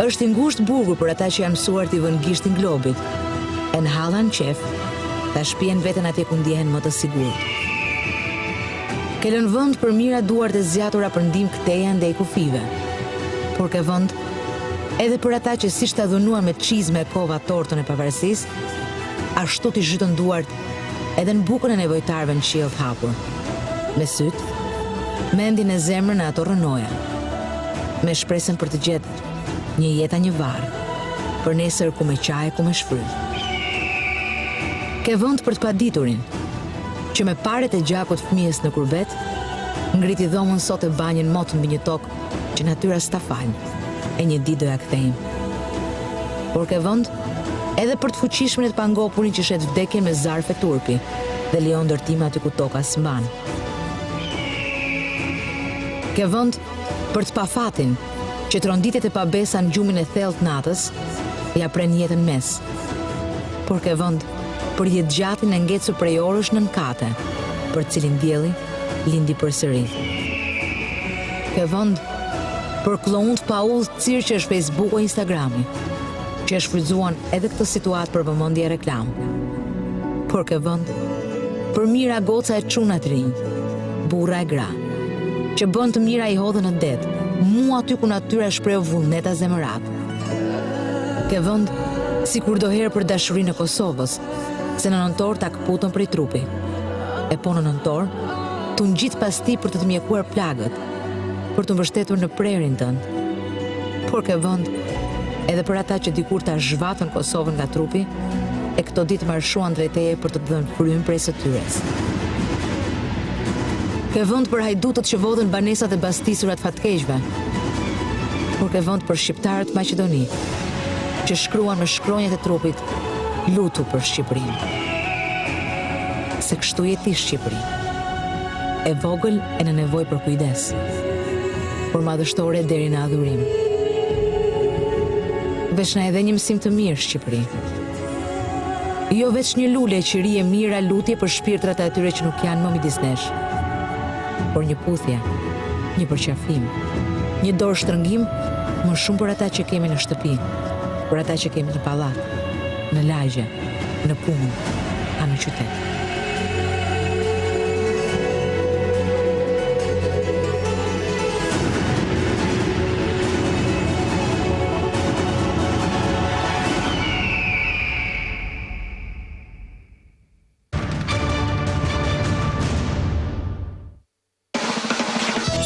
Është i ngushtë burgu për ata që janë mësuar t'i vënë gishtin globit, e në hallan qef, ta shpjen veten atje ku ndjehen më të sigurt. Ke lënë vënd për mira duart e zgjatura për ndim këteja ndej kufive, por ke vënd edhe për ata që si shta dhunuan me qizme e kova tortën e pavarësisë, ashtu t'i zhytën duart edhe në bukën e nevojtarëve në qiell të hapur. Me sytë, mendin e zemrën e ato rënoja, me shpresën për të gjetë një jeta një varë, për nesër ku me qaj, ku me shfryt. Ke vënd për të paditurin, që me paret e gjakut fëmijës në kurbet, ngriti dhomën sot e banjën motë mbi një tokë që natyra s'ta falë, e një ditë do ja kthejmë. Por ke vënd edhe për të fuqishmën e të pangopurin që shet vdekje me zarfe turpi dhe lejon ndërtime aty ku toka s'mban. Ke vënd për të pafatin që tronditet e pabesa në gjumin e thellë të natës ja pren jetën mes. Por ke vënd për jetë gjatin e ngecur prej orësh nën kate, për cilin dielli lindi përsëri. Ke vënd për klounët pa udhë cirqesh Facebook o Instagrami, që e shfrytzuan edhe këtë situatë për vëmendje e reklam. Por ke vënd për mira goca e çuna të rinj, burra e gra, që bën të mira i hodhën në det, mua aty ku natyra shpreh vullneta zemërat. Ke vënd si kur doherë për dashurinë e Kosovës, se në nëntor ta këputën prej trupi, e po në nëntor të ngjit pas ti për të të mjekuar plagët, për të mbështetur në prerin tënd. Por ke vënd edhe për ata që dikur ta zhvatën Kosovën nga trupi, e këto ditë marshuan drejteje për të dhënë frym prej së tyres. Ke vënd për hajdutët që vodhën banesat e bastisurat fatkeqve. Por ke vënd për shqiptarët Maqedoni, që shkruan me shkronjat e trupit, lutu për Shqipërinë. Se kështu je ti Shqipëri, e vogël e në nevojë për kujdes, por madhështore deri në adhurim. Veç na edhe një mësim të mirë Shqipëri. Jo veç një lule që rije mira lutje për shpirtrat e atyre që nuk janë më midis nesh, por një puthje, një përqafim, një dorë shtrëngim, më shumë për ata që kemi në shtëpi, për ata që kemi në pallat, në lagje, në punë, a në qytet.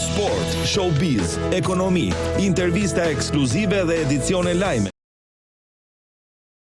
Sport, showbiz, ekonomi, intervista ekskluzive dhe edicione lajme.